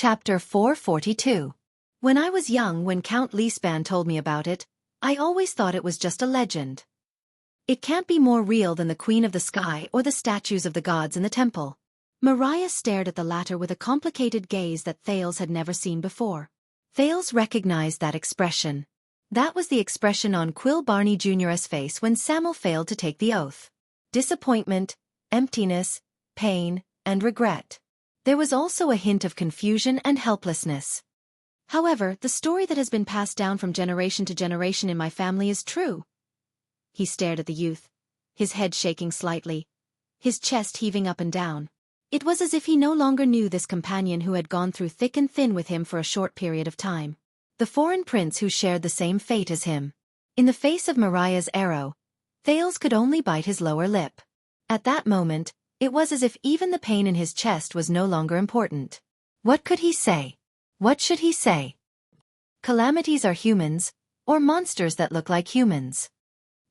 Chapter 442. When I was young, when Count Lisban told me about it, I always thought it was just a legend. It can't be more real than the Queen of the Sky or the statues of the gods in the temple. Mariah stared at the latter with a complicated gaze that Thales had never seen before. Thales recognized that expression. That was the expression on Quill Barney Jr.'s face when Samuel failed to take the oath. Disappointment, emptiness, pain, and regret. There was also a hint of confusion and helplessness. However, the story that has been passed down from generation to generation in my family is true. He stared at the youth, his head shaking slightly, his chest heaving up and down. It was as if he no longer knew this companion who had gone through thick and thin with him for a short period of time. The foreign prince who shared the same fate as him. In the face of Mariah's arrow, Thales could only bite his lower lip. At that moment, it was as if even the pain in his chest was no longer important. What could he say? What should he say? Calamities are humans, or monsters that look like humans.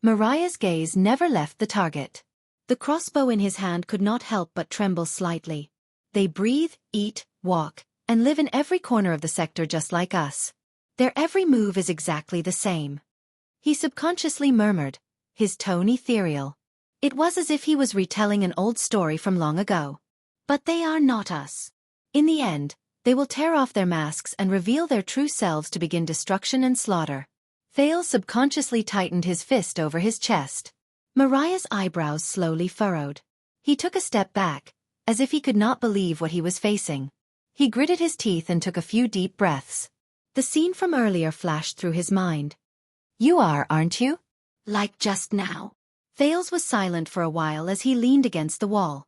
Mariah's gaze never left the target. The crossbow in his hand could not help but tremble slightly. They breathe, eat, walk, and live in every corner of the sector just like us. Their every move is exactly the same. He subconsciously murmured, his tone ethereal. It was as if he was retelling an old story from long ago. But they are not us. In the end, they will tear off their masks and reveal their true selves to begin destruction and slaughter. Thales subconsciously tightened his fist over his chest. Mariah's eyebrows slowly furrowed. He took a step back, as if he could not believe what he was facing. He gritted his teeth and took a few deep breaths. The scene from earlier flashed through his mind. You are, aren't you? Like just now. Thales was silent for a while as he leaned against the wall.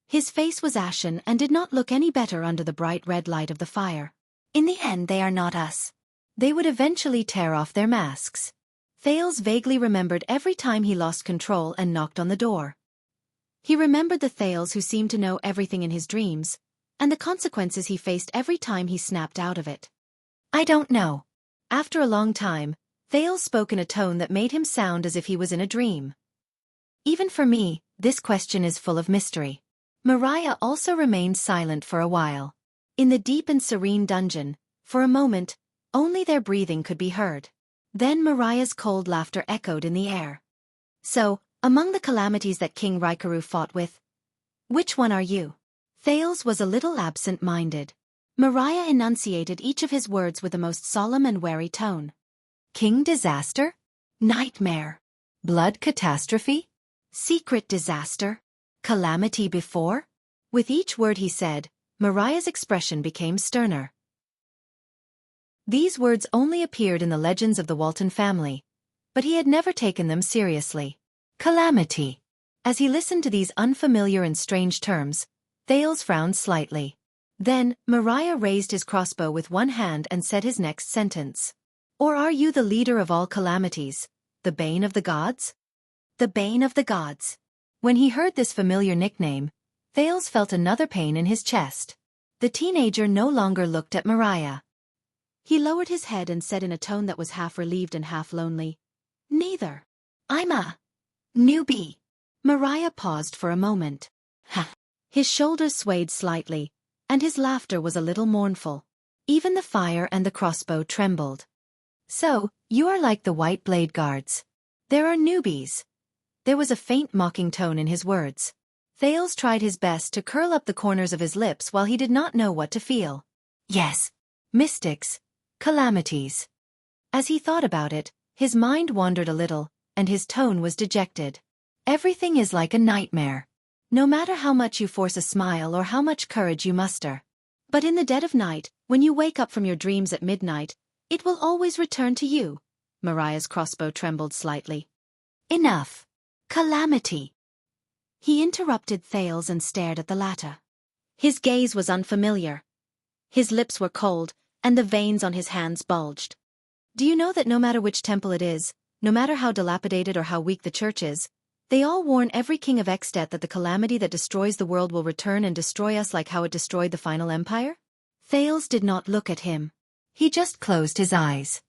His face was ashen and did not look any better under the bright red light of the fire. In the end, they are not us. They would eventually tear off their masks. Thales vaguely remembered every time he lost control and knocked on the door. He remembered the Thales who seemed to know everything in his dreams, and the consequences he faced every time he snapped out of it. I don't know. After a long time, Thales spoke in a tone that made him sound as if he was in a dream. Even for me, this question is full of mystery. Mariah also remained silent for a while. In the deep and serene dungeon, for a moment, only their breathing could be heard. Then Mariah's cold laughter echoed in the air. So, among the calamities that King Raikaru fought with, which one are you? Thales was a little absent-minded. Mariah enunciated each of his words with the most solemn and wary tone. King disaster? Nightmare. Blood catastrophe? Secret disaster? Calamity before? With each word he said, Mariah's expression became sterner. These words only appeared in the legends of the Walton family, but he had never taken them seriously. Calamity. As he listened to these unfamiliar and strange terms, Thales frowned slightly. Then, Mariah raised his crossbow with one hand and said his next sentence. Or are you the leader of all calamities, the bane of the gods? The bane of the gods. When he heard this familiar nickname, Thales felt another pain in his chest. The teenager no longer looked at Mariah. He lowered his head and said in a tone that was half relieved and half lonely, Neither. I'm a newbie. Mariah paused for a moment. Ha! His shoulders swayed slightly, and his laughter was a little mournful. Even the fire and the crossbow trembled. So, you are like the White Blade Guards. There are newbies. There was a faint mocking tone in his words. Thales tried his best to curl up the corners of his lips while he did not know what to feel. Yes. Mystics. Calamities. As he thought about it, his mind wandered a little, and his tone was dejected. Everything is like a nightmare. No matter how much you force a smile or how much courage you muster. But in the dead of night, when you wake up from your dreams at midnight, it will always return to you. Mariah's crossbow trembled slightly. Enough. Calamity. He interrupted Thales and stared at the latter. His gaze was unfamiliar. His lips were cold, and the veins on his hands bulged. Do you know that no matter which temple it is, no matter how dilapidated or how weak the church is, they all warn every king of At that the calamity that destroys the world will return and destroy us like how it destroyed the final empire? Thales did not look at him. He just closed his eyes.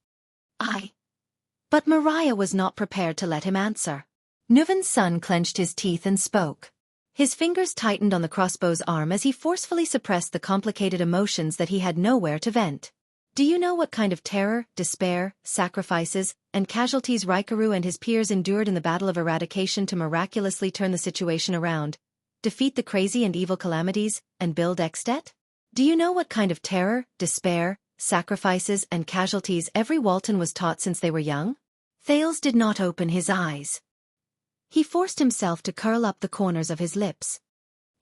But Mariah was not prepared to let him answer. Nuvan's son clenched his teeth and spoke. His fingers tightened on the crossbow's arm as he forcefully suppressed the complicated emotions that he had nowhere to vent. Do you know what kind of terror, despair, sacrifices, and casualties Raikuru and his peers endured in the Battle of Eradication to miraculously turn the situation around, defeat the crazy and evil calamities, and build At? Do you know what kind of terror, despair, sacrifices, and casualties every Walton was taught since they were young? Thales did not open his eyes. He forced himself to curl up the corners of his lips.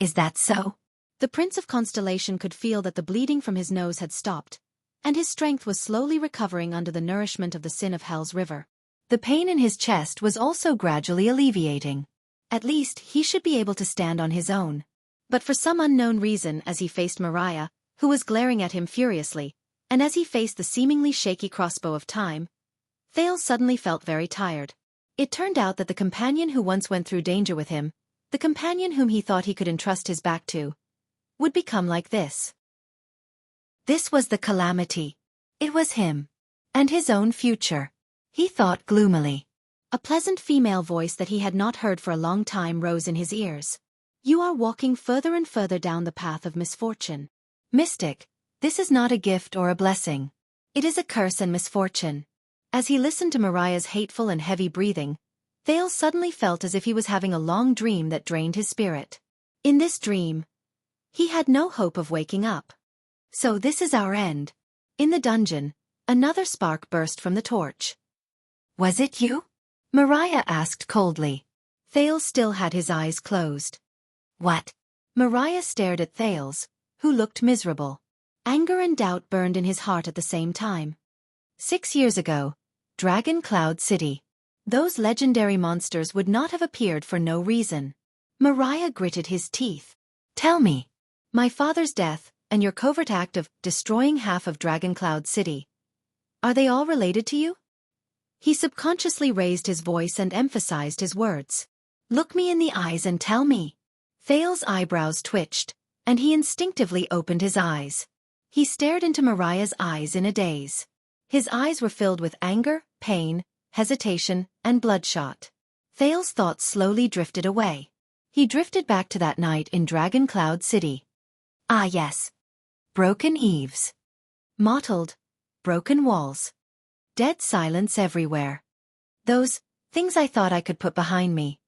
Is that so? The Prince of Constellation could feel that the bleeding from his nose had stopped, and his strength was slowly recovering under the nourishment of the Sin of Hell's river. The pain in his chest was also gradually alleviating. At least, he should be able to stand on his own. But for some unknown reason, as he faced Mariah, who was glaring at him furiously, and as he faced the seemingly shaky crossbow of time, Thales suddenly felt very tired. It turned out that the companion who once went through danger with him, the companion whom he thought he could entrust his back to, would become like this. This was the calamity. It was him. And his own future. He thought gloomily. A pleasant female voice that he had not heard for a long time rose in his ears. You are walking further and further down the path of misfortune. Mystic, this is not a gift or a blessing. It is a curse and misfortune. As he listened to Mariah's hateful and heavy breathing, Thales suddenly felt as if he was having a long dream that drained his spirit. In this dream, he had no hope of waking up. So this is our end. In the dungeon, another spark burst from the torch. Was it you? Mariah asked coldly. Thales still had his eyes closed. What? Mariah stared at Thales, who looked miserable. Anger and doubt burned in his heart at the same time. 6 years ago, Dragon Cloud City. Those legendary monsters would not have appeared for no reason. Mariah gritted his teeth. Tell me. My father's death, and your covert act of destroying half of Dragon Cloud City. Are they all related to you? He subconsciously raised his voice and emphasized his words. Look me in the eyes and tell me. Thales' eyebrows twitched, and he instinctively opened his eyes. He stared into Mariah's eyes in a daze. His eyes were filled with anger, pain, hesitation, and bloodshot. Thales' thoughts slowly drifted away. He drifted back to that night in Dragon Cloud City. Ah yes. Broken eaves. Mottled, broken walls. Dead silence everywhere. Those things I thought I could put behind me.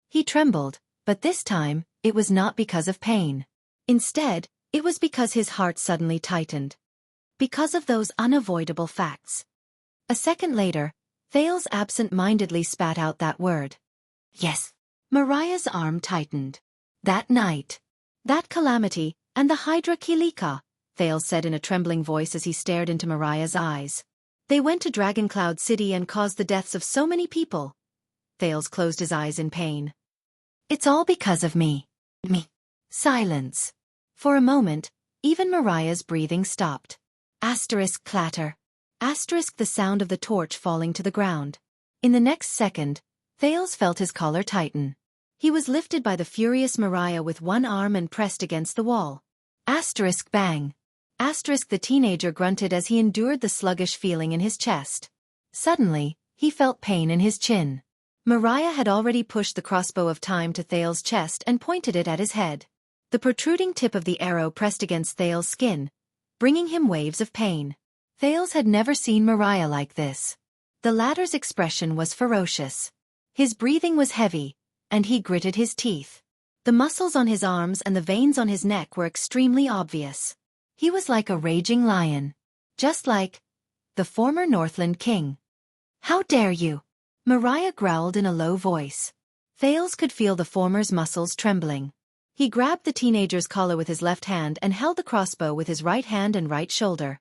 He trembled, but this time, it was not because of pain. Instead, it was because his heart suddenly tightened. Because of those unavoidable facts. A second later, Thales absent-mindedly spat out that word. Yes. Mariah's arm tightened. That night. That calamity, and the Hydra Kilika, Thales said in a trembling voice as he stared into Mariah's eyes. They went to Dragon Cloud City and caused the deaths of so many people. Thales closed his eyes in pain. It's all because of me. Me. Silence. For a moment, even Mariah's breathing stopped. Asterisk clatter. Asterisk the sound of the torch falling to the ground. In the next second, Thales felt his collar tighten. He was lifted by the furious Mariah with one arm and pressed against the wall. Asterisk bang. Asterisk the teenager grunted as he endured the sluggish feeling in his chest. Suddenly, he felt pain in his chin. Mariah had already pushed the crossbow of time to Thales' chest and pointed it at his head. The protruding tip of the arrow pressed against Thales' skin, bringing him waves of pain. Thales had never seen Mariah like this. The latter's expression was ferocious. His breathing was heavy, and he gritted his teeth. The muscles on his arms and the veins on his neck were extremely obvious. He was like a raging lion. Just like the former Northland king. How dare you? Mariah growled in a low voice. Thales could feel the former's muscles trembling. He grabbed the teenager's collar with his left hand and held the crossbow with his right hand and right shoulder.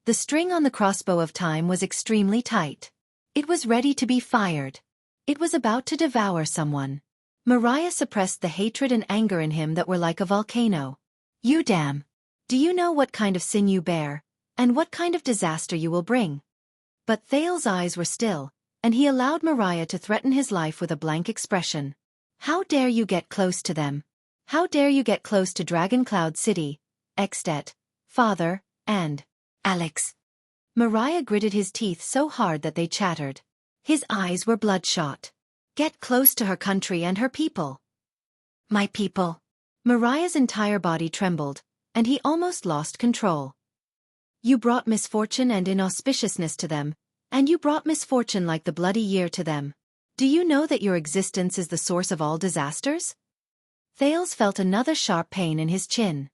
The string on the crossbow of time was extremely tight. It was ready to be fired. It was about to devour someone. Mariah suppressed the hatred and anger in him that were like a volcano. You damn! Do you know what kind of sin you bear, and what kind of disaster you will bring? But Thales' eyes were still, and he allowed Mariah to threaten his life with a blank expression. How dare you get close to them? How dare you get close to Dragon Cloud City, At, Father, and Alex? Mariah gritted his teeth so hard that they chattered. His eyes were bloodshot. Get close to her country and her people. My people. Mariah's entire body trembled, and he almost lost control. You brought misfortune and inauspiciousness to them, and you brought misfortune like the bloody year to them. Do you know that your existence is the source of all disasters? Thales felt another sharp pain in his chin.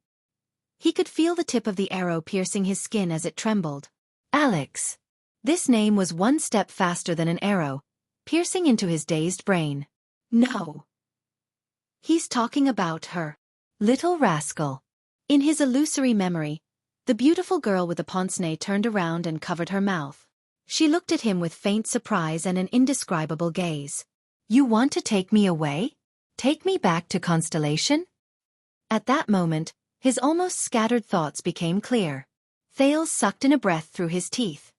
He could feel the tip of the arrow piercing his skin as it trembled. Alex. This name was one step faster than an arrow, piercing into his dazed brain. No. He's talking about her. Little rascal. In his illusory memory, the beautiful girl with the pince-nez turned around and covered her mouth. She looked at him with faint surprise and an indescribable gaze. You want to take me away? Take me back to Constellation? At that moment, his almost scattered thoughts became clear. Thales sucked in a breath through his teeth.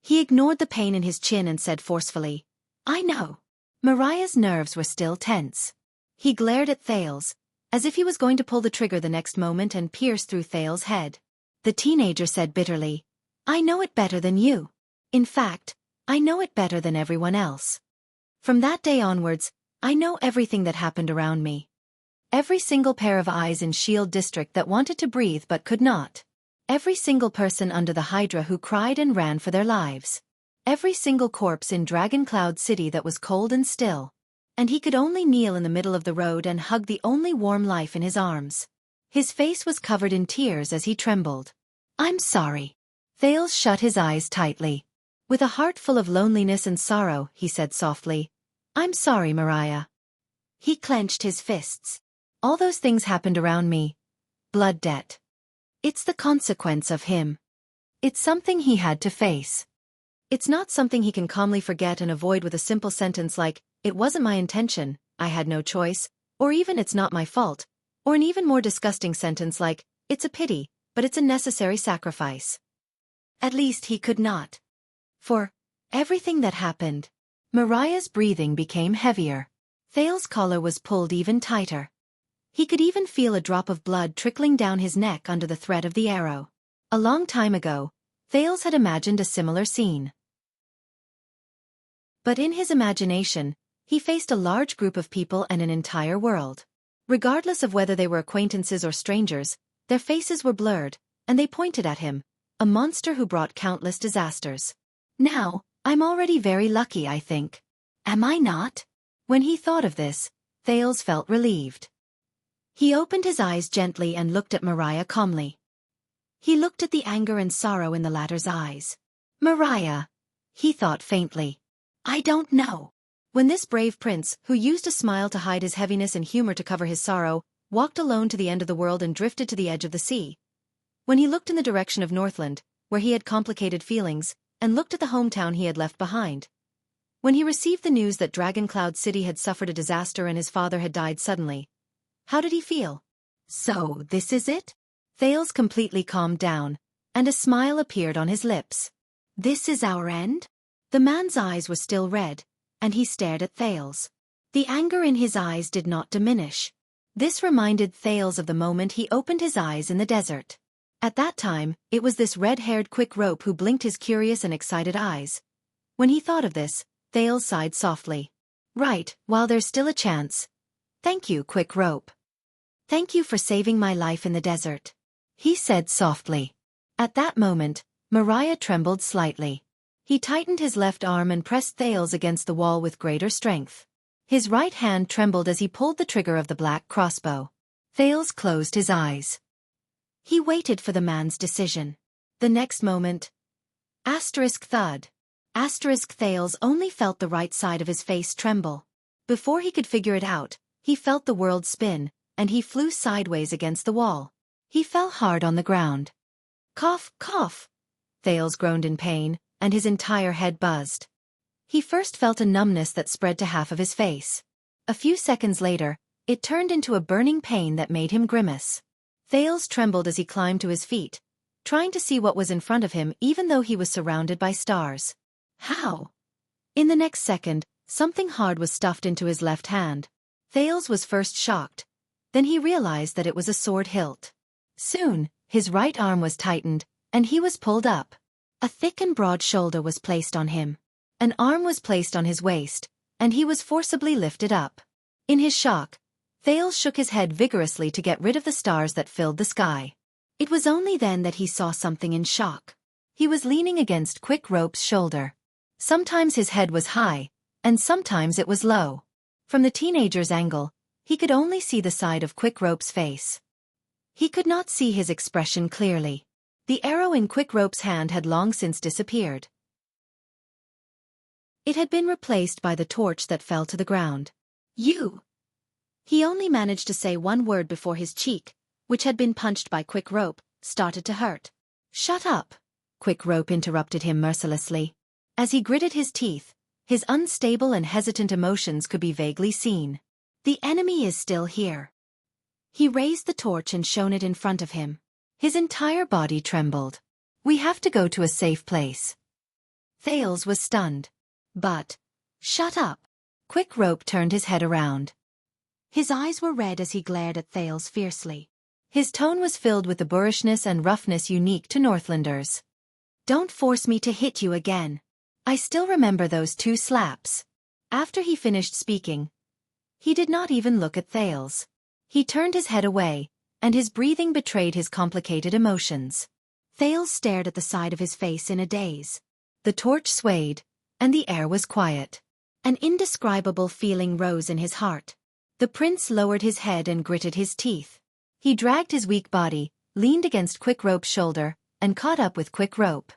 He ignored the pain in his chin and said forcefully, I know. Mariah's nerves were still tense. He glared at Thales, as if he was going to pull the trigger the next moment and pierce through Thales' head. The teenager said bitterly, I know it better than you. In fact, I know it better than everyone else. From that day onwards, I know everything that happened around me. Every single pair of eyes in Shield District that wanted to breathe but could not. Every single person under the Hydra who cried and ran for their lives. Every single corpse in Dragon Cloud City that was cold and still. And he could only kneel in the middle of the road and hug the only warm life in his arms. His face was covered in tears as he trembled. I'm sorry. Thales shut his eyes tightly. With a heart full of loneliness and sorrow, he said softly, I'm sorry, Mariah. He clenched his fists. All those things happened around me. Blood debt. It's the consequence of him. It's something he had to face. It's not something he can calmly forget and avoid with a simple sentence like, it wasn't my intention, I had no choice, or even it's not my fault, or an even more disgusting sentence like, it's a pity, but it's a necessary sacrifice. At least he could not. For everything that happened, Mariah's breathing became heavier. Thales' collar was pulled even tighter. He could even feel a drop of blood trickling down his neck under the thread of the arrow. A long time ago, Thales had imagined a similar scene. But in his imagination, he faced a large group of people and an entire world. Regardless of whether they were acquaintances or strangers, their faces were blurred, and they pointed at him, a monster who brought countless disasters. Now, I'm already very lucky, I think. Am I not? When he thought of this, Thales felt relieved. He opened his eyes gently and looked at Mariah calmly. He looked at the anger and sorrow in the latter's eyes. Mariah, he thought faintly. I don't know. When this brave prince, who used a smile to hide his heaviness and humor to cover his sorrow, walked alone to the end of the world and drifted to the edge of the sea. When he looked in the direction of Northland, where he had complicated feelings, and looked at the hometown he had left behind. When he received the news that Dragon Cloud City had suffered a disaster and his father had died suddenly. How did he feel? So, this is it? Thales completely calmed down, and a smile appeared on his lips. This is our end? The man's eyes were still red, and he stared at Thales. The anger in his eyes did not diminish. This reminded Thales of the moment he opened his eyes in the desert. At that time, it was this red-haired Quick Rope who blinked his curious and excited eyes. When he thought of this, Thales sighed softly. Right, while there's still a chance. Thank you, Quick Rope. Thank you for saving my life in the desert. He said softly. At that moment, Mariah trembled slightly. He tightened his left arm and pressed Thales against the wall with greater strength. His right hand trembled as he pulled the trigger of the black crossbow. Thales closed his eyes. He waited for the man's decision. The next moment... thud. Thales only felt the right side of his face tremble. Before he could figure it out, he felt the world spin, and he flew sideways against the wall. He fell hard on the ground. Cough, cough. Thales groaned in pain, and his entire head buzzed. He first felt a numbness that spread to half of his face. A few seconds later, it turned into a burning pain that made him grimace. Thales trembled as he climbed to his feet, trying to see what was in front of him even though he was surrounded by stars. How? In the next second, something hard was stuffed into his left hand. Thales was first shocked. Then he realized that it was a sword hilt. Soon, his right arm was tightened, and he was pulled up. A thick and broad shoulder was placed on him. An arm was placed on his waist, and he was forcibly lifted up. In his shock, Thales shook his head vigorously to get rid of the stars that filled the sky. It was only then that he saw something in shock. He was leaning against Quick Rope's shoulder. Sometimes his head was high, and sometimes it was low. From the teenager's angle, he could only see the side of Quick Rope's face. He could not see his expression clearly. The arrow in Quick Rope's hand had long since disappeared. It had been replaced by the torch that fell to the ground. "You!" He only managed to say one word before his cheek, which had been punched by Quick Rope, started to hurt. "Shut up!" Quick Rope interrupted him mercilessly. As he gritted his teeth, his unstable and hesitant emotions could be vaguely seen. "The enemy is still here." He raised the torch and shone it in front of him. His entire body trembled. "We have to go to a safe place." Thales was stunned. "But..." "Shut up!" Quick Rope turned his head around. His eyes were red as he glared at Thales fiercely. His tone was filled with the boorishness and roughness unique to Northlanders. "Don't force me to hit you again. I still remember those 2 slaps." After he finished speaking, he did not even look at Thales. He turned his head away, and his breathing betrayed his complicated emotions. Thales stared at the side of his face in a daze. The torch swayed, and the air was quiet. An indescribable feeling rose in his heart. The prince lowered his head and gritted his teeth. He dragged his weak body, leaned against Quick Rope's shoulder, and caught up with Quick Rope.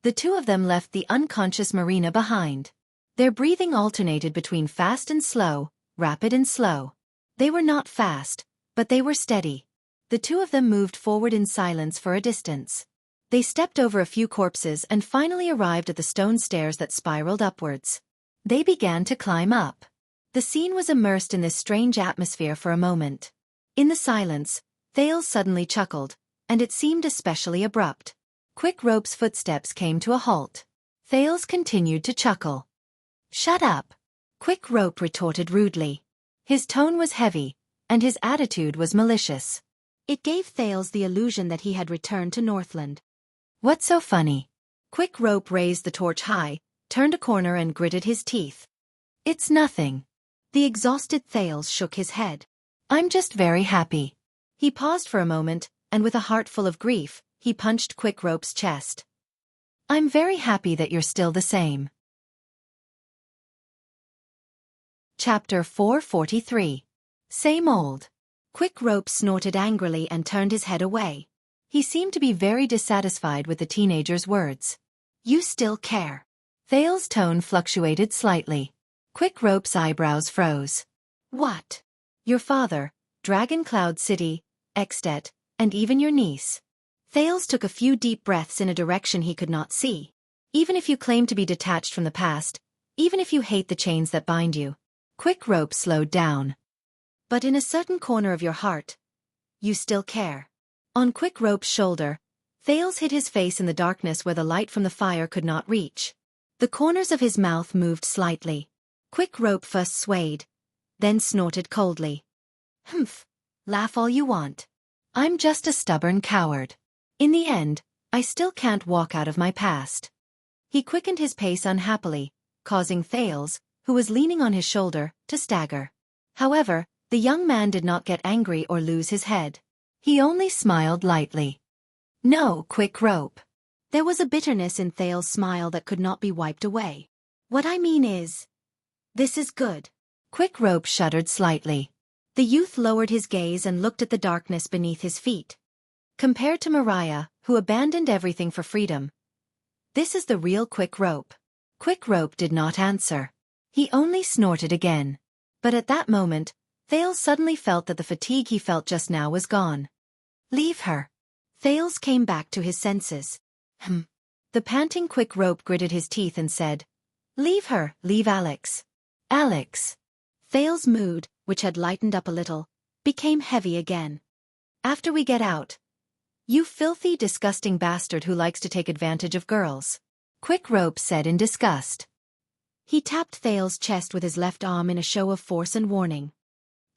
The two of them left the unconscious Marina behind. Their breathing alternated between fast and slow, rapid and slow. They were not fast, but they were steady. The two of them moved forward in silence for a distance. They stepped over a few corpses and finally arrived at the stone stairs that spiraled upwards. They began to climb up. The scene was immersed in this strange atmosphere for a moment. In the silence, Thales suddenly chuckled, and it seemed especially abrupt. Quick Rope's footsteps came to a halt. Thales continued to chuckle. "Shut up!" Quick Rope retorted rudely. His tone was heavy, and his attitude was malicious. It gave Thales the illusion that he had returned to Northland. "What's so funny?" Quick Rope raised the torch high, turned a corner and gritted his teeth. "It's nothing." The exhausted Thales shook his head. "I'm just very happy." He paused for a moment, and with a heart full of grief, he punched Quick Rope's chest. "I'm very happy that you're still the same." Chapter 443. Same old. Quick Rope snorted angrily and turned his head away. He seemed to be very dissatisfied with the teenager's words. "You still care." Thales' tone fluctuated slightly. Quick Rope's eyebrows froze. "What?" "Your father, Dragon Cloud City, Xianxia, and even your niece." Thales took a few deep breaths in a direction he could not see. "Even if you claim to be detached from the past, even if you hate the chains that bind you," Quick Rope slowed down. "But in a certain corner of your heart, you still care." On Quick Rope's shoulder, Thales hid his face in the darkness where the light from the fire could not reach. The corners of his mouth moved slightly. Quick Rope first swayed, then snorted coldly. "Humph, laugh all you want. I'm just a stubborn coward. In the end, I still can't walk out of my past." He quickened his pace unhappily, causing Thales, who was leaning on his shoulder, to stagger. However, the young man did not get angry or lose his head. He only smiled lightly. "No, Quick Rope." There was a bitterness in Thales' smile that could not be wiped away. "What I mean is, this is good." Quick Rope shuddered slightly. The youth lowered his gaze and looked at the darkness beneath his feet. Compared to Mariah, who abandoned everything for freedom, this is the real Quick Rope. Quick Rope did not answer. He only snorted again. But at that moment, Thales suddenly felt that the fatigue he felt just now was gone. "Leave her." Thales came back to his senses. The panting Quick Rope gritted his teeth and said, "Leave her, leave Alex." "Alex." Thales' mood, which had lightened up a little, became heavy again. "After we get out. You filthy, disgusting bastard who likes to take advantage of girls," Quick Rope said in disgust. He tapped Thales' chest with his left arm in a show of force and warning.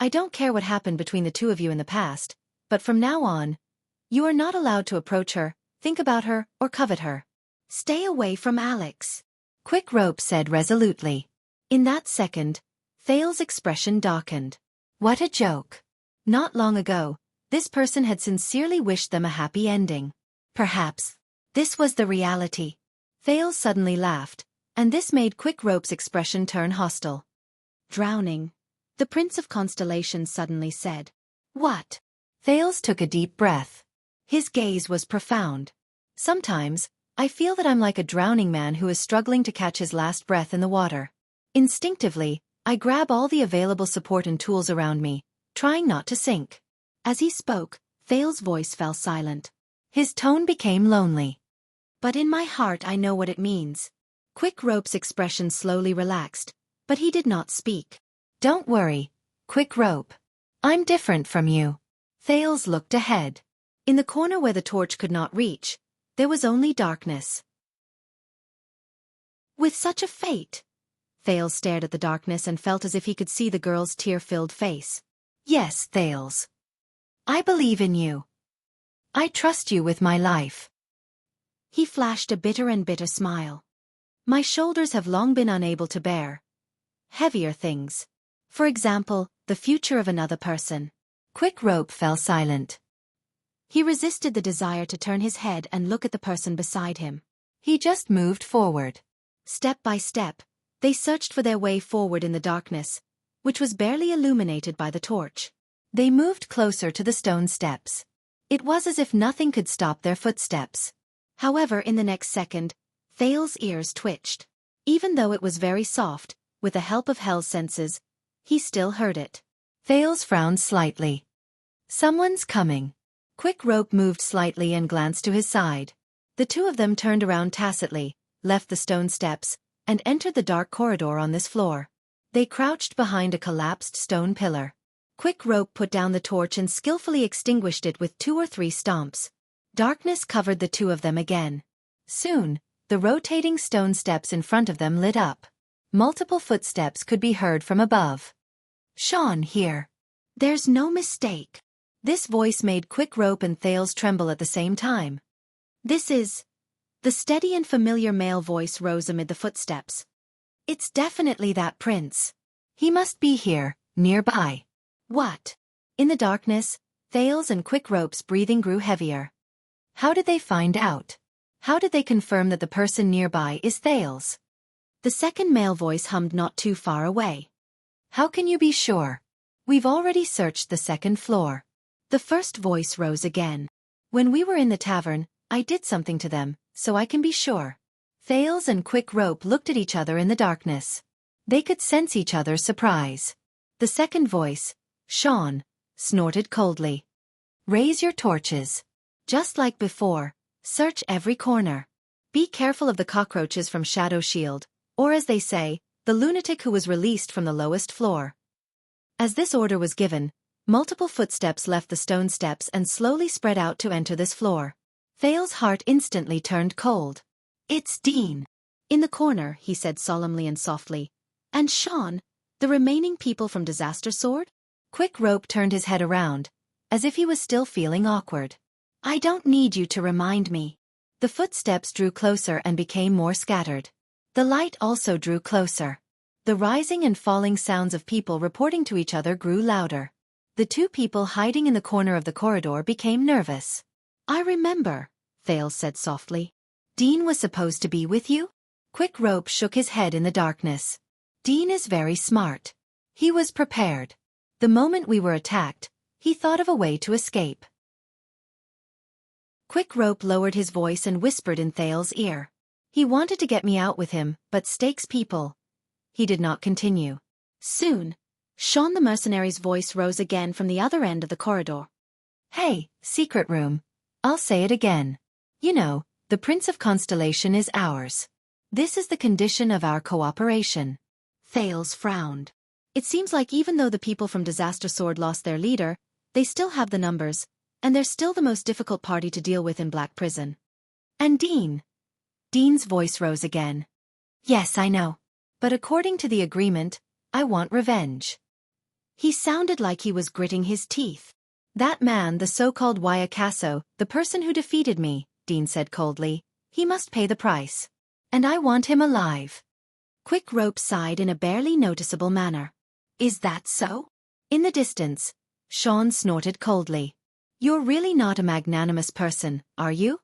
"I don't care what happened between the two of you in the past, but from now on, you are not allowed to approach her, think about her, or covet her. Stay away from Alex," Quick Rope said resolutely. In that second, Thale's expression darkened. What a joke. Not long ago, this person had sincerely wished them a happy ending. Perhaps this was the reality. Thale suddenly laughed, and this made Quick Rope's expression turn hostile. Drowning. The Prince of Constellations suddenly said. What? Thales took a deep breath. His gaze was profound. Sometimes, I feel that I'm like a drowning man who is struggling to catch his last breath in the water. Instinctively, I grab all the available support and tools around me, trying not to sink. As he spoke, Thale's voice fell silent. His tone became lonely. But in my heart I know what it means. Quick Rope's expression slowly relaxed, but he did not speak. Don't worry, Quick Rope. I'm different from you. Thales looked ahead. In the corner where the torch could not reach, there was only darkness. With such a fate? Thales stared at the darkness and felt as if he could see the girl's tear-filled face. Yes, Thales. I believe in you. I trust you with my life. He flashed a bitter smile. My shoulders have long been unable to bear heavier things. For example, the future of another person. Quick Rope fell silent. He resisted the desire to turn his head and look at the person beside him. He just moved forward. Step by step, they searched for their way forward in the darkness, which was barely illuminated by the torch. They moved closer to the stone steps. It was as if nothing could stop their footsteps. However, in the next second, Thale's ears twitched. Even though it was very soft, with the help of Hell's senses, he still heard it. Thales frowned slightly. Someone's coming. Quick Rope moved slightly and glanced to his side. The two of them turned around tacitly, left the stone steps, and entered the dark corridor on this floor. They crouched behind a collapsed stone pillar. Quick Rope put down the torch and skillfully extinguished it with 2 or 3 stomps. Darkness covered the two of them again. Soon, the rotating stone steps in front of them lit up. Multiple footsteps could be heard from above. Sean here. There's no mistake. This voice made Quick Rope and Thales tremble at the same time. This is... The steady and familiar male voice rose amid the footsteps. It's definitely that prince. He must be here, nearby. What? In the darkness, Thales and Quick Rope's breathing grew heavier. How did they find out? How did they confirm that the person nearby is Thales? The second male voice hummed not too far away. How can you be sure? We've already searched the second floor. The first voice rose again. When we were in the tavern, I did something to them, so I can be sure. Thales and Quick Rope looked at each other in the darkness. They could sense each other's surprise. The second voice, Sean, snorted coldly. Raise your torches. Just like before, search every corner. Be careful of the cockroaches from Shadow Shield, or as they say, the lunatic who was released from the lowest floor. As this order was given, multiple footsteps left the stone steps and slowly spread out to enter this floor. Thale's heart instantly turned cold. It's Dean. In the corner, he said solemnly and softly. And Sean, the remaining people from Disaster Sword? Quick Rope turned his head around, as if he was still feeling awkward. I don't need you to remind me. The footsteps drew closer and became more scattered. The light also drew closer. The rising and falling sounds of people reporting to each other grew louder. The two people hiding in the corner of the corridor became nervous. I remember, Thales said softly. Dean was supposed to be with you? Quick Rope shook his head in the darkness. Dean is very smart. He was prepared. The moment we were attacked, he thought of a way to escape. Quick Rope lowered his voice and whispered in Thales' ear. He wanted to get me out with him, but stakes people. He did not continue. Soon, Sean the mercenary's voice rose again from the other end of the corridor. Hey, secret room. I'll say it again. You know, the Prince of Constellation is ours. This is the condition of our cooperation. Thales frowned. It seems like even though the people from Disaster Sword lost their leader, they still have the numbers, and they're still the most difficult party to deal with in Black Prison. And Dean. Dean's voice rose again. Yes, I know. But according to the agreement, I want revenge. He sounded like he was gritting his teeth. That man, the so-called Wayakaso, the person who defeated me, Dean said coldly, he must pay the price. And I want him alive. Quick Rope sighed in a barely noticeable manner. Is that so? In the distance, Sean snorted coldly. You're really not a magnanimous person, are you?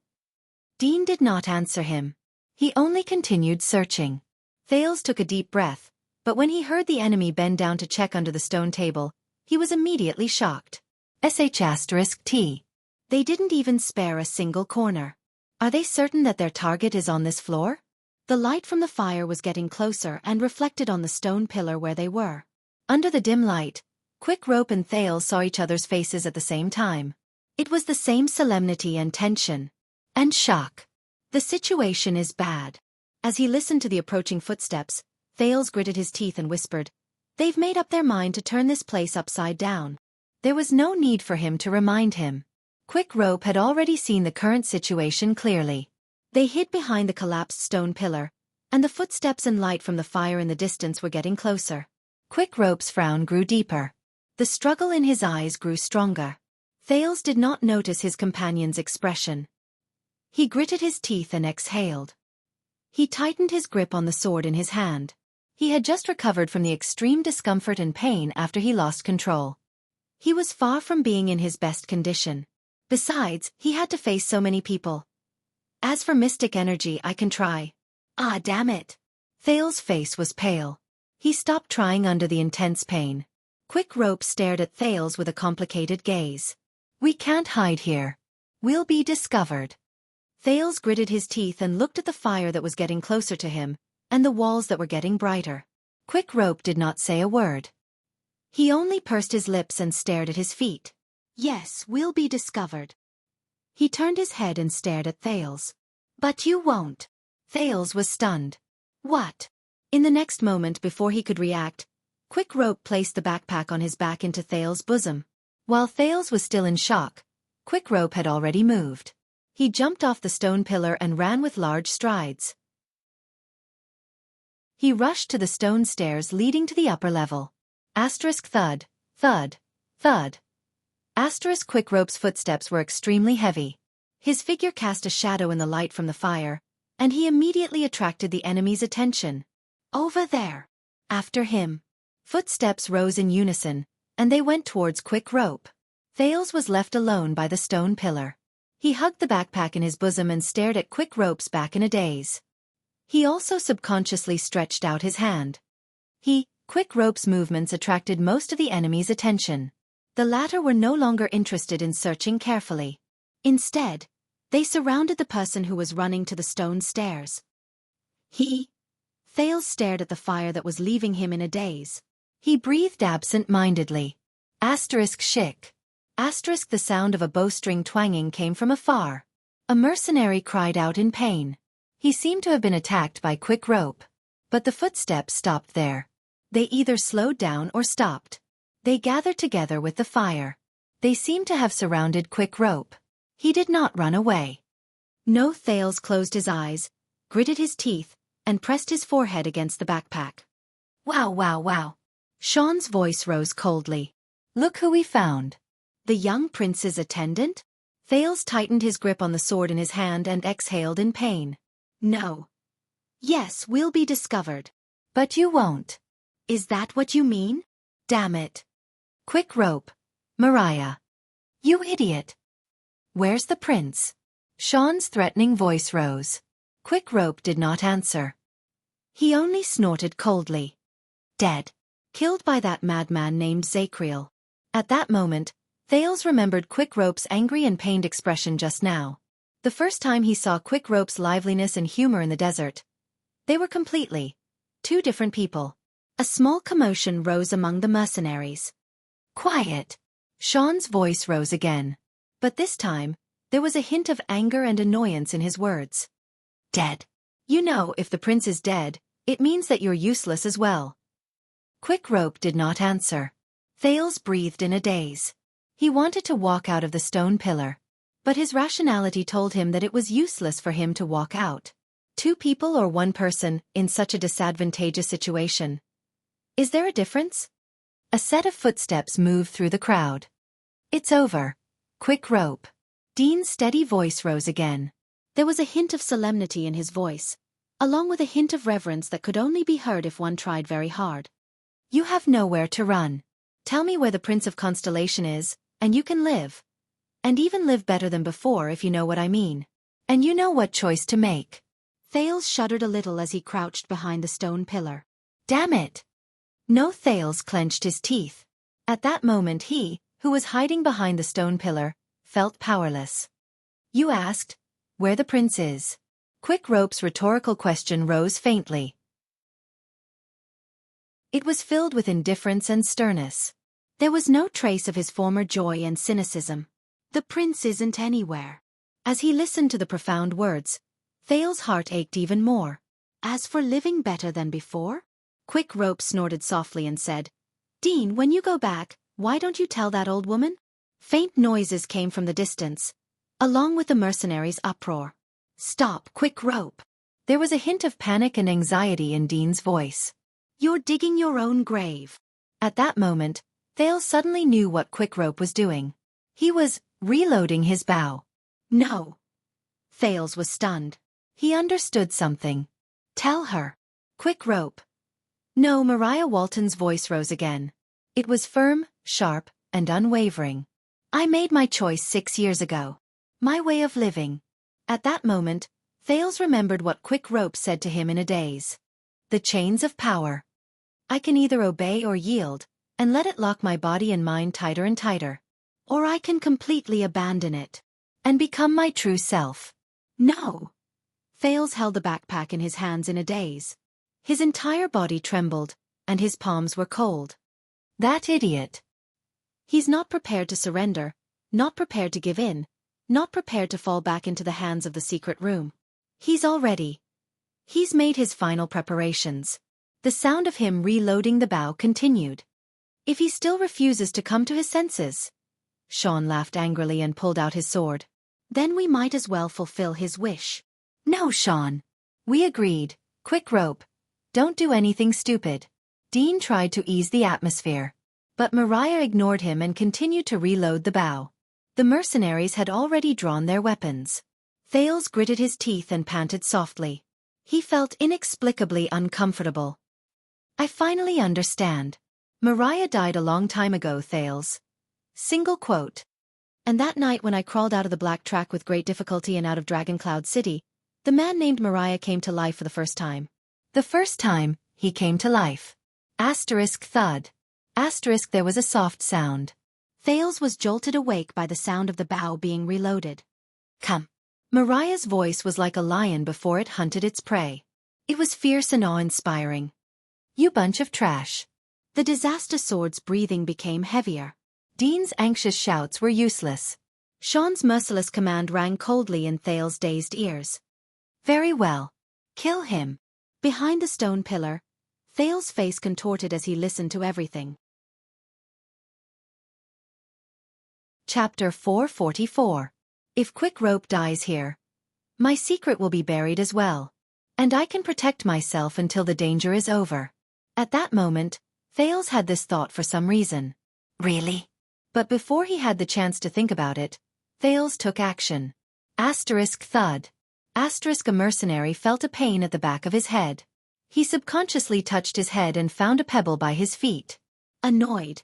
Dean did not answer him. He only continued searching. Thales took a deep breath, but when he heard the enemy bend down to check under the stone table, he was immediately shocked. *T. They didn't even spare a single corner. Are they certain that their target is on this floor? The light from the fire was getting closer and reflected on the stone pillar where they were. Under the dim light, Quick Rope and Thales saw each other's faces at the same time. It was the same solemnity and tension. And shock. The situation is bad. As he listened to the approaching footsteps, Thales gritted his teeth and whispered, "They've made up their mind to turn this place upside down." There was no need for him to remind him. Quick Rope had already seen the current situation clearly. They hid behind the collapsed stone pillar, and the footsteps and light from the fire in the distance were getting closer. Quick Rope's frown grew deeper. The struggle in his eyes grew stronger. Thales did not notice his companion's expression. He gritted his teeth and exhaled. He tightened his grip on the sword in his hand. He had just recovered from the extreme discomfort and pain after he lost control. He was far from being in his best condition. Besides, he had to face so many people. As for mystic energy, I can try. Ah, damn it. Thales' face was pale. He stopped trying under the intense pain. Quick Rope stared at Thales with a complicated gaze. We can't hide here. We'll be discovered. Thales gritted his teeth and looked at the fire that was getting closer to him, and the walls that were getting brighter. Quick Rope did not say a word. He only pursed his lips and stared at his feet. Yes, we'll be discovered. He turned his head and stared at Thales. But you won't. Thales was stunned. What? In the next moment before he could react, Quick Rope placed the backpack on his back into Thales' bosom. While Thales was still in shock, Quick Rope had already moved. He jumped off the stone pillar and ran with large strides. He rushed to the stone stairs leading to the upper level. Thud, thud, thud. Quick Rope's footsteps were extremely heavy. His figure cast a shadow in the light from the fire, and he immediately attracted the enemy's attention. Over there. After him. Footsteps rose in unison, and they went towards Quick Rope. Thales was left alone by the stone pillar. He hugged the backpack in his bosom and stared at Quick Rope's back in a daze. He also subconsciously stretched out his hand. Quick Rope's movements attracted most of the enemy's attention. The latter were no longer interested in searching carefully. Instead, they surrounded the person who was running to the stone stairs. Thales stared at the fire that was leaving him in a daze. He breathed absent-mindedly. *Shick. The sound of a bowstring twanging came from afar. A mercenary cried out in pain. He seemed to have been attacked by Quick Rope. But the footsteps stopped there. They either slowed down or stopped. They gathered together with the fire. They seemed to have surrounded Quick Rope. He did not run away. No. Thales closed his eyes, gritted his teeth, and pressed his forehead against the backpack. Wow. Sean's voice rose coldly. Look who we found. The young prince's attendant? Thales tightened his grip on the sword in his hand and exhaled in pain. No. Yes, we'll be discovered. But you won't. Is that what you mean? Damn it. Quick Rope. Mariah. You idiot. Where's the prince? Sean's threatening voice rose. Quick Rope did not answer. He only snorted coldly. Dead. Killed by that madman named Zacriel. At that moment, Thales remembered Quick Rope's angry and pained expression just now. The first time he saw Quick Rope's liveliness and humor in the desert. They were completely two different people. A small commotion rose among the mercenaries. Quiet. Sean's voice rose again. But this time, there was a hint of anger and annoyance in his words. Dead. You know, if the prince is dead, it means that you're useless as well. Quick Rope did not answer. Thales breathed in a daze. He wanted to walk out of the stone pillar. But his rationality told him that it was useless for him to walk out. Two people or one person, in such a disadvantageous situation. Is there a difference? A set of footsteps moved through the crowd. It's over. Quick Rope. Dean's steady voice rose again. There was a hint of solemnity in his voice. along with a hint of reverence that could only be heard if one tried very hard. You have nowhere to run. Tell me where the Prince of Constellation is, and you can live. And even live better than before if you know what I mean. And you know what choice to make. Thales shuddered a little as he crouched behind the stone pillar. Damn it! No, Thales clenched his teeth. At that moment he, who was hiding behind the stone pillar, felt powerless. You asked where the prince is. Quick Rope's rhetorical question rose faintly. It was filled with indifference and sternness. There was no trace of his former joy and cynicism. The prince isn't anywhere. As he listened to the profound words, Thales' heart ached even more. As for living better than before? Quick Rope snorted softly and said, Dean, when you go back, why don't you tell that old woman? Faint noises came from the distance, along with the mercenaries' uproar. Stop, Quick Rope. There was a hint of panic and anxiety in Dean's voice. You're digging your own grave. At that moment, Thales suddenly knew what Quick Rope was doing. He was reloading his bow. No. Thales was stunned. He understood something. Tell her. Quick Rope. No, Mariah Walton's voice rose again. It was firm, sharp, and unwavering. I made my choice 6 years ago. My way of living. At that moment, Thales remembered what Quick Rope said to him in a daze. The chains of power. I can either obey or yield, and let it lock my body and mind tighter and tighter. Or I can completely abandon it. And become my true self. No. Thales held the backpack in his hands in a daze. His entire body trembled, and his palms were cold. That idiot. He's not prepared to surrender, not prepared to give in, not prepared to fall back into the hands of the secret room. He's made his final preparations. The sound of him reloading the bow continued. If he still refuses to come to his senses. Sean laughed angrily and pulled out his sword. Then we might as well fulfill his wish. No, Sean. We agreed. Quick Rope. Don't do anything stupid. Dean tried to ease the atmosphere. But Mariah ignored him and continued to reload the bow. The mercenaries had already drawn their weapons. Thales gritted his teeth and panted softly. He felt inexplicably uncomfortable. I finally understand. Mariah died a long time ago, Thales. Single quote. And that night when I crawled out of the black track with great difficulty and out of Dragon Cloud City, the man named Mariah came to life for the first time. The first time he came to life. Asterisk thud. Asterisk there was a soft sound. Thales was jolted awake by the sound of the bow being reloaded. Come. Mariah's voice was like a lion before it hunted its prey. It was fierce and awe-inspiring. You bunch of trash. The disaster sword's breathing became heavier. Dean's anxious shouts were useless. Sean's merciless command rang coldly in Thales' dazed ears. Very well. Kill him. Behind the stone pillar, Thales' face contorted as he listened to everything. Chapter 444. If Quick Rope dies here, my secret will be buried as well. And I can protect myself until the danger is over. At that moment, Thales had this thought for some reason. Really? But before he had the chance to think about it, Thales took action. Asterisk thud. Asterisk a mercenary felt a pain at the back of his head. He subconsciously touched his head and found a pebble by his feet. Annoyed.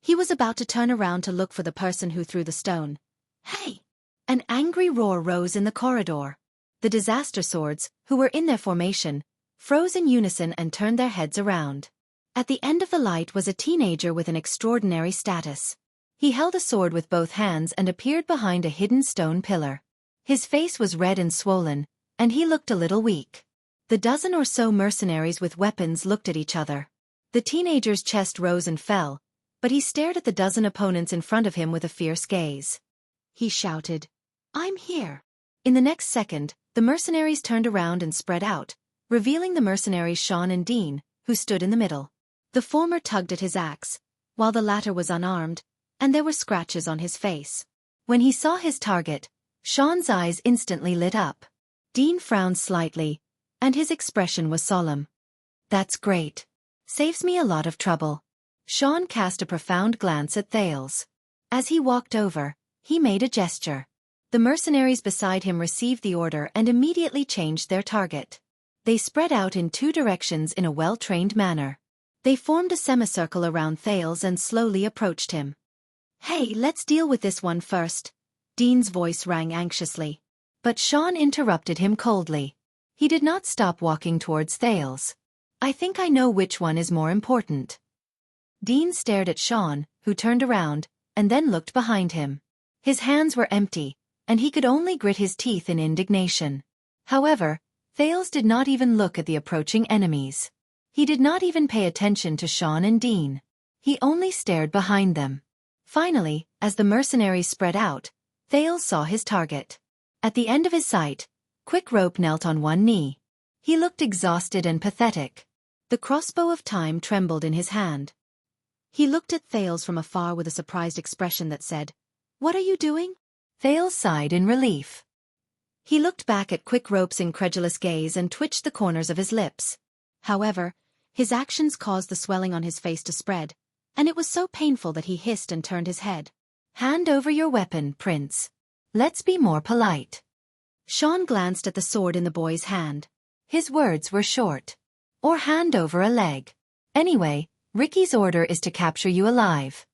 He was about to turn around to look for the person who threw the stone. Hey! An angry roar rose in the corridor. The disaster swords, who were in their formation, froze in unison and turned their heads around. At the end of the light was a teenager with an extraordinary status. He held a sword with both hands and appeared behind a hidden stone pillar. His face was red and swollen, and he looked a little weak. The dozen or so mercenaries with weapons looked at each other. The teenager's chest rose and fell, but he stared at the dozen opponents in front of him with a fierce gaze. He shouted, I'm here. In the next second, the mercenaries turned around and spread out, revealing the mercenaries Sean and Dean, who stood in the middle. The former tugged at his axe, while the latter was unarmed, and there were scratches on his face. When he saw his target, Sean's eyes instantly lit up. Dean frowned slightly, and his expression was solemn. That's great. Saves me a lot of trouble. Sean cast a profound glance at Thales. As he walked over, he made a gesture. The mercenaries beside him received the order and immediately changed their target. They spread out in two directions in a well-trained manner. They formed a semicircle around Thales and slowly approached him. "Hey, let's deal with this one first," Dean's voice rang anxiously. But Sean interrupted him coldly. He did not stop walking towards Thales. "I think I know which one is more important." Dean stared at Sean, who turned around, and then looked behind him. His hands were empty, and he could only grit his teeth in indignation. However, Thales did not even look at the approaching enemies. He did not even pay attention to Sean and Dean. He only stared behind them. Finally, as the mercenaries spread out, Thales saw his target. At the end of his sight, Quick Rope knelt on one knee. He looked exhausted and pathetic. The crossbow of time trembled in his hand. He looked at Thales from afar with a surprised expression that said, "What are you doing?" Thales sighed in relief. He looked back at Quick Rope's incredulous gaze and twitched the corners of his lips. However, his actions caused the swelling on his face to spread, and it was so painful that he hissed and turned his head. "Hand over your weapon, Prince. Let's be more polite." Sean glanced at the sword in the boy's hand. His words were short. "Or hand over a leg. Anyway, Ricky's order is to capture you alive."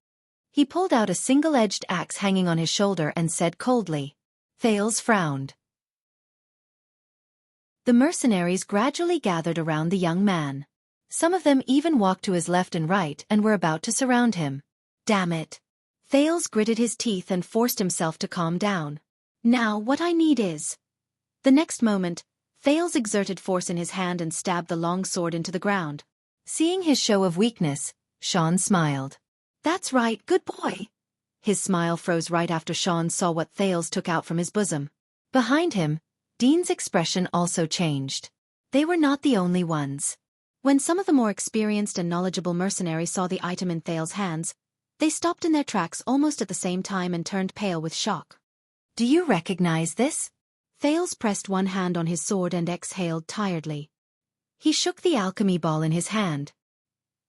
He pulled out a single-edged axe hanging on his shoulder and said coldly. Thales frowned. The mercenaries gradually gathered around the young man. Some of them even walked to his left and right and were about to surround him. "Damn it." Thales gritted his teeth and forced himself to calm down. "Now what I need is..." The next moment, Thales exerted force in his hand and stabbed the long sword into the ground. Seeing his show of weakness, Sean smiled. "That's right, good boy." His smile froze right after Sean saw what Thales took out from his bosom. Behind him, Dean's expression also changed. They were not the only ones. When some of the more experienced and knowledgeable mercenaries saw the item in Thales' hands, they stopped in their tracks almost at the same time and turned pale with shock. "Do you recognize this?" Thales pressed one hand on his sword and exhaled tiredly. He shook the alchemy ball in his hand.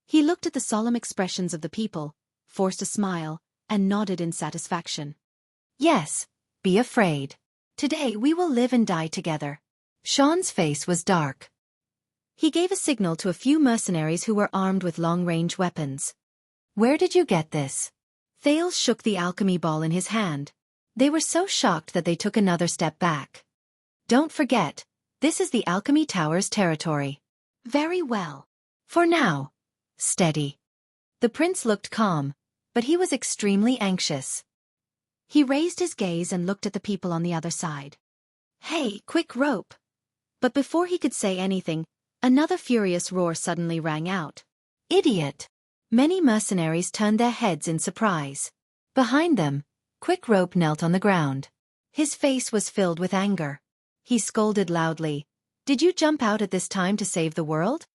He looked at the solemn expressions of the people, forced a smile, and nodded in satisfaction. "Yes, be afraid. Today we will live and die together." Sean's face was dark. He gave a signal to a few mercenaries who were armed with long-range weapons. "Where did you get this?" Thales shook the alchemy ball in his hand. They were so shocked that they took another step back. "Don't forget, this is the Alchemy Tower's territory." "Very well. For now, steady." The prince looked calm, but he was extremely anxious. He raised his gaze and looked at the people on the other side. "Hey, Quick Rope!" But before he could say anything, another furious roar suddenly rang out. "Idiot!" Many mercenaries turned their heads in surprise. Behind them, Quick Rope knelt on the ground. His face was filled with anger. He scolded loudly. "Did you jump out at this time to save the world?"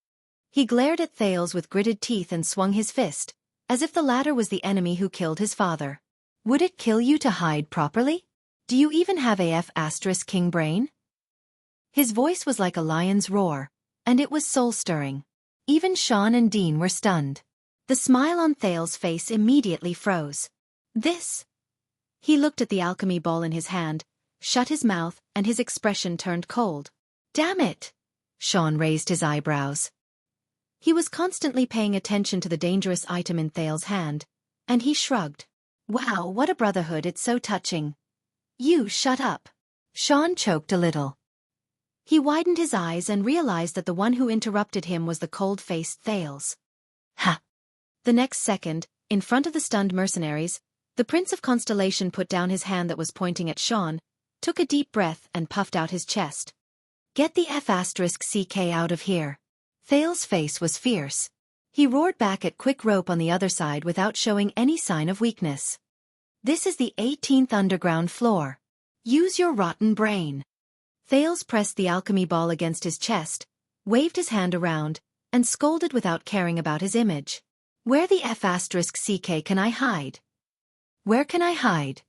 He glared at Thales with gritted teeth and swung his fist, as if the latter was the enemy who killed his father. "Would it kill you to hide properly? Do you even have king brain?" His voice was like a lion's roar, and it was soul-stirring. Even Sean and Dean were stunned. The smile on Thales' face immediately froze. "This..." He looked at the alchemy ball in his hand, shut his mouth, and his expression turned cold. "Damn it!" Sean raised his eyebrows. He was constantly paying attention to the dangerous item in Thales' hand, and he shrugged. "Wow, what a brotherhood, it's so touching." "You shut up." Sean choked a little. He widened his eyes and realized that the one who interrupted him was the cold-faced Thales. "Ha!" The next second, in front of the stunned mercenaries, the Prince of Constellation put down his hand that was pointing at Sean, took a deep breath and puffed out his chest. "Get the *CK out of here." Thales' face was fierce. He roared back at Quick Rope on the other side without showing any sign of weakness. "This is the 18th underground floor. Use your rotten brain." Thales pressed the alchemy ball against his chest, waved his hand around, and scolded without caring about his image. "Where the *CK can I hide? Where can I hide?"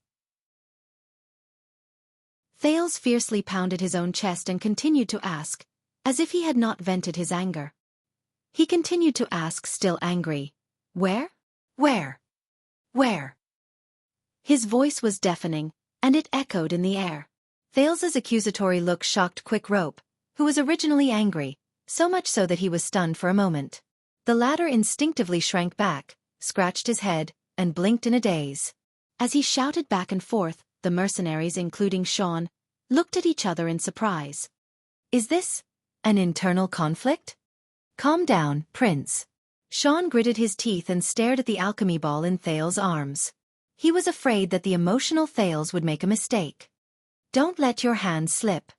Thales fiercely pounded his own chest and continued to ask, as if he had not vented his anger. He continued to ask, still angry. "Where? Where? Where?" His voice was deafening, and it echoed in the air. Thales's accusatory look shocked Quick Rope, who was originally angry, so much so that he was stunned for a moment. The latter instinctively shrank back, scratched his head, and blinked in a daze. As he shouted back and forth, the mercenaries, including Xian, looked at each other in surprise. Is this an internal conflict? Calm down, Prince. Xian gritted his teeth and stared at the alchemy ball in Thales' arms. He was afraid that the emotional Thales would make a mistake. Don't let your hand slip.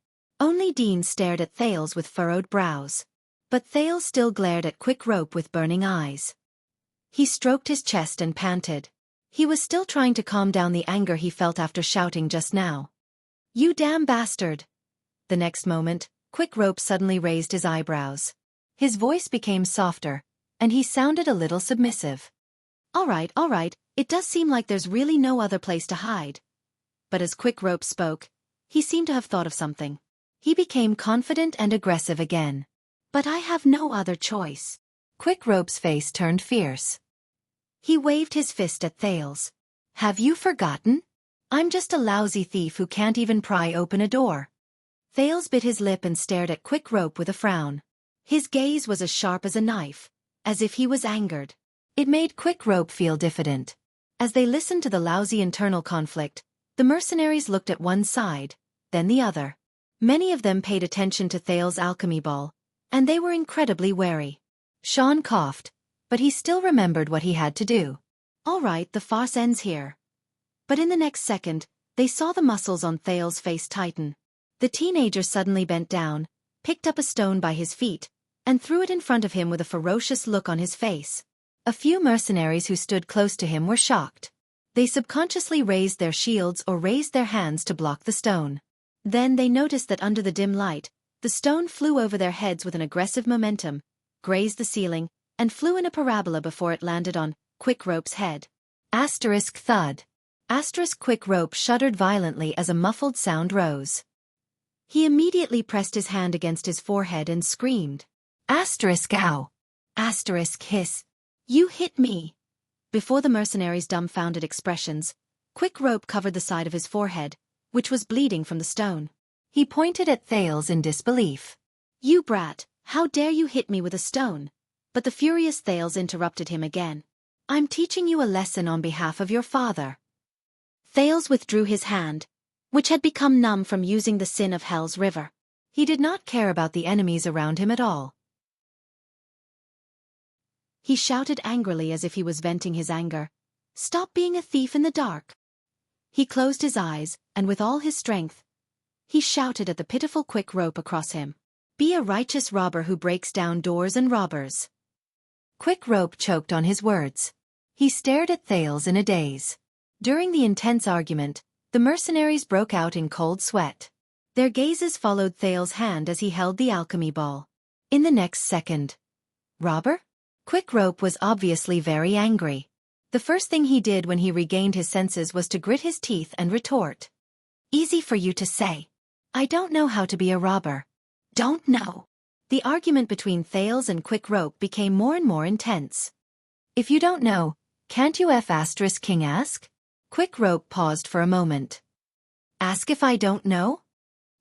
Only Dean stared at Thales with furrowed brows. But Thales still glared at Quick Rope with burning eyes. He stroked his chest and panted. He was still trying to calm down the anger he felt after shouting just now. You damn bastard! The next moment, Quick Rope suddenly raised his eyebrows. His voice became softer, and he sounded a little submissive. All right, it does seem like there's really no other place to hide. But as Quick Rope spoke, he seemed to have thought of something. He became confident and aggressive again. But I have no other choice. Quick Rope's face turned fierce. He waved his fist at Thales. Have you forgotten? I'm just a lousy thief who can't even pry open a door. Thales bit his lip and stared at Quick Rope with a frown. His gaze was as sharp as a knife, as if he was angered. It made Quick Rope feel diffident. As they listened to the lousy internal conflict, the mercenaries looked at one side, then the other. Many of them paid attention to Thales' alchemy ball, and they were incredibly wary. Xian coughed, but he still remembered what he had to do. All right, the farce ends here. But in the next second, they saw the muscles on Thales' face tighten. The teenager suddenly bent down, picked up a stone by his feet, and threw it in front of him with a ferocious look on his face. A few mercenaries who stood close to him were shocked. They subconsciously raised their shields or raised their hands to block the stone. Then they noticed that under the dim light, the stone flew over their heads with an aggressive momentum, grazed the ceiling, and flew in a parabola before it landed on Quick Rope's head. Asterisk thud. Asterisk Quick Rope shuddered violently as a muffled sound rose. He immediately pressed his hand against his forehead and screamed. Asterisk ow. Asterisk hiss. You hit me. Before the mercenaries' dumbfounded expressions, Quick Rope covered the side of his forehead, which was bleeding from the stone. He pointed at Thales in disbelief. You brat, how dare you hit me with a stone? But the furious Thales interrupted him again. I'm teaching you a lesson on behalf of your father. Thales withdrew his hand, which had become numb from using the sin of Hell's river. He did not care about the enemies around him at all. He shouted angrily as if he was venting his anger. Stop being a thief in the dark. He closed his eyes, and with all his strength, he shouted at the pitiful Quick Rope across him. Be a righteous robber who breaks down doors and robbers. Quick Rope choked on his words. He stared at Thales in a daze. During the intense argument, the mercenaries broke out in cold sweat. Their gazes followed Thales' hand as he held the alchemy ball. In the next second, robber? Quick Rope was obviously very angry. The first thing he did when he regained his senses was to grit his teeth and retort. Easy for you to say. I don't know how to be a robber. Don't know. The argument between Thales and Quick Rope became more and more intense. If you don't know, can't you King ask? Quick Rope paused for a moment. Ask if I don't know?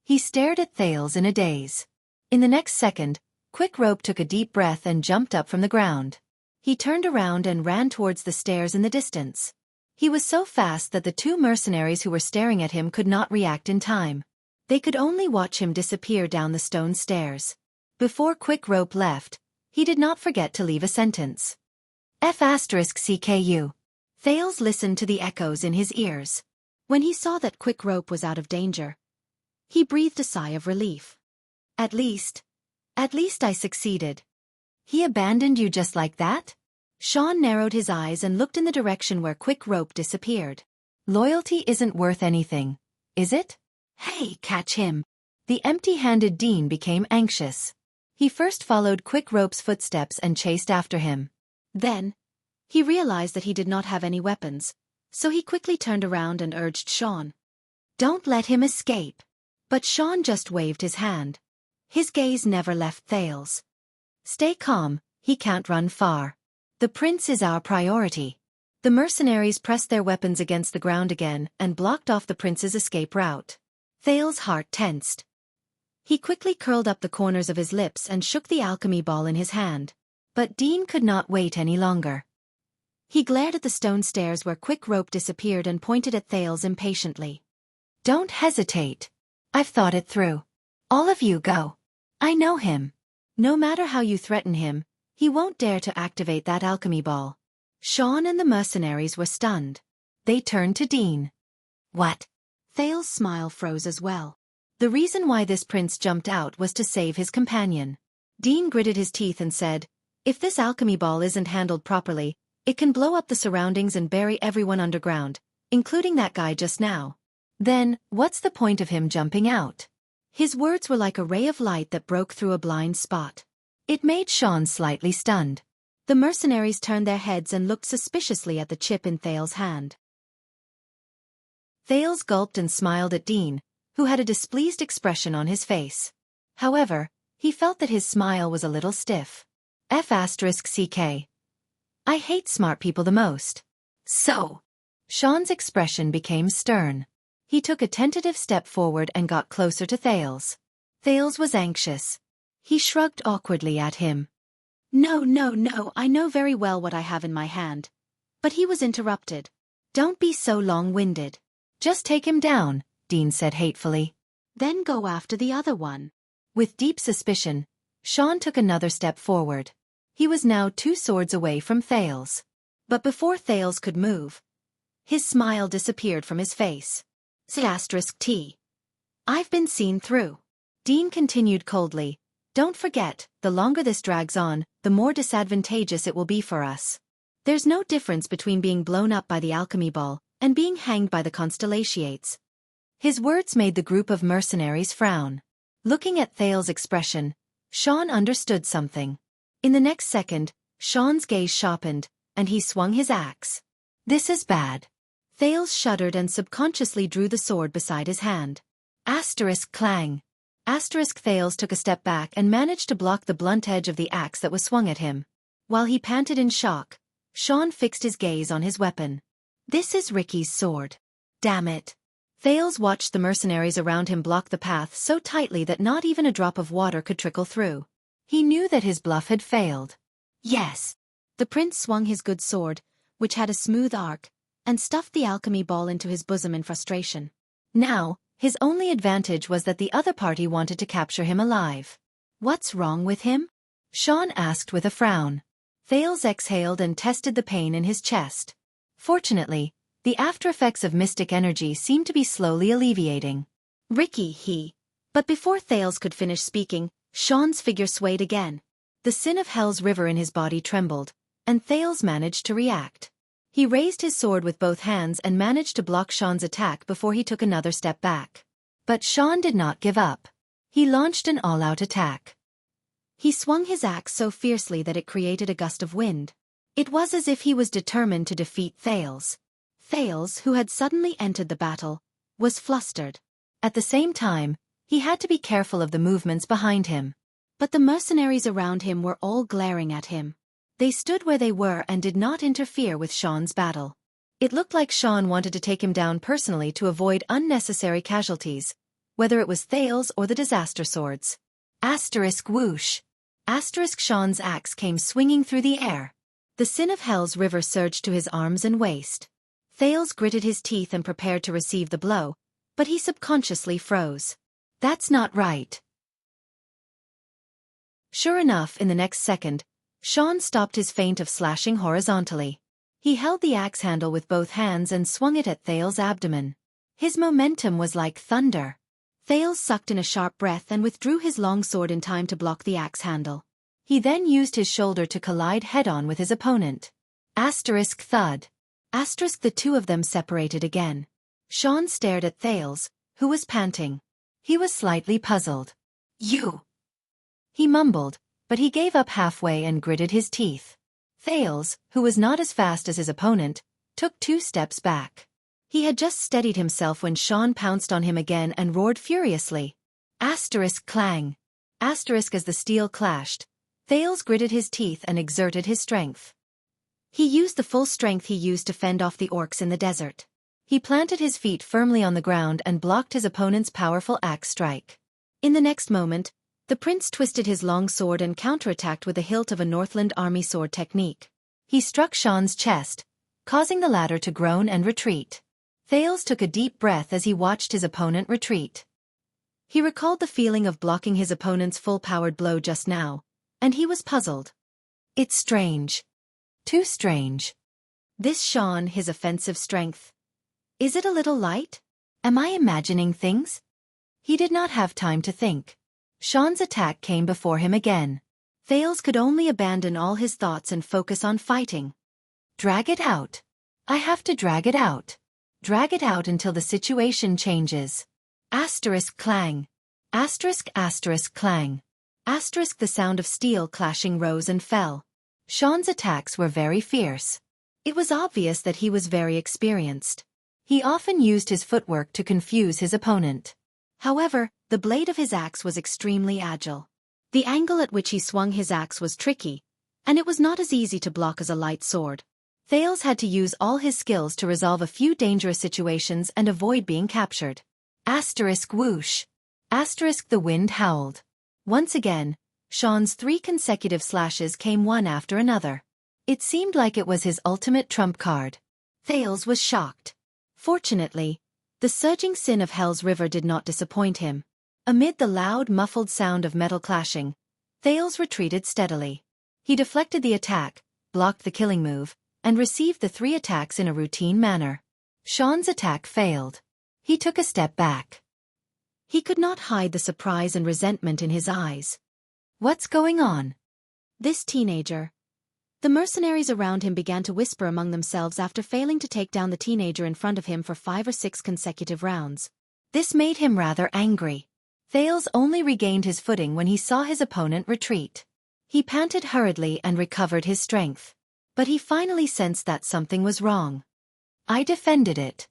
He stared at Thales in a daze. In the next second, Quick Rope took a deep breath and jumped up from the ground. He turned around and ran towards the stairs in the distance. He was so fast that the two mercenaries who were staring at him could not react in time. They could only watch him disappear down the stone stairs. Before Quick Rope left, he did not forget to leave a sentence. CKU. Thales listened to the echoes in his ears. When he saw that Quick Rope was out of danger, he breathed a sigh of relief. At least I succeeded. He abandoned you just like that? Xian narrowed his eyes and looked in the direction where Quick Rope disappeared. Loyalty isn't worth anything, is it? Hey, catch him. The empty-handed Dean became anxious. He first followed Quick Rope's footsteps and chased after him. Then, he realized that he did not have any weapons, so he quickly turned around and urged Xian. Don't let him escape. But Xian just waved his hand. His gaze never left Thales. Stay calm, he can't run far. The prince is our priority. The mercenaries pressed their weapons against the ground again and blocked off the prince's escape route. Thales' heart tensed. He quickly curled up the corners of his lips and shook the alchemy ball in his hand. But Dean could not wait any longer. He glared at the stone stairs where Quick Rope disappeared and pointed at Thales impatiently. "Don't hesitate. I've thought it through. All of you go. I know him. No matter how you threaten him, he won't dare to activate that alchemy ball." Sean and the mercenaries were stunned. They turned to Dean. "What?" Thales' smile froze as well. The reason why this prince jumped out was to save his companion. Dean gritted his teeth and said, "If this alchemy ball isn't handled properly, it can blow up the surroundings and bury everyone underground, including that guy just now. Then, what's the point of him jumping out?" His words were like a ray of light that broke through a blind spot. It made Sean slightly stunned. The mercenaries turned their heads and looked suspiciously at the chip in Thales' hand. Thales gulped and smiled at Dean, who had a displeased expression on his face. However, he felt that his smile was a little stiff. F***CK. I hate smart people the most. So. Sean's expression became stern. He took a tentative step forward and got closer to Thales. Thales was anxious. He shrugged awkwardly at him. No, I know very well what I have in my hand." But he was interrupted. "Don't be so long-winded. Just take him down," Dean said hatefully. "Then go after the other one." With deep suspicion, Sean took another step forward. He was now 2 swords away from Thales. But before Thales could move, his smile disappeared from his face. *T. I've been seen through." Dean continued coldly. "Don't forget, the longer this drags on, the more disadvantageous it will be for us. There's no difference between being blown up by the alchemy ball and being hanged by the constellations." His words made the group of mercenaries frown. Looking at Thales' expression, Sean understood something. In the next second, Sean's gaze sharpened, and he swung his axe. "This is bad." Thales shuddered and subconsciously drew the sword beside his hand. *Clang. Thales took a step back and managed to block the blunt edge of the axe that was swung at him. While he panted in shock, Sean fixed his gaze on his weapon. "This is Ricky's sword. Damn it." Thales watched the mercenaries around him block the path so tightly that not even a drop of water could trickle through. He knew that his bluff had failed. "Yes." The prince swung his good sword, which had a smooth arc, and stuffed the alchemy ball into his bosom in frustration. Now, his only advantage was that the other party wanted to capture him alive. "What's wrong with him?" Sean asked with a frown. Thales exhaled and tested the pain in his chest. Fortunately, the aftereffects of mystic energy seemed to be slowly alleviating. "Ricky, he." But before Thales could finish speaking, Sean's figure swayed again. The sin of hell's river in his body trembled, and Thales managed to react. He raised his sword with both hands and managed to block Sean's attack before he took another step back. But Sean did not give up. He launched an all-out attack. He swung his axe so fiercely that it created a gust of wind. It was as if he was determined to defeat Thales. Thales, who had suddenly entered the battle, was flustered. At the same time, he had to be careful of the movements behind him. But the mercenaries around him were all glaring at him. They stood where they were and did not interfere with Sean's battle. It looked like Sean wanted to take him down personally to avoid unnecessary casualties, whether it was Thales or the disaster swords. Whoosh. Sean's axe came swinging through the air. The sin of hell's river surged to his arms and waist. Thales gritted his teeth and prepared to receive the blow, but he subconsciously froze. That's not right. Sure enough, in the next second, Sean stopped his feint of slashing horizontally. He held the axe handle with both hands and swung it at Thales' abdomen. His momentum was like thunder. Thales sucked in a sharp breath and withdrew his long sword in time to block the axe handle. He then used his shoulder to collide head-on with his opponent. Thud. The two of them separated again. Sean stared at Thales, who was panting. He was slightly puzzled. "You." He mumbled, but he gave up halfway and gritted his teeth. Thales, who was not as fast as his opponent, took 2 steps back. He had just steadied himself when Sean pounced on him again and roared furiously. Clang. As the steel clashed, Thales gritted his teeth and exerted his strength. He used the full strength he used to fend off the orcs in the desert. He planted his feet firmly on the ground and blocked his opponent's powerful axe strike. In the next moment, the prince twisted his long sword and counterattacked with the hilt of a Northland army sword technique. He struck Xian's chest, causing the latter to groan and retreat. Thales took a deep breath as he watched his opponent retreat. He recalled the feeling of blocking his opponent's full-powered blow just now, and he was puzzled. It's strange. Too strange. This Xian, his offensive strength. Is it a little light? Am I imagining things? He did not have time to think. Xian's attack came before him again. Thales could only abandon all his thoughts and focus on fighting. Drag it out. I have to drag it out. Drag it out until the situation changes. Asterisk clang. Asterisk asterisk clang. Asterisk the sound of steel clashing rose and fell. Xian's attacks were very fierce. It was obvious that he was very experienced. He often used his footwork to confuse his opponent. However, the blade of his axe was extremely agile. The angle at which he swung his axe was tricky, and it was not as easy to block as a light sword. Thales had to use all his skills to resolve a few dangerous situations and avoid being captured. Asterisk whoosh. Asterisk the wind howled. Once again, Xian's 3 consecutive slashes came one after another. It seemed like it was his ultimate trump card. Thales was shocked. Fortunately, the surging sin of Hell's River did not disappoint him. Amid the loud, muffled sound of metal clashing, Thales retreated steadily. He deflected the attack, blocked the killing move, and received the 3 attacks in a routine manner. Xian's attack failed. He took a step back. He could not hide the surprise and resentment in his eyes. What's going on? This teenager. The mercenaries around him began to whisper among themselves after failing to take down the teenager in front of him for 5 or 6 consecutive rounds. This made him rather angry. Thales only regained his footing when he saw his opponent retreat. He panted hurriedly and recovered his strength. But he finally sensed that something was wrong. I defended it.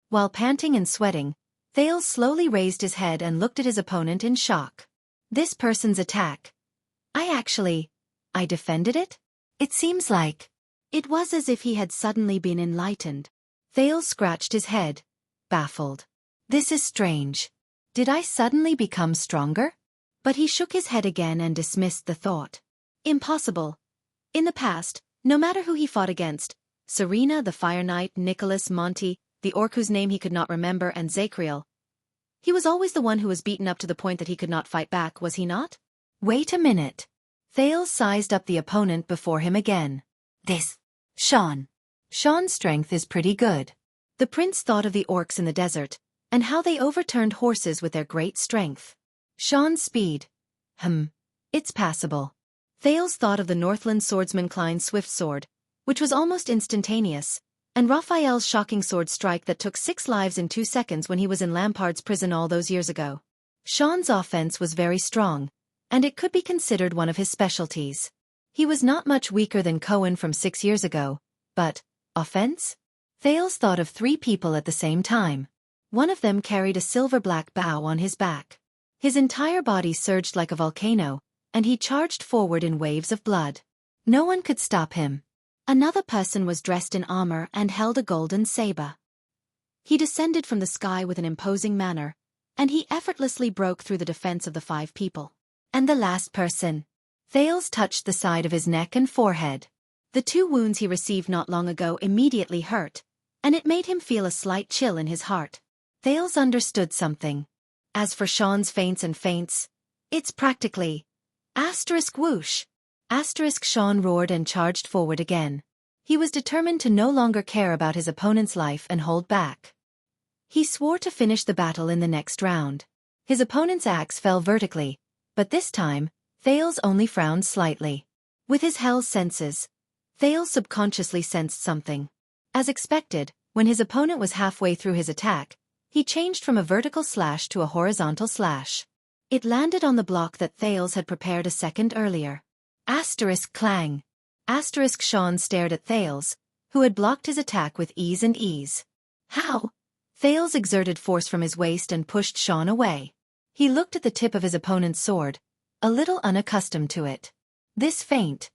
While panting and sweating, Thales slowly raised his head and looked at his opponent in shock. This person's attack. I defended it? It seems like. It was as if he had suddenly been enlightened. Thales scratched his head, baffled. This is strange. Did I suddenly become stronger? But he shook his head again and dismissed the thought. Impossible. In the past, no matter who he fought against, Serena, the Fire Knight, Nicholas, Monty, the orc whose name he could not remember, and Zachriel, he was always the one who was beaten up to the point that he could not fight back, was he not? Wait a minute. Thales sized up the opponent before him again. This. Xian. Xian's strength is pretty good. The prince thought of the orcs in the desert, and how they overturned horses with their great strength. Xian's speed. It's passable. Thales thought of the Northland swordsman Klein's swift sword, which was almost instantaneous, and Raphael's shocking sword strike that took 6 lives in 2 seconds when he was in Lampard's prison all those years ago. Xian's offense was very strong, and it could be considered one of his specialties. He was not much weaker than Cohen from 6 years ago, but, offense? Thales thought of 3 people at the same time. One of them carried a silver-black bow on his back. His entire body surged like a volcano, and he charged forward in waves of blood. No one could stop him. Another person was dressed in armor and held a golden saber. He descended from the sky with an imposing manner, and he effortlessly broke through the defense of the 5 people. And the last person. Thales touched the side of his neck and forehead. The 2 wounds he received not long ago immediately hurt, and it made him feel a slight chill in his heart. Thales understood something. As for Xian's feints, it's practically asterisk whoosh. Asterisk Xian roared and charged forward again. He was determined to no longer care about his opponent's life and hold back. He swore to finish the battle in the next round. His opponent's axe fell vertically, but this time, Thales only frowned slightly. With his hell's senses, Thales subconsciously sensed something. As expected, when his opponent was halfway through his attack, he changed from a vertical slash to a horizontal slash. It landed on the block that Thales had prepared a second earlier. Asterisk clang. Asterisk Xian stared at Thales, who had blocked his attack with ease. How? Thales exerted force from his waist and pushed Xian away. He looked at the tip of his opponent's sword, a little unaccustomed to it. This feint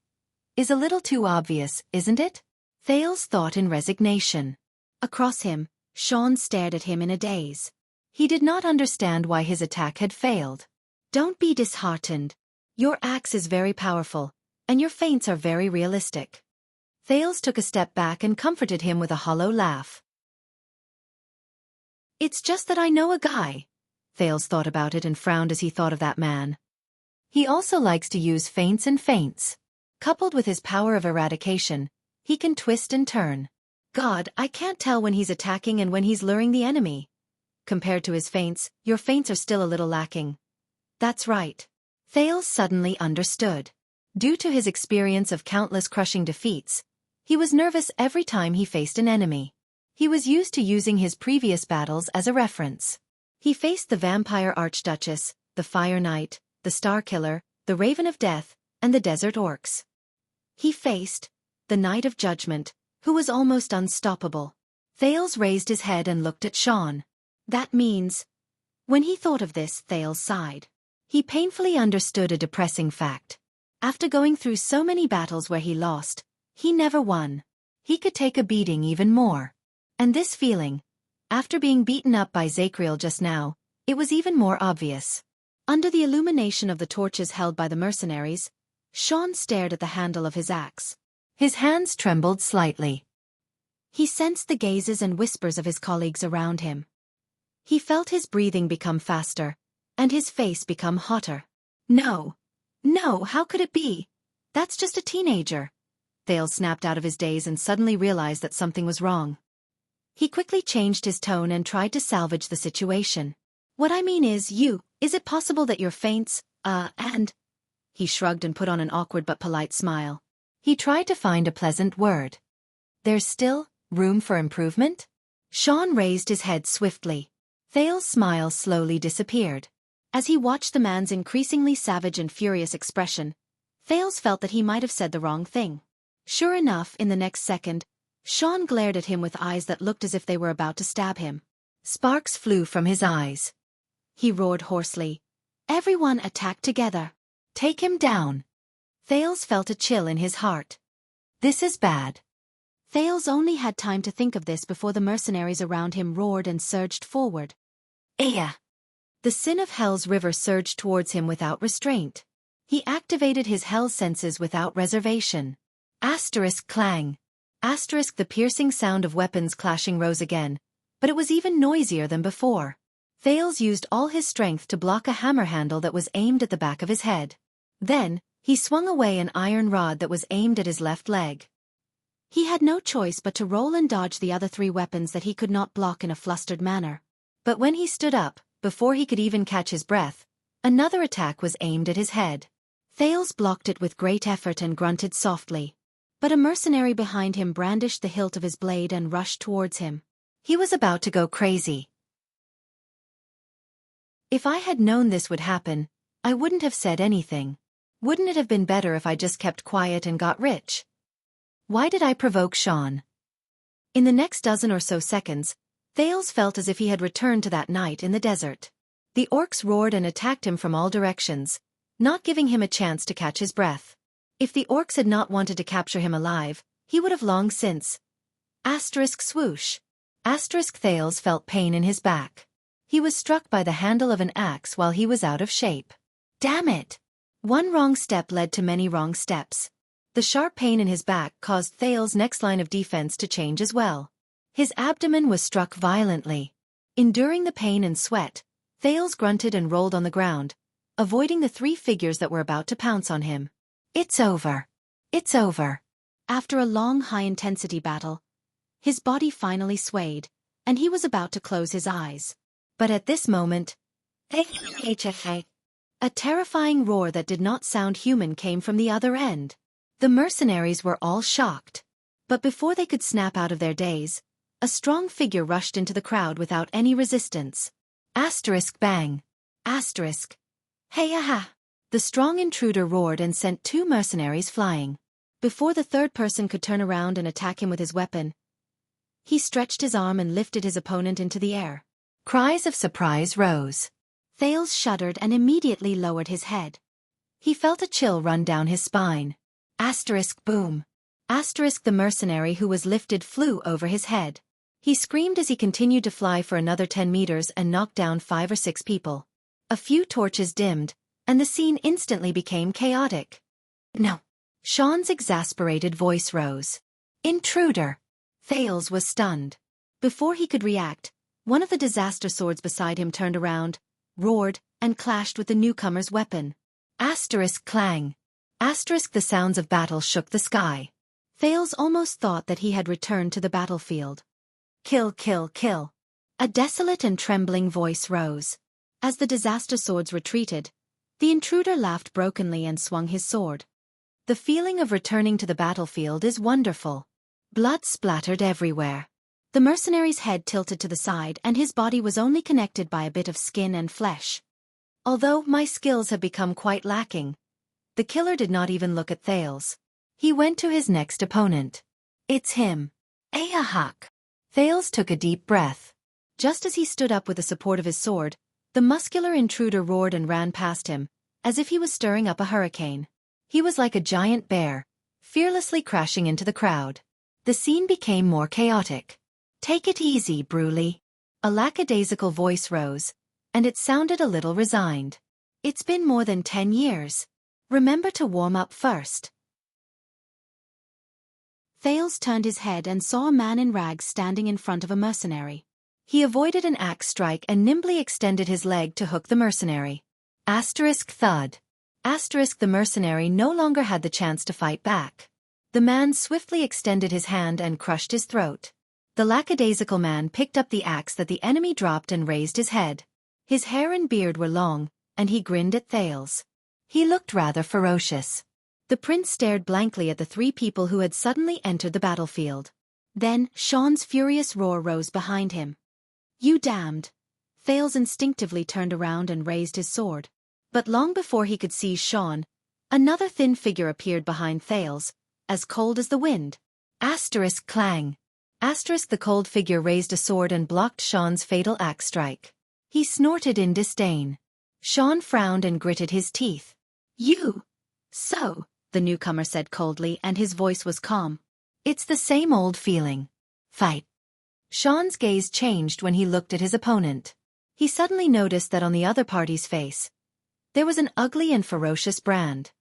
is a little too obvious, isn't it? Thales thought in resignation. Across him, Xian stared at him in a daze. He did not understand why his attack had failed. Don't be disheartened. Your axe is very powerful, and your feints are very realistic. Thales took a step back and comforted him with a hollow laugh. It's just that I know a guy. Thales thought about it and frowned as he thought of that man. He also likes to use feints and feints. Coupled with his power of eradication, he can twist and turn. God, I can't tell when he's attacking and when he's luring the enemy. Compared to his feints, your feints are still a little lacking. That's right. Thales suddenly understood. Due to his experience of countless crushing defeats, he was nervous every time he faced an enemy. He was used to using his previous battles as a reference. He faced the Vampire Archduchess, the Fire Knight, the Star Killer, the Raven of Death, and the Desert Orcs. He faced the Knight of Judgment, who was almost unstoppable. Thales raised his head and looked at Sean. That means... When he thought of this, Thales sighed. He painfully understood a depressing fact. After going through so many battles where he lost, he never won. He could take a beating even more. And this feeling, after being beaten up by Zacriel just now, it was even more obvious. Under the illumination of the torches held by the mercenaries, Sean stared at the handle of his axe. His hands trembled slightly. He sensed the gazes and whispers of his colleagues around him. He felt his breathing become faster, and his face become hotter. No, how could it be? That's just a teenager. Thales snapped out of his daze and suddenly realized that something was wrong. He quickly changed his tone and tried to salvage the situation. What I mean is it possible that your feints, and... He shrugged and put on an awkward but polite smile. He tried to find a pleasant word. There's still room for improvement? Sean raised his head swiftly. Thales' smile slowly disappeared. As he watched the man's increasingly savage and furious expression, Thales felt that he might have said the wrong thing. Sure enough, in the next second, Sean glared at him with eyes that looked as if they were about to stab him. Sparks flew from his eyes. He roared hoarsely. Everyone attack together. Take him down. Thales felt a chill in his heart. This is bad. Thales only had time to think of this before the mercenaries around him roared and surged forward. Aya! The sin of Hell's river surged towards him without restraint. He activated his hell senses without reservation. Asterisk clang. Asterisk the piercing sound of weapons clashing rose again, but it was even noisier than before. Thales used all his strength to block a hammer handle that was aimed at the back of his head. Then, he swung away an iron rod that was aimed at his left leg. He had no choice but to roll and dodge the other three weapons that he could not block in a flustered manner. But when he stood up, before he could even catch his breath, another attack was aimed at his head. Thales blocked it with great effort and grunted softly. But a mercenary behind him brandished the hilt of his blade and rushed towards him. He was about to go crazy. If I had known this would happen, I wouldn't have said anything. Wouldn't it have been better if I just kept quiet and got rich? Why did I provoke Sean? In the next dozen or so seconds, Thales felt as if he had returned to that night in the desert. The orcs roared and attacked him from all directions, not giving him a chance to catch his breath. If the orcs had not wanted to capture him alive, he would have long since. Asterisk swoosh. Asterisk Thales felt pain in his back. He was struck by the handle of an axe while he was out of shape. Damn it! One wrong step led to many wrong steps. The sharp pain in his back caused Thales' next line of defense to change as well. His abdomen was struck violently. Enduring the pain and sweat, Thales grunted and rolled on the ground, avoiding the three figures that were about to pounce on him. It's over. It's over. After a long high-intensity battle, his body finally swayed, and he was about to close his eyes. But at this moment, a terrifying roar that did not sound human came from the other end. The mercenaries were all shocked. But before they could snap out of their daze, a strong figure rushed into the crowd without any resistance. Asterisk bang. Asterisk. Hey aha! The strong intruder roared and sent two mercenaries flying. Before the third person could turn around and attack him with his weapon, he stretched his arm and lifted his opponent into the air. Cries of surprise rose. Thales shuddered and immediately lowered his head. He felt a chill run down his spine. Asterisk boom. Asterisk the mercenary who was lifted flew over his head. He screamed as he continued to fly for another 10 meters and knocked down 5 or 6 people. A few torches dimmed, and the scene instantly became chaotic. No. Sean's exasperated voice rose. Intruder! Thales was stunned. Before he could react, one of the disaster swords beside him turned around, roared, and clashed with the newcomer's weapon. Asterisk clang. Asterisk the sounds of battle shook the sky. Thales almost thought that he had returned to the battlefield. Kill, kill, kill. A desolate and trembling voice rose. As the disaster swords retreated, the intruder laughed brokenly and swung his sword. The feeling of returning to the battlefield is wonderful. Blood splattered everywhere. The mercenary's head tilted to the side and his body was only connected by a bit of skin and flesh. Although my skills have become quite lacking, the killer did not even look at Thales. He went to his next opponent. It's him. Ahak. Thales took a deep breath. Just as he stood up with the support of his sword, the muscular intruder roared and ran past him, as if he was stirring up a hurricane. He was like a giant bear, fearlessly crashing into the crowd. The scene became more chaotic. Take it easy, Bruley. A lackadaisical voice rose, and it sounded a little resigned. It's been more than 10 years. Remember to warm up first. Thales turned his head and saw a man in rags standing in front of a mercenary. He avoided an axe strike and nimbly extended his leg to hook the mercenary. Asterisk thud. Asterisk the mercenary no longer had the chance to fight back. The man swiftly extended his hand and crushed his throat. The lackadaisical man picked up the axe that the enemy dropped and raised his head. His hair and beard were long, and he grinned at Thales. He looked rather ferocious. The prince stared blankly at the 3 people who had suddenly entered the battlefield. Then, Sean's furious roar rose behind him. You damned! Thales instinctively turned around and raised his sword. But long before he could seize Sean, another thin figure appeared behind Thales, as cold as the wind. Asterisk clang. Asterisk the cold figure raised a sword and blocked Sean's fatal axe strike. He snorted in disdain. Sean frowned and gritted his teeth. You! So, the newcomer said coldly, and his voice was calm. It's the same old feeling. Fight. Sean's gaze changed when he looked at his opponent. He suddenly noticed that on the other party's face, there was an ugly and ferocious brand.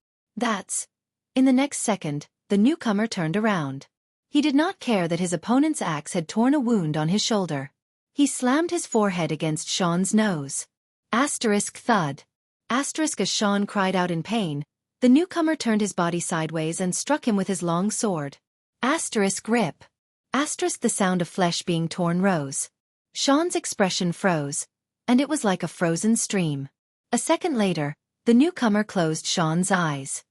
In the next second, the newcomer turned around. He did not care that his opponent's axe had torn a wound on his shoulder. He slammed his forehead against Sean's nose. Asterisk thud. Asterisk as Sean cried out in pain, the newcomer turned his body sideways and struck him with his long sword. Asterisk rip. Asterisk the sound of flesh being torn rose. Sean's expression froze, and it was like a frozen stream. A second later, the newcomer closed Sean's eyes.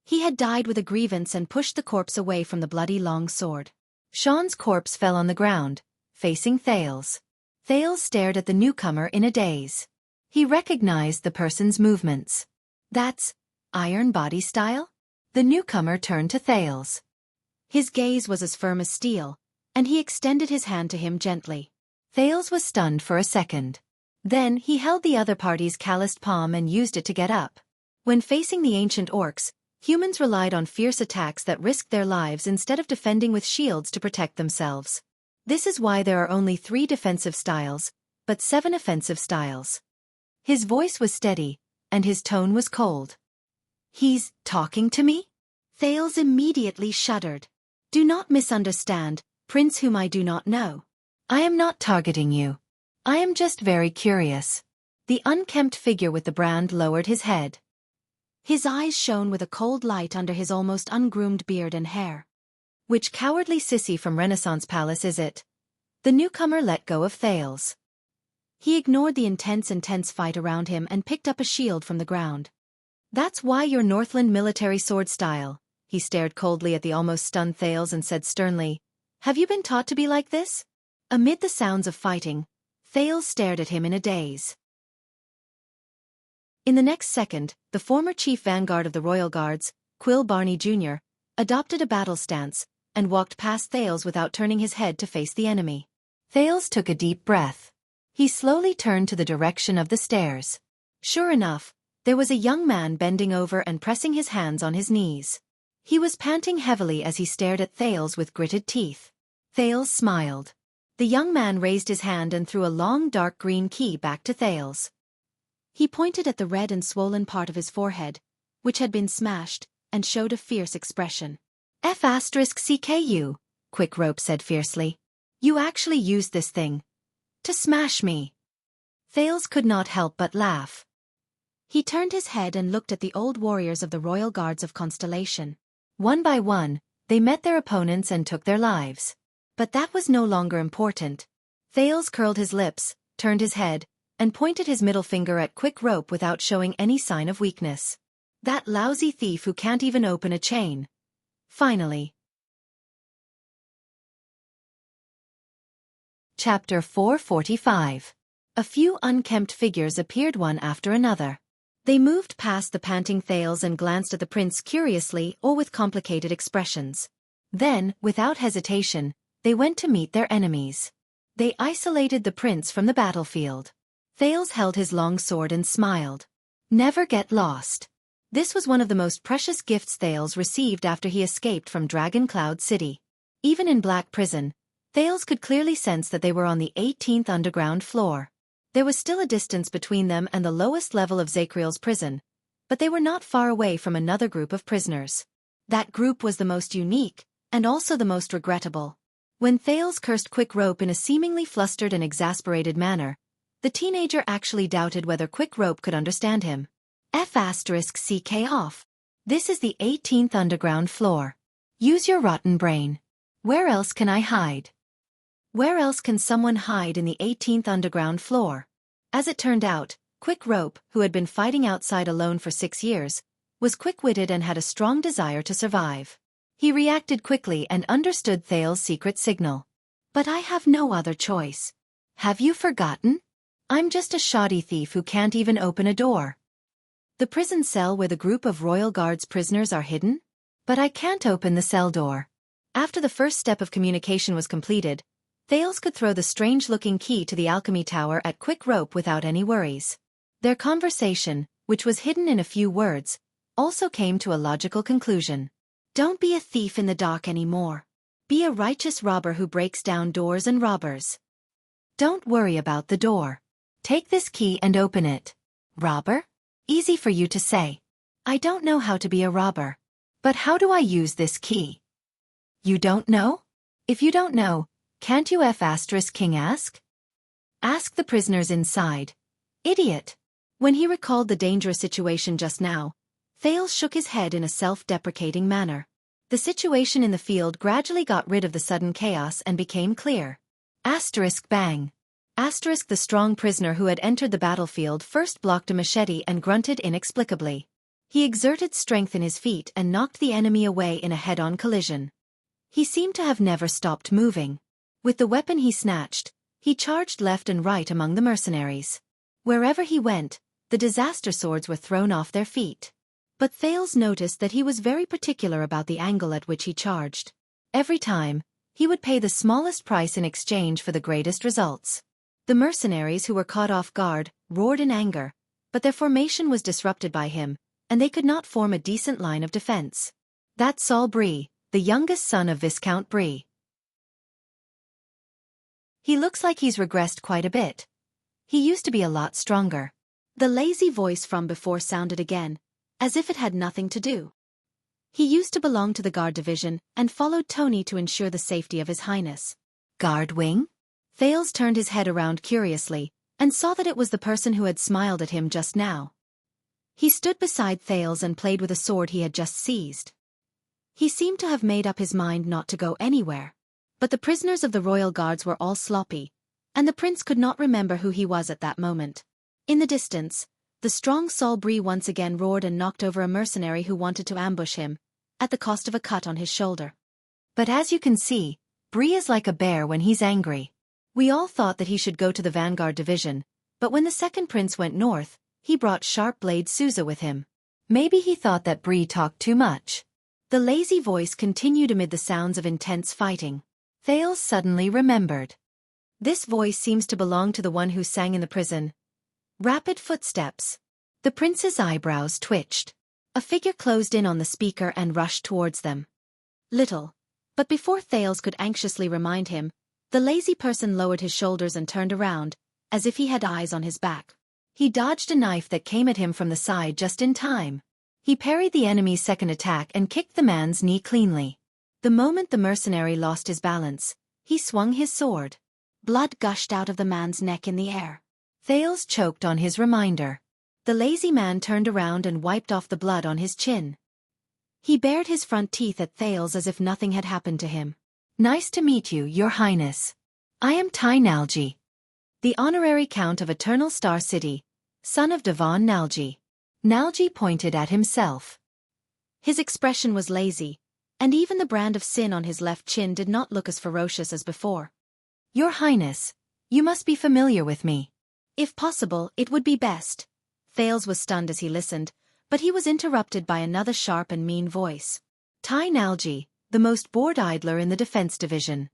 He had died with a grievance and pushed the corpse away from the bloody long sword. Sean's corpse fell on the ground, facing Thales. Thales stared at the newcomer in a daze. He recognized the person's movements. That's iron body style? The newcomer turned to Thales. His gaze was as firm as steel, and he extended his hand to him gently. Thales was stunned for a second. Then he held the other party's calloused palm and used it to get up. When facing the ancient orcs, humans relied on fierce attacks that risked their lives instead of defending with shields to protect themselves. This is why there are only 3 defensive styles, but 7 offensive styles. His voice was steady, and his tone was cold. He's talking to me? Thales immediately shuddered. Do not misunderstand, Prince whom I do not know. I am not targeting you. I am just very curious. The unkempt figure with the brand lowered his head. His eyes shone with a cold light under his almost ungroomed beard and hair. Which cowardly sissy from Renaissance Palace is it? The newcomer let go of Thales. He ignored the intense fight around him and picked up a shield from the ground. That's why your Northland military sword style. He stared coldly at the almost stunned Thales and said sternly, Have you been taught to be like this? Amid the sounds of fighting, Thales stared at him in a daze. In the next second, the former chief vanguard of the Royal Guards, Quill Barney Jr., adopted a battle stance, and walked past Thales without turning his head to face the enemy. Thales took a deep breath. He slowly turned to the direction of the stairs. Sure enough, there was a young man bending over and pressing his hands on his knees. He was panting heavily as he stared at Thales with gritted teeth. Thales smiled. The young man raised his hand and threw a long dark green key back to Thales. He pointed at the red and swollen part of his forehead, which had been smashed, and showed a fierce expression. F***CKU, Quick Rope said fiercely. You actually used this thing to smash me. Thales could not help but laugh. He turned his head and looked at the old warriors of the royal guards of Constellation. One by one, they met their opponents and took their lives. But that was no longer important. Thales curled his lips, turned his head, and pointed his middle finger at Quick Rope without showing any sign of weakness. That lousy thief who can't even open a chain. Finally. Chapter 445. A few unkempt figures appeared one after another. They moved past the panting Thales and glanced at the prince curiously or with complicated expressions. Then, without hesitation, they went to meet their enemies. They isolated the prince from the battlefield. Thales held his long sword and smiled. Never get lost. This was one of the most precious gifts Thales received after he escaped from Dragon Cloud City. Even in Black Prison, Thales could clearly sense that they were on the 18th underground floor. There was still a distance between them and the lowest level of Zachriel's prison, but they were not far away from another group of prisoners. That group was the most unique, and also the most regrettable. When Thales cursed Quick Rope in a seemingly flustered and exasperated manner, the teenager actually doubted whether Quick Rope could understand him. F***CK off. This is the 18th underground floor. Use your rotten brain. Where else can I hide? Where else can someone hide in the 18th underground floor? As it turned out, Quick Rope, who had been fighting outside alone for 6 years, was quick-witted and had a strong desire to survive. He reacted quickly and understood Thales' secret signal. But I have no other choice. Have you forgotten? I'm just a shoddy thief who can't even open a door. The prison cell where the group of Royal Guards prisoners are hidden? But I can't open the cell door. After the first step of communication was completed, Thales could throw the strange-looking key to the alchemy tower at Quick Rope without any worries. Their conversation, which was hidden in a few words, also came to a logical conclusion. Don't be a thief in the dark anymore. Be a righteous robber who breaks down doors and robbers. Don't worry about the door. Take this key and open it. Robber? Easy for you to say. I don't know how to be a robber. But how do I use this key? You don't know? If you don't know, can't you King ask? Ask the prisoners inside. Idiot. When he recalled the dangerous situation just now, Thales shook his head in a self-deprecating manner. The situation in the field gradually got rid of the sudden chaos and became clear. Bang. The strong prisoner who had entered the battlefield first blocked a machete and grunted inexplicably. He exerted strength in his feet and knocked the enemy away in a head-on collision. He seemed to have never stopped moving. With the weapon he snatched, he charged left and right among the mercenaries. Wherever he went, the disaster swords were thrown off their feet. But Thales noticed that he was very particular about the angle at which he charged. Every time, he would pay the smallest price in exchange for the greatest results. The mercenaries who were caught off guard roared in anger, but their formation was disrupted by him, and they could not form a decent line of defense. That's Saul Brie, the youngest son of Viscount Brie. He looks like he's regressed quite a bit. He used to be a lot stronger. The lazy voice from before sounded again, as if it had nothing to do. He used to belong to the guard division and followed Tony to ensure the safety of His Highness. Guard wing? Thales turned his head around curiously, and saw that it was the person who had smiled at him just now. He stood beside Thales and played with a sword he had just seized. He seemed to have made up his mind not to go anywhere. But the prisoners of the royal guards were all sloppy, and the prince could not remember who he was at that moment. In the distance, the strong Saul Brie once again roared and knocked over a mercenary who wanted to ambush him, at the cost of a cut on his shoulder. But as you can see, Brie is like a bear when he's angry. We all thought that he should go to the Vanguard division, but when the second prince went north, he brought Sharp Blade Souza with him. Maybe he thought that Brie talked too much. The lazy voice continued amid the sounds of intense fighting. Thales suddenly remembered. This voice seems to belong to the one who sang in the prison. Rapid footsteps. The prince's eyebrows twitched. A figure closed in on the speaker and rushed towards them. Little. But before Thales could anxiously remind him, The lazy person lowered his shoulders and turned around, as if he had eyes on his back. He dodged a knife that came at him from the side just in time. He parried the enemy's second attack and kicked the man's knee cleanly. The moment the mercenary lost his balance, he swung his sword. Blood gushed out of the man's neck in the air. Thales choked on his reminder. The lazy man turned around and wiped off the blood on his chin. He bared his front teeth at Thales as if nothing had happened to him. "Nice to meet you, Your Highness. I am Tai Nalji, the honorary Count of Eternal Star City, son of Devon Nalji." Nalji pointed at himself. His expression was lazy, and even the brand of sin on his left chin did not look as ferocious as before. "Your Highness, you must be familiar with me. If possible, it would be best." Thales was stunned as he listened, but he was interrupted by another sharp and mean voice. Tai Nalji, the most bored idler in the defense division.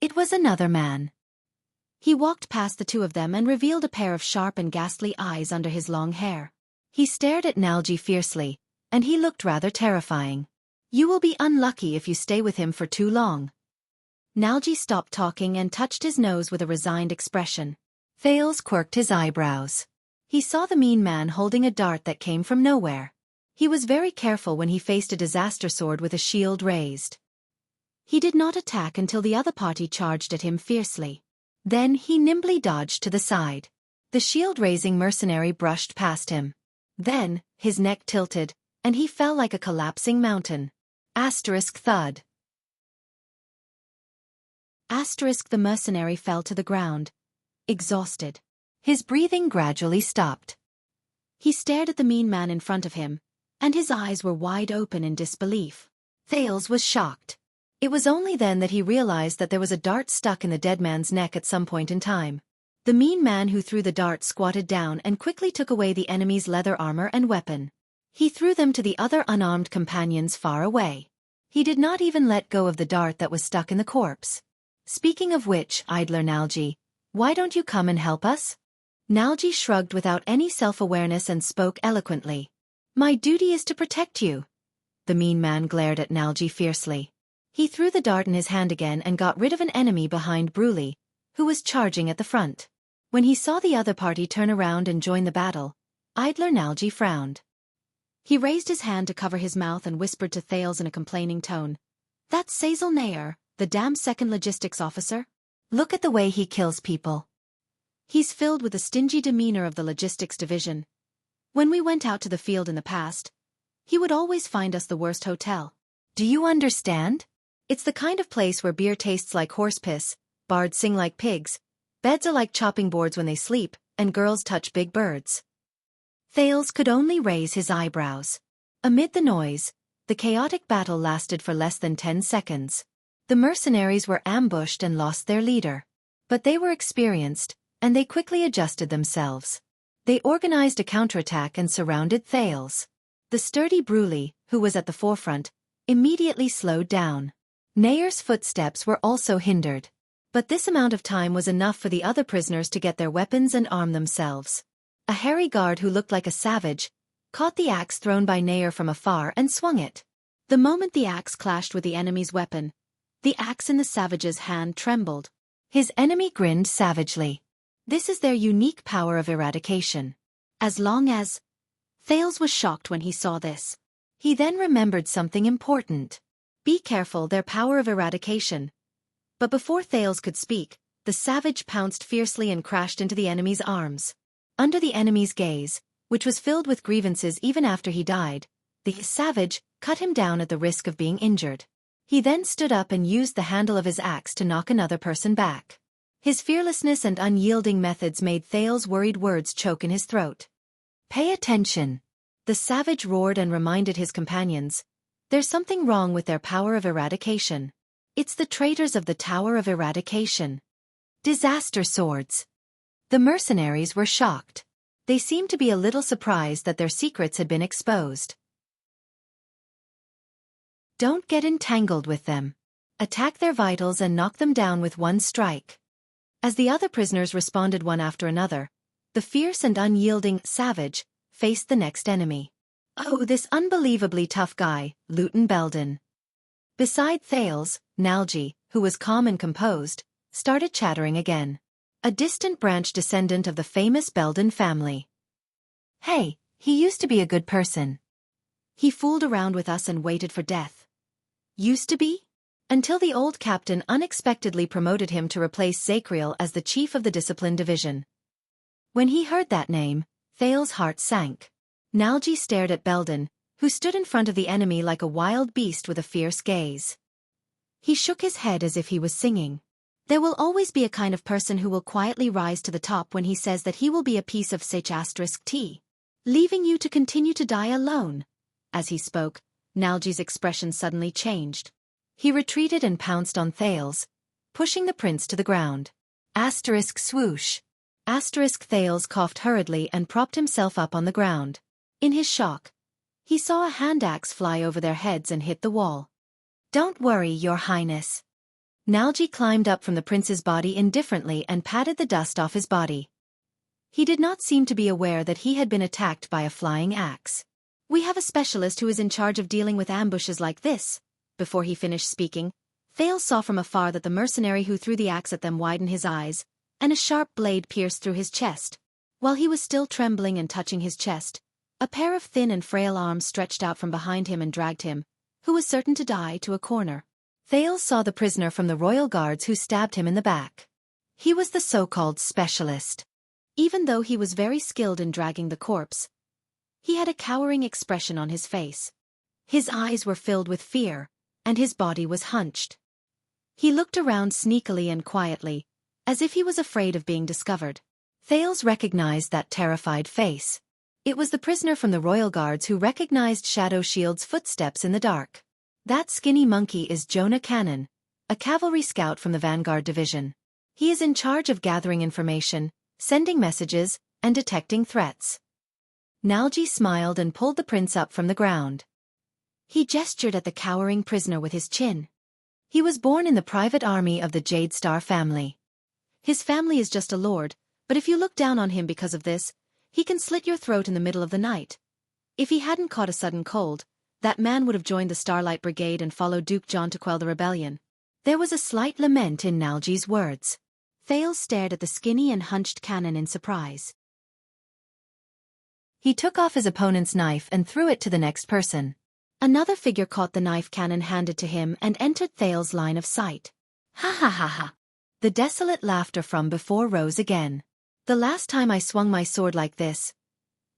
It was another man. He walked past the two of them and revealed a pair of sharp and ghastly eyes under his long hair. He stared at Nalji fiercely, and he looked rather terrifying. "You will be unlucky if you stay with him for too long." Nalji stopped talking and touched his nose with a resigned expression. Thales quirked his eyebrows. He saw the mean man holding a dart that came from nowhere. He was very careful when he faced a disaster sword with a shield raised. He did not attack until the other party charged at him fiercely. Then he nimbly dodged to the side. The shield-raising mercenary brushed past him. Then, his neck tilted, and he fell like a collapsing mountain. Thud. The mercenary fell to the ground, exhausted. His breathing gradually stopped. He stared at the mean man in front of him, and his eyes were wide open in disbelief. Thales was shocked. It was only then that he realized that there was a dart stuck in the dead man's neck at some point in time. The mean man who threw the dart squatted down and quickly took away the enemy's leather armor and weapon. He threw them to the other unarmed companions far away. He did not even let go of the dart that was stuck in the corpse. "Speaking of which, idler Nalji, why don't you come and help us?" Nalji shrugged without any self-awareness and spoke eloquently. "My duty is to protect you." The mean man glared at Nalji fiercely. He threw the dart in his hand again and got rid of an enemy behind Bruli, who was charging at the front. When he saw the other party turn around and join the battle, idler Nalji frowned. He raised his hand to cover his mouth and whispered to Thales in a complaining tone. "That's Sazel Nair, the damn second logistics officer. Look at the way he kills people. He's filled with the stingy demeanor of the logistics division. When we went out to the field in the past, he would always find us the worst hotel. Do you understand? It's the kind of place where beer tastes like horse piss, bards sing like pigs, beds are like chopping boards when they sleep, and girls touch big birds." Thales could only raise his eyebrows. Amid the noise, the chaotic battle lasted for less than 10 seconds. The mercenaries were ambushed and lost their leader. But they were experienced, and they quickly adjusted themselves. They organized a counterattack and surrounded Thales. The sturdy Bruli, who was at the forefront, immediately slowed down. Nair's footsteps were also hindered. But this amount of time was enough for the other prisoners to get their weapons and arm themselves. A hairy guard who looked like a savage caught the axe thrown by Nair from afar and swung it. The moment the axe clashed with the enemy's weapon, the axe in the savage's hand trembled. His enemy grinned savagely. This is their unique power of eradication. As long as... Thales was shocked when he saw this. He then remembered something important. Be careful, their power of eradication. But before Thales could speak, the savage pounced fiercely and crashed into the enemy's arms. Under the enemy's gaze, which was filled with grievances even after he died, the savage cut him down at the risk of being injured. He then stood up and used the handle of his axe to knock another person back. His fearlessness and unyielding methods made Thales' worried words choke in his throat. "Pay attention," the savage roared and reminded his companions. "There's something wrong with their power of eradication. It's the traitors of the Tower of Eradication. Disaster swords." The mercenaries were shocked. They seemed to be a little surprised that their secrets had been exposed. Don't get entangled with them. Attack their vitals and knock them down with one strike. As the other prisoners responded one after another, the fierce and unyielding savage faced the next enemy. Oh, this unbelievably tough guy, Luton Belden. Beside Thales, Nalji, who was calm and composed, started chattering again. A distant branch descendant of the famous Belden family. Hey, he used to be a good person. He fooled around with us and waited for death. Used to be? Until the old captain unexpectedly promoted him to replace Zakriel as the chief of the discipline division. When he heard that name, Thales's heart sank. Nalji stared at Belden, who stood in front of the enemy like a wild beast with a fierce gaze. He shook his head as if he was singing. There will always be a kind of person who will quietly rise to the top when he says that he will be a piece of *T, leaving you to continue to die alone. As he spoke, Nalji's expression suddenly changed. He retreated and pounced on Thales, pushing the prince to the ground. Swoosh. Thales coughed hurriedly and propped himself up on the ground. In his shock, he saw a hand axe fly over their heads and hit the wall. Don't worry, Your Highness. Nalji climbed up from the prince's body indifferently and patted the dust off his body. He did not seem to be aware that he had been attacked by a flying axe. We have a specialist who is in charge of dealing with ambushes like this. Before he finished speaking, Thales saw from afar that the mercenary who threw the axe at them widened his eyes, and a sharp blade pierced through his chest. While he was still trembling and touching his chest, a pair of thin and frail arms stretched out from behind him and dragged him, who was certain to die, to a corner. Thales saw the prisoner from the royal guards who stabbed him in the back. He was the so-called specialist. Even though he was very skilled in dragging the corpse, he had a cowering expression on his face. His eyes were filled with fear, and his body was hunched. He looked around sneakily and quietly, as if he was afraid of being discovered. Thales recognized that terrified face. It was the prisoner from the royal guards who recognized Shadow Shield's footsteps in the dark. That skinny monkey is Jonah Cannon, a cavalry scout from the Vanguard Division. He is in charge of gathering information, sending messages, and detecting threats. Nalji smiled and pulled the prince up from the ground. He gestured at the cowering prisoner with his chin. He was born in the private army of the Jade Star family. His family is just a lord, but if you look down on him because of this, he can slit your throat in the middle of the night. If he hadn't caught a sudden cold, that man would have joined the Starlight Brigade and followed Duke John to quell the rebellion. There was a slight lament in Nalji's words. Thales stared at the skinny and hunched Cannon in surprise. He took off his opponent's knife and threw it to the next person. Another figure caught the knife Cannon handed to him and entered Thales' line of sight. Ha ha ha ha. The desolate laughter from before rose again. The last time I swung my sword like this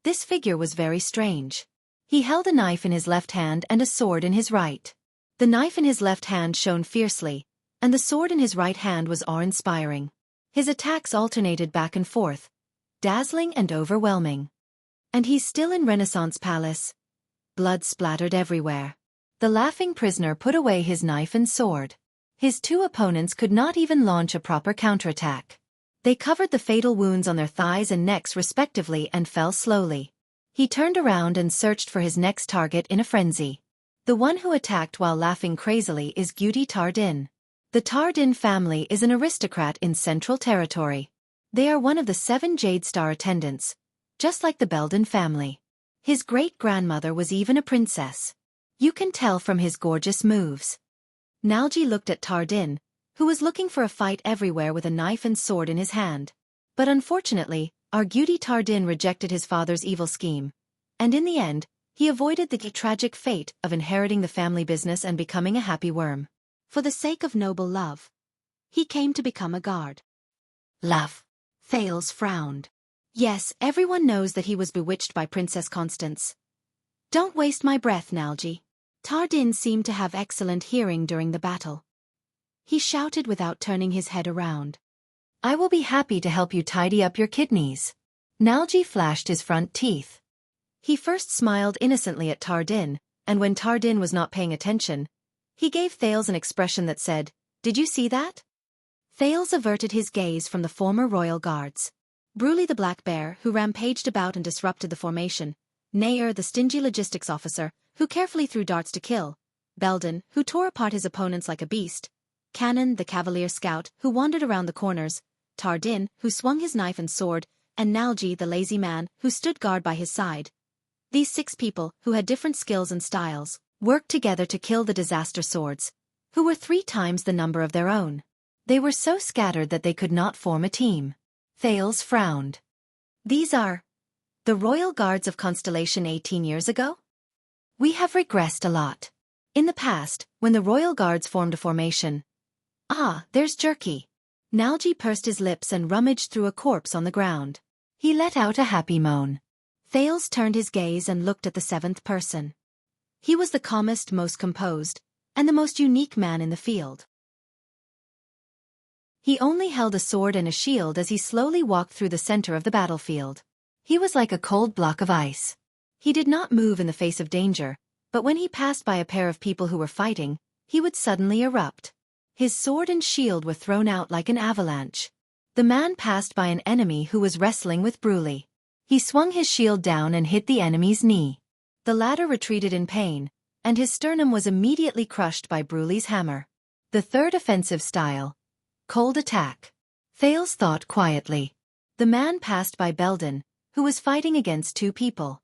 figure was very strange. He held a knife in his left hand and a sword in his right. The knife in his left hand shone fiercely, and the sword in his right hand was awe-inspiring. His attacks alternated back and forth, dazzling and overwhelming. And he's still in Renaissance Palace. Blood splattered everywhere. The laughing prisoner put away his knife and sword. His two opponents could not even launch a proper counterattack. They covered the fatal wounds on their thighs and necks respectively and fell slowly. He turned around and searched for his next target in a frenzy. The one who attacked while laughing crazily is Gudi Tardin. The Tardin family is an aristocrat in Central Territory. They are one of the 7 Jade Star attendants, just like the Belden family. His great-grandmother was even a princess. You can tell from his gorgeous moves. Nalji looked at Tardin, who was looking for a fight everywhere with a knife and sword in his hand. But unfortunately, Argudi Tardin rejected his father's evil scheme, and in the end, he avoided the tragic fate of inheriting the family business and becoming a happy worm. For the sake of noble love, he came to become a guard. Love. Thales frowned. Yes, everyone knows that he was bewitched by Princess Constance. Don't waste my breath, Nalji. Tardin seemed to have excellent hearing during the battle. He shouted without turning his head around. I will be happy to help you tidy up your kidneys. Nalji flashed his front teeth. He first smiled innocently at Tardin, and when Tardin was not paying attention, he gave Thales an expression that said, "Did you see that?" Thales averted his gaze from the former royal guards. Bruley the Black Bear, who rampaged about and disrupted the formation, Nair the stingy logistics officer, who carefully threw darts to kill, Belden, who tore apart his opponents like a beast, Cannon the cavalier scout, who wandered around the corners, Tardin, who swung his knife and sword, and Nalji the lazy man, who stood guard by his side. These 6 people, who had different skills and styles, worked together to kill the disaster swords, who were 3 times the number of their own. They were so scattered that they could not form a team. Thales frowned. These are the royal guards of Constellation 18 years ago? We have regressed a lot. In the past, when the royal guards formed a formation. Ah, there's Jerky. Nalji pursed his lips and rummaged through a corpse on the ground. He let out a happy moan. Thales turned his gaze and looked at the seventh person. He was the calmest, most composed, and the most unique man in the field. He only held a sword and a shield as he slowly walked through the center of the battlefield. He was like a cold block of ice. He did not move in the face of danger, but when he passed by a pair of people who were fighting, he would suddenly erupt. His sword and shield were thrown out like an avalanche. The man passed by an enemy who was wrestling with Bruley. He swung his shield down and hit the enemy's knee. The latter retreated in pain, and his sternum was immediately crushed by Bruley's hammer. The third offensive style. Cold attack. Thales thought quietly. The man passed by Belden, who was fighting against two people.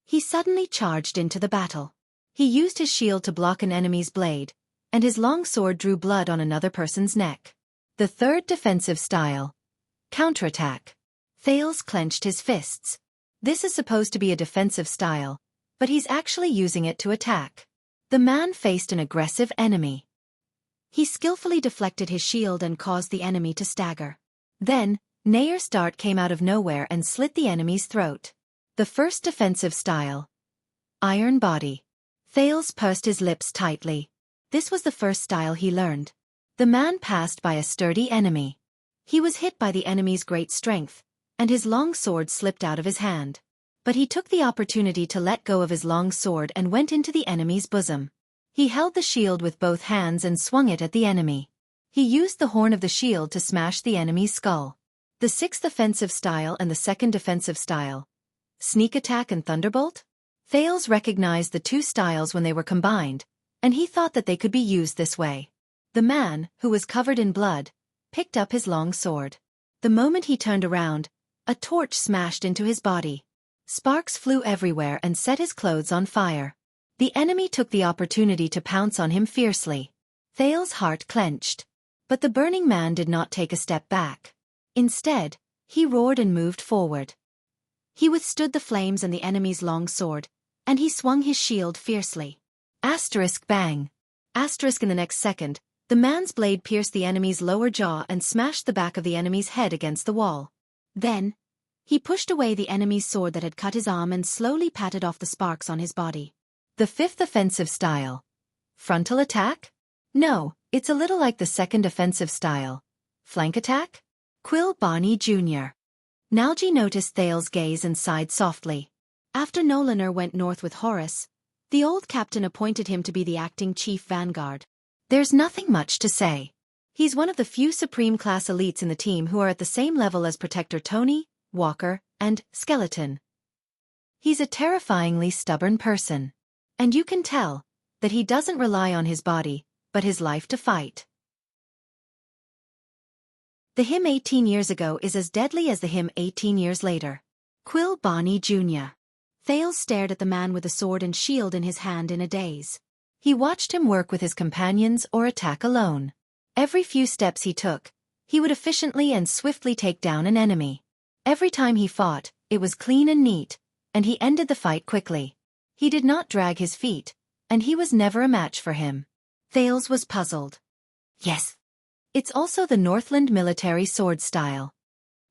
He suddenly charged into the battle. He used his shield to block an enemy's blade, and his long sword drew blood on another person's neck. The third defensive style. Counterattack. Thales clenched his fists. This is supposed to be a defensive style, but he's actually using it to attack. The man faced an aggressive enemy. He skillfully deflected his shield and caused the enemy to stagger. Then, Nayer's dart came out of nowhere and slit the enemy's throat. The first defensive style. Iron body. Thales pursed his lips tightly. This was the first style he learned. The man passed by a sturdy enemy. He was hit by the enemy's great strength, and his long sword slipped out of his hand. But he took the opportunity to let go of his long sword and went into the enemy's bosom. He held the shield with both hands and swung it at the enemy. He used the horn of the shield to smash the enemy's skull. The sixth offensive style and the second defensive style. Sneak attack and thunderbolt? Thales recognized the two styles when they were combined, and he thought that they could be used this way. The man, who was covered in blood, picked up his long sword. The moment he turned around, a torch smashed into his body. Sparks flew everywhere and set his clothes on fire. The enemy took the opportunity to pounce on him fiercely. Thales' heart clenched. But the burning man did not take a step back. Instead, he roared and moved forward. He withstood the flames and the enemy's long sword, and he swung his shield fiercely. Asterisk bang. Asterisk in the next second, the man's blade pierced the enemy's lower jaw and smashed the back of the enemy's head against the wall. Then, he pushed away the enemy's sword that had cut his arm and slowly patted off the sparks on his body. The fifth offensive style. Frontal attack? No, it's a little like the second offensive style. Flank attack? Quill Bonnie Jr. Nalji noticed Thales' gaze and sighed softly. After Nolaner went north with Horus, the old captain appointed him to be the acting chief vanguard. There's nothing much to say. He's one of the few supreme-class elites in the team who are at the same level as Protector Tony, Walker, and Skeleton. He's a terrifyingly stubborn person. And you can tell that he doesn't rely on his body, but his life to fight. The him 18 years ago is as deadly as the him 18 years later. Quill Bonnie Jr. Thales stared at the man with the sword and shield in his hand in a daze. He watched him work with his companions or attack alone. Every few steps he took, he would efficiently and swiftly take down an enemy. Every time he fought, it was clean and neat, and he ended the fight quickly. He did not drag his feet, and he was never a match for him. Thales was puzzled. Yes. It's also the Northland military sword style.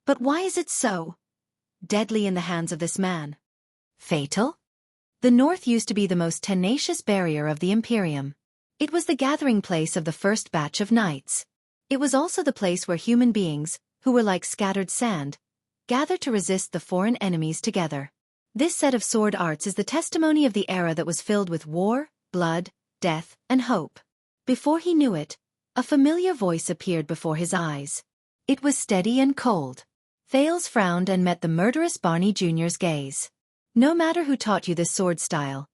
But why is it so deadly in the hands of this man? Fatal? The North used to be the most tenacious barrier of the Imperium. It was the gathering place of the first batch of knights. It was also the place where human beings, who were like scattered sand, gathered to resist the foreign enemies together. This set of sword arts is the testimony of the era that was filled with war, blood, death, and hope. Before he knew it, a familiar voice appeared before his eyes. It was steady and cold. Thales frowned and met the murderous Barney Jr.'s gaze. No matter who taught you this sword style.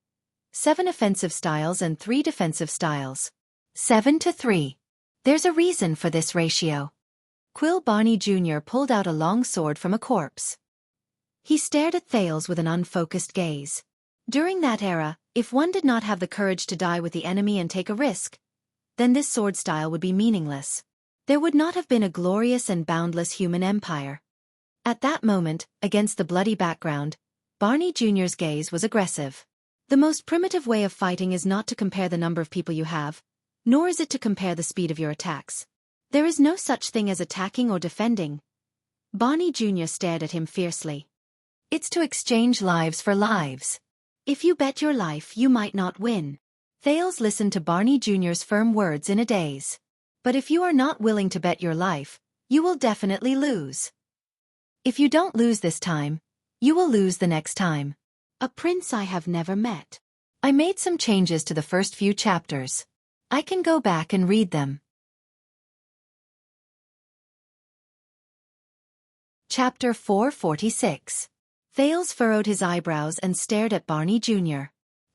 7 offensive styles and 3 defensive styles. 7-3. There's a reason for this ratio. Quill Barney Jr. pulled out a long sword from a corpse. He stared at Thales with an unfocused gaze. During that era, if one did not have the courage to die with the enemy and take a risk, then this sword style would be meaningless. there would not have been a glorious and boundless human empire. At that moment, against the bloody background, Barney Jr.'s gaze was aggressive. The most primitive way of fighting is not to compare the number of people you have, nor is it to compare the speed of your attacks. There is no such thing as attacking or defending. Barney Jr. stared at him fiercely. It's to exchange lives for lives. If you bet your life, you might not win. Thales listened to Barney Jr.'s firm words in a daze. But if you are not willing to bet your life, you will definitely lose. If you don't lose this time, you will lose the next time. A prince I have never met. I made some changes to the first few chapters. I can go back and read them. Chapter 446. Thales furrowed his eyebrows and stared at Barney Jr.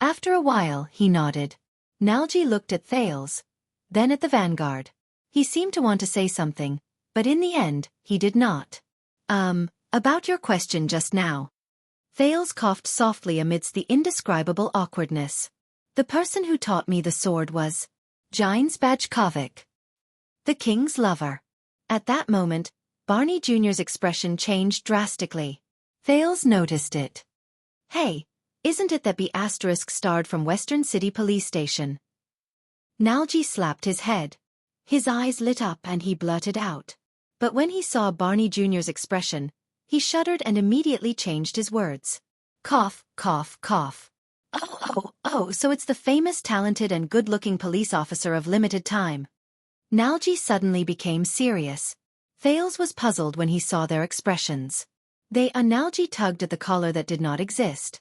After a while, he nodded. Nalji looked at Thales, then at the vanguard. He seemed to want to say something, but in the end, he did not. About your question just now. Thales coughed softly amidst the indescribable awkwardness. The person who taught me the sword was Xianxia, the king's lover. At that moment, Barney Jr.'s expression changed drastically. Thales noticed it. Hey, isn't it that B** starred from Western City Police Station? Nalji slapped his head. His eyes lit up and he blurted out. But when he saw Barney Jr.'s expression, he shuddered and immediately changed his words. Cough, cough, cough. Oh, so it's the famous talented and good-looking police officer of limited time. Nalji suddenly became serious. Thales was puzzled when he saw their expressions. Nalji tugged at the collar that did not exist.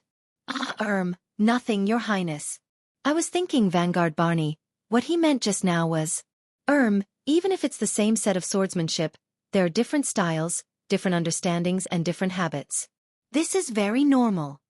Nothing, Your Highness. I was thinking, Vanguard Barney, what he meant just now was, even if it's the same set of swordsmanship, there are different styles, different understandings and different habits. This is very normal.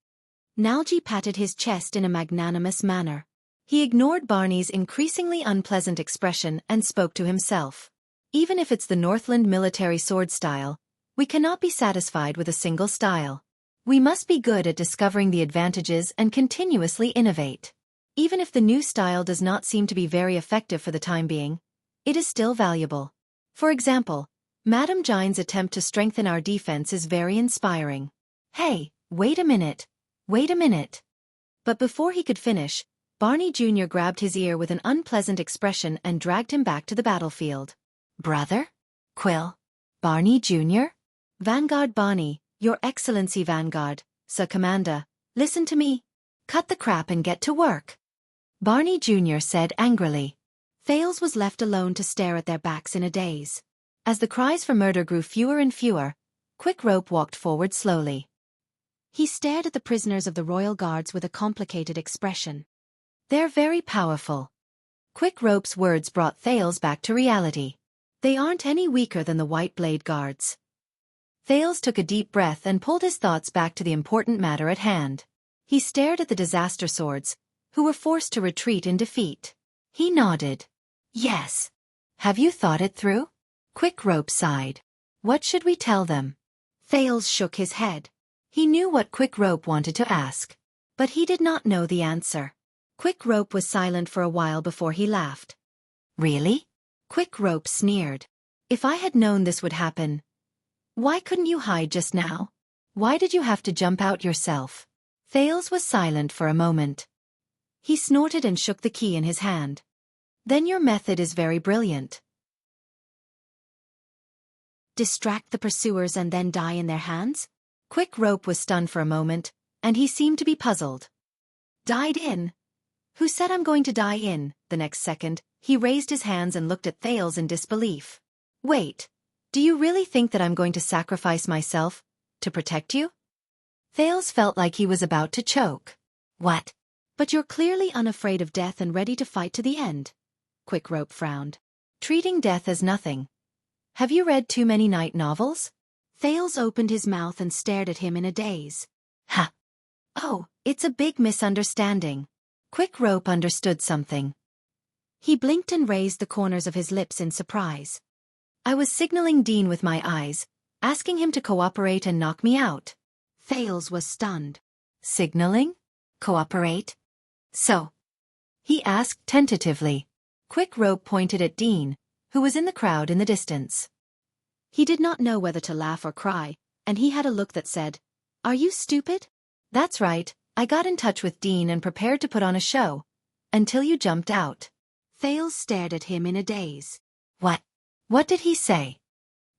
Nalji patted his chest in a magnanimous manner. He ignored Barney's increasingly unpleasant expression and spoke to himself. Even if it's the Northland military sword style, we cannot be satisfied with a single style. We must be good at discovering the advantages and continuously innovate. Even if the new style does not seem to be very effective for the time being, it is still valuable. For example, Madame Jine's attempt to strengthen our defense is very inspiring. Hey, wait a minute. But before he could finish, Barney Jr. grabbed his ear with an unpleasant expression and dragged him back to the battlefield. Brother? Quill? Barney Jr.? Vanguard Barney, Your Excellency Vanguard, Sir Commander, listen to me. Cut the crap and get to work. Barney Jr. said angrily. Thales was left alone to stare at their backs in a daze. As the cries for murder grew fewer and fewer, Quick Rope walked forward slowly. He stared at the prisoners of the Royal Guards with a complicated expression. They're very powerful. Quick Rope's words brought Thales back to reality. They aren't any weaker than the White Blade Guards. Thales took a deep breath and pulled his thoughts back to the important matter at hand. He stared at the disaster swords, who were forced to retreat in defeat. He nodded. Yes. Have you thought it through? Quick Rope sighed. What should we tell them? Thales shook his head. He knew what Quick Rope wanted to ask, but he did not know the answer. Quick Rope was silent for a while before he laughed. Really? Quick Rope sneered. If I had known this would happen. Why couldn't you hide just now? Why did you have to jump out yourself? Thales was silent for a moment. He snorted and shook the key in his hand. Then your method is very brilliant. Distract the pursuers and then die in their hands? Quick Rope was stunned for a moment, and he seemed to be puzzled. Died in? Who said I'm going to die in? The next second, he raised his hands and looked at Thales in disbelief. Wait, do you really think that I'm going to sacrifice myself to protect you? Thales felt like he was about to choke. What? But you're clearly unafraid of death and ready to fight to the end. Quick Rope frowned. Treating death as nothing. Have you read too many night novels? Thales opened his mouth and stared at him in a daze. Ha! Oh, it's a big misunderstanding. Quick Rope understood something. He blinked and raised the corners of his lips in surprise. I was signaling Dean with my eyes, asking him to cooperate and knock me out. Thales was stunned. Signaling? Cooperate? So? He asked tentatively. Quick Rope pointed at Dean, who was in the crowd in the distance. He did not know whether to laugh or cry, and he had a look that said, "Are you stupid?" "That's right, I got in touch with Dean and prepared to put on a show. Until you jumped out." Thales stared at him in a daze. "What? What did he say?"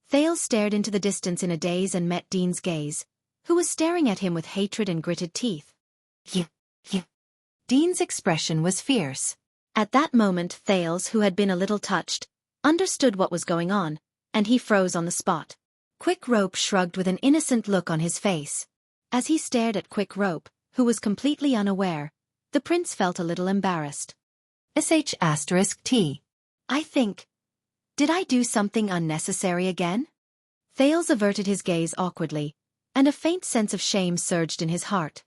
Thales stared into the distance in a daze and met Dean's gaze, who was staring at him with hatred and gritted teeth. You. Dean's expression was fierce. At that moment Thales, who had been a little touched, understood what was going on, and he froze on the spot. Quick Rope shrugged with an innocent look on his face. As he stared at Quick Rope, who was completely unaware, the prince felt a little embarrassed. **T. I think. Did I do something unnecessary again?" Thales averted his gaze awkwardly, and a faint sense of shame surged in his heart.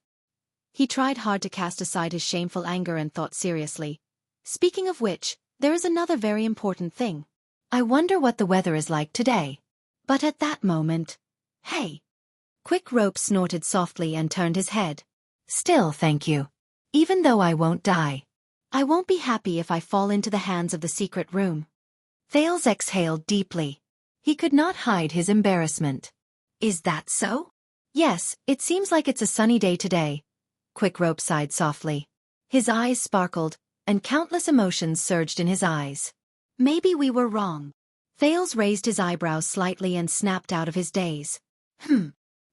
He tried hard to cast aside his shameful anger and thought seriously. "Speaking of which, there is another very important thing. I wonder what the weather is like today." But at that moment, "Hey!" Quick Rope snorted softly and turned his head. "Still, thank you. Even though I won't die. I won't be happy if I fall into the hands of the secret room." Thales exhaled deeply. He could not hide his embarrassment. "Is that so?" "Yes, it seems like it's a sunny day today." Quick Rope sighed softly. His eyes sparkled, and countless emotions surged in his eyes. "Maybe we were wrong." Thales raised his eyebrows slightly and snapped out of his daze.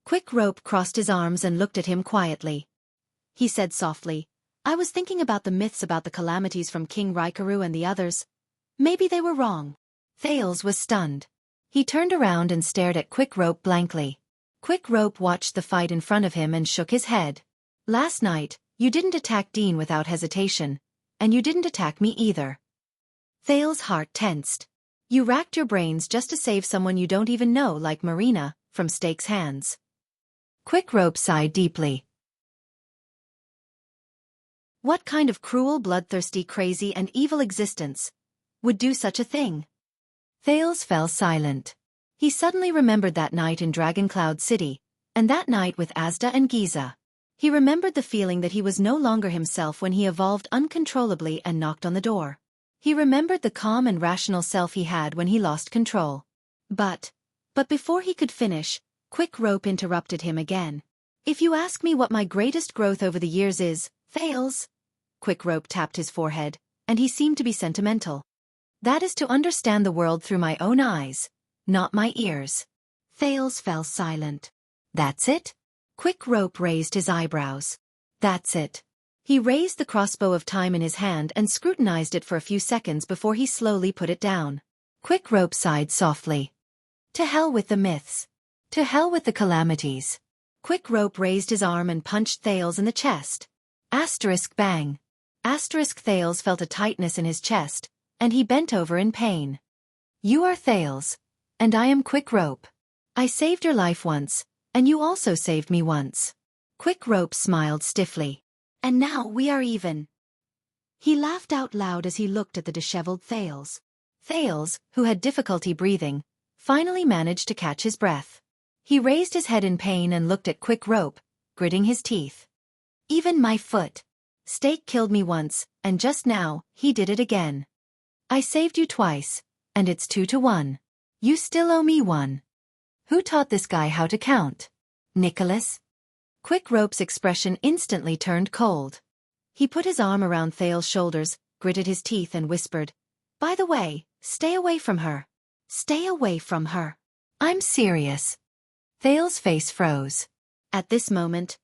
Quick Rope crossed his arms and looked at him quietly. He said softly, "I was thinking about the myths about the calamities from King Raikaru and the others. Maybe they were wrong." Thales was stunned. He turned around and stared at Quick Rope blankly. Quick Rope watched the fight in front of him and shook his head. "Last night, you didn't attack Dean without hesitation, and you didn't attack me either." Thales' heart tensed. "You racked your brains just to save someone you don't even know like Marina, from Stake's hands." Quick Rope sighed deeply. What kind of cruel, bloodthirsty, crazy, and evil existence would do such a thing? Thales fell silent. He suddenly remembered that night in Dragon Cloud City, and that night with Asda and Giza. He remembered the feeling that he was no longer himself when he evolved uncontrollably and knocked on the door. He remembered the calm and rational self he had when he lost control. But before he could finish, Quick Rope interrupted him again. "If you ask me what my greatest growth over the years is, Thales," Quick Rope tapped his forehead, and he seemed to be sentimental, "that is to understand the world through my own eyes, not my ears." Thales fell silent. "That's it?" Quick Rope raised his eyebrows. "That's it." He raised the crossbow of time in his hand and scrutinized it for a few seconds before he slowly put it down. Quick Rope sighed softly. "To hell with the myths. To hell with the calamities." Quick Rope raised his arm and punched Thales in the chest. Bang. Thales felt a tightness in his chest, and he bent over in pain. "You are Thales, and I am Quick Rope. I saved your life once, and you also saved me once." Quick Rope smiled stiffly. "And now we are even." He laughed out loud as he looked at the disheveled Thales. Thales, who had difficulty breathing, finally managed to catch his breath. He raised his head in pain and looked at Quick Rope, gritting his teeth. "Even my foot. Stake killed me once, and just now, he did it again. I saved you twice, and it's 2-1. You still owe me one. Who taught this guy how to count? Nicholas?" Quick Rope's expression instantly turned cold. He put his arm around Thales' shoulders, gritted his teeth and whispered, "By the way, stay away from her. Stay away from her. I'm serious." Thales' face froze. At this moment,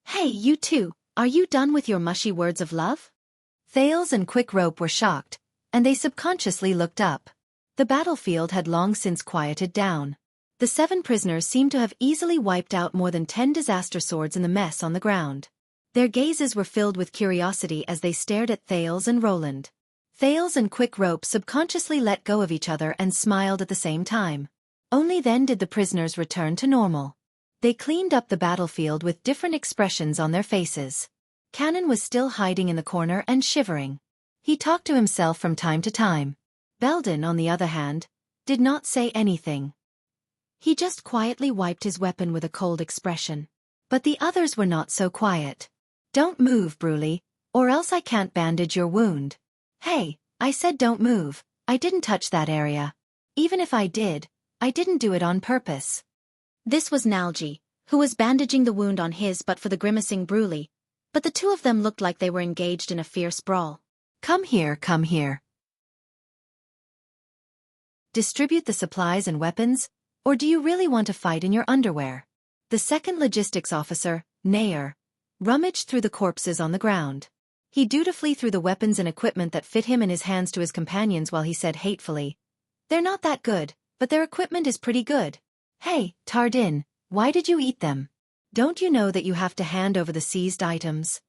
"Hey, you two, are you done with your mushy words of love?" Thales and Quick Rope were shocked, and they subconsciously looked up. The battlefield had long since quieted down. The 7 prisoners seemed to have easily wiped out more than 10 disaster swords in the mess on the ground. Their gazes were filled with curiosity as they stared at Thales and Roland. Thales and Quick Rope subconsciously let go of each other and smiled at the same time. Only then did the prisoners return to normal. They cleaned up the battlefield with different expressions on their faces. Cannon was still hiding in the corner and shivering. He talked to himself from time to time. Belden, on the other hand, did not say anything. He just quietly wiped his weapon with a cold expression. But the others were not so quiet. "Don't move, Bruley, or else I can't bandage your wound." "Hey, I said don't move, I didn't touch that area. Even if I did, I didn't do it on purpose. This was Nalji, who was bandaging the wound on his but for the grimacing Bruley, but the two of them looked like they were engaged in a fierce brawl. Come here, come here. Distribute the supplies and weapons, or do you really want to fight in your underwear? The second logistics officer, Nair, rummaged through the corpses on the ground. He dutifully threw the weapons and equipment that fit him and his hands to his companions while he said hatefully, "They're not that good, but their equipment is pretty good. Hey, Tardin, why did you eat them? Don't you know that you have to hand over the seized items?"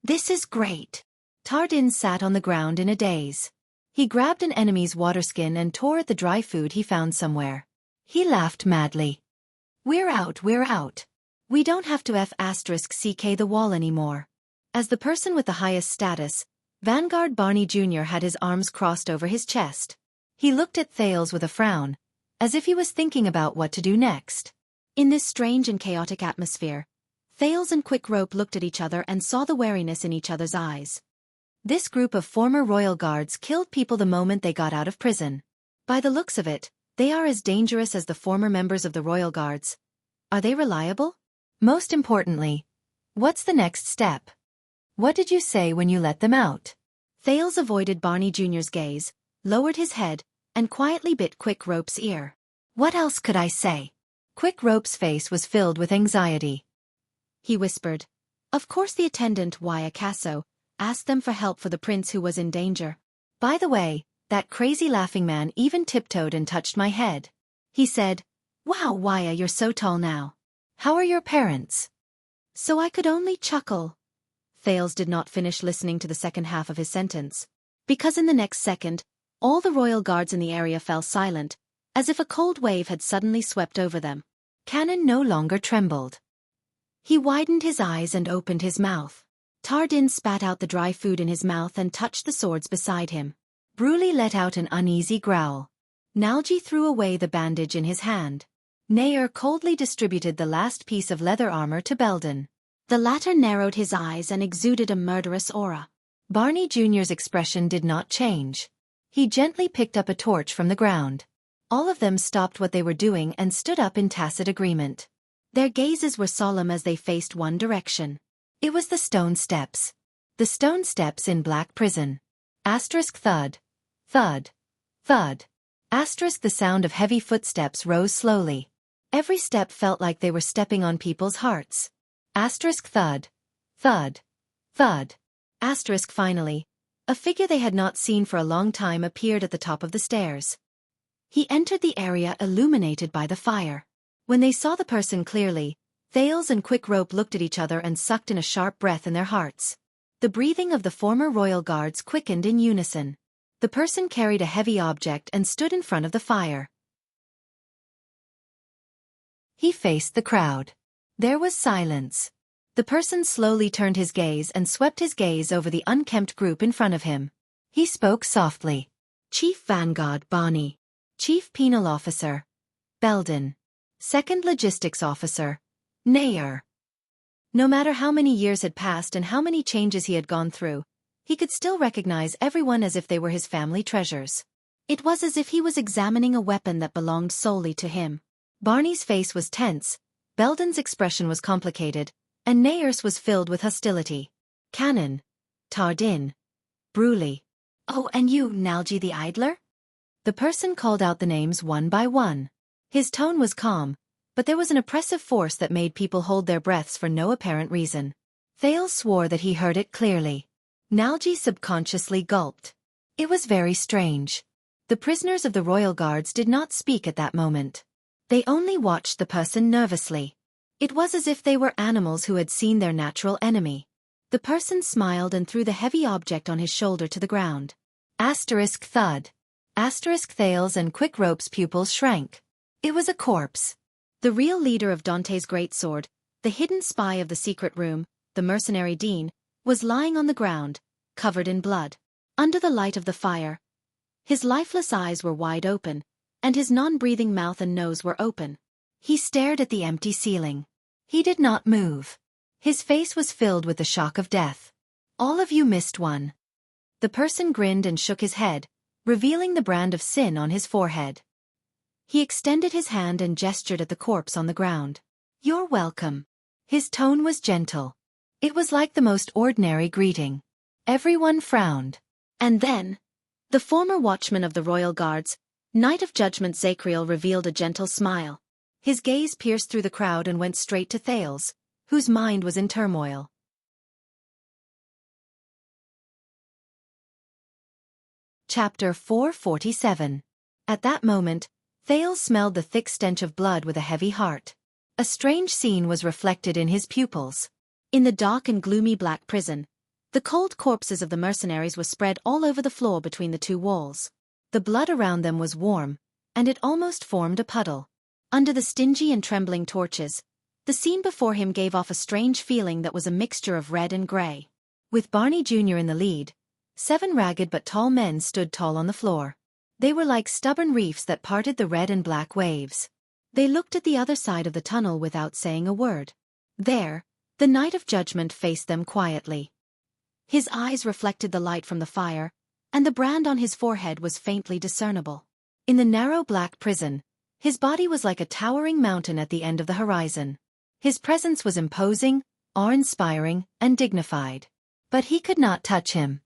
This is great. Tardin sat on the ground in a daze. He grabbed an enemy's waterskin and tore at the dry food he found somewhere. He laughed madly. We're out, we're out. We don't have to F***ck the wall anymore. As the person with the highest status, Vanguard Barney Jr. had his arms crossed over his chest. He looked at Thales with a frown, as if he was thinking about what to do next. In this strange and chaotic atmosphere, Thales and Quick Rope looked at each other and saw the wariness in each other's eyes. This group of former royal guards killed people the moment they got out of prison. By the looks of it, they are as dangerous as the former members of the royal guards. Are they reliable? Most importantly, what's the next step? What did you say when you let them out? Thales avoided Barney Jr.'s gaze, lowered his head, and quietly bit Quick Rope's ear. What else could I say? Quick Rope's face was filled with anxiety. He whispered, "Of course the attendant Casso asked them for help for the prince who was in danger. By the way, that crazy laughing man even tiptoed and touched my head. He said, 'Wow, Waya, you're so tall now. How are your parents?' So I could only chuckle." Thales did not finish listening to the second half of his sentence, because in the next second, all the royal guards in the area fell silent, as if a cold wave had suddenly swept over them. Cannon no longer trembled. He widened his eyes and opened his mouth. Tardin spat out the dry food in his mouth and touched the swords beside him. Bruley let out an uneasy growl. Nalji threw away the bandage in his hand. Nair coldly distributed the last piece of leather armor to Belden. The latter narrowed his eyes and exuded a murderous aura. Barney Jr.'s expression did not change. He gently picked up a torch from the ground. All of them stopped what they were doing and stood up in tacit agreement. Their gazes were solemn as they faced one direction. It was the stone steps. The stone steps in Black Prison. Asterisk thud. Thud. Thud. Asterisk the sound of heavy footsteps rose slowly. Every step felt like they were stepping on people's hearts. Asterisk thud. Thud. Thud. Asterisk finally, a figure they had not seen for a long time appeared at the top of the stairs. He entered the area illuminated by the fire. When they saw the person clearly, Thales and Quick Rope looked at each other and sucked in a sharp breath in their hearts. The breathing of the former royal guards quickened in unison. The person carried a heavy object and stood in front of the fire. He faced the crowd. There was silence. The person slowly turned his gaze and swept his gaze over the unkempt group in front of him. He spoke softly. Chief Vanguard Barney. Chief Penal Officer Belden. Second Logistics Officer Nair. No matter how many years had passed and how many changes he had gone through, he could still recognize everyone as if they were his family treasures. It was as if he was examining a weapon that belonged solely to him. Barney's face was tense, Belden's expression was complicated, and Nair's was filled with hostility. Cannon. Tardin. Bruley. Oh, and you, Nalji the Idler? The person called out the names one by one. His tone was calm, but there was an oppressive force that made people hold their breaths for no apparent reason. Thales swore that he heard it clearly. Nalji subconsciously gulped. It was very strange. The prisoners of the royal guards did not speak at that moment. They only watched the person nervously. It was as if they were animals who had seen their natural enemy. The person smiled and threw the heavy object on his shoulder to the ground. Asterisk thud. Asterisk Thales and Quick Rope's pupils shrank. It was a corpse. The real leader of Dante's greatsword, the hidden spy of the secret room, the mercenary Dean, was lying on the ground, covered in blood. Under the light of the fire, his lifeless eyes were wide open, and his non-breathing mouth and nose were open. He stared at the empty ceiling. He did not move. His face was filled with the shock of death. All of you missed one. The person grinned and shook his head, revealing the brand of sin on his forehead. He extended his hand and gestured at the corpse on the ground. "You're welcome." His tone was gentle. It was like the most ordinary greeting. Everyone frowned. And then, the former watchman of the royal guards, Knight of Judgment Zacriel, revealed a gentle smile. His gaze pierced through the crowd and went straight to Thales, whose mind was in turmoil. Chapter 447. At that moment, Thales smelled the thick stench of blood with a heavy heart. A strange scene was reflected in his pupils. In the dark and gloomy black prison, the cold corpses of the mercenaries were spread all over the floor between the two walls. The blood around them was warm, and it almost formed a puddle. Under the stingy and trembling torches, the scene before him gave off a strange feeling that was a mixture of red and gray. With Barney Jr. in the lead, 7 ragged but tall men stood tall on the floor. They were like stubborn reefs that parted the red and black waves. They looked at the other side of the tunnel without saying a word. There, the Knight of Judgment faced them quietly. His eyes reflected the light from the fire, and the brand on his forehead was faintly discernible. In the narrow black prison, his body was like a towering mountain at the end of the horizon. His presence was imposing, awe-inspiring, and dignified. But he could not touch him.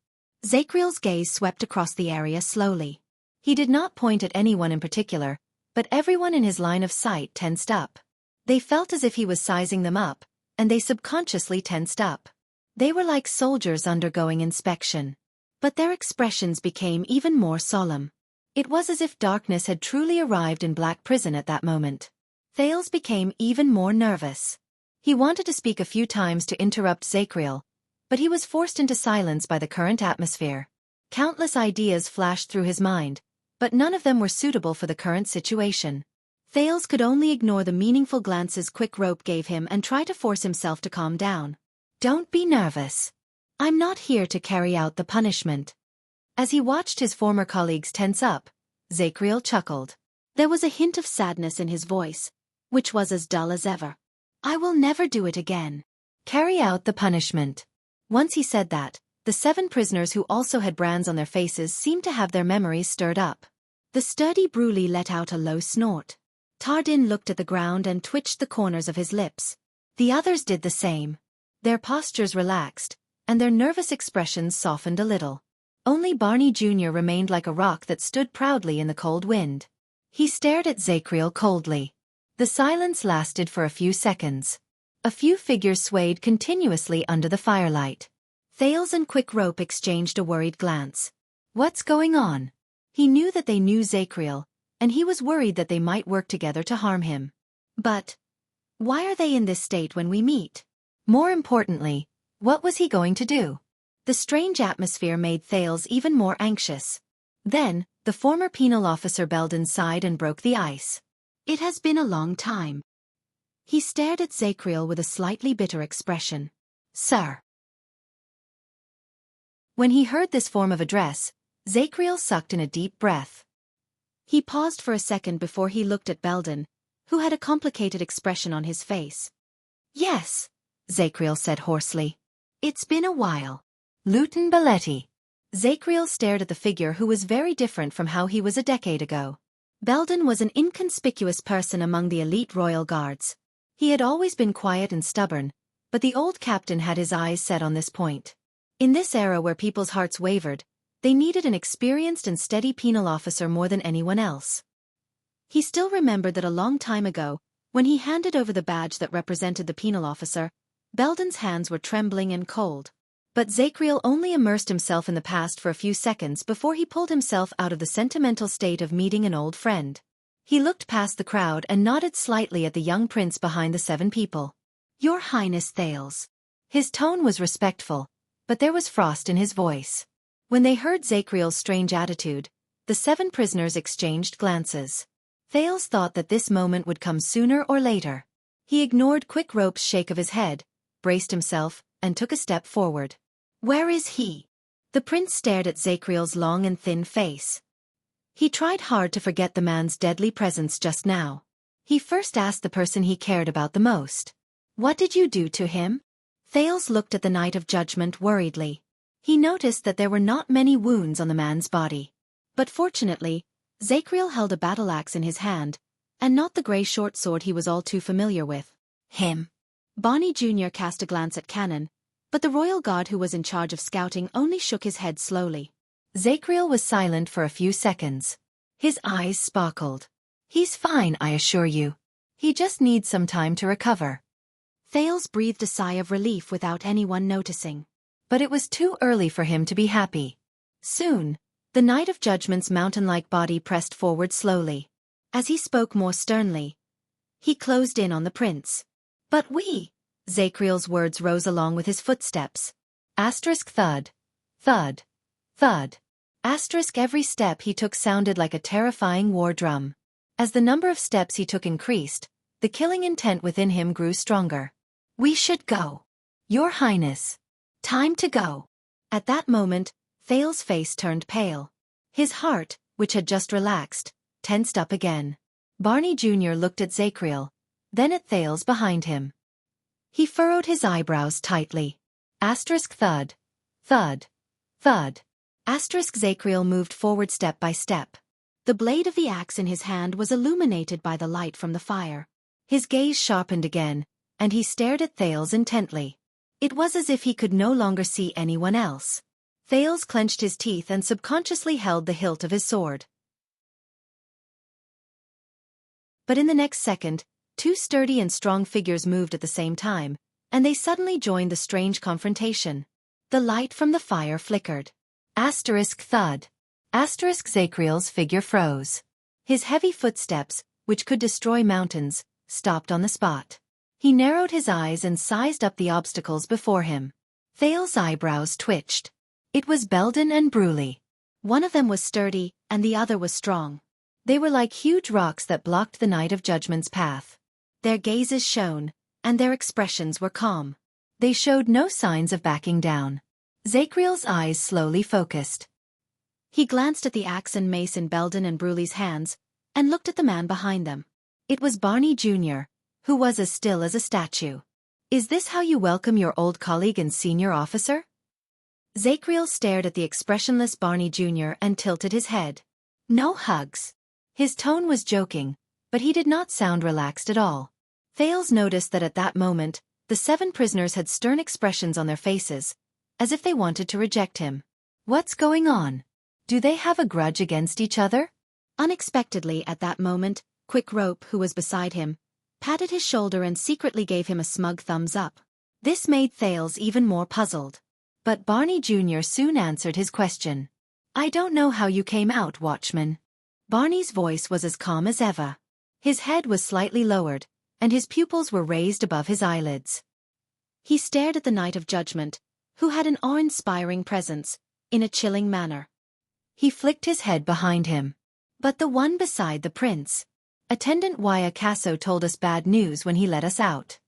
Zacriel's gaze swept across the area slowly. He did not point at anyone in particular, but everyone in his line of sight tensed up. They felt as if he was sizing them up, and they subconsciously tensed up. They were like soldiers undergoing inspection. But their expressions became even more solemn. It was as if darkness had truly arrived in Black Prison at that moment. Thales became even more nervous. He wanted to speak a few times to interrupt Zacriel, but he was forced into silence by the current atmosphere. Countless ideas flashed through his mind, but none of them were suitable for the current situation. Thales could only ignore the meaningful glances Quick Rope gave him and try to force himself to calm down. "Don't be nervous. I'm not here to carry out the punishment." As he watched his former colleagues tense up, Zacriel chuckled. There was a hint of sadness in his voice, which was as dull as ever. "I will never do it again. Carry out the punishment." Once he said that, the 7 prisoners who also had brands on their faces seemed to have their memories stirred up. The sturdy Bruley let out a low snort. Tardin looked at the ground and twitched the corners of his lips. The others did the same. Their postures relaxed, and their nervous expressions softened a little. Only Barney Jr. remained like a rock that stood proudly in the cold wind. He stared at Zacriel coldly. The silence lasted for a few seconds. A few figures swayed continuously under the firelight. Thales and Quick Rope exchanged a worried glance. What's going on? He knew that they knew Zacriel, and he was worried that they might work together to harm him. But why are they in this state when we meet? More importantly, what was he going to do? The strange atmosphere made Thales even more anxious. Then, the former penal officer Belden sighed and broke the ice. "It has been a long time." He stared at Zacriel with a slightly bitter expression. "Sir." When he heard this form of address, Zacriel sucked in a deep breath. He paused for a second before he looked at Belden, who had a complicated expression on his face. "Yes," Zacriel said hoarsely. "It's been a while." "Lieutenant Belletti." Zacriel stared at the figure who was very different from how he was a decade ago. Belden was an inconspicuous person among the elite royal guards. He had always been quiet and stubborn, but the old captain had his eyes set on this point. In this era where people's hearts wavered, they needed an experienced and steady penal officer more than anyone else. He still remembered that a long time ago, when he handed over the badge that represented the penal officer, Belden's hands were trembling and cold. But Zacriel only immersed himself in the past for a few seconds before he pulled himself out of the sentimental state of meeting an old friend. He looked past the crowd and nodded slightly at the young prince behind the 7 people. "Your Highness Thales." His tone was respectful, but there was frost in his voice. When they heard Zacriel's strange attitude, the 7 prisoners exchanged glances. Thales thought that this moment would come sooner or later. He ignored Quick Rope's shake of his head, braced himself, and took a step forward. "Where is he?" The prince stared at Zacriel's long and thin face. He tried hard to forget the man's deadly presence just now. He first asked the person he cared about the most. "What did you do to him?" Thales looked at the Knight of Judgment worriedly. He noticed that there were not many wounds on the man's body. But fortunately, Zacriel held a battle axe in his hand, and not the grey short sword he was all too familiar with. Him. Barney Jr. cast a glance at Cannon, but the royal guard who was in charge of scouting only shook his head slowly. Zacriel was silent for a few seconds. His eyes sparkled. He's fine, I assure you. He just needs some time to recover. Thales breathed a sigh of relief without anyone noticing. But it was too early for him to be happy. Soon, the Knight of Judgment's mountain-like body pressed forward slowly. As he spoke more sternly, he closed in on the prince. But we... Zacriel's words rose along with his footsteps. Asterisk thud. Thud. Thud. Asterisk every step he took sounded like a terrifying war drum. As the number of steps he took increased, the killing intent within him grew stronger. We should go. Your Highness. Time to go. At that moment, Thales' face turned pale. His heart, which had just relaxed, tensed up again. Barney Jr. looked at Zacriel, then at Thales behind him. He furrowed his eyebrows tightly. Asterisk thud. Thud. Thud. Asterisk Zacriel moved forward step by step. The blade of the axe in his hand was illuminated by the light from the fire. His gaze sharpened again, and he stared at Thales intently. It was as if he could no longer see anyone else. Thales clenched his teeth and subconsciously held the hilt of his sword. But in the next second, two sturdy and strong figures moved at the same time, and they suddenly joined the strange confrontation. The light from the fire flickered. Asterisk thud. Asterisk Zacriel's figure froze. His heavy footsteps, which could destroy mountains, stopped on the spot. He narrowed his eyes and sized up the obstacles before him. Thales' eyebrows twitched. It was Belden and Bruley. One of them was sturdy, and the other was strong. They were like huge rocks that blocked the Knight of Judgment's path. Their gazes shone, and their expressions were calm. They showed no signs of backing down. Zacriel's eyes slowly focused. He glanced at the axe and mace in Belden and Bruley's hands, and looked at the man behind them. It was Barney Jr., who was as still as a statue. Is this how you welcome your old colleague and senior officer? Zacriel stared at the expressionless Barney Jr. and tilted his head. No hugs. His tone was joking, but he did not sound relaxed at all. Thales noticed that at that moment, the 7 prisoners had stern expressions on their faces, as if they wanted to reject him. What's going on? Do they have a grudge against each other? Unexpectedly at that moment, Quick Rope, who was beside him, patted his shoulder and secretly gave him a smug thumbs up. This made Thales even more puzzled. But Barney Jr. soon answered his question. I don't know how you came out, Watchman. Barney's voice was as calm as ever. His head was slightly lowered, and his pupils were raised above his eyelids. He stared at the Knight of Judgment, who had an awe-inspiring presence, in a chilling manner. He flicked his head behind him. But the one beside the prince. Attendant Wyacasso told us bad news when he let us out.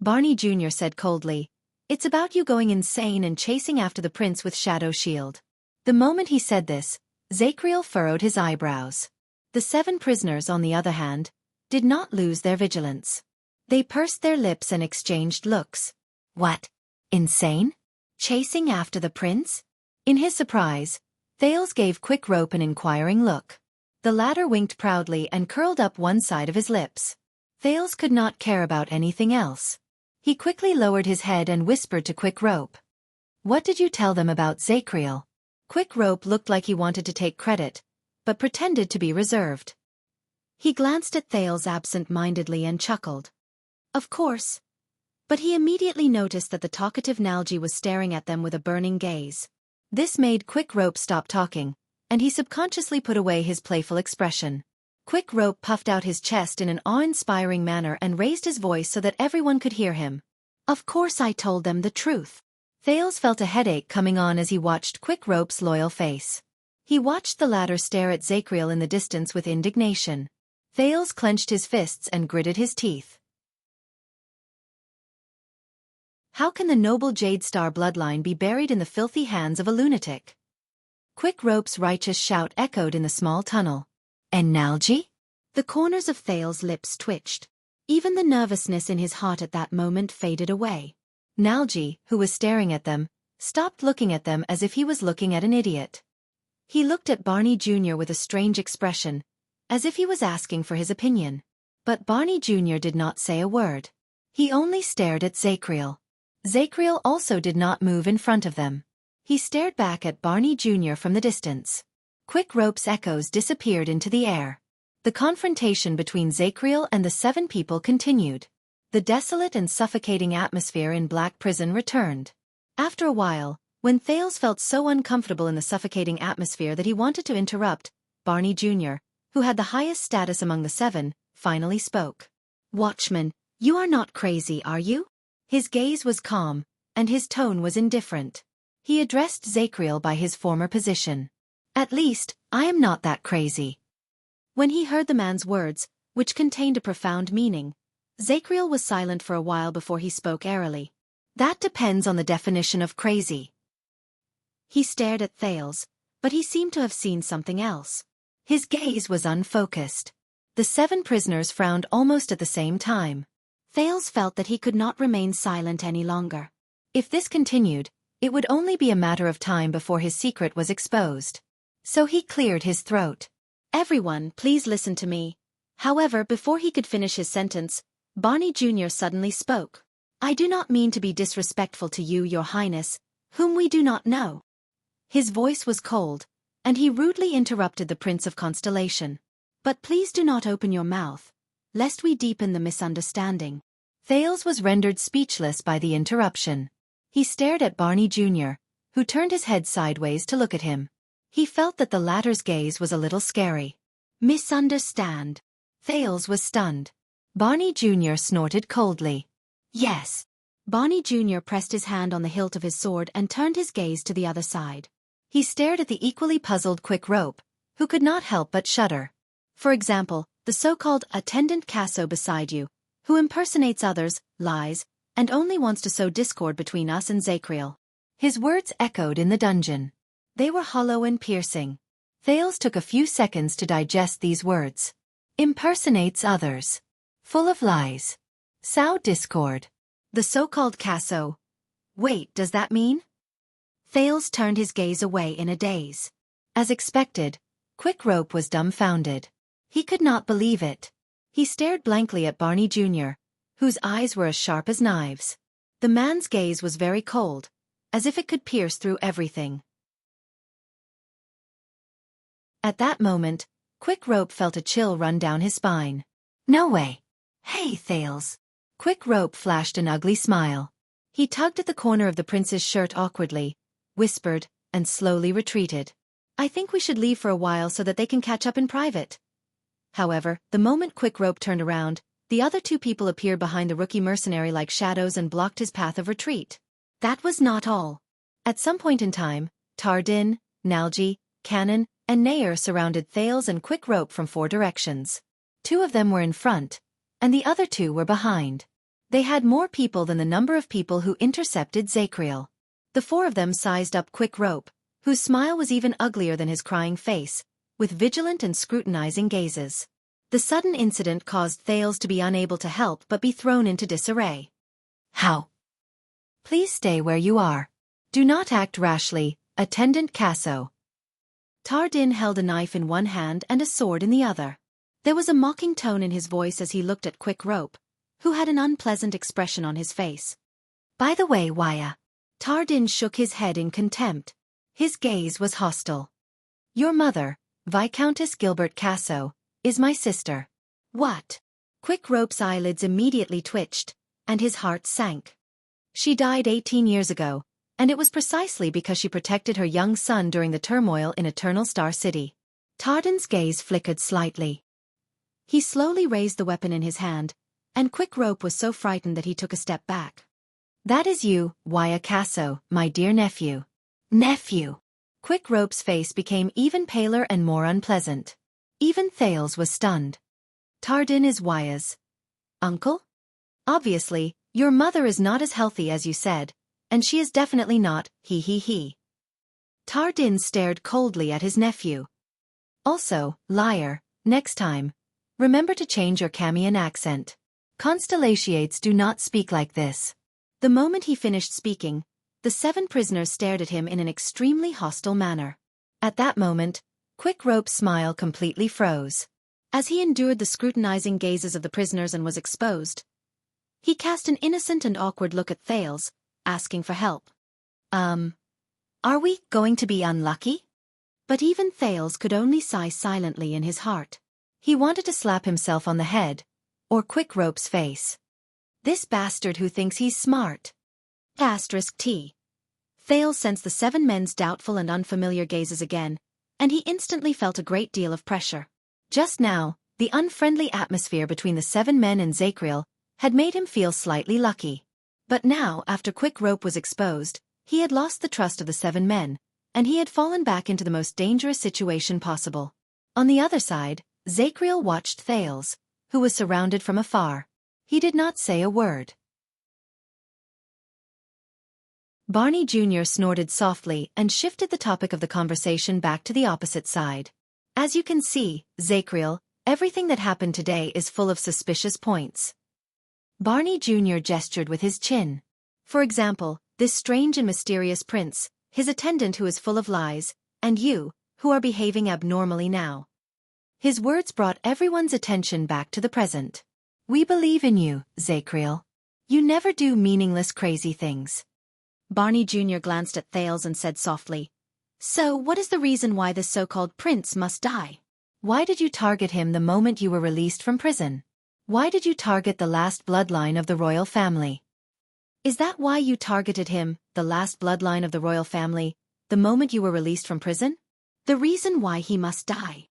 Barney Jr. said coldly, It's about you going insane and chasing after the prince with Shadow Shield. The moment he said this, Zacriel furrowed his eyebrows. The 7 prisoners, on the other hand, did not lose their vigilance. They pursed their lips and exchanged looks. What? Insane? Chasing after the prince? In his surprise, Thales gave Quick Rope an inquiring look. The latter winked proudly and curled up one side of his lips. Thales could not care about anything else. He quickly lowered his head and whispered to Quick Rope. What did you tell them about Zacriel? Quick Rope looked like he wanted to take credit, but pretended to be reserved. He glanced at Thales absent-mindedly and chuckled. Of course. But he immediately noticed that the talkative Nalji was staring at them with a burning gaze. This made Quick Rope stop talking, and he subconsciously put away his playful expression. Quick Rope puffed out his chest in an awe-inspiring manner and raised his voice so that everyone could hear him. Of course I told them the truth. Thales felt a headache coming on as he watched Quick Rope's loyal face. He watched the latter stare at Zacriel in the distance with indignation. Thales clenched his fists and gritted his teeth. How can the noble Jade Star bloodline be buried in the filthy hands of a lunatic? Quick Rope's righteous shout echoed in the small tunnel. And Nalji? The corners of Thales' lips twitched. Even the nervousness in his heart at that moment faded away. Nalji, who was staring at them, stopped looking at them as if he was looking at an idiot. He looked at Barney Jr. with a strange expression, as if he was asking for his opinion. But Barney Jr. did not say a word. He only stared at Zacriel. Zacriel also did not move in front of them. He stared back at Barney Jr. from the distance. Quick Rope's echoes disappeared into the air. The confrontation between Zacriel and the 7 people continued. The desolate and suffocating atmosphere in Black Prison returned. After a while, when Thales felt so uncomfortable in the suffocating atmosphere that he wanted to interrupt, Barney Jr., who had the highest status among the 7, finally spoke. "Watchman, you are not crazy, are you?" His gaze was calm, and his tone was indifferent. He addressed Zacriel by his former position. "At least, I am not that crazy." When he heard the man's words, which contained a profound meaning, Zacriel was silent for a while before he spoke airily. "That depends on the definition of crazy." He stared at Thales, but he seemed to have seen something else. His gaze was unfocused. The 7 prisoners frowned almost at the same time. Thales felt that he could not remain silent any longer. If this continued, it would only be a matter of time before his secret was exposed. So he cleared his throat. "Everyone, please listen to me." However, before he could finish his sentence, Barney Jr. suddenly spoke. "I do not mean to be disrespectful to you, Your Highness, whom we do not know." His voice was cold, and he rudely interrupted the Prince of Constellation. "But please do not open your mouth, lest we deepen the misunderstanding." Thales was rendered speechless by the interruption. He stared at Barney Jr., who turned his head sideways to look at him. He felt that the latter's gaze was a little scary. "Misunderstand?" Thales was stunned. Barney Jr. snorted coldly. "Yes." Barney Jr. pressed his hand on the hilt of his sword and turned his gaze to the other side. He stared at the equally puzzled Quick Rope, who could not help but shudder. For example, the so-called attendant Casso beside you, who impersonates others, lies, and only wants to sow discord between us and Zacriel. His words echoed in the dungeon. They were hollow and piercing. Thales took a few seconds to digest these words. Impersonates others. Full of lies. Sow discord. The so-called Casso. Wait, does that mean? Thales turned his gaze away in a daze. As expected, Quick Rope was dumbfounded. He could not believe it. He stared blankly at Barney Jr., whose eyes were as sharp as knives. The man's gaze was very cold, as if it could pierce through everything. At that moment, Quick Rope felt a chill run down his spine. "No way." "Hey, Thales." Quick Rope flashed an ugly smile. He tugged at the corner of the prince's shirt awkwardly, whispered, and slowly retreated. "I think we should leave for a while so that they can catch up in private." However, the moment Quick Rope turned around, the other 2 people appeared behind the rookie mercenary like shadows and blocked his path of retreat. That was not all. At some point in time, Tardin, Nalji, Cannon, and Nair surrounded Thales and Quick Rope from 4 directions. 2 of them were in front, and the other 2 were behind. They had more people than the number of people who intercepted Zacriel. The 4 of them sized up Quick Rope, whose smile was even uglier than his crying face, with vigilant and scrutinizing gazes. The sudden incident caused Thales to be unable to help but be thrown into disarray. "How?" "Please stay where you are. Do not act rashly, Attendant Casso." Tardin held a knife in one hand and a sword in the other. There was a mocking tone in his voice as he looked at Quick Rope, who had an unpleasant expression on his face. "By the way, Wuxia." Tardin shook his head in contempt. His gaze was hostile. "Your mother, Viscountess Gilbert Casso, is my sister." "What?" Quick Rope's eyelids immediately twitched, and his heart sank. "She died 18 years ago, and it was precisely because she protected her young son during the turmoil in Eternal Star City." Tardin's gaze flickered slightly. He slowly raised the weapon in his hand, and Quick Rope was so frightened that he took a step back. "That is you, Wuxia Casso, my dear nephew." "Nephew?" Quick Rope's face became even paler and more unpleasant. Even Thales was stunned. "Tardin is Wuxia's uncle? Obviously, your mother is not as healthy as you said, and she is definitely not, he. Tardin stared coldly at his nephew. "Also, liar, next time, remember to change your Camian accent. Constellations do not speak like this." The moment he finished speaking, the 7 prisoners stared at him in an extremely hostile manner. At that moment, Quick Rope's smile completely froze. As he endured the scrutinizing gazes of the prisoners and was exposed, he cast an innocent and awkward look at Thales, asking for help. Are we going to be unlucky? But even Thales could only sigh silently in his heart. He wanted to slap himself on the head, or Quick Rope's face. This bastard who thinks he's smart. *T. Thales sensed the 7 men's doubtful and unfamiliar gazes again, and he instantly felt a great deal of pressure. Just now, the unfriendly atmosphere between the 7 men and Zacriel had made him feel slightly lucky. But now, after Quick Rope was exposed, he had lost the trust of the 7 men, and he had fallen back into the most dangerous situation possible. On the other side, Zacriel watched Thales, who was surrounded from afar. He did not say a word. Barney Jr. snorted softly and shifted the topic of the conversation back to the opposite side. As you can see, Zacriel, everything that happened today is full of suspicious points. Barney Jr. gestured with his chin. For example, this strange and mysterious prince, his attendant who is full of lies, and you, who are behaving abnormally now. His words brought everyone's attention back to the present. We believe in you, Zacriel. You never do meaningless crazy things. Barney Jr. glanced at Thales and said softly, So what is the reason why this so-called prince must die? Why did you target him the moment you were released from prison? Why did you target the last bloodline of the royal family? Is that why you targeted him, the last bloodline of the royal family, the moment you were released from prison? The reason why he must die.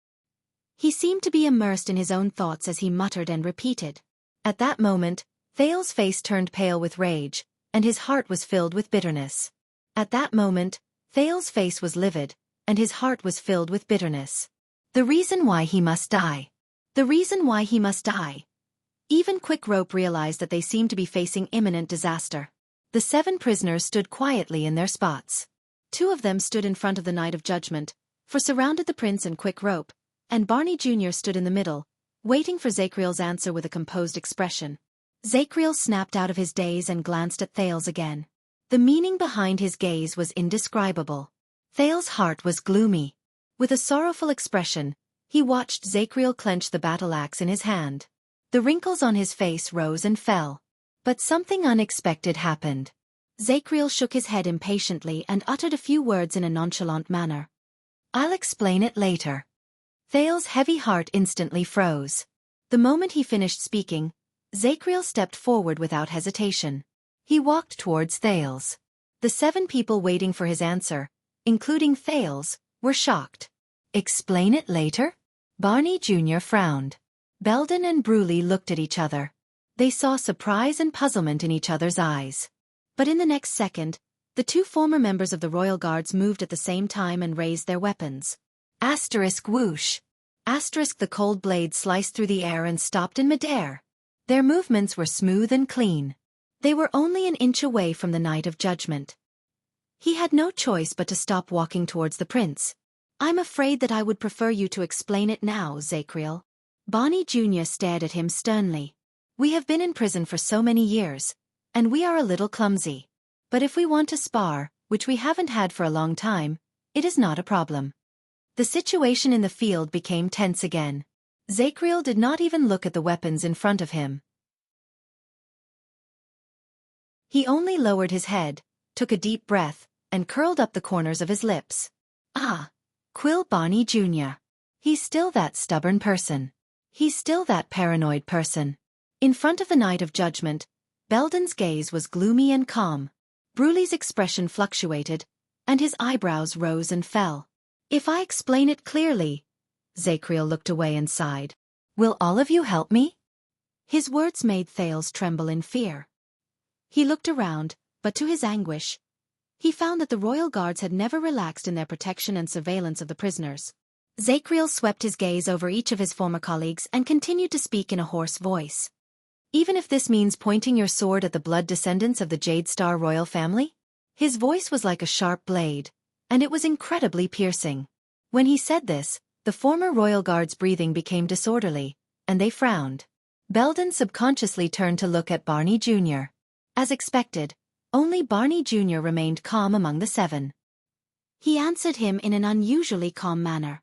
He seemed to be immersed in his own thoughts as he muttered and repeated. At that moment, Thales' face turned pale with rage, and his heart was filled with bitterness. At that moment, Thales' face was livid, and his heart was filled with bitterness. The reason why he must die. The reason why he must die. Even Quick Rope realized that they seemed to be facing imminent disaster. The 7 prisoners stood quietly in their spots. 2 of them stood in front of the Night of Judgment, for surrounded the prince and Quick Rope, and Barney Jr. stood in the middle, waiting for Zacriel's answer with a composed expression. Zacriel snapped out of his daze and glanced at Thales again. The meaning behind his gaze was indescribable. Thales' heart was gloomy. With a sorrowful expression, he watched Zacriel clench the battle axe in his hand. The wrinkles on his face rose and fell. But something unexpected happened. Zacriel shook his head impatiently and uttered a few words in a nonchalant manner. I'll explain it later. Thales' heavy heart instantly froze. The moment he finished speaking, Zacriel stepped forward without hesitation. He walked towards Thales. The 7 people waiting for his answer, including Thales, were shocked. Explain it later? Barney Jr. frowned. Belden and Bruley looked at each other. They saw surprise and puzzlement in each other's eyes. But in the next second, the 2 former members of the Royal Guards moved at the same time and raised their weapons. Asterisk whoosh. Asterisk the cold blade sliced through the air and stopped in midair. Their movements were smooth and clean. They were only an inch away from the Night of Judgment. He had no choice but to stop walking towards the prince. I'm afraid that I would prefer you to explain it now, Zacriel. Barney Jr. stared at him sternly. We have been in prison for so many years, and we are a little clumsy. But if we want to spar, which we haven't had for a long time, it is not a problem. The situation in the field became tense again. Zacriel did not even look at the weapons in front of him. He only lowered his head, took a deep breath, and curled up the corners of his lips. Ah, Quill Barney Jr. He's still that stubborn person. He's still that paranoid person. In front of the Night of Judgment, Belden's gaze was gloomy and calm. Bruley's expression fluctuated, and his eyebrows rose and fell. If I explain it clearly, Zacriel looked away and sighed. Will all of you help me? His words made Thales tremble in fear. He looked around, but to his anguish, he found that the royal guards had never relaxed in their protection and surveillance of the prisoners. Zacriel swept his gaze over each of his former colleagues and continued to speak in a hoarse voice. Even if this means pointing your sword at the blood descendants of the Jade Star royal family? His voice was like a sharp blade, and it was incredibly piercing. When he said this, the former royal guards' breathing became disorderly, and they frowned. Belden subconsciously turned to look at Barney Jr. As expected, only Barney Jr. remained calm among the 7. He answered him in an unusually calm manner.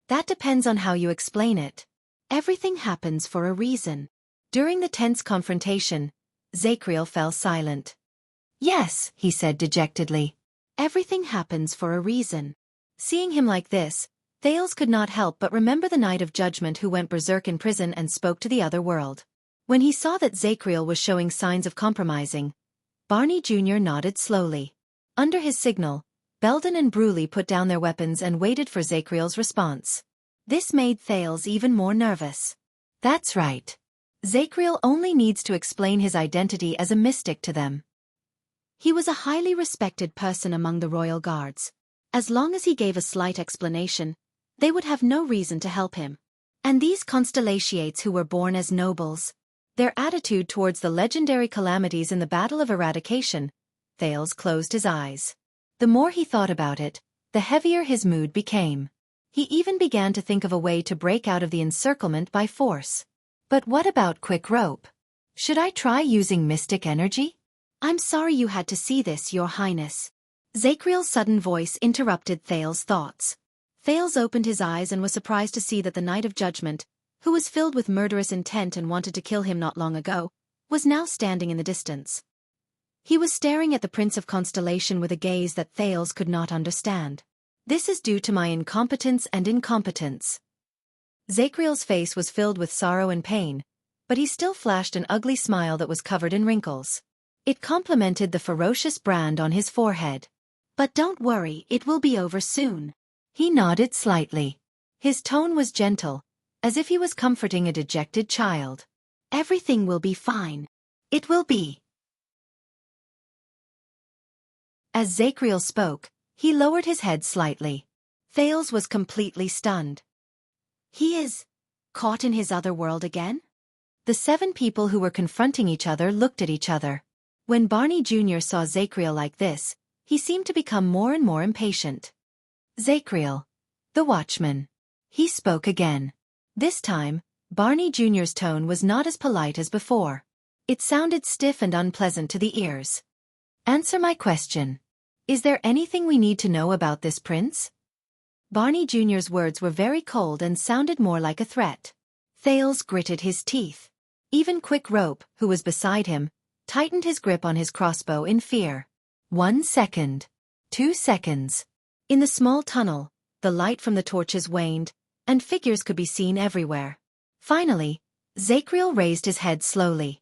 That depends on how you explain it. Everything happens for a reason. During the tense confrontation, Zacriel fell silent. Yes, he said dejectedly. Everything happens for a reason. Seeing him like this, Thales could not help but remember the Knight of Judgment who went berserk in prison and spoke to the other world. When he saw that Zacriel was showing signs of compromising, Barney Jr. nodded slowly. Under his signal, Belden and Bruley put down their weapons and waited for Zacriel's response. This made Thales even more nervous. That's right. Zacriel only needs to explain his identity as a mystic to them. He was a highly respected person among the royal guards. As long as he gave a slight explanation, they would have no reason to help him. And these constellations who were born as nobles, their attitude towards the legendary calamities in the Battle of Eradication, Thales closed his eyes. The more he thought about it, the heavier his mood became. He even began to think of a way to break out of the encirclement by force. But what about quick rope? Should I try using mystic energy? I'm sorry you had to see this, Your Highness. Zacriel's sudden voice interrupted Thales' thoughts. Thales opened his eyes and was surprised to see that the Knight of Judgment, who was filled with murderous intent and wanted to kill him not long ago, was now standing in the distance. He was staring at the Prince of Constellation with a gaze that Thales could not understand. This is due to my incompetence and incompetence. Zacriel's face was filled with sorrow and pain, but he still flashed an ugly smile that was covered in wrinkles. It complemented the ferocious brand on his forehead. But don't worry, it will be over soon. He nodded slightly. His tone was gentle, as if he was comforting a dejected child. Everything will be fine. It will be. As Zacriel spoke, he lowered his head slightly. Thales was completely stunned. He is caught in his other world again? The 7 people who were confronting each other looked at each other. When Barney Jr. saw Zacriel like this, he seemed to become more and more impatient. Zacriel, the watchman. He spoke again. This time, Barney Jr.'s tone was not as polite as before. It sounded stiff and unpleasant to the ears. Answer my question. Is there anything we need to know about this prince? Barney Jr.'s words were very cold and sounded more like a threat. Thales gritted his teeth. Even Quick Rope, who was beside him, tightened his grip on his crossbow in fear. 1 second. 2 seconds. In the small tunnel, the light from the torches waned, and figures could be seen everywhere. Finally, Zacriel raised his head slowly.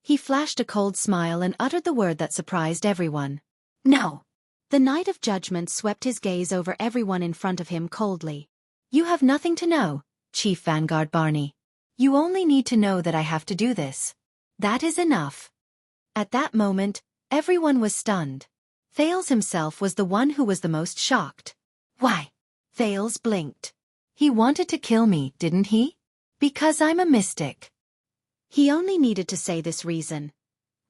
He flashed a cold smile and uttered the word that surprised everyone. No. The Knight of Judgment swept his gaze over everyone in front of him coldly. You have nothing to know, Chief Vanguard Barney. You only need to know that I have to do this. That is enough. At that moment, everyone was stunned. Thales himself was the one who was the most shocked. Why? Thales blinked. He wanted to kill me, didn't he? Because I'm a mystic. He only needed to say this reason.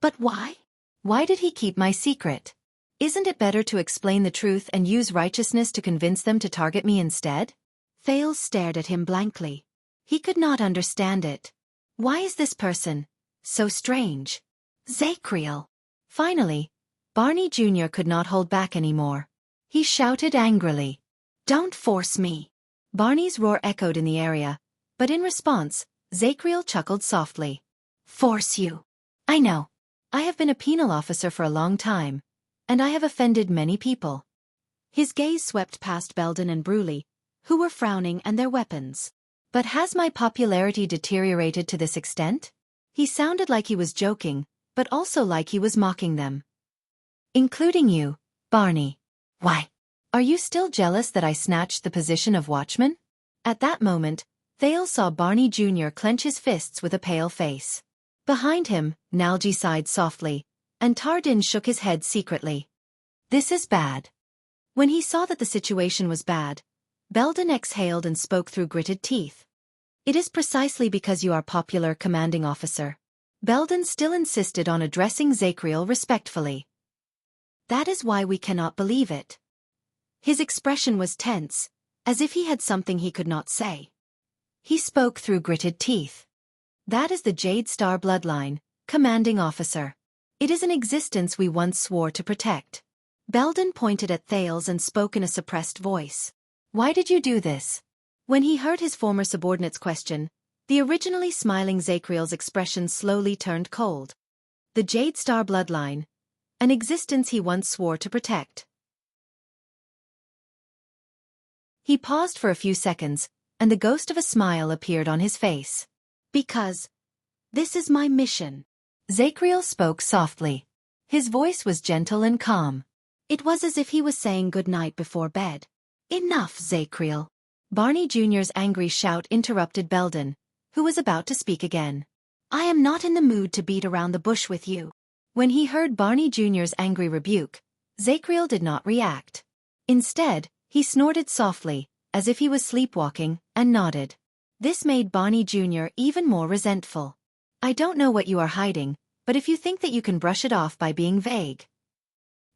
But why? Why did he keep my secret? Isn't it better to explain the truth and use righteousness to convince them to target me instead? Thales stared at him blankly. He could not understand it. Why is this person so strange? Zacriel. Finally, Barney Jr. could not hold back anymore. He shouted angrily. Don't force me. Barney's roar echoed in the area, but in response, Zacriel chuckled softly. Force you? I know. I have been a penal officer for a long time, and I have offended many people. His gaze swept past Belden and Bruley, who were frowning and their weapons. But has my popularity deteriorated to this extent? He sounded like he was joking, but also like he was mocking them. Including you, Barney. Why? Are you still jealous that I snatched the position of watchman? At that moment, Thales saw Barney Jr. clench his fists with a pale face. Behind him, Nalji sighed softly, and Tardin shook his head secretly. This is bad. When he saw that the situation was bad, Belden exhaled and spoke through gritted teeth. It is precisely because you are popular, commanding officer. Belden still insisted on addressing Zacriel respectfully. That is why we cannot believe it. His expression was tense, as if he had something he could not say. He spoke through gritted teeth. That is the Jade Star bloodline, commanding officer. It is an existence we once swore to protect. Belden pointed at Thales and spoke in a suppressed voice. Why did you do this? When he heard his former subordinate's question, the originally smiling Zachriel's expression slowly turned cold. The Jade Star bloodline, an existence he once swore to protect. He paused for a few seconds, and the ghost of a smile appeared on his face. Because this is my mission. Zachriel spoke softly. His voice was gentle and calm. It was as if he was saying good night before bed. Enough, Zachriel. Barney Jr.'s angry shout interrupted Belden, who was about to speak again. I am not in the mood to beat around the bush with you. When he heard Barney Jr.'s angry rebuke, Zachriel did not react. Instead, he snorted softly, as if he was sleepwalking, and nodded. This made Barney Jr. even more resentful. I don't know what you are hiding, but if you think that you can brush it off by being vague.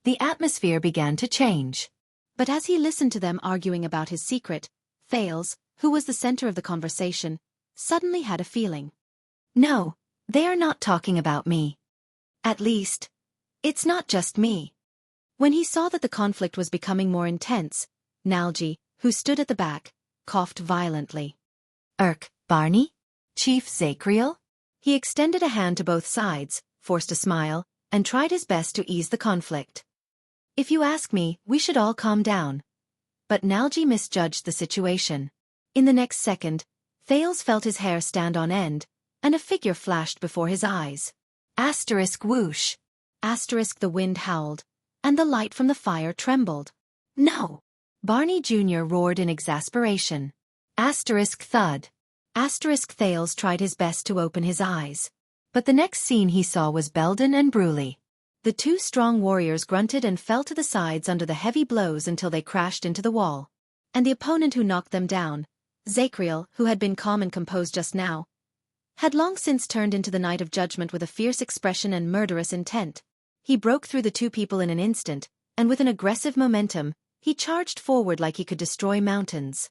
The atmosphere began to change. But as he listened to them arguing about his secret, Thales, who was the center of the conversation, suddenly had a feeling. No, they are not talking about me. At least, it's not just me. When he saw that the conflict was becoming more intense, Nalji, who stood at the back, coughed violently. Barney? Chief Zachriel? He extended a hand to both sides, forced a smile, and tried his best to ease the conflict. If you ask me, we should all calm down. But Nalji misjudged the situation. In the next second, Thales felt his hair stand on end, and a figure flashed before his eyes. Asterisk whoosh. Asterisk the wind howled, and the light from the fire trembled. No! Barney Jr. roared in exasperation. Asterisk thud. Asterisk Thales tried his best to open his eyes. But the next scene he saw was Belden and Bruley. The two strong warriors grunted and fell to the sides under the heavy blows until they crashed into the wall. And the opponent who knocked them down, Zachriel, who had been calm and composed just now, had long since turned into the Knight of Judgment with a fierce expression and murderous intent. He broke through the two people in an instant, and with an aggressive momentum, he charged forward like he could destroy mountains.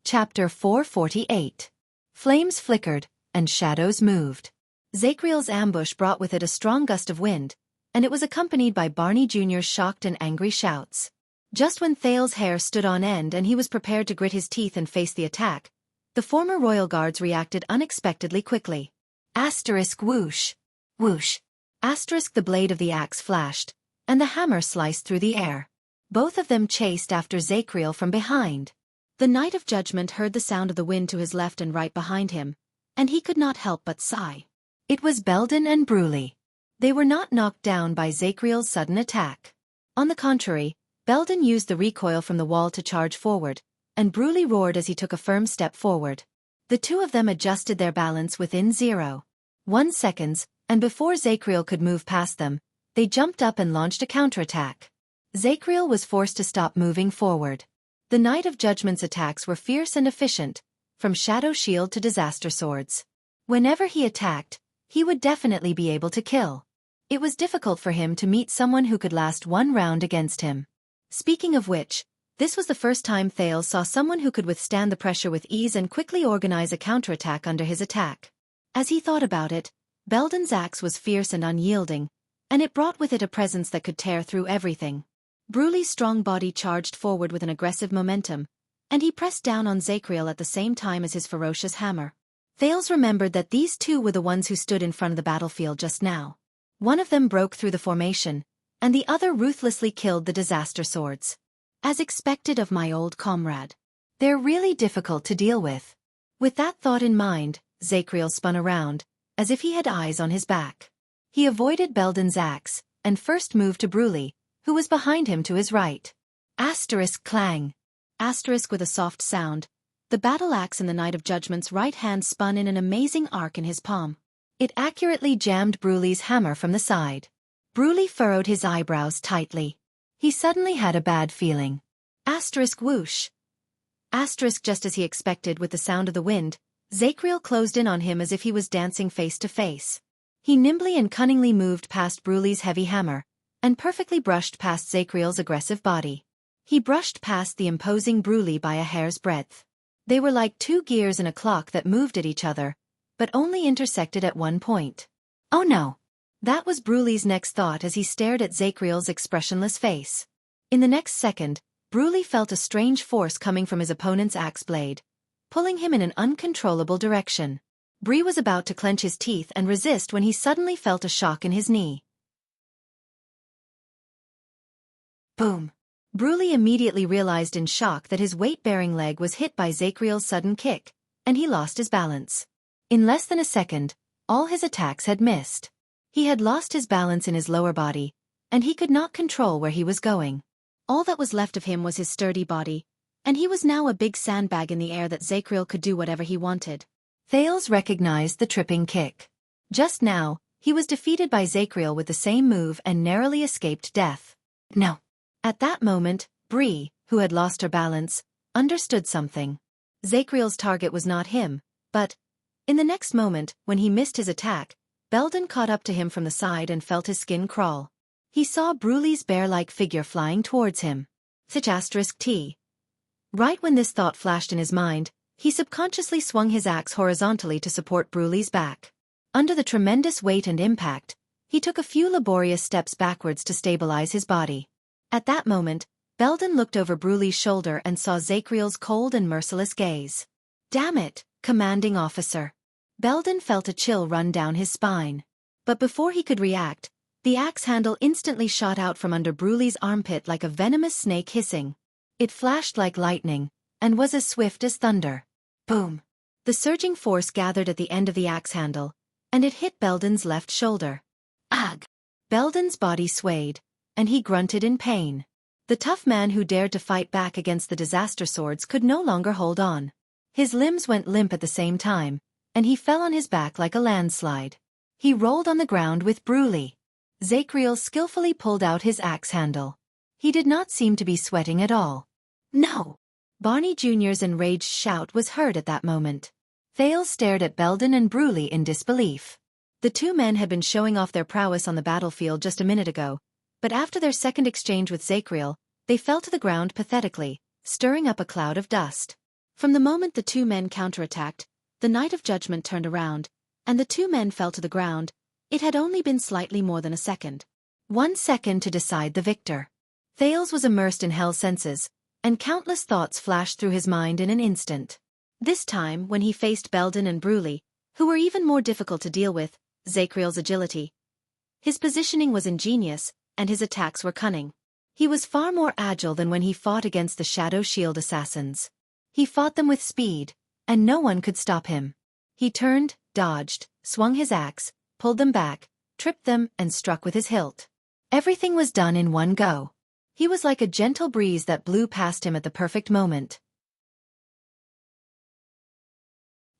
Chapter 448. Flames flickered, and shadows moved. Zachriel's ambush brought with it a strong gust of wind, and it was accompanied by Barney Jr.'s shocked and angry shouts. Just when Thales' hair stood on end and he was prepared to grit his teeth and face the attack, the former royal guards reacted unexpectedly quickly. Asterisk whoosh. Whoosh. Asterisk the blade of the axe flashed, and the hammer sliced through the air. Both of them chased after Zachriel from behind. The Knight of Judgment heard the sound of the wind to his left and right behind him, and he could not help but sigh. It was Belden and Bruley. They were not knocked down by Zachriel's sudden attack. On the contrary, Belden used the recoil from the wall to charge forward, and Bruley roared as he took a firm step forward. The two of them adjusted their balance within 0.1 seconds, and before Zachriel could move past them, they jumped up and launched a counterattack. Zachriel was forced to stop moving forward. The Knight of Judgment's attacks were fierce and efficient, from Shadow Shield to Disaster Swords. Whenever he attacked, he would definitely be able to kill. It was difficult for him to meet someone who could last one round against him. Speaking of which, this was the first time Thales saw someone who could withstand the pressure with ease and quickly organize a counterattack under his attack. As he thought about it, Belden's axe was fierce and unyielding, and it brought with it a presence that could tear through everything. Bruley's strong body charged forward with an aggressive momentum, and he pressed down on Zachriel at the same time as his ferocious hammer. Thales remembered that these two were the ones who stood in front of the battlefield just now. One of them broke through the formation, and the other ruthlessly killed the Disaster Swords. As expected of my old comrade. They're really difficult to deal with. With that thought in mind, Zachriel spun around, as if he had eyes on his back. He avoided Belden's axe, and first moved to Bruley, who was behind him to his right. Asterisk clang. Asterisk with a soft sound, the battle axe in the Knight of Judgment's right hand spun in an amazing arc in his palm. It accurately jammed Bruley's hammer from the side. Bruley furrowed his eyebrows tightly. He suddenly had a bad feeling. Asterisk whoosh. Asterisk just as he expected with the sound of the wind, Zachriel closed in on him as if he was dancing face to face. He nimbly and cunningly moved past Bruley's heavy hammer, and perfectly brushed past Zachriel's aggressive body. He brushed past the imposing Bruley by a hair's breadth. They were like two gears in a clock that moved at each other, but only intersected at one point. Oh no! That was Brulee's next thought as he stared at Zakriel's expressionless face. In the next second, Brulee felt a strange force coming from his opponent's axe blade, pulling him in an uncontrollable direction. Bree was about to clench his teeth and resist when he suddenly felt a shock in his knee. Boom! Brulee immediately realized in shock that his weight-bearing leg was hit by Zakriel's sudden kick, and he lost his balance. In less than a second, all his attacks had missed. He had lost his balance in his lower body, and he could not control where he was going. All that was left of him was his sturdy body, and he was now a big sandbag in the air that Zakriel could do whatever he wanted. Thales recognized the tripping kick. Just now, he was defeated by Zakriel with the same move and narrowly escaped death. No. At that moment, Bree, who had lost her balance, understood something. Zakriel's target was not him, but, in the next moment, when he missed his attack, Belden caught up to him from the side and felt his skin crawl. He saw Brulee's bear-like figure flying towards him. *T. Right when this thought flashed in his mind, he subconsciously swung his axe horizontally to support Brulee's back. Under the tremendous weight and impact, he took a few laborious steps backwards to stabilize his body. At that moment, Belden looked over Brulee's shoulder and saw Zakriel's cold and merciless gaze. Damn it, commanding officer. Belden felt a chill run down his spine. But before he could react, the axe handle instantly shot out from under Brulee's armpit like a venomous snake hissing. It flashed like lightning, and was as swift as thunder. Boom! The surging force gathered at the end of the axe handle, and it hit Belden's left shoulder. Ugh! Belden's body swayed, and he grunted in pain. The tough man who dared to fight back against the disaster swords could no longer hold on. His limbs went limp at the same time, and he fell on his back like a landslide. He rolled on the ground with Brulee. Zakriel skillfully pulled out his axe handle. He did not seem to be sweating at all. No! Barney Jr.'s enraged shout was heard at that moment. Thales stared at Belden and Brulee in disbelief. The two men had been showing off their prowess on the battlefield just a minute ago, but after their second exchange with Zakriel, they fell to the ground pathetically, stirring up a cloud of dust. From the moment the two men counterattacked, the Knight of Judgment turned around, and the two men fell to the ground. It had only been slightly more than a second. 1 second to decide the victor. Thales was immersed in hell's senses, and countless thoughts flashed through his mind in an instant. This time, when he faced Belden and Brulee, who were even more difficult to deal with, Zakriel's agility. His positioning was ingenious, and his attacks were cunning. He was far more agile than when he fought against the Shadow Shield assassins. He fought them with speed, and no one could stop him. He turned, dodged, swung his axe, pulled them back, tripped them, and struck with his hilt. Everything was done in one go. He was like a gentle breeze that blew past him at the perfect moment.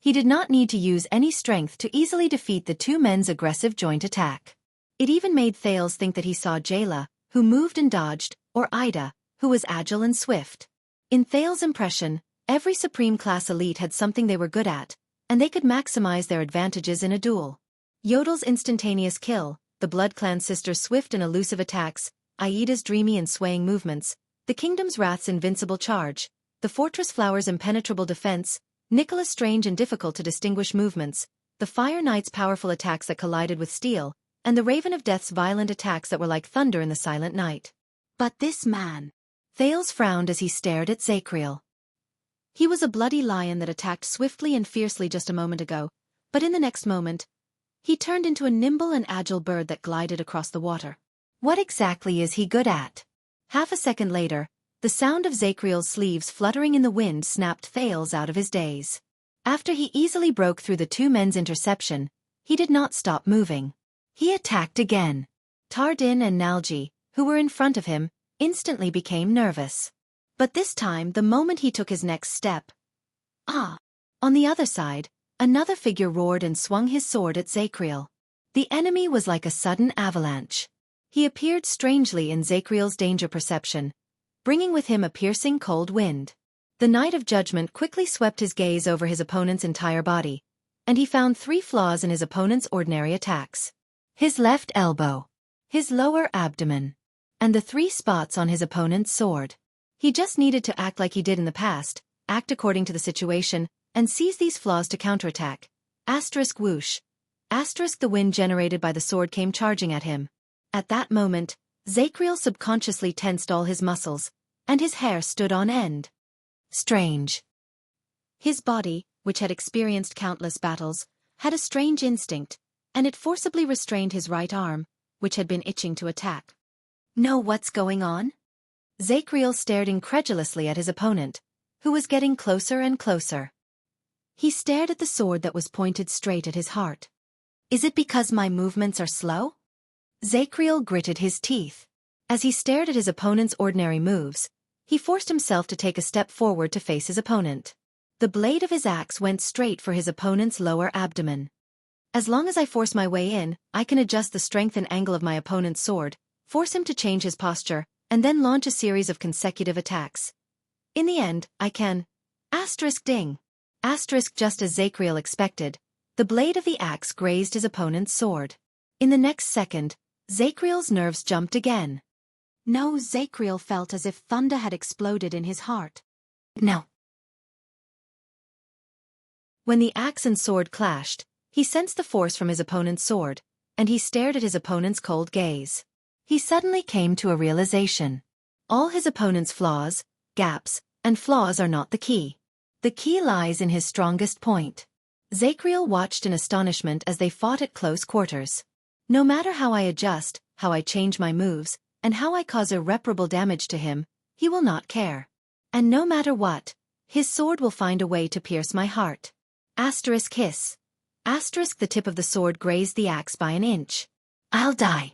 He did not need to use any strength to easily defeat the two men's aggressive joint attack. It even made Thales think that he saw Jayla, who moved and dodged, or Ida, who was agile and swift. In Thales' impression, every Supreme Class elite had something they were good at, and they could maximize their advantages in a duel. Yodel's instantaneous kill, the Blood Clan sisters' swift and elusive attacks, Aida's dreamy and swaying movements, the Kingdom's Wrath's invincible charge, the Fortress Flower's impenetrable defense, Nicholas' strange and difficult to distinguish movements, the Fire Knight's powerful attacks that collided with steel, and the Raven of Death's violent attacks that were like thunder in the silent night. But this man... Thales frowned as he stared at Zakriel. He was a bloody lion that attacked swiftly and fiercely just a moment ago, but in the next moment, he turned into a nimble and agile bird that glided across the water. What exactly is he good at? Half a second later, the sound of Zakriel's sleeves fluttering in the wind snapped Thales out of his daze. After he easily broke through the two men's interception, he did not stop moving. He attacked again. Tardin and Nalji, who were in front of him, instantly became nervous. But this time, the moment he took his next step... On the other side, another figure roared and swung his sword at Zakriel. The enemy was like a sudden avalanche. He appeared strangely in Zakriel's danger perception, bringing with him a piercing cold wind. The Knight of Judgment quickly swept his gaze over his opponent's entire body, and he found 3 flaws in his opponent's ordinary attacks. His left elbow, his lower abdomen, and the 3 spots on his opponent's sword. He just needed to act like he did in the past, act according to the situation, and seize these flaws to counterattack. Whoosh. The wind generated by the sword came charging at him. At that moment, Zacriel subconsciously tensed all his muscles, and his hair stood on end. Strange. His body, which had experienced countless battles, had a strange instinct, and it forcibly restrained his right arm, which had been itching to attack. Know what's going on? Zacriel stared incredulously at his opponent, who was getting closer and closer. He stared at the sword that was pointed straight at his heart. Is it because my movements are slow? Zacriel gritted his teeth. As he stared at his opponent's ordinary moves, he forced himself to take a step forward to face his opponent. The blade of his axe went straight for his opponent's lower abdomen. As long as I force my way in, I can adjust the strength and angle of my opponent's sword, force him to change his posture, and then launch a series of consecutive attacks. In the end, I can... Ding. Just as Zacriel expected, the blade of the axe grazed his opponent's sword. In the next second, Zacriel's nerves jumped again. No, Zacriel felt as if thunder had exploded in his heart. No. When the axe and sword clashed, he sensed the force from his opponent's sword, and he stared at his opponent's cold gaze. He suddenly came to a realization. All his opponent's flaws, gaps, and flaws are not the key. The key lies in his strongest point. Zacriel watched in astonishment as they fought at close quarters. No matter how I adjust, how I change my moves, and how I cause irreparable damage to him, he will not care. And no matter what, his sword will find a way to pierce my heart. Hiss. The tip of the sword grazed the axe by an inch. I'll die.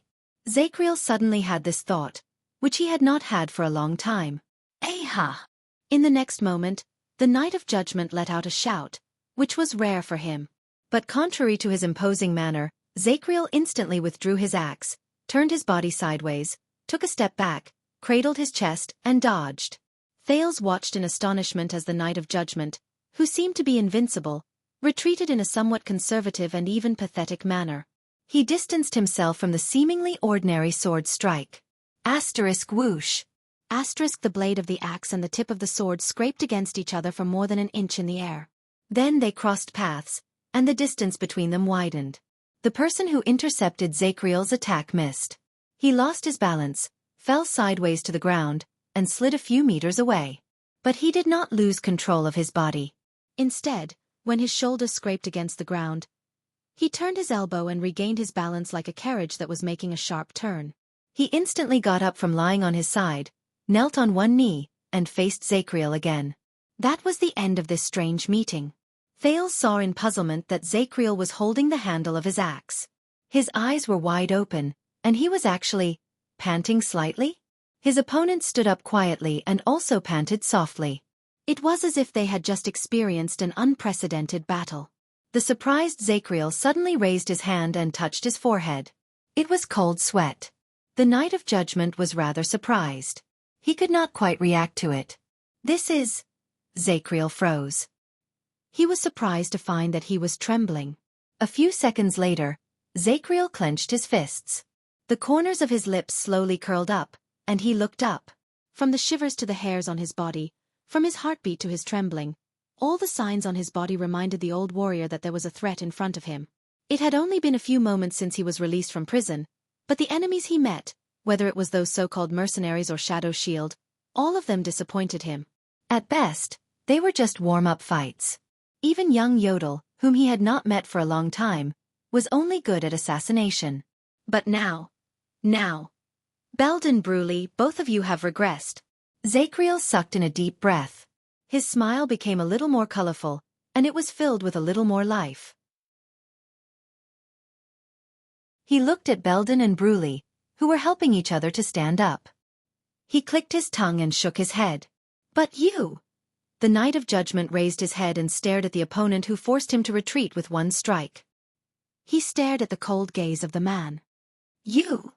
Zacriel suddenly had this thought, which he had not had for a long time. Aha! In the next moment, the Knight of Judgment let out a shout, which was rare for him. But contrary to his imposing manner, Zacriel instantly withdrew his axe, turned his body sideways, took a step back, cradled his chest, and dodged. Thales watched in astonishment as the Knight of Judgment, who seemed to be invincible, retreated in a somewhat conservative and even pathetic manner. He distanced himself from the seemingly ordinary sword strike. Whoosh. The blade of the axe and the tip of the sword scraped against each other for more than an inch in the air. Then they crossed paths, and the distance between them widened. The person who intercepted Zacriel's attack missed. He lost his balance, fell sideways to the ground, and slid a few meters away. But he did not lose control of his body. Instead, when his shoulder scraped against the ground, he turned his elbow and regained his balance like a carriage that was making a sharp turn. He instantly got up from lying on his side, knelt on one knee, and faced Zacriel again. That was the end of this strange meeting. Thales saw in puzzlement that Zacriel was holding the handle of his axe. His eyes were wide open, and he was actually panting slightly. His opponent stood up quietly and also panted softly. It was as if they had just experienced an unprecedented battle. The surprised Zacriel suddenly raised his hand and touched his forehead. It was cold sweat. The Knight of Judgment was rather surprised. He could not quite react to it. This is... Zacriel froze. He was surprised to find that he was trembling. A few seconds later, Zacriel clenched his fists. The corners of his lips slowly curled up, and he looked up. From the shivers to the hairs on his body, from his heartbeat to his trembling, all the signs on his body reminded the old warrior that there was a threat in front of him. It had only been a few moments since he was released from prison, but the enemies he met, whether it was those so-called mercenaries or Shadow Shield, all of them disappointed him. At best, they were just warm-up fights. Even young Yodel, whom he had not met for a long time, was only good at assassination. But now... Belden Bruley, both of you have regressed. Zacriel sucked in a deep breath. His smile became a little more colorful, and it was filled with a little more life. He looked at Belden and Bruley, who were helping each other to stand up. He clicked his tongue and shook his head. But you... The Knight of Judgment raised his head and stared at the opponent who forced him to retreat with one strike. He stared at the cold gaze of the man. You...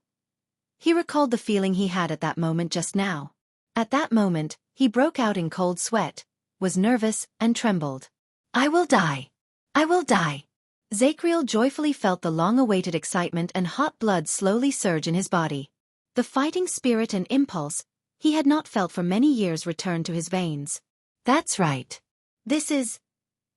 He recalled the feeling he had at that moment just now. At that moment, he broke out in cold sweat, was nervous, and trembled. I will die. I will die. Zacriel joyfully felt the long-awaited excitement and hot blood slowly surge in his body. The fighting spirit and impulse he had not felt for many years returned to his veins. That's right. This is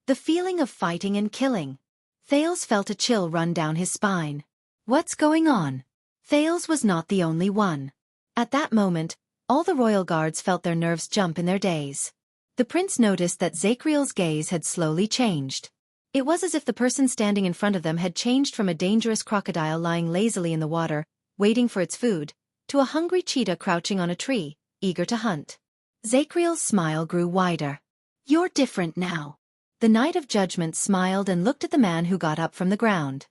the feeling of fighting and killing. Thales felt a chill run down his spine. What's going on? Thales was not the only one. At that moment, all the royal guards felt their nerves jump in their days. The prince noticed that Zacriel's gaze had slowly changed. It was as if the person standing in front of them had changed from a dangerous crocodile lying lazily in the water, waiting for its food, to a hungry cheetah crouching on a tree, eager to hunt. Zacriel's smile grew wider. You're different now. The Knight of Judgment smiled and looked at the man who got up from the ground.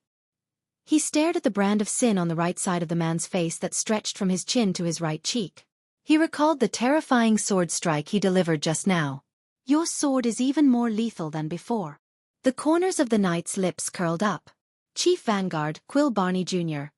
He stared at the brand of sin on the right side of the man's face that stretched from his chin to his right cheek. He recalled the terrifying sword strike he delivered just now. Your sword is even more lethal than before. The corners of the knight's lips curled up. Chief Vanguard, Quill Barney Jr.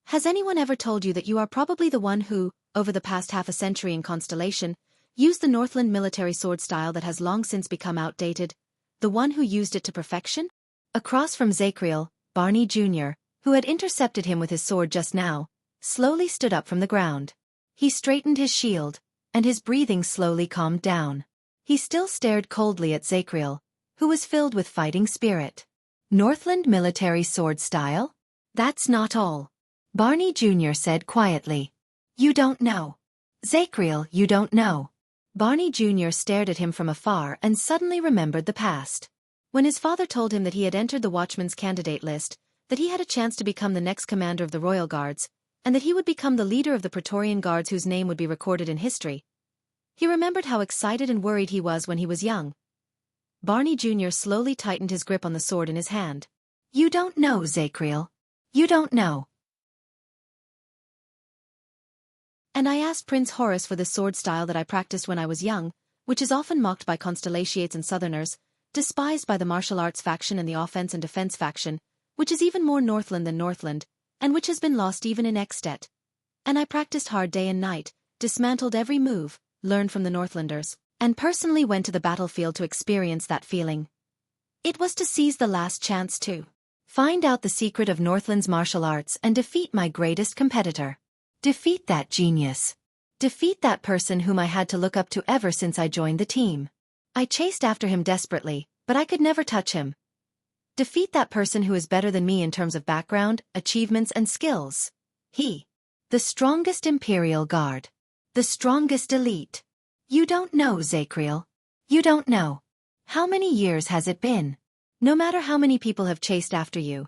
Has anyone ever told you that you are probably the one who, over the past half a century in Constellation, used the Northland military sword style that has long since become outdated, the one who used it to perfection? Across from Zacriel, Barney Jr., who had intercepted him with his sword just now, slowly stood up from the ground. He straightened his shield, and his breathing slowly calmed down. He still stared coldly at Zacriel, who was filled with fighting spirit. Northland military sword style? That's not all. Barney Jr. said quietly. You don't know. Zacriel, you don't know. Barney Jr. stared at him from afar and suddenly remembered the past. When his father told him that he had entered the Watchman's candidate list, that he had a chance to become the next commander of the Royal Guards, and that he would become the leader of the Praetorian Guards whose name would be recorded in history, he remembered how excited and worried he was when he was young. Barney Jr. slowly tightened his grip on the sword in his hand. You don't know, Zacriel. You don't know. And I asked Prince Horace for the sword style that I practiced when I was young, which is often mocked by Constellations and Southerners, despised by the martial arts faction and the offense and defense faction, which is even more Northland than Northland, and which has been lost even in At. And I practiced hard day and night, dismantled every move, learned from the Northlanders, and personally went to the battlefield to experience that feeling. It was to seize the last chance to find out the secret of Northland's martial arts and defeat my greatest competitor. Defeat that genius. Defeat that person whom I had to look up to ever since I joined the team. I chased after him desperately, but I could never touch him. Defeat that person who is better than me in terms of background, achievements and skills. He. The strongest Imperial Guard. The strongest elite. You don't know, Zacriel. You don't know. How many years has it been? No matter how many people have chased after you,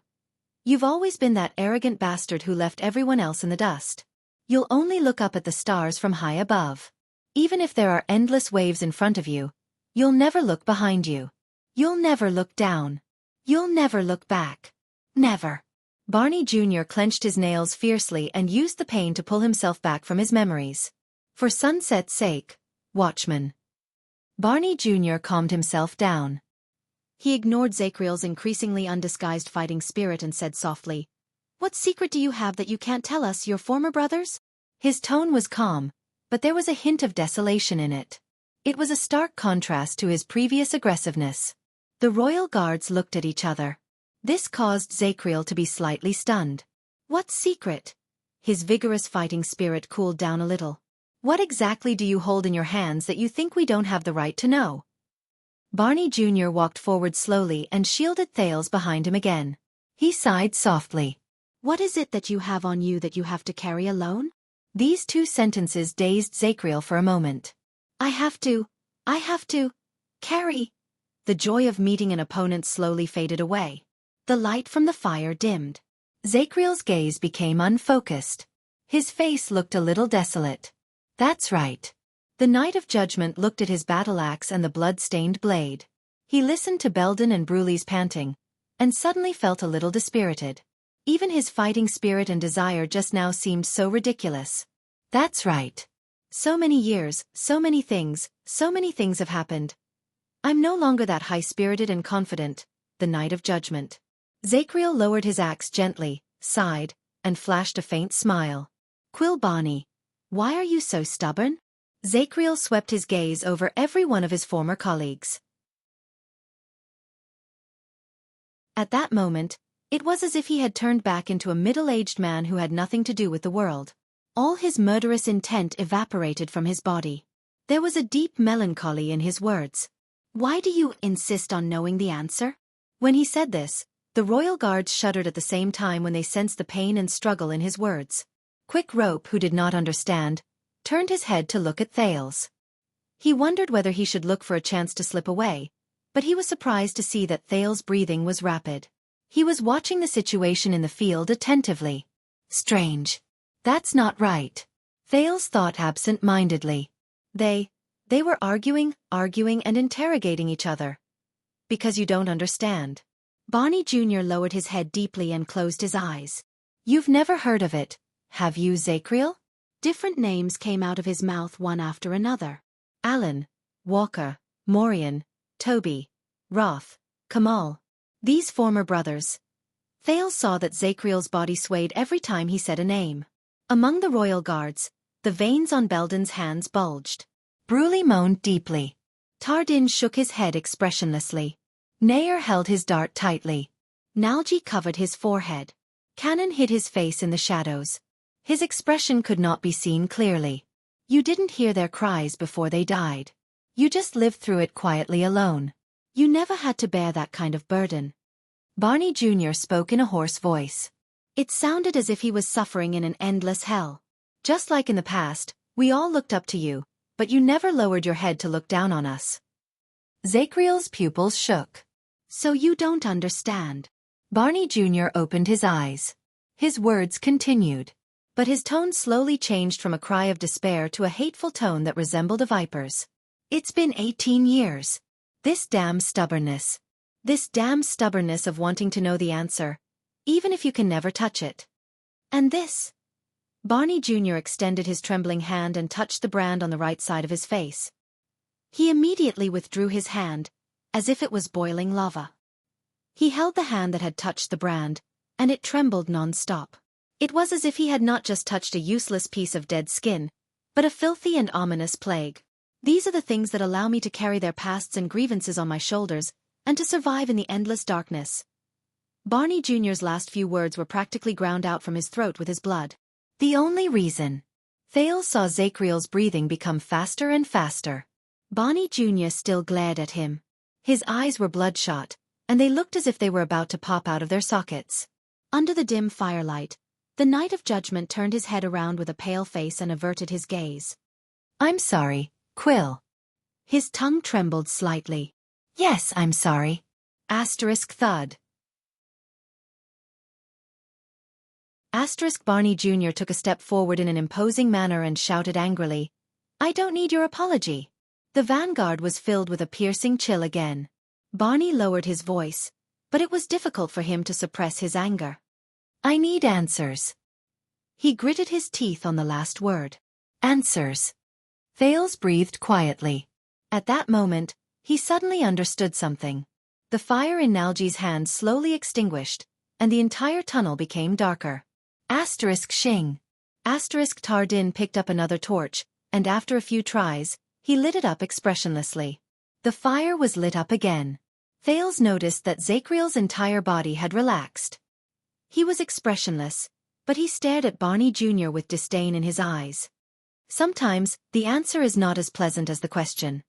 you've always been that arrogant bastard who left everyone else in the dust. You'll only look up at the stars from high above. Even if there are endless waves in front of you, you'll never look behind you. You'll never look down. You'll never look back. Never. Barney Jr. clenched his nails fiercely and used the pain to pull himself back from his memories. For sunset's sake, Watchman. Barney Jr. calmed himself down. He ignored Zacriel's increasingly undisguised fighting spirit and said softly, What secret do you have that you can't tell us, your former brothers? His tone was calm, but there was a hint of desolation in it. It was a stark contrast to his previous aggressiveness. The royal guards looked at each other. This caused Zacriel to be slightly stunned. What secret? His vigorous fighting spirit cooled down a little. What exactly do you hold in your hands that you think we don't have the right to know? Barney Jr. walked forward slowly and shielded Thales behind him again. He sighed softly. What is it that you have on you that you have to carry alone? These two sentences dazed Zacriel for a moment. I have to carry. The joy of meeting an opponent slowly faded away. The light from the fire dimmed. Zacriel's gaze became unfocused. His face looked a little desolate. That's right. The Knight of Judgment looked at his battle axe and the blood-stained blade. He listened to Belden and Bruley's panting, and suddenly felt a little dispirited. Even his fighting spirit and desire just now seemed so ridiculous. That's right. So many years, so many things have happened. I'm no longer that high-spirited and confident, the Knight of Judgment. Zacriel lowered his axe gently, sighed, and flashed a faint smile. Quill Barney, why are you so stubborn? Zacriel swept his gaze over every one of his former colleagues. At that moment, it was as if he had turned back into a middle-aged man who had nothing to do with the world. All his murderous intent evaporated from his body. There was a deep melancholy in his words. Why do you insist on knowing the answer? When he said this, The royal guards shuddered at the same time when they sensed the pain and struggle in his words. Quick Rope, who did not understand, turned his head to look at Thales. He wondered whether he should look for a chance to slip away, but he was surprised to see that Thales' breathing was rapid. He was watching the situation in the field attentively. Strange. That's not right. Thales thought absent-mindedly. They were arguing and interrogating each other. Because you don't understand. Barney Jr. lowered his head deeply and closed his eyes. You've never heard of it, have you, Zacriel? Different names came out of his mouth one after another. Alan, Walker, Morian, Toby, Roth, Kamal. These former brothers. Thales saw that Zacriel's body swayed every time he said a name. Among the royal guards, the veins on Belden's hands bulged. Bruley moaned deeply. Tardin shook his head expressionlessly. Nair held his dart tightly. Nalji covered his forehead. Cannon hid his face in the shadows. His expression could not be seen clearly. You didn't hear their cries before they died. You just lived through it quietly alone. You never had to bear that kind of burden. Barney Jr. spoke in a hoarse voice. It sounded as if he was suffering in an endless hell. Just like in the past, we all looked up to you, but you never lowered your head to look down on us. Zacriel's pupils shook. So you don't understand. Barney Jr. opened his eyes. His words continued. But his tone slowly changed from a cry of despair to a hateful tone that resembled a viper's. It's been 18 years. This damn stubbornness. This damn stubbornness of wanting to know the answer, even if you can never touch it. And this. Barney Jr. extended his trembling hand and touched the brand on the right side of his face. He immediately withdrew his hand, as if it was boiling lava. He held the hand that had touched the brand, and it trembled non-stop. It was as if he had not just touched a useless piece of dead skin, but a filthy and ominous plague. These are the things that allow me to carry their pasts and grievances on my shoulders, and to survive in the endless darkness. Barney Jr.'s last few words were practically ground out from his throat with his blood. The only reason. Thales saw Zacriel's breathing become faster and faster. Barney Jr. still glared at him. His eyes were bloodshot, and they looked as if they were about to pop out of their sockets. Under the dim firelight, the Knight of Judgment turned his head around with a pale face and averted his gaze. I'm sorry, Quill. His tongue trembled slightly. Yes, I'm sorry. Thud. Barney Jr. took a step forward in an imposing manner and shouted angrily, I don't need your apology. The vanguard was filled with a piercing chill again. Barney lowered his voice, but it was difficult for him to suppress his anger. I need answers. He gritted his teeth on the last word. Answers. Thales breathed quietly. At that moment, he suddenly understood something. The fire in Nalji's hand slowly extinguished, and the entire tunnel became darker. Xing. Tardin picked up another torch, and after a few tries, he lit it up expressionlessly. The fire was lit up again. Thales noticed that Zacriel's entire body had relaxed. He was expressionless, but he stared at Barney Jr. with disdain in his eyes. Sometimes, the answer is not as pleasant as the question.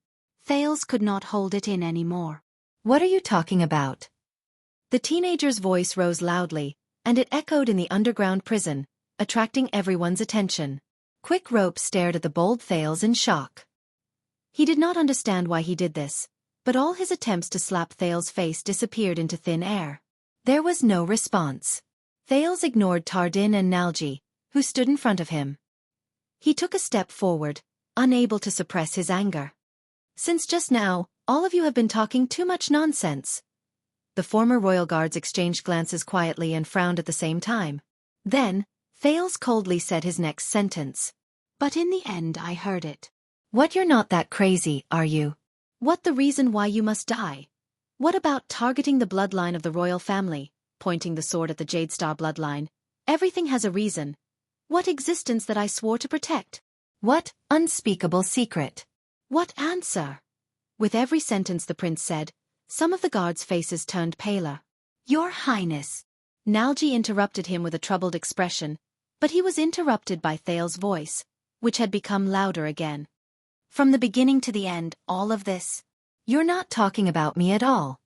Thales could not hold it in anymore. What are you talking about? The teenager's voice rose loudly, and it echoed in the underground prison, attracting everyone's attention. Quick Rope stared at the bold Thales in shock. He did not understand why he did this, but all his attempts to slap Thales' face disappeared into thin air. There was no response. Thales ignored Tardin and Nalji, who stood in front of him. He took a step forward, unable to suppress his anger. Since just now, all of you have been talking too much nonsense. The former royal guards exchanged glances quietly and frowned at the same time. Then, Thales coldly said his next sentence. But in the end I heard it. What, you're not that crazy, are you? What, the reason why you must die? What about targeting the bloodline of the royal family, pointing the sword at the Jade Star bloodline? Everything has a reason. What existence that I swore to protect? What unspeakable secret? What answer? With every sentence the prince said, some of the guards' faces turned paler. Your Highness. Nalji interrupted him with a troubled expression, but he was interrupted by Thales' voice, which had become louder again. From the beginning to the end, all of this. You're not talking about me at all.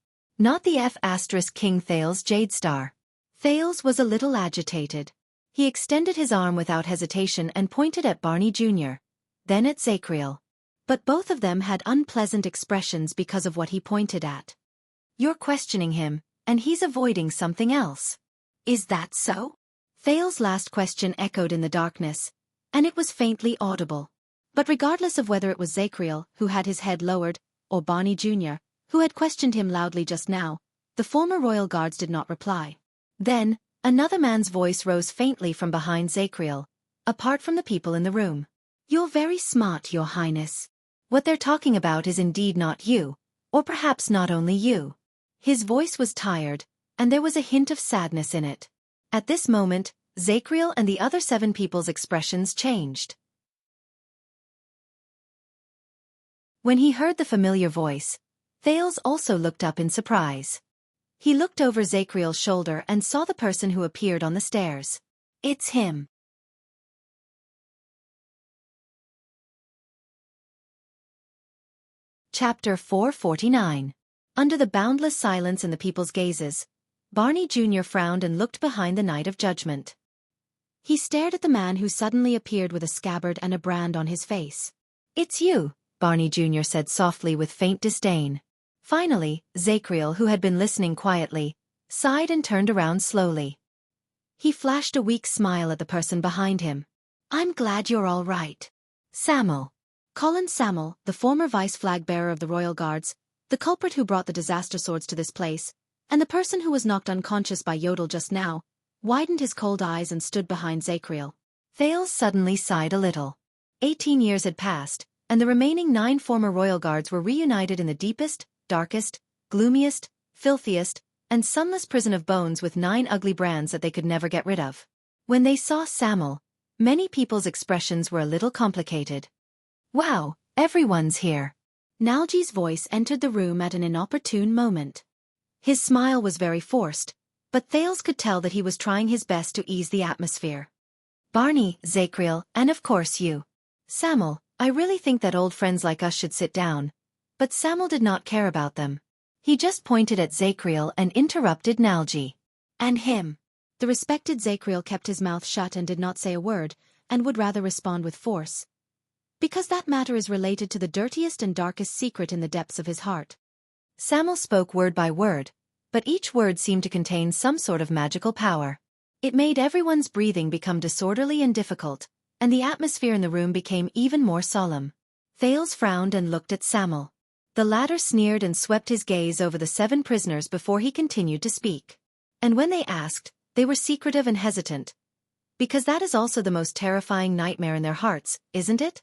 Not the King Thales Jadestar. Thales was a little agitated. He extended his arm without hesitation and pointed at Barney Jr., then at Zacriel. But both of them had unpleasant expressions because of what he pointed at. You're questioning him, and he's avoiding something else. Is that so? Thales' last question echoed in the darkness, and it was faintly audible. But regardless of whether it was Zacriel, who had his head lowered, or Barney Jr., who had questioned him loudly just now, the former royal guards did not reply. Then, another man's voice rose faintly from behind Zacriel, apart from the people in the room. You're very smart, Your Highness. What they're talking about is indeed not you, or perhaps not only you. His voice was tired, and there was a hint of sadness in it. At this moment, Zacriel and the other 7 people's expressions changed. When he heard the familiar voice, Thales also looked up in surprise. He looked over Zacriel's shoulder and saw the person who appeared on the stairs. It's him. Chapter 449. Under the boundless silence in the people's gazes, Barney Jr. frowned and looked behind the Knight of Judgment. He stared at the man who suddenly appeared with a scabbard and a brand on his face. It's you, Barney Jr. said softly with faint disdain. Finally, Zacriel, who had been listening quietly, sighed and turned around slowly. He flashed a weak smile at the person behind him. I'm glad you're all right. Samuel. Colin Samuel, the former vice flag-bearer of the Royal Guards, the culprit who brought the disaster swords to this place, and the person who was knocked unconscious by Yodel just now, widened his cold eyes and stood behind Zacriel. Thales suddenly sighed a little. 18 years had passed, and the remaining 9 former Royal Guards were reunited in the deepest, darkest, gloomiest, filthiest, and sunless prison of bones with 9 ugly brands that they could never get rid of. When they saw Samuel, many people's expressions were a little complicated. Wow, everyone's here. Nalji's voice entered the room at an inopportune moment. His smile was very forced, but Thales could tell that he was trying his best to ease the atmosphere. Barney, Zacriel, and of course you. Samuel, I really think that old friends like us should sit down. But Samuel did not care about them. He just pointed at Zacriel and interrupted Nalji. And him. The respected Zacriel kept his mouth shut and did not say a word, and would rather respond with force. Because that matter is related to the dirtiest and darkest secret in the depths of his heart. Samuel spoke word by word, but each word seemed to contain some sort of magical power. It made everyone's breathing become disorderly and difficult, and the atmosphere in the room became even more solemn. Thales frowned and looked at Samuel. The latter sneered and swept his gaze over the 7 prisoners before he continued to speak. And when they asked, they were secretive and hesitant. Because that is also the most terrifying nightmare in their hearts, isn't it?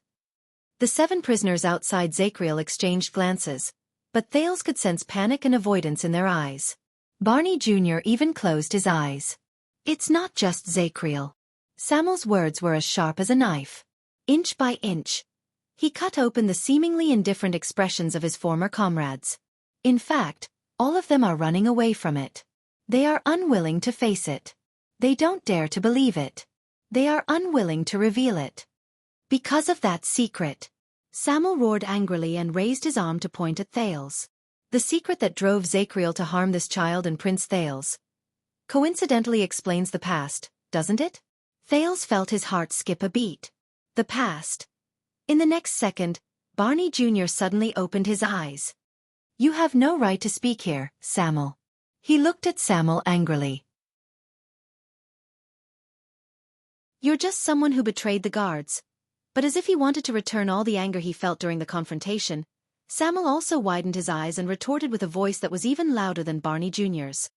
The 7 prisoners outside Zacriel exchanged glances, but Thales could sense panic and avoidance in their eyes. Barney Jr. even closed his eyes. It's not just Zacriel. Samuel's words were as sharp as a knife. Inch by inch, he cut open the seemingly indifferent expressions of his former comrades. In fact, all of them are running away from it. They are unwilling to face it. They don't dare to believe it. They are unwilling to reveal it. Because of that secret. Samuel roared angrily and raised his arm to point at Thales. The secret that drove Zacriel to harm this child and Prince Thales. Coincidentally explains the past, doesn't it? Thales felt his heart skip a beat. The past. In the next second, Barney Jr. suddenly opened his eyes. You have no right to speak here, Samuel. He looked at Samuel angrily. You're just someone who betrayed the guards. But as if he wanted to return all the anger he felt during the confrontation, Samuel also widened his eyes and retorted with a voice that was even louder than Barney Jr.'s.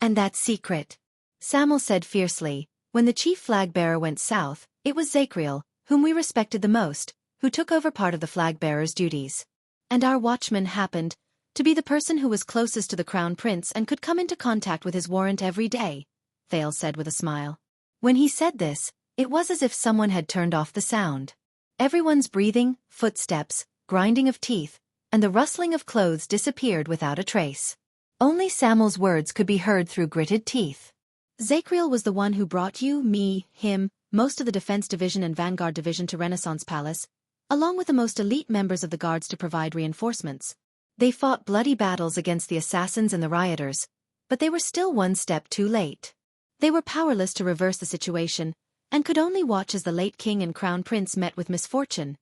And that secret, Samuel said fiercely, when the chief flag-bearer went south, it was Zacriel, whom we respected the most, who took over part of the flag-bearer's duties. And our watchman happened to be the person who was closest to the crown prince and could come into contact with his warrant every day, Thales said with a smile. When he said this, it was as if someone had turned off the sound. Everyone's breathing, footsteps, grinding of teeth, and the rustling of clothes disappeared without a trace. Only Samuel's words could be heard through gritted teeth. Zacriel was the one who brought you, me, him, most of the Defense Division and Vanguard Division to Renaissance Palace, along with the most elite members of the guards to provide reinforcements. They fought bloody battles against the assassins and the rioters, but they were still one step too late. They were powerless to reverse the situation, and could only watch as the late king and crown prince met with misfortune.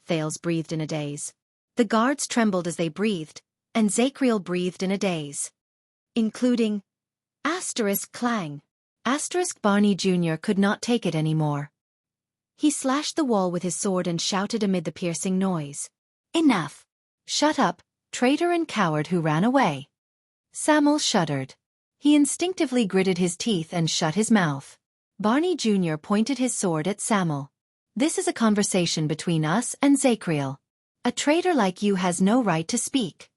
Thales breathed in a daze. The guards trembled as they breathed, and Zacriel breathed in a daze. Including *clang. Barney Jr. could not take it anymore. He slashed the wall with his sword and shouted amid the piercing noise. Enough! Shut up, traitor and coward who ran away. Samuel shuddered. He instinctively gritted his teeth and shut his mouth. Barney Jr. pointed his sword at Samuel. This is a conversation between us and Zacriel. A traitor like you has no right to speak.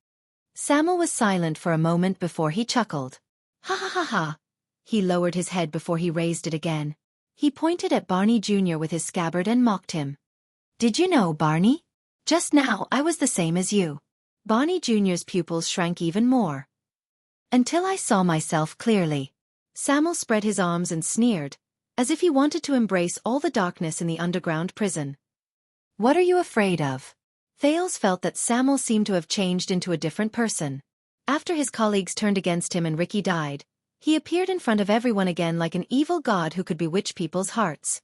Samuel was silent for a moment before he chuckled. Ha ha ha ha. He lowered his head before he raised it again. He pointed at Barney Jr. with his scabbard and mocked him. Did you know, Barney? Just now I was the same as you. Barney Jr.'s pupils shrank even more. Until I saw myself clearly. Samuel spread his arms and sneered, as if he wanted to embrace all the darkness in the underground prison. What are you afraid of? Thales felt that Samuel seemed to have changed into a different person. After his colleagues turned against him and Ricky died, he appeared in front of everyone again like an evil god who could bewitch people's hearts.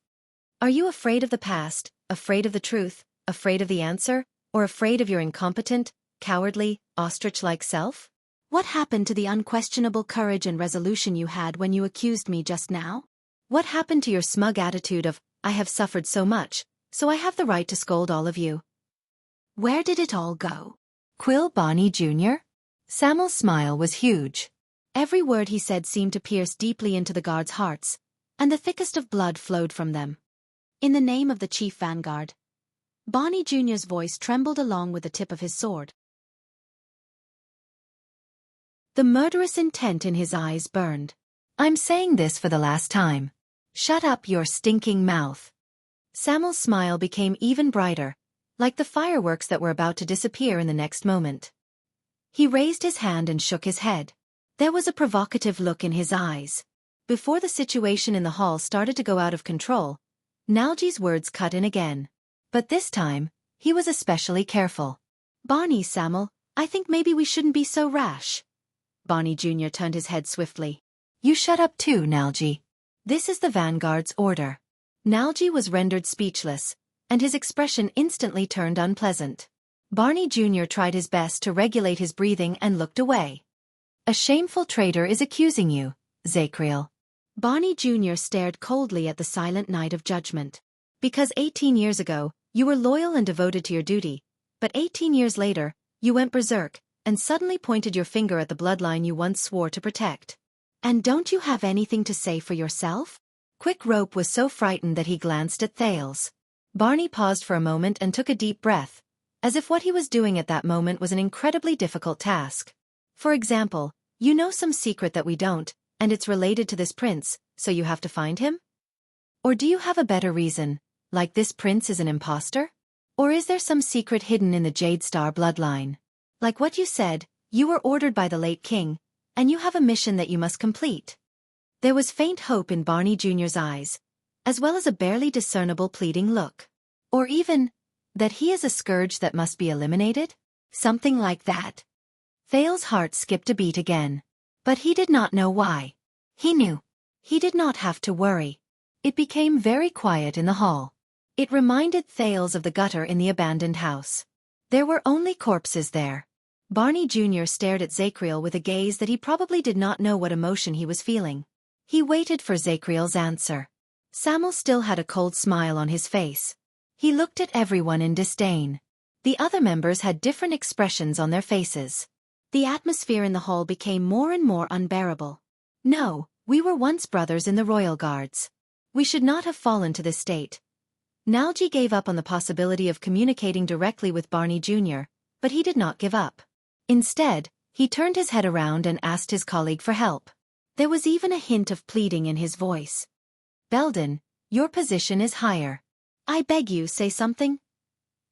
Are you afraid of the past, afraid of the truth, afraid of the answer, or afraid of your incompetent, cowardly, ostrich-like self? What happened to the unquestionable courage and resolution you had when you accused me just now? What happened to your smug attitude of, I have suffered so much, so I have the right to scold all of you? Where did it all go? Quill Barney Jr.? Samuel's smile was huge. Every word he said seemed to pierce deeply into the guards' hearts, and the thickest of blood flowed from them. In the name of the chief vanguard. Barney Jr.'s voice trembled along with the tip of his sword. The murderous intent in his eyes burned. I'm saying this for the last time. Shut up your stinking mouth. Samuel's smile became even brighter, like the fireworks that were about to disappear in the next moment. He raised his hand and shook his head. There was a provocative look in his eyes. Before the situation in the hall started to go out of control, Nalji's words cut in again. But this time, he was especially careful. Barney, Samuel, I think maybe we shouldn't be so rash. Barney Jr. turned his head swiftly. You shut up too, Nalji. This is the vanguard's order. Nalji was rendered speechless, and his expression instantly turned unpleasant. Barney Jr. tried his best to regulate his breathing and looked away. A shameful traitor is accusing you, Zacriel. Barney Jr. stared coldly at the silent night of judgment. Because 18 years ago, you were loyal and devoted to your duty, but 18 years later, you went berserk, and suddenly pointed your finger at the bloodline you once swore to protect. And don't you have anything to say for yourself? Quick Rope was so frightened that he glanced at Thales. Barney paused for a moment and took a deep breath, as if what he was doing at that moment was an incredibly difficult task. For example, you know some secret that we don't, and it's related to this prince, so you have to find him? Or do you have a better reason, like this prince is an imposter? Or is there some secret hidden in the Jade Star bloodline? Like what you said, you were ordered by the late king, and you have a mission that you must complete. There was faint hope in Barney Jr.'s eyes, as well as a barely discernible pleading look. Or even, that he is a scourge that must be eliminated? Something like that. Thales' heart skipped a beat again. But he did not know why. He knew. He did not have to worry. It became very quiet in the hall. It reminded Thales of the gutter in the abandoned house. There were only corpses there. Barney Jr. stared at Zacriel with a gaze that he probably did not know what emotion he was feeling. He waited for Zacriel's answer. Samuel still had a cold smile on his face. He looked at everyone in disdain. The other members had different expressions on their faces. The atmosphere in the hall became more and more unbearable. No, we were once brothers in the Royal Guards. We should not have fallen to this state. Nalji gave up on the possibility of communicating directly with Barney Jr., but he did not give up. Instead, he turned his head around and asked his colleague for help. There was even a hint of pleading in his voice. Belden, your position is higher. I beg you, say something.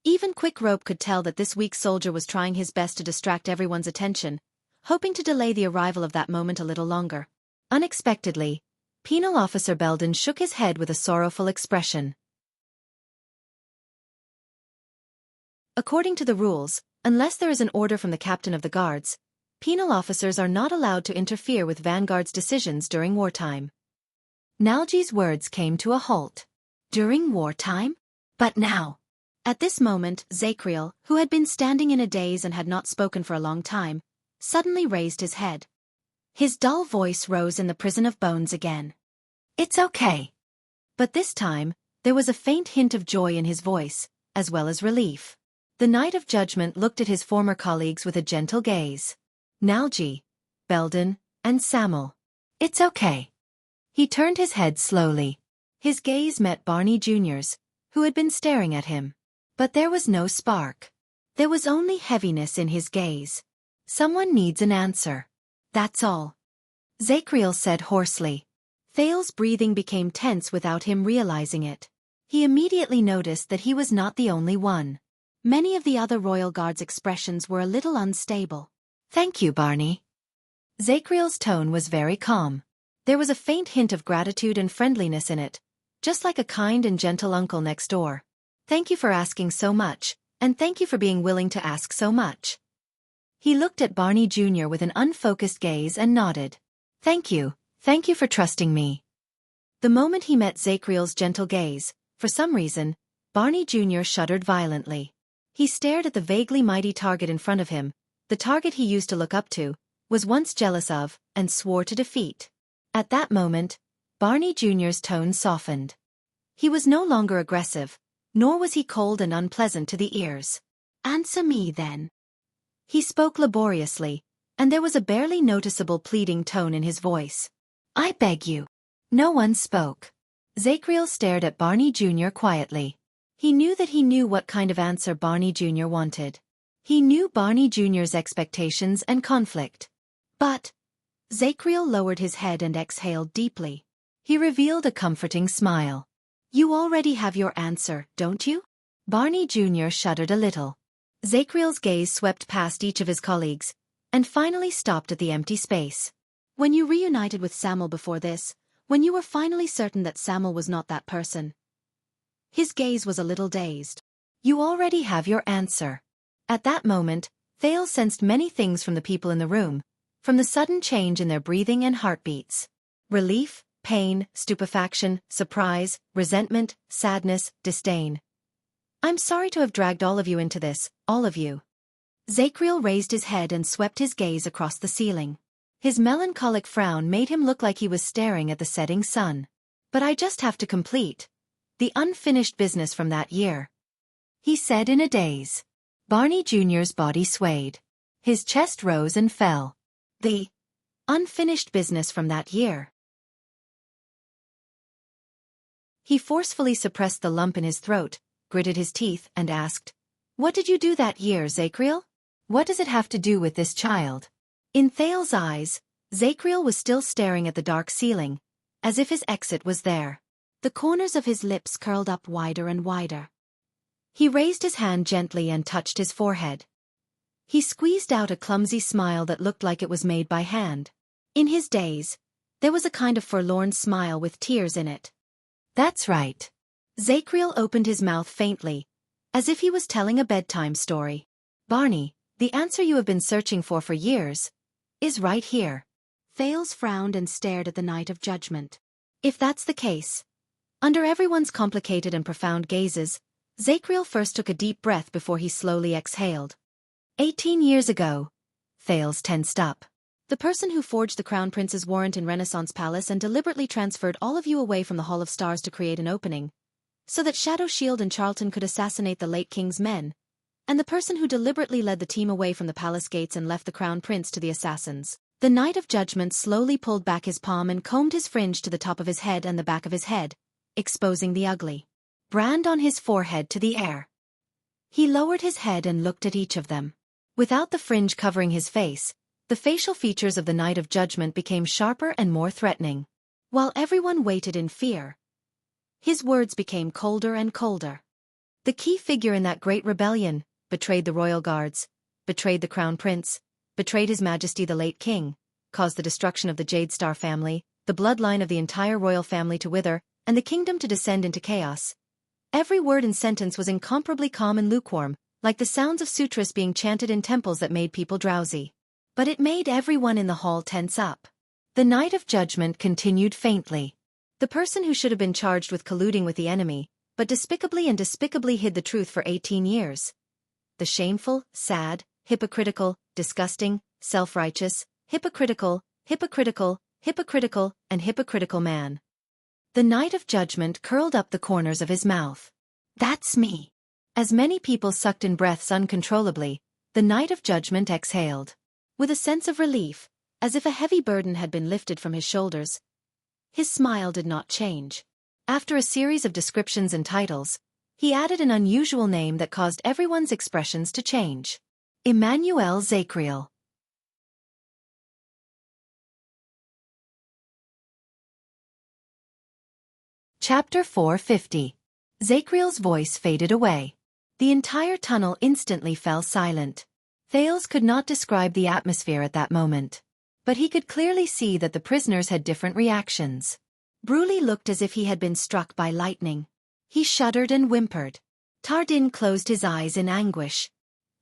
Even Quick Rope could tell that this weak soldier was trying his best to distract everyone's attention, hoping to delay the arrival of that moment a little longer. Unexpectedly, Penal Officer Belden shook his head with a sorrowful expression. According to the rules, Unless there is an order from the captain of the guards, penal officers are not allowed to interfere with vanguard's decisions during wartime. Nalji's words came to a halt. During wartime? But now. At this moment, Zakriel, who had been standing in a daze and had not spoken for a long time, suddenly raised his head. His dull voice rose in the prison of bones again. It's okay. But this time, there was a faint hint of joy in his voice, as well as relief. The Knight of Judgment looked at his former colleagues with a gentle gaze. Nalji, Belden, and Samuel. It's okay. He turned his head slowly. His gaze met Barney Jr.'s, who had been staring at him. But there was no spark. There was only heaviness in his gaze. Someone needs an answer. That's all. Zakriel said hoarsely. Thales's breathing became tense without him realizing it. He immediately noticed that he was not the only one. Many of the other royal guards' expressions were a little unstable. Thank you, Barney. Zakriel's tone was very calm. There was a faint hint of gratitude and friendliness in it, just like a kind and gentle uncle next door. Thank you for asking so much, and thank you for being willing to ask so much. He looked at Barney Jr. with an unfocused gaze and nodded. Thank you for trusting me. The moment he met Zakriel's gentle gaze, for some reason, Barney Jr. shuddered violently. He stared at the vaguely mighty target in front of him, the target he used to look up to, was once jealous of, and swore to defeat. At that moment, Barney Jr.'s tone softened. He was no longer aggressive, nor was he cold and unpleasant to the ears. Answer me then. He spoke laboriously, and there was a barely noticeable pleading tone in his voice. I beg you. No one spoke. Zakriel stared at Barney Jr. quietly. He knew that he knew what kind of answer Barney Jr. wanted. He knew Barney Jr.'s expectations and conflict. But Zakriel lowered his head and exhaled deeply. He revealed a comforting smile. You already have your answer, don't you? Barney Jr. shuddered a little. Zakriel's gaze swept past each of his colleagues, and finally stopped at the empty space. When you reunited with Samuel before this, when you were finally certain that Samuel was not that person. His gaze was a little dazed. You already have your answer. At that moment, Thales sensed many things from the people in the room, from the sudden change in their breathing and heartbeats. Relief, pain, stupefaction, surprise, resentment, sadness, disdain. I'm sorry to have dragged all of you into this, all of you. Zakriel raised his head and swept his gaze across the ceiling. His melancholic frown made him look like he was staring at the setting sun. But I just have to complete the unfinished business from that year, he said in a daze. Barney Jr.'s body swayed. His chest rose and fell. The unfinished business from that year. He forcefully suppressed the lump in his throat, gritted his teeth, and asked, What did you do that year, Zakriel? What does it have to do with this child? In Thales's eyes, Zakriel was still staring at the dark ceiling, as if his exit was there. The corners of his lips curled up wider and wider. He raised his hand gently and touched his forehead. He squeezed out a clumsy smile that looked like it was made by hand. In his daze, there was a kind of forlorn smile with tears in it. That's right. Zakriel opened his mouth faintly, as if he was telling a bedtime story. Barney, the answer you have been searching for years, is right here. Thales frowned and stared at the Knight of Judgment. If that's the case, under everyone's complicated and profound gazes, Zakriel first took a deep breath before he slowly exhaled. 18 years ago. Thales tensed up. The person who forged the Crown Prince's warrant in Renaissance Palace and deliberately transferred all of you away from the Hall of Stars to create an opening, so that Shadow Shield and Charlton could assassinate the late king's men, and the person who deliberately led the team away from the palace gates and left the Crown Prince to the assassins. The Knight of Judgment slowly pulled back his palm and combed his fringe to the top of his head and the back of his head, exposing the ugly brand on his forehead to the air. He lowered his head and looked at each of them. Without the fringe covering his face, the facial features of the Knight of Judgment became sharper and more threatening. While everyone waited in fear, his words became colder and colder. The key figure in that great rebellion betrayed the royal guards, betrayed the Crown Prince, betrayed His Majesty the late king, caused the destruction of the Jade Star family, the bloodline of the entire royal family to wither, and the kingdom to descend into chaos. Every word and sentence was incomparably calm and lukewarm, like the sounds of sutras being chanted in temples that made people drowsy. But it made everyone in the hall tense up. The night of judgment continued faintly. The person who should have been charged with colluding with the enemy, but despicably hid the truth for 18 years. The shameful, sad, hypocritical, disgusting, self-righteous, hypocritical, and hypocritical man. The night of judgment curled up the corners of his mouth. That's me. As many people sucked in breaths uncontrollably, the night of judgment exhaled. With a sense of relief, as if a heavy burden had been lifted from his shoulders. His smile did not change. After a series of descriptions and titles, he added an unusual name that caused everyone's expressions to change. Emmanuel Zacriel. Chapter 450. Zacriel's voice faded away. The entire tunnel instantly fell silent. Thales could not describe the atmosphere at that moment. But he could clearly see that the prisoners had different reactions. Bruley looked as if he had been struck by lightning. He shuddered and whimpered. Tardin closed his eyes in anguish.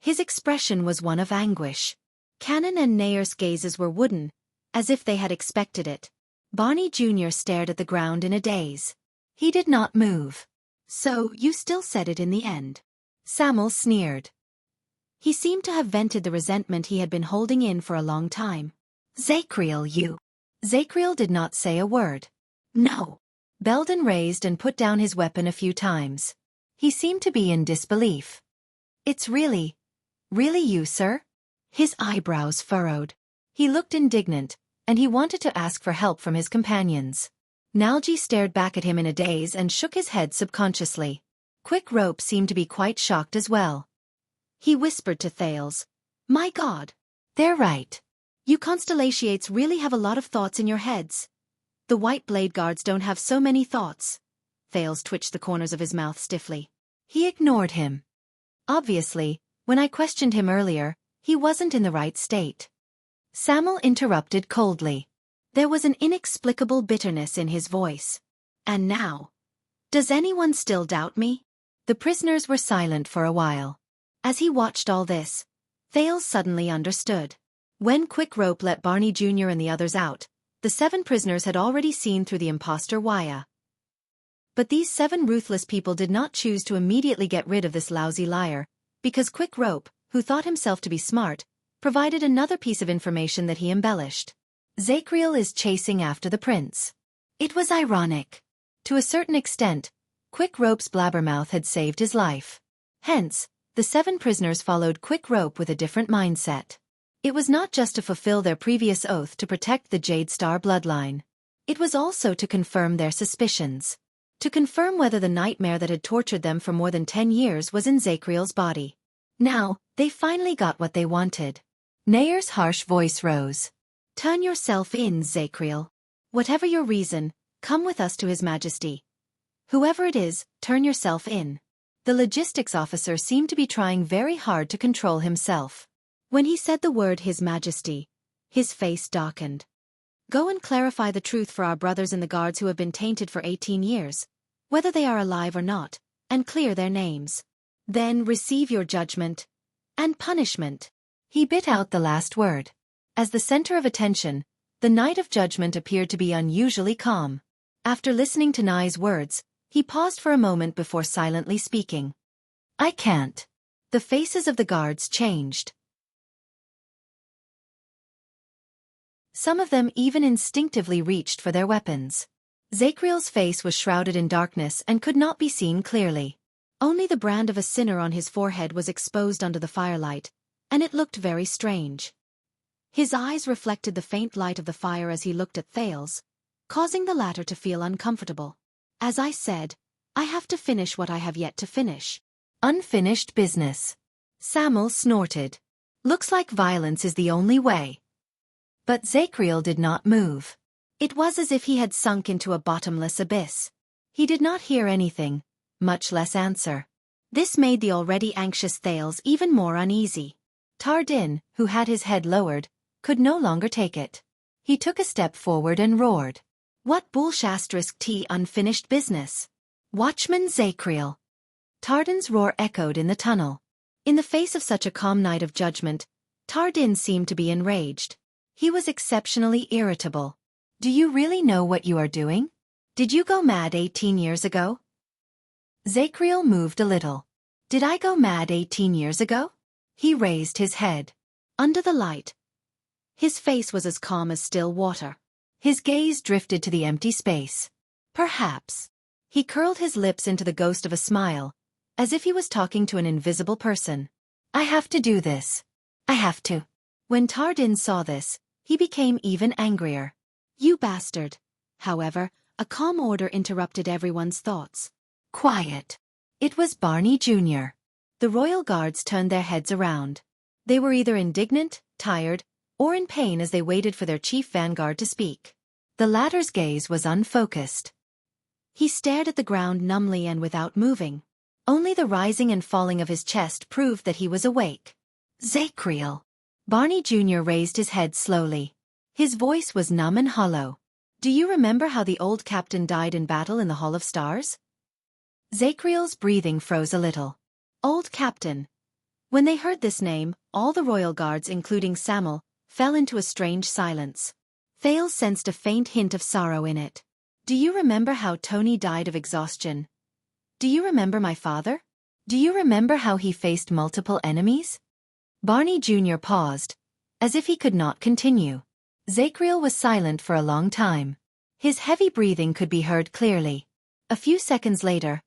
His expression was one of anguish. Cannon and Nayer's gazes were wooden, as if they had expected it. Barney Jr. stared at the ground in a daze. He did not move. So, you still said it in the end. Samuel sneered. He seemed to have vented the resentment he had been holding in for a long time. Zacriel, you. Zacriel did not say a word. No. Belden raised and put down his weapon a few times. He seemed to be in disbelief. It's really you, sir? His eyebrows furrowed. He looked indignant, and he wanted to ask for help from his companions. Nalji stared back at him in a daze and shook his head subconsciously. Quick Rope seemed to be quite shocked as well. He whispered to Thales, "My God. They're right. You Constellations really have a lot of thoughts in your heads. The White Blade Guards don't have so many thoughts." Thales twitched the corners of his mouth stiffly. He ignored him. Obviously, when I questioned him earlier, he wasn't in the right state. Samuel interrupted coldly. There was an inexplicable bitterness in his voice. And now? Does anyone still doubt me? The prisoners were silent for a while. As he watched all this, Thales suddenly understood. When Quick Rope let Barney Jr. and the others out, the 7 prisoners had already seen through the imposter Wuxia. But these 7 ruthless people did not choose to immediately get rid of this lousy liar, because Quick Rope, who thought himself to be smart, provided another piece of information that he embellished. Zacriel is chasing after the prince. It was ironic. To a certain extent, Quick Rope's blabbermouth had saved his life. Hence, the 7 prisoners followed Quick Rope with a different mindset. It was not just to fulfill their previous oath to protect the Jade Star bloodline. It was also to confirm their suspicions. To confirm whether the nightmare that had tortured them for more than 10 years was in Zacriel's body. Now, they finally got what they wanted. Nayer's harsh voice rose. Turn yourself in, Zacriel. Whatever your reason, come with us to His Majesty. Whoever it is, turn yourself in. The logistics officer seemed to be trying very hard to control himself. When he said the word His Majesty, his face darkened. Go and clarify the truth for our brothers in the guards who have been tainted for 18 years, whether they are alive or not, and clear their names. Then receive your judgment and punishment. He bit out the last word. As the center of attention, the night of judgment appeared to be unusually calm. After listening to Nai's words, he paused for a moment before silently speaking. I can't. The faces of the guards changed. Some of them even instinctively reached for their weapons. Zacriel's face was shrouded in darkness and could not be seen clearly. Only the brand of a sinner on his forehead was exposed under the firelight, and it looked very strange. His eyes reflected the faint light of the fire as he looked at Thales, causing the latter to feel uncomfortable. As I said, I have to finish what I have yet to finish. Unfinished business. Samuel snorted. Looks like violence is the only way. But Zacriel did not move. It was as if he had sunk into a bottomless abyss. He did not hear anything, much less answer. This made the already anxious Thales even more uneasy. Tardin, who had his head lowered, could no longer take it. He took a step forward and roared. What bullshit unfinished business? Watchman Zacriel. Tardin's roar echoed in the tunnel. In the face of such a calm night of judgment, Tardin seemed to be enraged. He was exceptionally irritable. Do you really know what you are doing? Did you go mad 18 years ago? Zacriel moved a little. Did I go mad 18 years ago? He raised his head. Under the light, his face was as calm as still water. His gaze drifted to the empty space. Perhaps. He curled his lips into the ghost of a smile, as if he was talking to an invisible person. I have to do this. I have to. When Tardin saw this, he became even angrier. You bastard. However, a calm order interrupted everyone's thoughts. Quiet. It was Barney Jr. The royal guards turned their heads around. They were either indignant, tired, or in pain as they waited for their chief vanguard to speak. The latter's gaze was unfocused. He stared at the ground numbly and without moving. Only the rising and falling of his chest proved that he was awake. Zacriel. Barney Jr. raised his head slowly. His voice was numb and hollow. Do you remember how the old captain died in battle in the Hall of Stars? Zacriel's breathing froze a little. Old captain. When they heard this name, all the royal guards, including Samuel, fell into a strange silence. Thales sensed a faint hint of sorrow in it. Do you remember how Tony died of exhaustion? Do you remember my father? Do you remember how he faced multiple enemies? Barney Jr. paused, as if he could not continue. Zacriel was silent for a long time. His heavy breathing could be heard clearly. A few seconds later,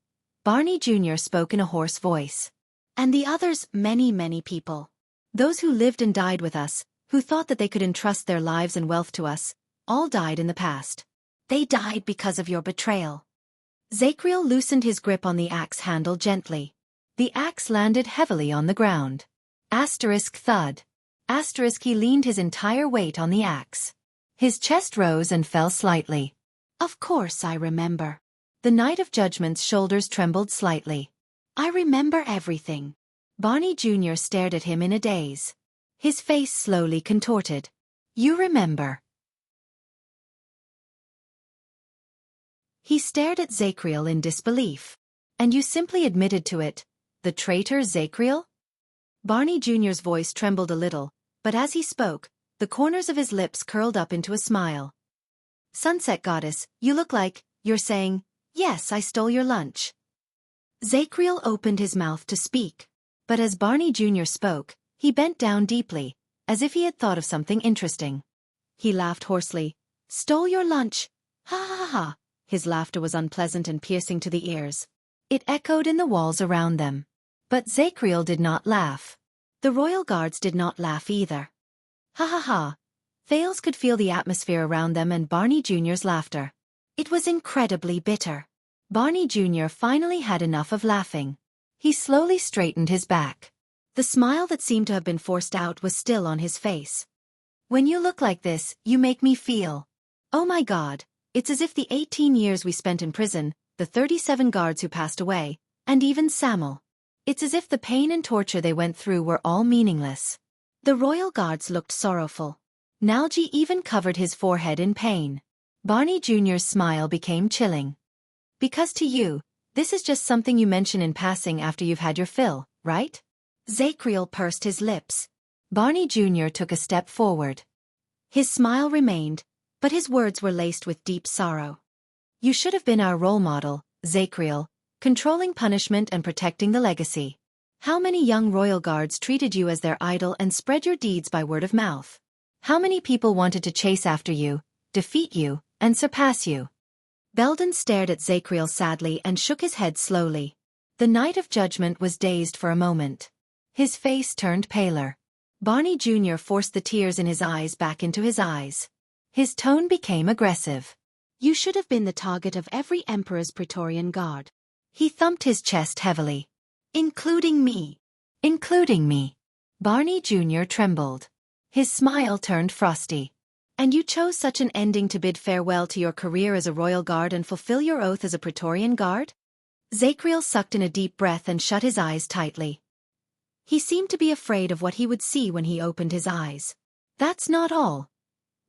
Barney Jr. spoke in a hoarse voice. And the others, many people. Those who lived and died with us, who thought that they could entrust their lives and wealth to us, all died in the past. They died because of your betrayal. Zacriel loosened his grip on the axe handle gently. The axe landed heavily on the ground. Asterisk thud. Asterisk he leaned his entire weight on the axe. His chest rose and fell slightly. Of course I remember. The Knight of Judgment's shoulders trembled slightly. I remember everything. Barney Jr. stared at him in a daze. His face slowly contorted. You remember. He stared at Zacriel in disbelief. And you simply admitted to it, the traitor Zacriel? Barney Jr.'s voice trembled a little, but as he spoke, the corners of his lips curled up into a smile. Sunset Goddess, you look like you're saying, yes, I stole your lunch. Zacriel opened his mouth to speak, but as Barney Jr. spoke, he bent down deeply, as if he had thought of something interesting. He laughed hoarsely. Stole your lunch? Ha ha ha. His laughter was unpleasant and piercing to the ears. It echoed in the walls around them. But Zacriel did not laugh. The royal guards did not laugh either. Ha ha ha. Thales could feel the atmosphere around them and Barney Jr.'s laughter. It was incredibly bitter. Barney Jr. finally had enough of laughing. He slowly straightened his back. The smile that seemed to have been forced out was still on his face. When you look like this, you make me feel. Oh my God, it's as if the 18 years we spent in prison, the 37 guards who passed away, and even Samuel. It's as if the pain and torture they went through were all meaningless. The royal guards looked sorrowful. Nalji even covered his forehead in pain. Barney Jr.'s smile became chilling. Because to you, this is just something you mention in passing after you've had your fill, right? Zacriel pursed his lips. Barney Jr. took a step forward. His smile remained, but his words were laced with deep sorrow. You should have been our role model, Zacriel, controlling punishment and protecting the legacy. How many young royal guards treated you as their idol and spread your deeds by word of mouth? How many people wanted to chase after you, defeat you, and surpass you? Belden stared at Zacriel sadly and shook his head slowly. The Knight of Judgment was dazed for a moment. His face turned paler. Barney Jr. forced the tears in his eyes back into his eyes. His tone became aggressive. You should have been the target of every emperor's Praetorian Guard. He thumped his chest heavily. Including me. Including me. Barney Jr. trembled. His smile turned frosty. And you chose such an ending to bid farewell to your career as a royal guard and fulfill your oath as a Praetorian Guard? Zacriel sucked in a deep breath and shut his eyes tightly. He seemed to be afraid of what he would see when he opened his eyes. That's not all.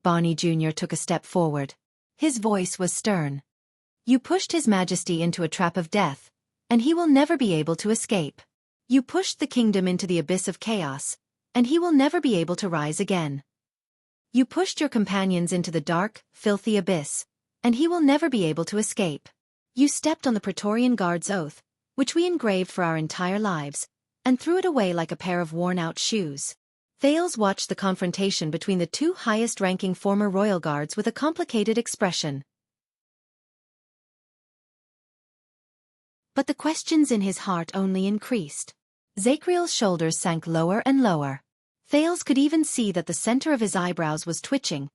Barney Jr. took a step forward. His voice was stern. You pushed His Majesty into a trap of death, and he will never be able to escape. You pushed the kingdom into the abyss of chaos, and he will never be able to rise again. You pushed your companions into the dark, filthy abyss, and he will never be able to escape. You stepped on the Praetorian Guard's oath, which we engraved for our entire lives, and threw it away like a pair of worn-out shoes. Thales watched the confrontation between the two highest-ranking former royal guards with a complicated expression. But the questions in his heart only increased. Zachriel's shoulders sank lower and lower. Thales could even see that the center of his eyebrows was twitching,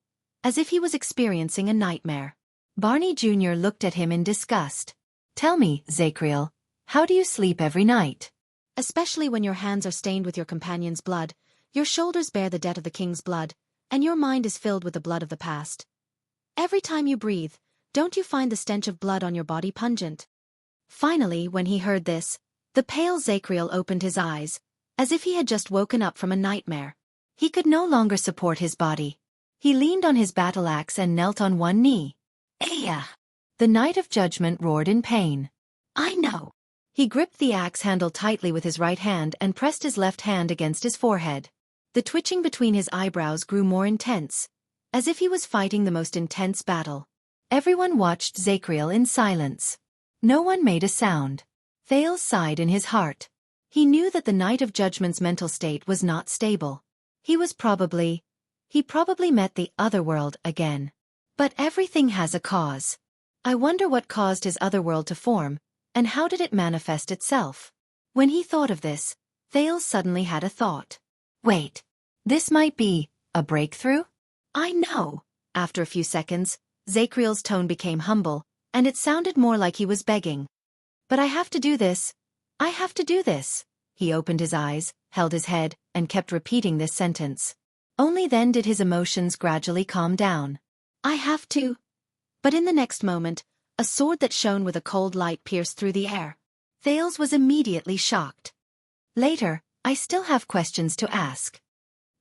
as if he was experiencing a nightmare. Barney Jr. looked at him in disgust. "Tell me, Zachriel, how do you sleep every night?" "Especially when your hands are stained with your companion's blood, your shoulders bear the debt of the king's blood, and your mind is filled with the blood of the past. Every time you breathe, don't you find the stench of blood on your body pungent?" Finally, when he heard this, the pale Zachriel opened his eyes, as if he had just woken up from a nightmare. He could no longer support his body. He leaned on his battle-axe and knelt on one knee. "Aya!" The Knight of Judgment roared in pain. "I know." He gripped the axe handle tightly with his right hand and pressed his left hand against his forehead. The twitching between his eyebrows grew more intense, as if he was fighting the most intense battle. Everyone watched Zachriel in silence. No one made a sound. Thales sighed in his heart. He knew that the Knight of Judgment's mental state was not stable. He probably met the otherworld again. But everything has a cause. I wonder what caused his otherworld to form, and how did it manifest itself? When he thought of this, Thales suddenly had a thought. Wait, this might be a breakthrough? I know. After a few seconds, Zachriel's tone became humble, and it sounded more like he was begging. But I have to do this. I have to do this. He opened his eyes, held his head, and kept repeating this sentence. Only then did his emotions gradually calm down. I have to. But in the next moment, a sword that shone with a cold light pierced through the air. Thales was immediately shocked. Later, I still have questions to ask.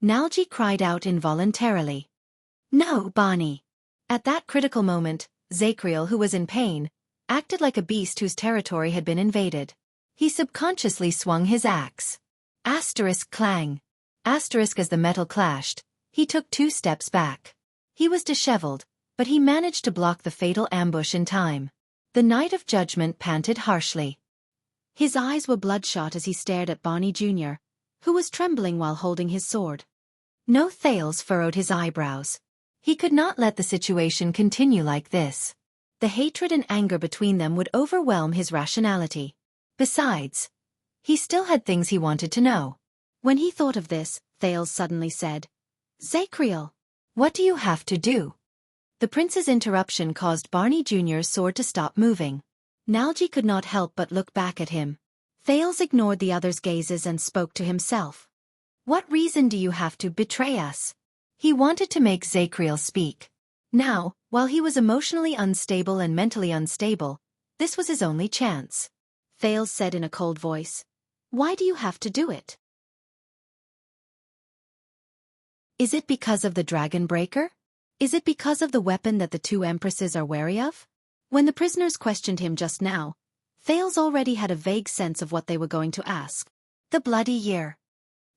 Nalji cried out involuntarily. No, Bonnie. At that critical moment, Zachriel, who was in pain, acted like a beast whose territory had been invaded. He subconsciously swung his axe. Asterisk clang. Asterisk as the metal clashed, he took 2 steps back. He was disheveled, but he managed to block the fatal ambush in time. The Knight of Judgment panted harshly. His eyes were bloodshot as he stared at Barney Jr., who was trembling while holding his sword. No, Thales furrowed his eyebrows. He could not let the situation continue like this. The hatred and anger between them would overwhelm his rationality. Besides, he still had things he wanted to know. When he thought of this, Thales suddenly said, Zachriel, what do you have to do? The prince's interruption caused Barney Jr.'s sword to stop moving. Nalji could not help but look back at him. Thales ignored the other's gazes and spoke to himself. What reason do you have to betray us? He wanted to make Zachriel speak. Now, while he was emotionally unstable and mentally unstable, this was his only chance. Thales said in a cold voice, Why do you have to do it? Is it because of the dragon breaker? Is it because of the weapon that the 2 empresses are wary of? When the prisoners questioned him just now, Thales already had a vague sense of what they were going to ask. The bloody year.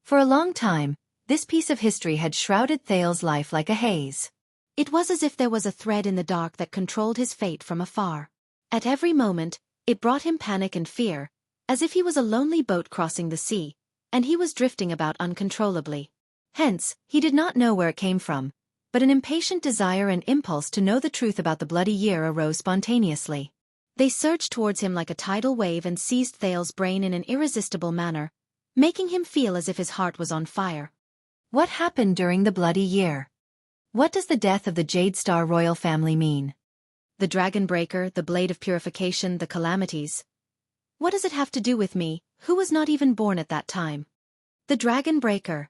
For a long time, this piece of history had shrouded Thales' life like a haze. It was as if there was a thread in the dark that controlled his fate from afar. At every moment, it brought him panic and fear, as if he was a lonely boat crossing the sea, and he was drifting about uncontrollably. Hence, he did not know where it came from, but an impatient desire and impulse to know the truth about the bloody year arose spontaneously. They surged towards him like a tidal wave and seized Thales' brain in an irresistible manner, making him feel as if his heart was on fire. What happened during the bloody year? What does the death of the Jade Star royal family mean? The dragon breaker, the blade of purification, the calamities. What does it have to do with me, who was not even born at that time? The dragon breaker.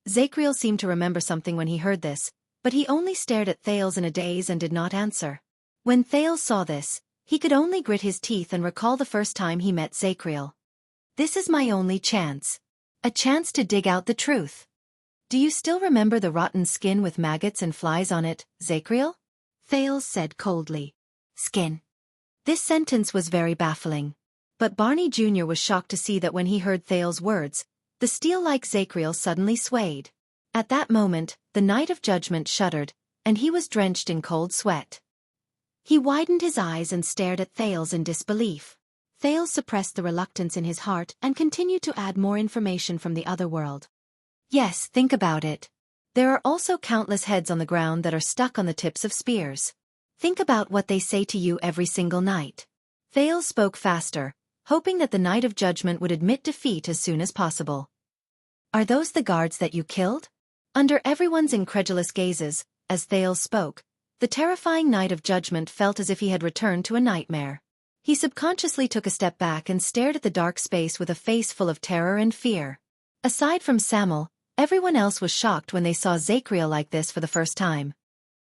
Zachriel seemed to remember something when he heard this, but he only stared at Thales in a daze and did not answer. When Thales saw this, he could only grit his teeth and recall the first time he met Zachriel. This is my only chance. A chance to dig out the truth. Do you still remember the rotten skin with maggots and flies on it, Zachriel? Thales said coldly. Skin. This sentence was very baffling. But Barney Jr. was shocked to see that when he heard Thale's words, the steel-like Zacriel suddenly swayed. At that moment, the Knight of Judgment shuddered, and he was drenched in cold sweat. He widened his eyes and stared at Thales in disbelief. Thales suppressed the reluctance in his heart and continued to add more information from the other world. Yes, think about it. There are also countless heads on the ground that are stuck on the tips of spears. Think about what they say to you every single night. Thales spoke faster, hoping that the Knight of Judgment would admit defeat as soon as possible. Are those the guards that you killed? Under everyone's incredulous gazes, as Thales spoke, the terrifying Knight of Judgment felt as if he had returned to a nightmare. He subconsciously took a step back and stared at the dark space with a face full of terror and fear. Aside from Samuel, everyone else was shocked when they saw Zacriel like this for the first time.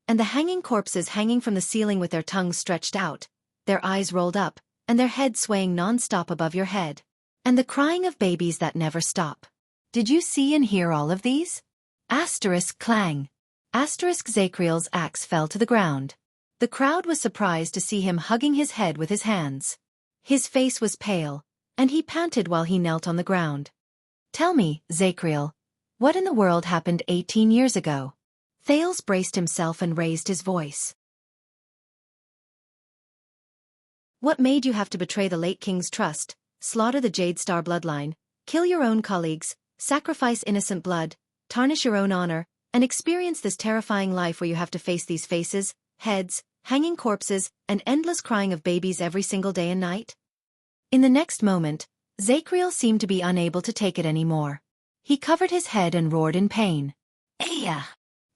And the hanging corpses hanging from the ceiling with their tongues stretched out, their eyes rolled up, and their heads swaying non-stop above your head. And the crying of babies that never stop. Did you see and hear all of these? Asterisk clang. Asterisk Zacriel's axe fell to the ground. The crowd was surprised to see him hugging his head with his hands. His face was pale, and he panted while he knelt on the ground. Tell me, Zacriel, what in the world happened 18 years ago? Thales braced himself and raised his voice. What made you have to betray the late king's trust, slaughter the Jade Star bloodline, kill your own colleagues, sacrifice innocent blood, tarnish your own honor, and experience this terrifying life where you have to face these faces, heads, hanging corpses, and endless crying of babies every single day and night? In the next moment, Zacriel seemed to be unable to take it anymore. He covered his head and roared in pain. Aya!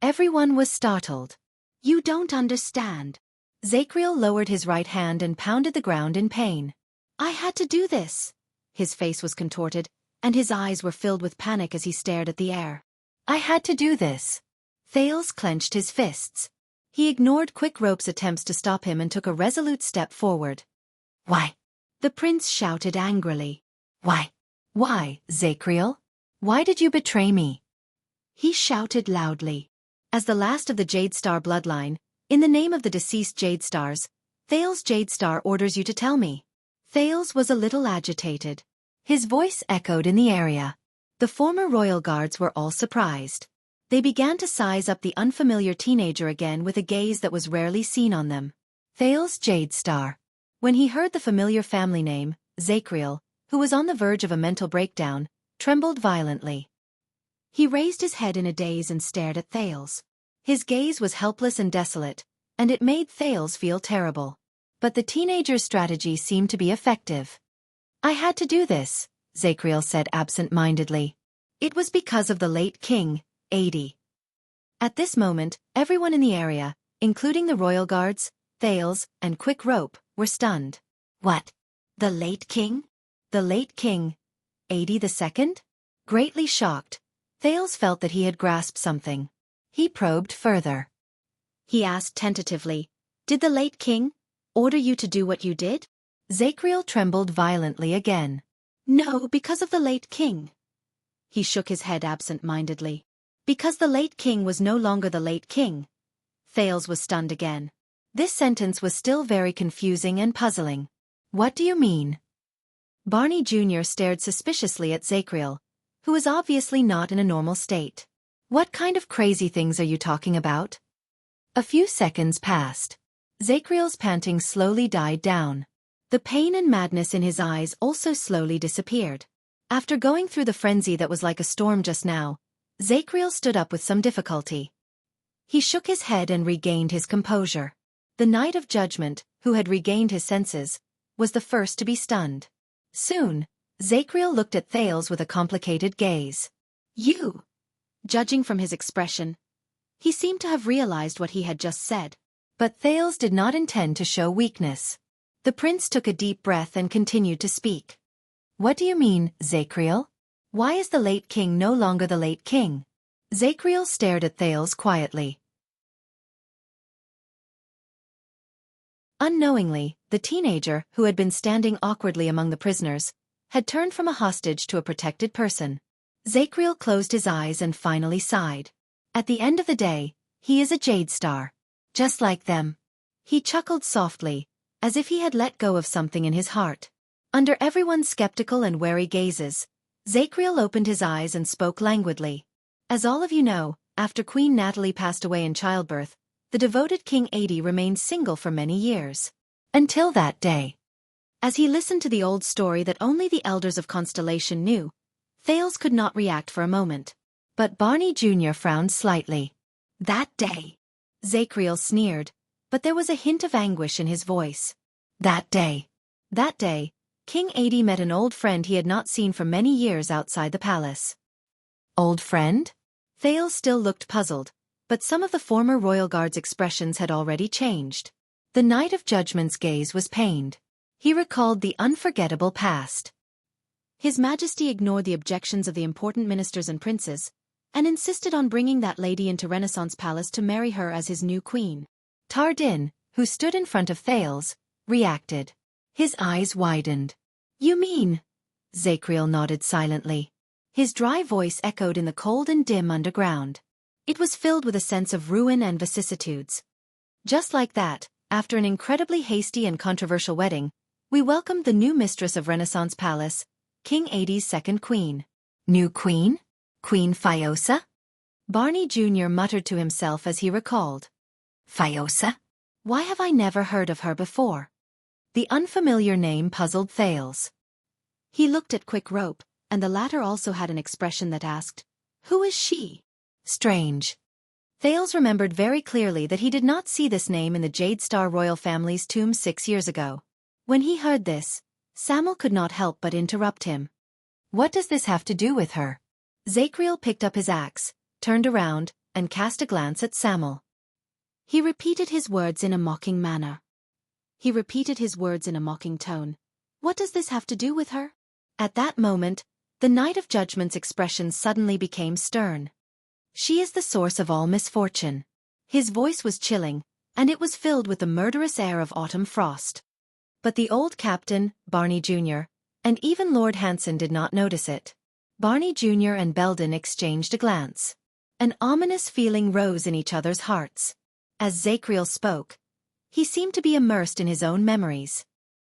Everyone was startled. You don't understand. Zacriel lowered his right hand and pounded the ground in pain. I had to do this. His face was contorted, and his eyes were filled with panic as he stared at the air. I had to do this. Thales clenched his fists. He ignored Quick Rope's attempts to stop him and took a resolute step forward. Why? The prince shouted angrily. Why? Why, Zacriel? Why did you betray me? He shouted loudly. As the last of the Jade Star bloodline, in the name of the deceased Jade Stars, Thales Jade Star orders you to tell me. Thales was a little agitated. His voice echoed in the area. The former royal guards were all surprised. They began to size up the unfamiliar teenager again with a gaze that was rarely seen on them. Thales Jade Star. When he heard the familiar family name, Zacriel, who was on the verge of a mental breakdown, trembled violently. He raised his head in a daze and stared at Thales. His gaze was helpless and desolate, and it made Thales feel terrible. But the teenager's strategy seemed to be effective. I had to do this, Zacriel said absent-mindedly. It was because of the late king, At. At this moment, everyone in the area, including the royal guards, Thales, and Quick Rope, were stunned. What? The late king? The late king, At II? Greatly shocked, Thales felt that he had grasped something. He probed further. He asked tentatively, Did the late king order you to do what you did? Zacriel trembled violently again. No, because of the late king. He shook his head absent-mindedly. Because the late king was no longer the late king. Thales was stunned again. This sentence was still very confusing and puzzling. What do you mean? Barney Jr. stared suspiciously at Zacriel, who was obviously not in a normal state. What kind of crazy things are you talking about? A few seconds passed. Zacriel's panting slowly died down. The pain and madness in his eyes also slowly disappeared. After going through the frenzy that was like a storm just now, Zacriel stood up with some difficulty. He shook his head and regained his composure. The Knight of Judgment, who had regained his senses, was the first to be stunned. Soon, Zacriel looked at Thales with a complicated gaze. You! Judging from his expression, he seemed to have realized what he had just said. But Thales did not intend to show weakness. The prince took a deep breath and continued to speak. What do you mean, Zacriel? Why is the late king no longer the late king? Zacriel stared at Thales quietly. Unknowingly, the teenager, who had been standing awkwardly among the prisoners, had turned from a hostage to a protected person. Zacriel closed his eyes and finally sighed. At the end of the day, he is a Jade Star. Just like them. He chuckled softly, as if he had let go of something in his heart. Under everyone's skeptical and wary gazes, Zacriel opened his eyes and spoke languidly. As all of you know, after Queen Natalie passed away in childbirth, the devoted King Adi remained single for many years. Until that day. As he listened to the old story that only the elders of Constellation knew, Thales could not react for a moment. But Barney Jr. frowned slightly. That day. Zacriel sneered, but there was a hint of anguish in his voice. That day. That day, King Adi met an old friend he had not seen for many years outside the palace. Old friend? Thales still looked puzzled, but some of the former royal guard's expressions had already changed. The Knight of Judgment's gaze was pained. He recalled the unforgettable past. His Majesty ignored the objections of the important ministers and princes, and insisted on bringing that lady into Renaissance Palace to marry her as his new queen. Tardin, who stood in front of Thales, reacted. His eyes widened. You mean? Zacriel nodded silently. His dry voice echoed in the cold and dim underground. It was filled with a sense of ruin and vicissitudes. Just like that, after an incredibly hasty and controversial wedding, we welcomed the new mistress of Renaissance Palace, King Adi's second queen. New queen? Queen Fiosa? Barney Jr. muttered to himself as he recalled. Fiosa? Why have I never heard of her before? The unfamiliar name puzzled Thales. He looked at Quick Rope, and the latter also had an expression that asked, Who is she? Strange. Thales remembered very clearly that he did not see this name in the Jade Star royal family's tomb 6 years ago. When he heard this, Samuel could not help but interrupt him. What does this have to do with her? Zacriel picked up his axe, turned around, and cast a glance at Samuel. He repeated his words in a mocking manner. He repeated his words in a mocking tone. What does this have to do with her? At that moment, the Knight of Judgment's expression suddenly became stern. She is the source of all misfortune. His voice was chilling, and it was filled with the murderous air of autumn frost. But the old captain, Barney Jr., and even Lord Hanson did not notice it. Barney Jr. and Belden exchanged a glance. An ominous feeling rose in each other's hearts. As Zacriel spoke, he seemed to be immersed in his own memories.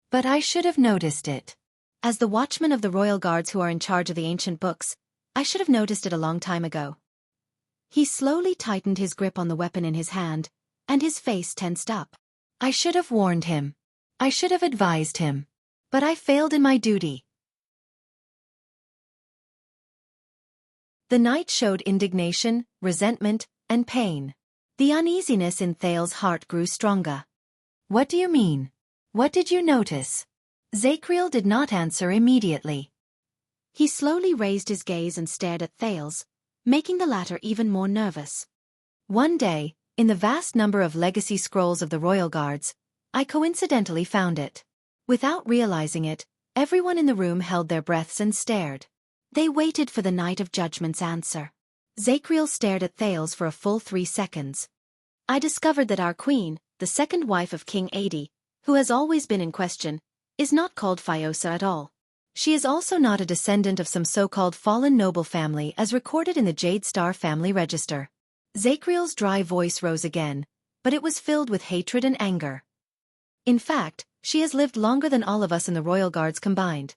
But I should have noticed it. As the watchman of the royal guards who are in charge of the ancient books, I should have noticed it a long time ago. He slowly tightened his grip on the weapon in his hand, and his face tensed up. I should have warned him. I should have advised him. But I failed in my duty. The knight showed indignation, resentment, and pain. The uneasiness in Thales' heart grew stronger. What do you mean? What did you notice? Zacriel did not answer immediately. He slowly raised his gaze and stared at Thales, making the latter even more nervous. One day, in the vast number of legacy scrolls of the royal guards, I coincidentally found it. Without realizing it, everyone in the room held their breaths and stared. They waited for the Knight of Judgment's answer. Zacriel stared at Thales for a full 3 seconds. I discovered that our queen, the second wife of King Adi, who has always been in question, is not called Fiosa at all. She is also not a descendant of some so-called fallen noble family as recorded in the Jade Star family register. Zacriel's dry voice rose again, but it was filled with hatred and anger. In fact, she has lived longer than all of us in the royal guards combined.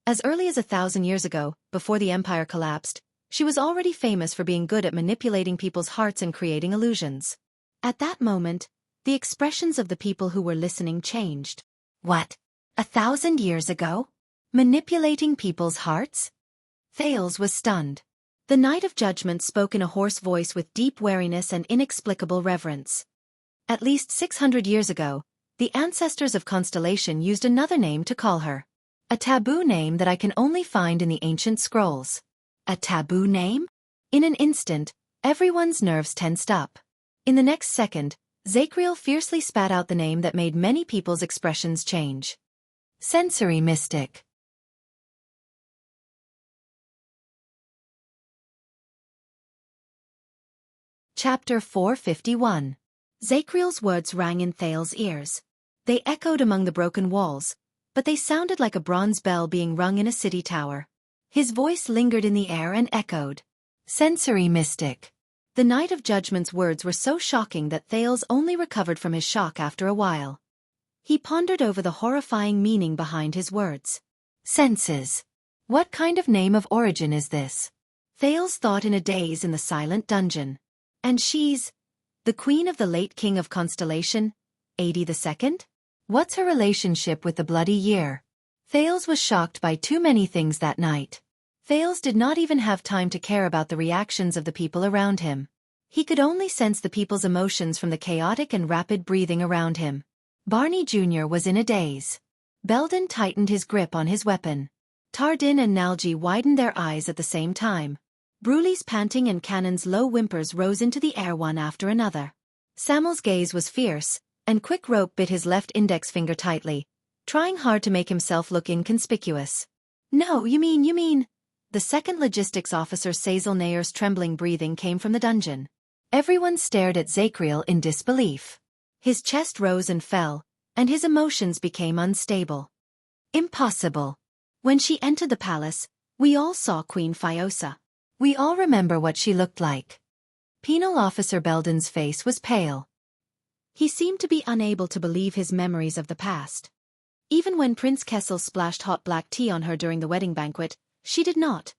As early as 1,000 years ago, before the empire collapsed, she was already famous for being good at manipulating people's hearts and creating illusions. At that moment, the expressions of the people who were listening changed. What? 1,000 years ago? Manipulating people's hearts? Thales was stunned. The Knight of Judgment spoke in a hoarse voice with deep wariness and inexplicable reverence. At least 600 years ago, the ancestors of Constellation used another name to call her. A taboo name that I can only find in the ancient scrolls. A taboo name? In an instant, everyone's nerves tensed up. In the next second, Zacriel fiercely spat out the name that made many people's expressions change. Sensory Mystic. Chapter 451. Zacriel's words rang in Thales' ears. They echoed among the broken walls, but they sounded like a bronze bell being rung in a city tower. His voice lingered in the air and echoed. Sensory Mystic. The Knight of Judgment's words were so shocking that Thales only recovered from his shock after a while. He pondered over the horrifying meaning behind his words. Senses. What kind of name of origin is this? Thales thought in a daze in the silent dungeon. And she's the queen of the late king of Constellation, Ad II? What's her relationship with the bloody year? Thales was shocked by too many things that night. Thales did not even have time to care about the reactions of the people around him. He could only sense the people's emotions from the chaotic and rapid breathing around him. Barney Jr. was in a daze. Belden tightened his grip on his weapon. Tardin and Nalji widened their eyes at the same time. Brulee's panting and Cannon's low whimpers rose into the air one after another. Samuel's gaze was fierce, and Quick Rope bit his left index finger tightly, trying hard to make himself look inconspicuous. No, you mean. The second logistics officer Sazel Nayer's trembling breathing came from the dungeon. Everyone stared at Zakriel in disbelief. His chest rose and fell, and his emotions became unstable. Impossible. When she entered the palace, we all saw Queen Fiosa. We all remember what she looked like. Penal Officer Belden's face was pale. He seemed to be unable to believe his memories of the past. Even when Prince Kessel splashed hot black tea on her during the wedding banquet, she did not.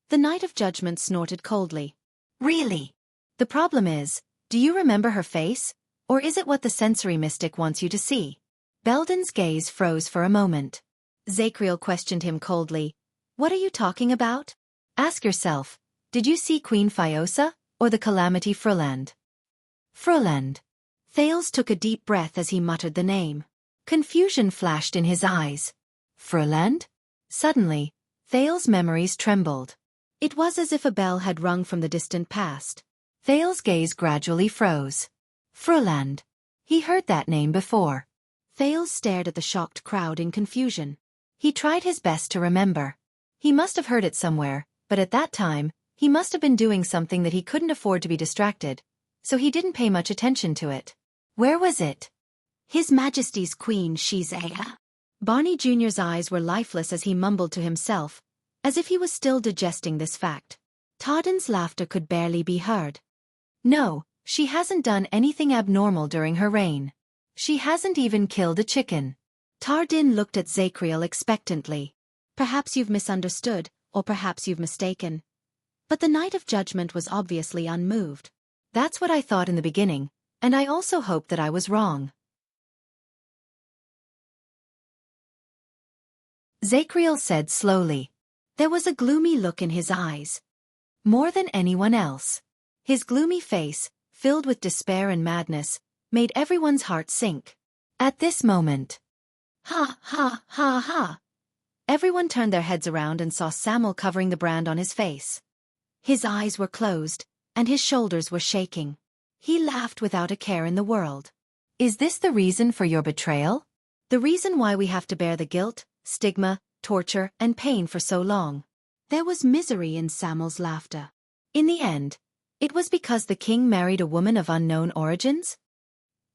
The Knight of Judgment snorted coldly. Really? The problem is, do you remember her face, or is it what the sensory mystic wants you to see? Belden's gaze froze for a moment. Zakriel questioned him coldly. What are you talking about? Ask yourself, did you see Queen Fiosa, or the Calamity Fruland? Fruland. Thales took a deep breath as he muttered the name. Confusion flashed in his eyes. Fruland? Suddenly, Thales' memories trembled. It was as if a bell had rung from the distant past. Thales' gaze gradually froze. Fruland. He heard that name before. Thales stared at the shocked crowd in confusion. He tried his best to remember. He must have heard it somewhere, but at that time, he must have been doing something that he couldn't afford to be distracted, so he didn't pay much attention to it. Where was it? His Majesty's Queen Xianxia. Barney Jr.'s eyes were lifeless as he mumbled to himself, as if he was still digesting this fact. Tardin's laughter could barely be heard. No, she hasn't done anything abnormal during her reign. She hasn't even killed a chicken. Tardin looked at Zakriel expectantly. Perhaps you've misunderstood, or perhaps you've mistaken. But the Knight of Judgment was obviously unmoved. That's what I thought in the beginning, and I also hoped that I was wrong. Zakriel said slowly. There was a gloomy look in his eyes. More than anyone else. His gloomy face, filled with despair and madness, made everyone's heart sink. At this moment. Ha ha ha ha. Everyone turned their heads around and saw Samuel covering the brand on his face. His eyes were closed, and his shoulders were shaking. He laughed without a care in the world. Is this the reason for your betrayal? The reason why we have to bear the guilt, stigma, torture, and pain for so long? There was misery in Samuel's laughter. In the end, it was because the king married a woman of unknown origins?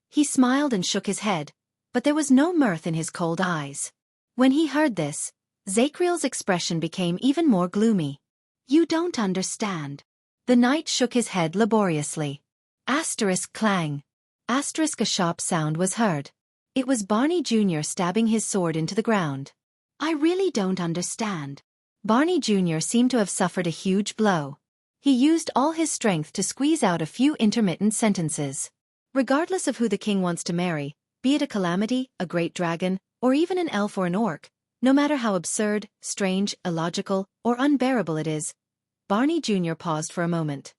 He smiled and shook his head, but there was no mirth in his cold eyes. When he heard this, Zakriel's expression became even more gloomy. You don't understand. The knight shook his head laboriously. Asterisk clang. Asterisk a sharp sound was heard. It was Barney Jr. stabbing his sword into the ground. I really don't understand. Barney Jr. seemed to have suffered a huge blow. He used all his strength to squeeze out a few intermittent sentences. Regardless of who the king wants to marry, be it a calamity, a great dragon, or even an elf or an orc, no matter how absurd, strange, illogical, or unbearable it is, Barney Jr. paused for a moment.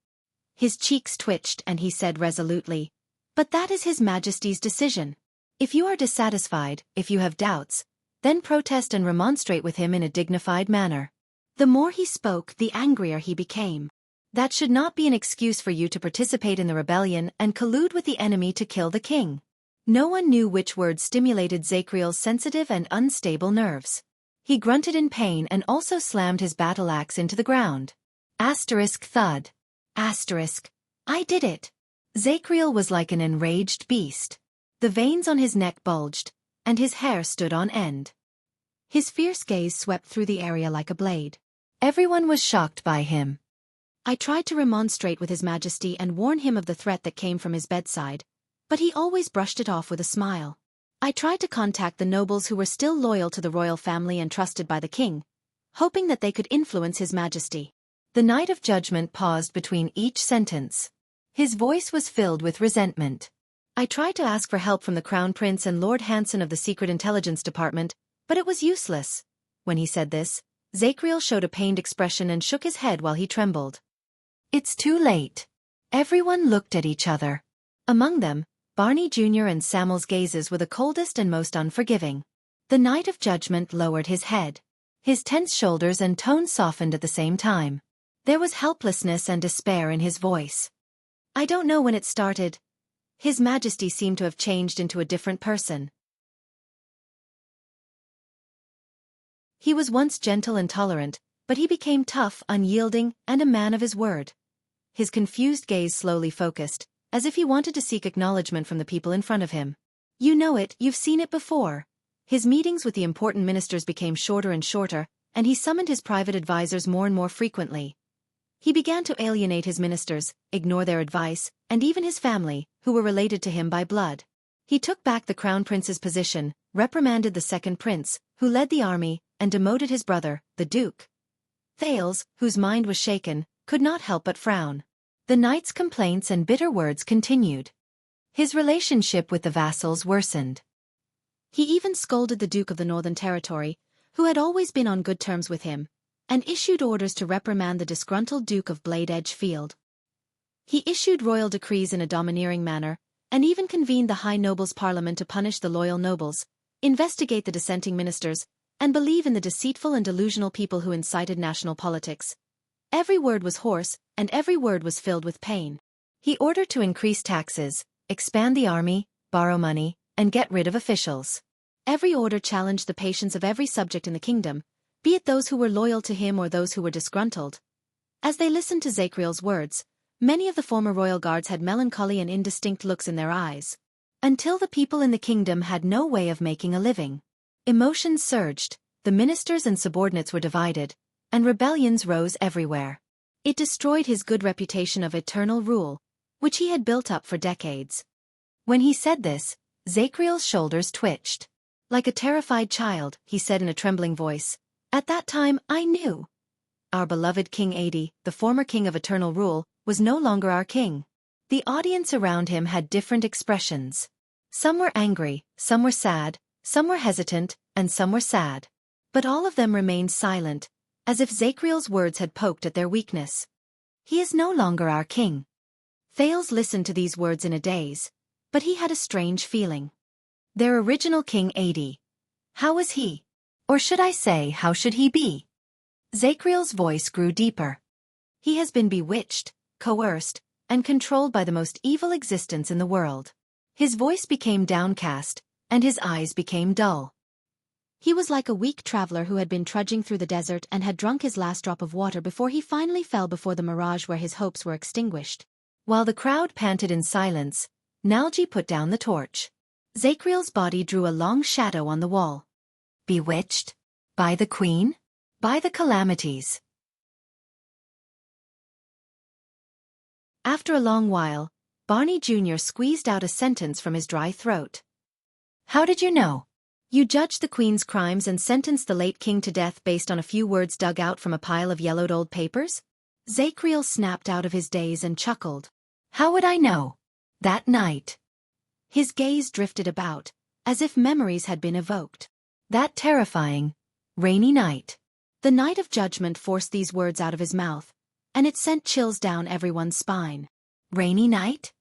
His cheeks twitched and he said resolutely, but that is His Majesty's decision. If you are dissatisfied, if you have doubts, then protest and remonstrate with him in a dignified manner. The more he spoke, the angrier he became. That should not be an excuse for you to participate in the rebellion and collude with the enemy to kill the king. No one knew which word stimulated Zakriel's sensitive and unstable nerves. He grunted in pain and also slammed his battle axe into the ground. Asterisk thud. Asterisk. I did it. Zakriel was like an enraged beast. The veins on his neck bulged, and his hair stood on end. His fierce gaze swept through the area like a blade. Everyone was shocked by him. I tried to remonstrate with His Majesty and warn him of the threat that came from his bedside, but he always brushed it off with a smile. I tried to contact the nobles who were still loyal to the royal family and trusted by the king, hoping that they could influence His Majesty. The Knight of Judgment paused between each sentence. His voice was filled with resentment. I tried to ask for help from the Crown Prince and Lord Hanson of the Secret Intelligence Department, but it was useless. When he said this, Zachriel showed a pained expression and shook his head while he trembled. It's too late. Everyone looked at each other. Among them, Barney Jr. and Samuel's gazes were the coldest and most unforgiving. The Knight of Judgment lowered his head. His tense shoulders and tone softened at the same time. There was helplessness and despair in his voice. I don't know when it started. His Majesty seemed to have changed into a different person. He was once gentle and tolerant, but he became tough, unyielding, and a man of his word. His confused gaze slowly focused, as if he wanted to seek acknowledgement from the people in front of him. You know it, you've seen it before. His meetings with the important ministers became shorter and shorter, and he summoned his private advisors more and more frequently. He began to alienate his ministers, ignore their advice, and even his family, who were related to him by blood. He took back the Crown Prince's position, reprimanded the second prince, who led the army, and demoted his brother, the Duke. Thales, whose mind was shaken, could not help but frown. The knight's complaints and bitter words continued. His relationship with the vassals worsened. He even scolded the Duke of the Northern Territory, who had always been on good terms with him, and issued orders to reprimand the disgruntled Duke of Blade Edge Field. He issued royal decrees in a domineering manner, and even convened the High Nobles' Parliament to punish the loyal nobles, investigate the dissenting ministers, and believe in the deceitful and delusional people who incited national politics. Every word was hoarse, and every word was filled with pain. He ordered to increase taxes, expand the army, borrow money, and get rid of officials. Every order challenged the patience of every subject in the kingdom, be it those who were loyal to him or those who were disgruntled. As they listened to Zachriel's words, many of the former royal guards had melancholy and indistinct looks in their eyes. Until the people in the kingdom had no way of making a living. Emotions surged, the ministers and subordinates were divided, and rebellions rose everywhere. It destroyed his good reputation of eternal rule, which he had built up for decades. When he said this, Zachriel's shoulders twitched. Like a terrified child, he said in a trembling voice, "At that time, I knew. Our beloved King Adi, the former king of eternal rule, was no longer our king." The audience around him had different expressions. Some were angry, some were sad, some were hesitant, and some were sad. But all of them remained silent, as if Zachriel's words had poked at their weakness. He is no longer our king. Thales listened to these words in a daze, but he had a strange feeling. Their original king Adi. How was he? Or should I say, how should he be? Zachriel's voice grew deeper. He has been bewitched, coerced, and controlled by the most evil existence in the world. His voice became downcast, and his eyes became dull. He was like a weak traveler who had been trudging through the desert and had drunk his last drop of water before he finally fell before the mirage where his hopes were extinguished. While the crowd panted in silence, Nalji put down the torch. Zachriel's body drew a long shadow on the wall. Bewitched? By the queen? By the calamities? After a long while, Barney Jr. squeezed out a sentence from his dry throat. How did you know? You judged the queen's crimes and sentenced the late king to death based on a few words dug out from a pile of yellowed old papers? Zachriel snapped out of his daze and chuckled. How would I know? That night. His gaze drifted about, as if memories had been evoked. That terrifying, rainy night. The Knight of Judgment forced these words out of his mouth, and it sent chills down everyone's spine. Rainy night?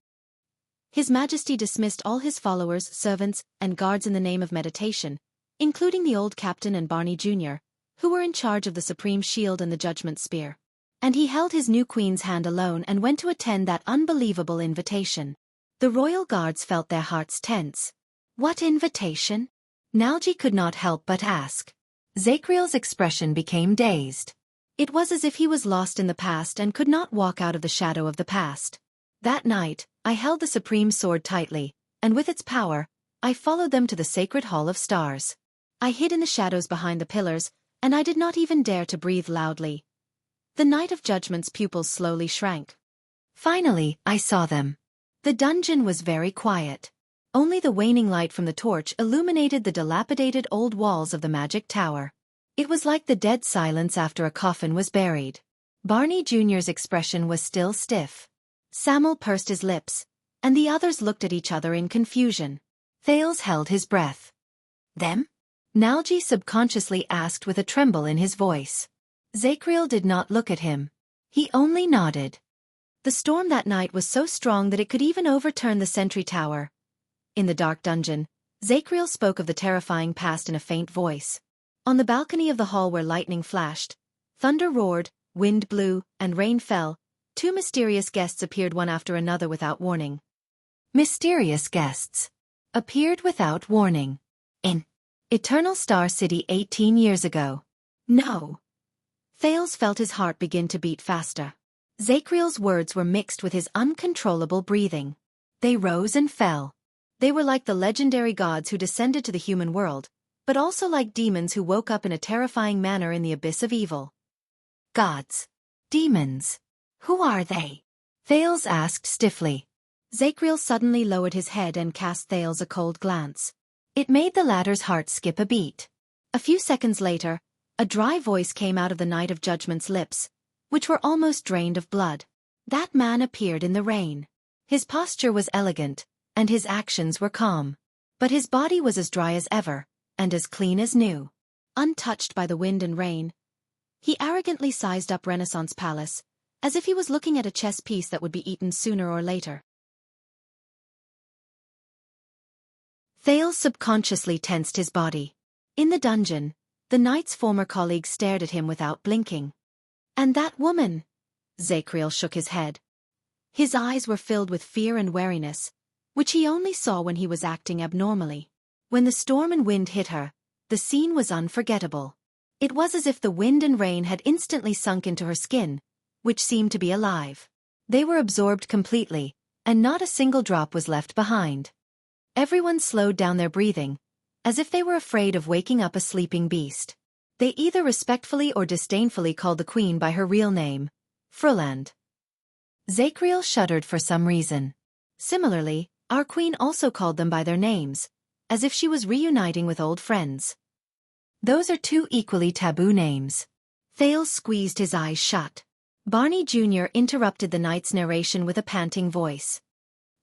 His Majesty dismissed all his followers, servants, and guards in the name of meditation, including the old captain and Barney Jr., who were in charge of the Supreme Shield and the Judgment Spear. And he held his new queen's hand alone and went to attend that unbelievable invitation. The royal guards felt their hearts tense. What invitation? Nalji could not help but ask. Zachriel's expression became dazed. It was as if he was lost in the past and could not walk out of the shadow of the past. That night, I held the supreme sword tightly, and with its power, I followed them to the sacred Hall of Stars. I hid in the shadows behind the pillars, and I did not even dare to breathe loudly. The Knight of Judgment's pupils slowly shrank. Finally, I saw them. The dungeon was very quiet. Only the waning light from the torch illuminated the dilapidated old walls of the magic tower. It was like the dead silence after a coffin was buried. Barney Jr.'s expression was still stiff. Samuel pursed his lips, and the others looked at each other in confusion. Thales held his breath. Them? Nalji subconsciously asked with a tremble in his voice. Zacriel did not look at him. He only nodded. The storm that night was so strong that it could even overturn the sentry tower. In the dark dungeon, Zacriel spoke of the terrifying past in a faint voice. On the balcony of the hall where lightning flashed, thunder roared, wind blew, and rain fell, two mysterious guests appeared one after another without warning. Mysterious guests appeared without warning. In Eternal Star City 18 years ago. No. Thales felt his heart begin to beat faster. Zacriel's words were mixed with his uncontrollable breathing. They rose and fell. They were like the legendary gods who descended to the human world, but also like demons who woke up in a terrifying manner in the abyss of evil. Gods. Demons. Who are they? Thales asked stiffly. Zacriel suddenly lowered his head and cast Thales a cold glance. It made the latter's heart skip a beat. A few seconds later, a dry voice came out of the Night of Judgment's lips, which were almost drained of blood. That man appeared in the rain. His posture was elegant, and his actions were calm. But his body was as dry as ever, and as clean as new. Untouched by the wind and rain, he arrogantly sized up Renaissance Palace, as if he was looking at a chess piece that would be eaten sooner or later. Thales subconsciously tensed his body. In the dungeon, the knight's former colleague stared at him without blinking. And that woman? Zacriel shook his head. His eyes were filled with fear and wariness, which he only saw when he was acting abnormally. When the storm and wind hit her, the scene was unforgettable. It was as if the wind and rain had instantly sunk into her skin, which seemed to be alive. They were absorbed completely, and not a single drop was left behind. Everyone slowed down their breathing, as if they were afraid of waking up a sleeping beast. They either respectfully or disdainfully called the queen by her real name, Fruland. Zacriel shuddered for some reason. Similarly, our queen also called them by their names, as if she was reuniting with old friends. Those are two equally taboo names. Thales squeezed his eyes shut. Barney Jr. interrupted the knight's narration with a panting voice.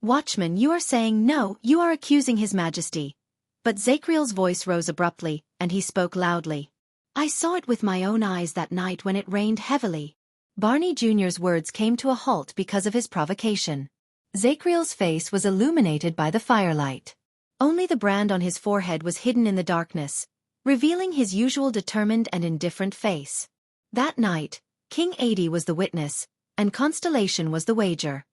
Watchman, you are saying no, you are accusing His Majesty. But Zacriel's voice rose abruptly, and he spoke loudly. I saw it with my own eyes that night when it rained heavily. Barney Jr.'s words came to a halt because of his provocation. Zacriel's face was illuminated by the firelight. Only the brand on his forehead was hidden in the darkness, revealing his usual determined and indifferent face. That night, King Adi was the witness, and Constellation was the wager.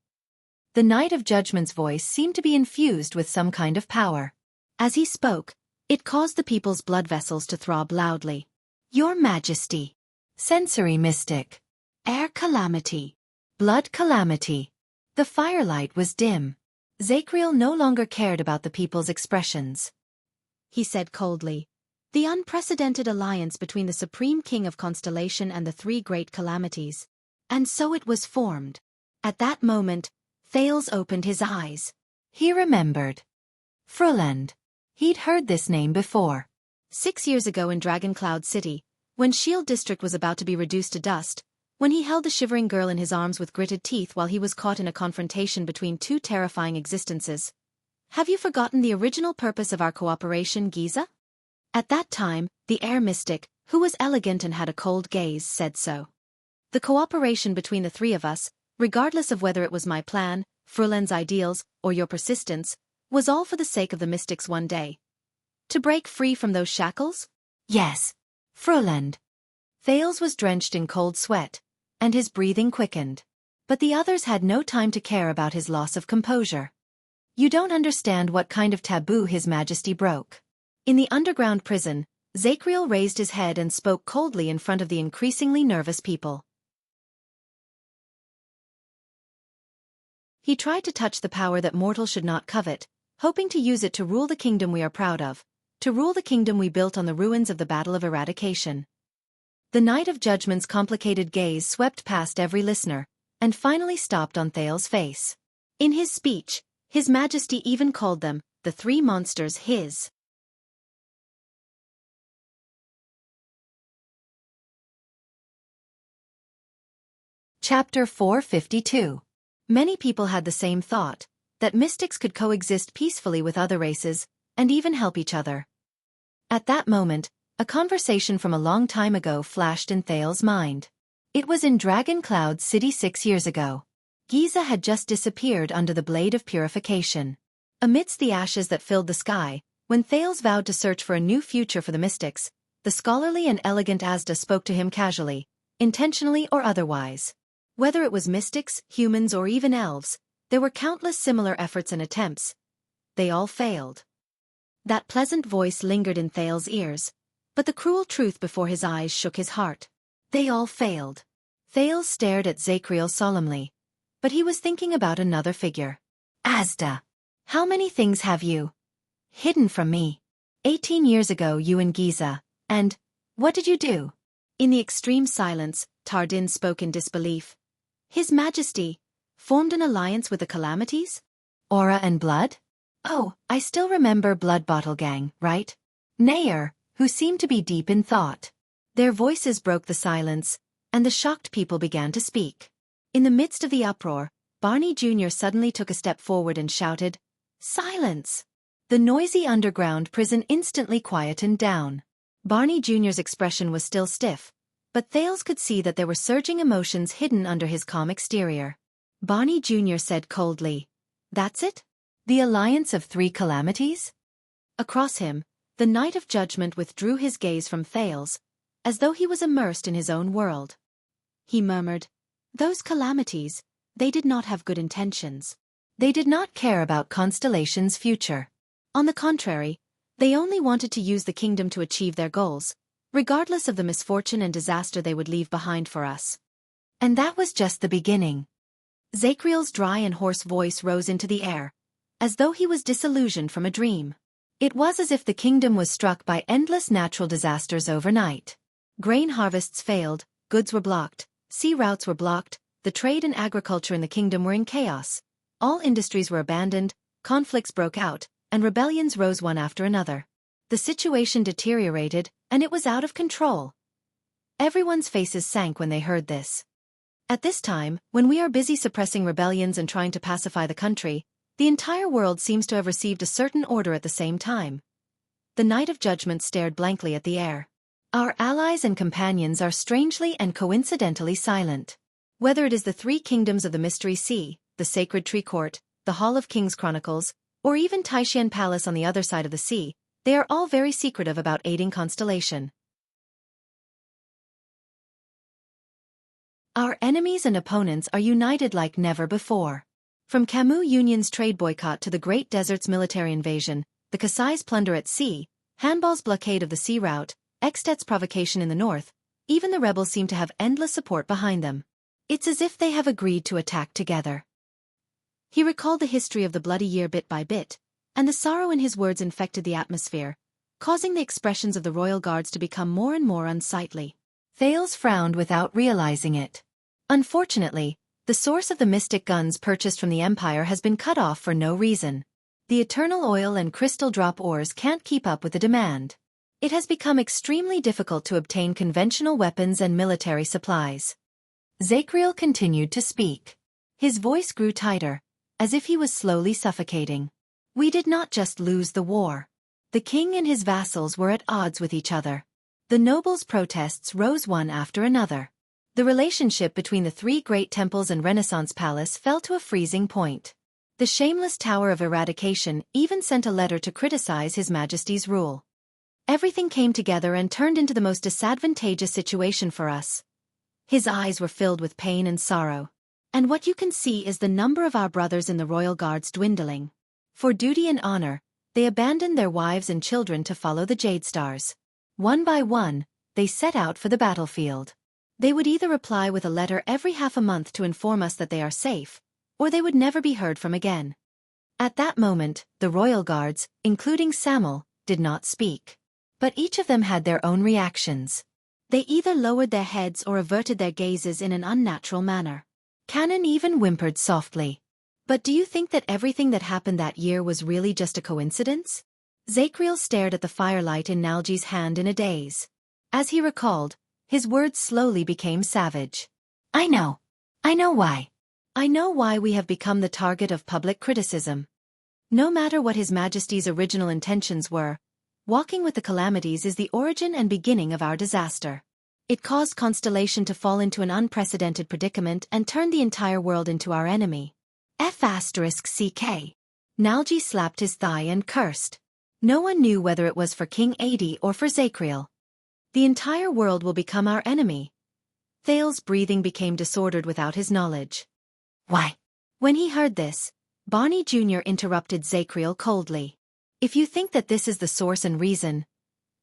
The Night of Judgment's voice seemed to be infused with some kind of power. As he spoke, it caused the people's blood vessels to throb loudly. Your Majesty. Sensory Mystic. Air Calamity. Blood Calamity. The firelight was dim. Zacriel no longer cared about the people's expressions. He said coldly, the unprecedented alliance between the Supreme King of Constellation and the three great calamities. And so it was formed. At that moment, Thales opened his eyes. He remembered. Fruland. He'd heard this name before. 6 years ago in Dragon Cloud City, when Shield District was about to be reduced to dust, when he held the shivering girl in his arms with gritted teeth while he was caught in a confrontation between two terrifying existences. Have you forgotten the original purpose of our cooperation, Giza? At that time, the air mystic, who was elegant and had a cold gaze, said so. The cooperation between the three of us, regardless of whether it was my plan, Fruland's ideals, or your persistence, was all for the sake of the mystics one day. To break free from those shackles? Yes. Fruland. Thales was drenched in cold sweat, and his breathing quickened. But the others had no time to care about his loss of composure. You don't understand what kind of taboo His Majesty broke. In the underground prison, Zacriel raised his head and spoke coldly in front of the increasingly nervous people. He tried to touch the power that mortals should not covet, hoping to use it to rule the kingdom we are proud of, to rule the kingdom we built on the ruins of the Battle of Eradication. The Night of Judgment's complicated gaze swept past every listener, and finally stopped on Thales' face. In his speech, His Majesty even called them the three monsters his. Chapter 452. Many people had the same thought, that mystics could coexist peacefully with other races, and even help each other. At that moment, a conversation from a long time ago flashed in Thales's mind. It was in Dragon Cloud City 6 years ago. Giza had just disappeared under the blade of purification. Amidst the ashes that filled the sky, when Thales vowed to search for a new future for the mystics, the scholarly and elegant Asda spoke to him casually, intentionally or otherwise. Whether it was mystics, humans or even elves, there were countless similar efforts and attempts. They all failed. That pleasant voice lingered in Thales's ears, but the cruel truth before his eyes shook his heart. They all failed. Thales stared at Zacriel solemnly, but he was thinking about another figure. Asda, how many things have you hidden from me? 18 years ago you and Giza, and what did you do? In the extreme silence, Tardin spoke in disbelief. His Majesty formed an alliance with the Calamities? Aura and Blood? Oh, I still remember Blood Bottle Gang, right? Nair, who seemed to be deep in thought. Their voices broke the silence, and the shocked people began to speak. In the midst of the uproar, Barney Jr. suddenly took a step forward and shouted, "Silence!" The noisy underground prison instantly quietened down. Barney Jr.'s expression was still stiff, but Thales could see that there were surging emotions hidden under his calm exterior. Barney Jr. said coldly, "That's it? The alliance of three calamities?" Across him, the Knight of Judgment withdrew his gaze from Thales, as though he was immersed in his own world. He murmured, "Those calamities, they did not have good intentions. They did not care about Constellation's future. On the contrary, they only wanted to use the kingdom to achieve their goals, regardless of the misfortune and disaster they would leave behind for us. And that was just the beginning." Zacriel's dry and hoarse voice rose into the air, as though he was disillusioned from a dream. It was as if the kingdom was struck by endless natural disasters overnight. Grain harvests failed, goods were blocked, sea routes were blocked, the trade and agriculture in the kingdom were in chaos. All industries were abandoned, conflicts broke out, and rebellions rose one after another. The situation deteriorated, and it was out of control. Everyone's faces sank when they heard this. At this time, when we are busy suppressing rebellions and trying to pacify the country, the entire world seems to have received a certain order at the same time. The Knight of Judgment stared blankly at the air. Our allies and companions are strangely and coincidentally silent. Whether it is the three kingdoms of the Mystery Sea, the Sacred Tree Court, the Hall of Kings Chronicles, or even Taishan Palace on the other side of the sea, they are all very secretive about aiding Constellation. Our enemies and opponents are united like never before. From Camus Union's trade boycott to the Great Desert's military invasion, the Kasai's plunder at sea, Hanbal's blockade of the sea route, Extet's provocation in the north, even the rebels seem to have endless support behind them. It's as if they have agreed to attack together. He recalled the history of the bloody year bit by bit, and the sorrow in his words infected the atmosphere, causing the expressions of the royal guards to become more and more unsightly. Thales frowned without realizing it. Unfortunately, the source of the mystic guns purchased from the Empire has been cut off for no reason. The eternal oil and crystal drop ores can't keep up with the demand. It has become extremely difficult to obtain conventional weapons and military supplies. Zacriel continued to speak. His voice grew tighter, as if he was slowly suffocating. We did not just lose the war. The king and his vassals were at odds with each other. The nobles' protests rose one after another. The relationship between the three great temples and Renaissance Palace fell to a freezing point. The shameless Tower of Eradication even sent a letter to criticize His Majesty's rule. Everything came together and turned into the most disadvantageous situation for us. His eyes were filled with pain and sorrow. And what you can see is the number of our brothers in the Royal Guards dwindling. For duty and honor, they abandoned their wives and children to follow the Jade Stars. One by one, they set out for the battlefield. They would either reply with a letter every half a month to inform us that they are safe, or they would never be heard from again. At that moment, the Royal Guards, including Samuel, did not speak. But each of them had their own reactions. They either lowered their heads or averted their gazes in an unnatural manner. Cannon even whimpered softly. But do you think that everything that happened that year was really just a coincidence? Zacriel stared at the firelight in Nalji's hand in a daze. As he recalled, his words slowly became savage. I know. I know why. I know why we have become the target of public criticism. No matter what His Majesty's original intentions were, walking with the calamities is the origin and beginning of our disaster. It caused Constellation to fall into an unprecedented predicament and turned the entire world into our enemy. F***CK. Nalji slapped his thigh and cursed. No one knew whether it was for King Adi or for Zacriel. The entire world will become our enemy. Thales's breathing became disordered without his knowledge. Why? When he heard this, Barney Jr. interrupted Zacriel coldly. If you think that this is the source and reason,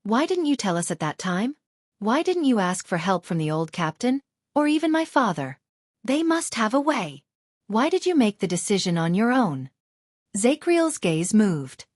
why didn't you tell us at that time? Why didn't you ask for help from the old captain, or even my father? They must have a way. Why did you make the decision on your own? Zacriel's gaze moved.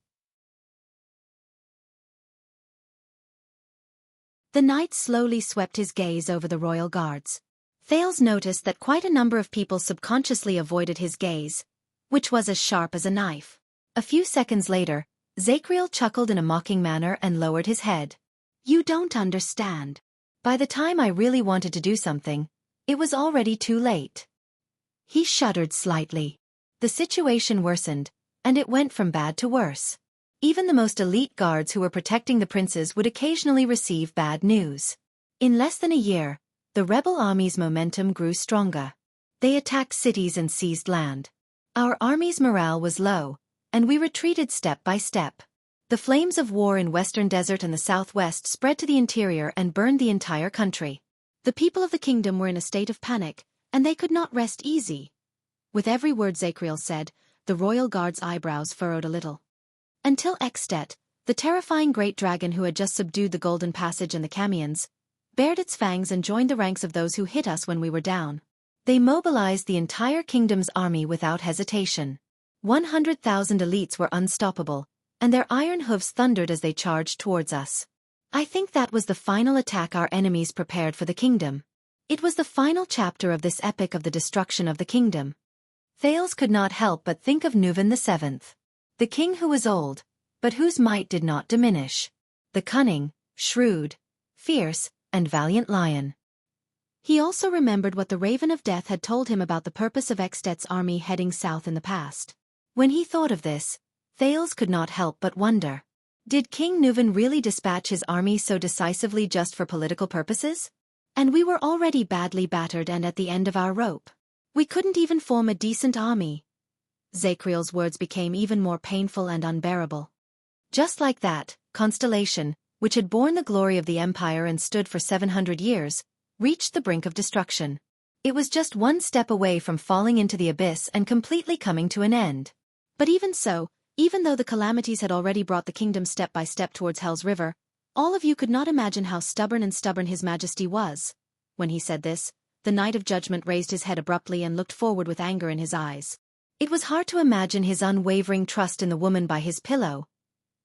The knight slowly swept his gaze over the royal guards. Thales noticed that quite a number of people subconsciously avoided his gaze, which was as sharp as a knife. A few seconds later, Zacriel chuckled in a mocking manner and lowered his head. You don't understand. By the time I really wanted to do something, it was already too late. He shuddered slightly. The situation worsened, and it went from bad to worse. Even the most elite guards who were protecting the princes would occasionally receive bad news. In less than a year, the rebel army's momentum grew stronger. They attacked cities and seized land. Our army's morale was low, and we retreated step by step. The flames of war in Western Desert and the Southwest spread to the interior and burned the entire country. The people of the kingdom were in a state of panic, and they could not rest easy. With every word Zacriel said, the royal guard's eyebrows furrowed a little. Until At, the terrifying great dragon who had just subdued the Golden Passage and the Camions, bared its fangs and joined the ranks of those who hit us when we were down. They mobilized the entire kingdom's army without hesitation. 100,000 elites were unstoppable, and their iron hooves thundered as they charged towards us. I think that was the final attack our enemies prepared for the kingdom. It was the final chapter of this epic of the destruction of the kingdom. Thales could not help but think of Nuvan VII. The king who was old, but whose might did not diminish. The cunning, shrewd, fierce, and valiant lion. He also remembered what the Raven of Death had told him about the purpose of Xtet's army heading south in the past. When he thought of this, Thales could not help but wonder. Did King Nuvan really dispatch his army so decisively just for political purposes? And we were already badly battered and at the end of our rope. We couldn't even form a decent army. Zacriel's words became even more painful and unbearable. Just like that, Constellation, which had borne the glory of the empire and stood for 700 years, reached the brink of destruction. It was just one step away from falling into the abyss and completely coming to an end. But even so, even though the calamities had already brought the kingdom step by step towards Hell's River, all of you could not imagine how stubborn His Majesty was. When he said this, the Knight of Judgment raised his head abruptly and looked forward with anger in his eyes. It was hard to imagine his unwavering trust in the woman by his pillow.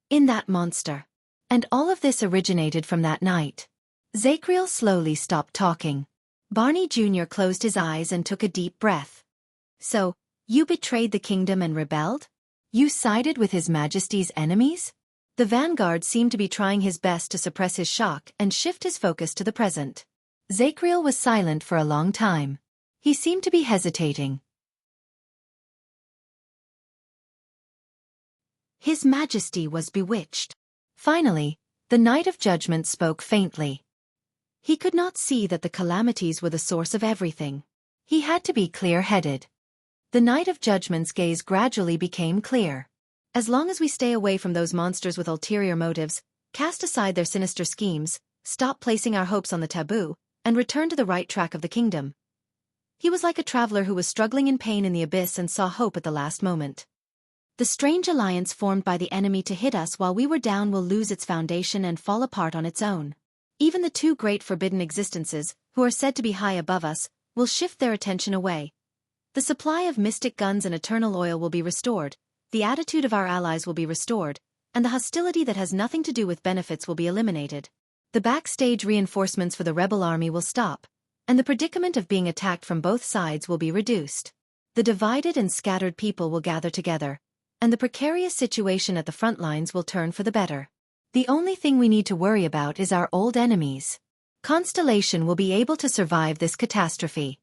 In that monster. And all of this originated from that night. Zacriel slowly stopped talking. Barney Jr. closed his eyes and took a deep breath. So, you betrayed the kingdom and rebelled? You sided with His Majesty's enemies? The vanguard seemed to be trying his best to suppress his shock and shift his focus to the present. Zacriel was silent for a long time. He seemed to be hesitating. His Majesty was bewitched. Finally, the Knight of Judgment spoke faintly. He could not see that the calamities were the source of everything. He had to be clear-headed. The Knight of Judgment's gaze gradually became clear. As long as we stay away from those monsters with ulterior motives, cast aside their sinister schemes, stop placing our hopes on the taboo, and return to the right track of the kingdom. He was like a traveler who was struggling in pain in the abyss and saw hope at the last moment. The strange alliance formed by the enemy to hit us while we were down will lose its foundation and fall apart on its own. Even the two great forbidden existences, who are said to be high above us, will shift their attention away. The supply of mystic guns and eternal oil will be restored, the attitude of our allies will be restored, and the hostility that has nothing to do with benefits will be eliminated. The backstage reinforcements for the rebel army will stop, and the predicament of being attacked from both sides will be reduced. The divided and scattered people will gather together, and the precarious situation at the front lines will turn for the better. The only thing we need to worry about is our old enemies. Constellation will be able to survive this catastrophe.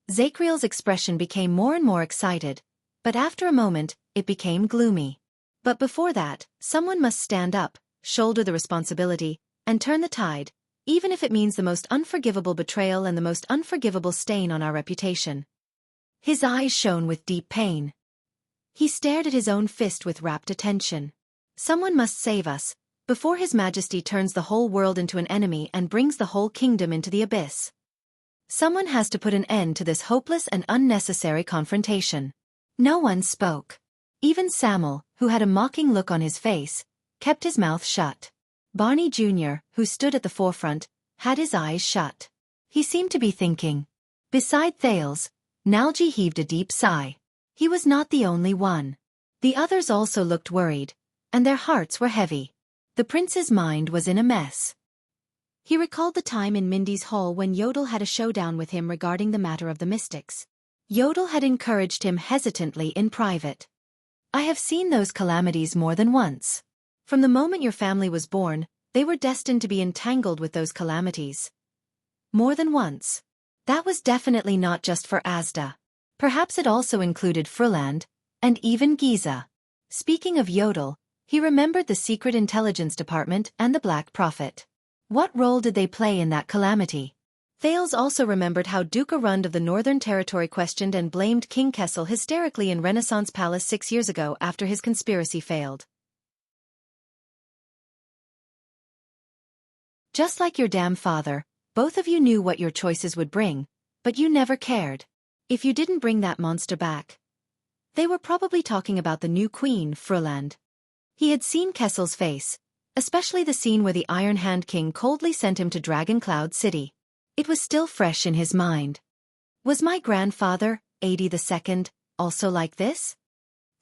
Zakriel's expression became more and more excited, but after a moment, it became gloomy. But before that, someone must stand up, shoulder the responsibility, and turn the tide, even if it means the most unforgivable betrayal and the most unforgivable stain on our reputation. His eyes shone with deep pain. He stared at his own fist with rapt attention. Someone must save us, before His Majesty turns the whole world into an enemy and brings the whole kingdom into the abyss. Someone has to put an end to this hopeless and unnecessary confrontation. No one spoke. Even Samuel, who had a mocking look on his face, kept his mouth shut. Barney Jr., who stood at the forefront, had his eyes shut. He seemed to be thinking. Beside Thales, Nalji heaved a deep sigh. He was not the only one. The others also looked worried, and their hearts were heavy. The prince's mind was in a mess. He recalled the time in Mindy's hall when Yodel had a showdown with him regarding the matter of the mystics. Yodel had encouraged him hesitantly in private. I have seen those calamities more than once. From the moment your family was born, they were destined to be entangled with those calamities. More than once. That was definitely not just for Asda. Perhaps it also included Fruland, and even Giza. Speaking of Yodel, he remembered the secret intelligence department and the Black Prophet. What role did they play in that calamity? Thales also remembered how Duke Arund of the Northern Territory questioned and blamed King Kessel hysterically in Renaissance Palace 6 years ago after his conspiracy failed. Just like your damn father, both of you knew what your choices would bring, but you never cared. If you didn't bring that monster back. They were probably talking about the new queen, Fruland. He had seen Kessel's face, especially the scene where the Iron Hand King coldly sent him to Dragon Cloud City. It was still fresh in his mind. Was my grandfather, Ad II, also like this?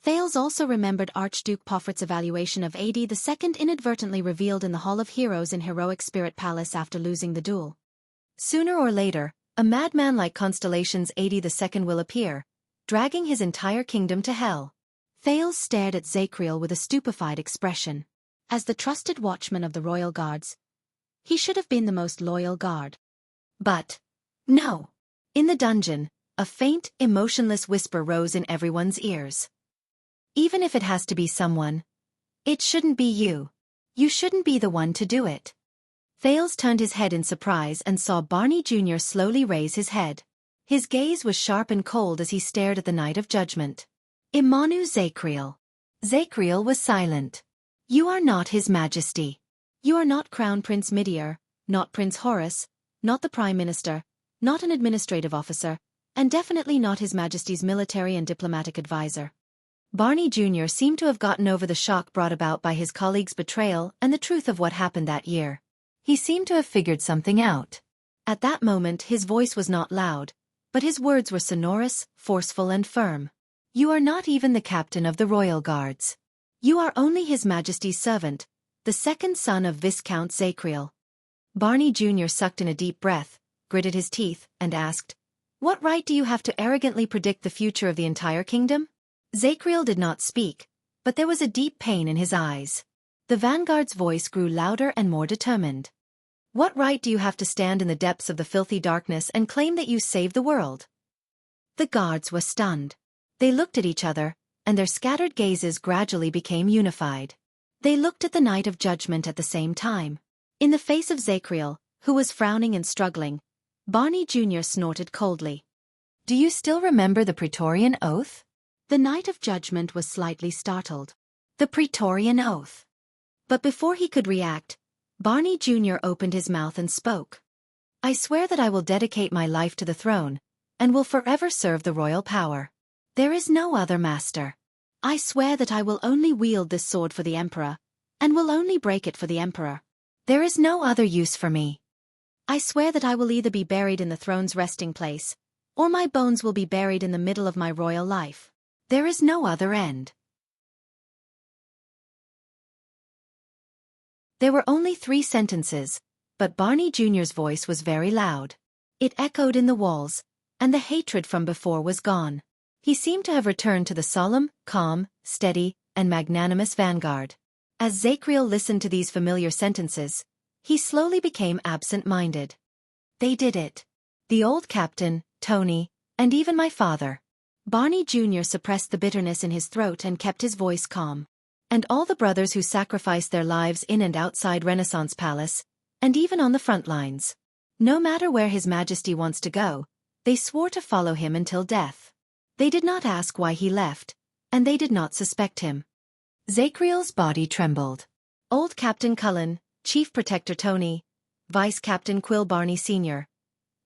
Thales also remembered Archduke Poffert's evaluation of Ad II inadvertently revealed in the Hall of Heroes in Heroic Spirit Palace after losing the duel. Sooner or later, a madman like Constellation's Ad II will appear, dragging his entire kingdom to hell. Thales stared at Zakriel with a stupefied expression. As the trusted watchman of the royal guards, he should have been the most loyal guard. But, no. In the dungeon, a faint, emotionless whisper rose in everyone's ears. Even if it has to be someone, it shouldn't be you. You shouldn't be the one to do it. Thales turned his head in surprise and saw Barney Jr. slowly raise his head. His gaze was sharp and cold as he stared at the Knight of Judgment. Imanu Zakriel. Zakriel was silent. You are not His Majesty. You are not Crown Prince Midier, not Prince Horus, not the Prime Minister, not an administrative officer, and definitely not His Majesty's military and diplomatic advisor. Barney Jr. seemed to have gotten over the shock brought about by his colleague's betrayal and the truth of what happened that year. He seemed to have figured something out. At that moment his voice was not loud, but his words were sonorous, forceful and firm. You are not even the captain of the Royal Guards. You are only His Majesty's servant, the second son of Viscount Zakriel. Barney Jr. sucked in a deep breath, gritted his teeth, and asked, What right do you have to arrogantly predict the future of the entire kingdom? Zakriel did not speak, but there was a deep pain in his eyes. The vanguard's voice grew louder and more determined. What right do you have to stand in the depths of the filthy darkness and claim that you saved the world? The guards were stunned. They looked at each other, and their scattered gazes gradually became unified. They looked at the Knight of Judgment at the same time. In the face of Zakriel, who was frowning and struggling, Barney Jr. snorted coldly. Do you still remember the Praetorian Oath? The Knight of Judgment was slightly startled. The Praetorian Oath. But before he could react, Barney Jr. opened his mouth and spoke. I swear that I will dedicate my life to the throne, and will forever serve the royal power. There is no other master. I swear that I will only wield this sword for the Emperor, and will only break it for the Emperor. There is no other use for me. I swear that I will either be buried in the throne's resting place, or my bones will be buried in the middle of my royal life. There is no other end. There were only 3 sentences, but Barney Jr.'s voice was very loud. It echoed in the walls, and the hatred from before was gone. He seemed to have returned to the solemn, calm, steady, and magnanimous vanguard. As Zacriel listened to these familiar sentences, he slowly became absent-minded. They did it. The old captain, Tony, and even my father. Barney Jr. suppressed the bitterness in his throat and kept his voice calm. And all the brothers who sacrificed their lives in and outside Renaissance Palace, and even on the front lines. No matter where His Majesty wants to go, they swore to follow him until death. They did not ask why he left, and they did not suspect him. Zacriel's body trembled. Old Captain Cullen, Chief Protector Tony, Vice Captain Quill Barney Sr.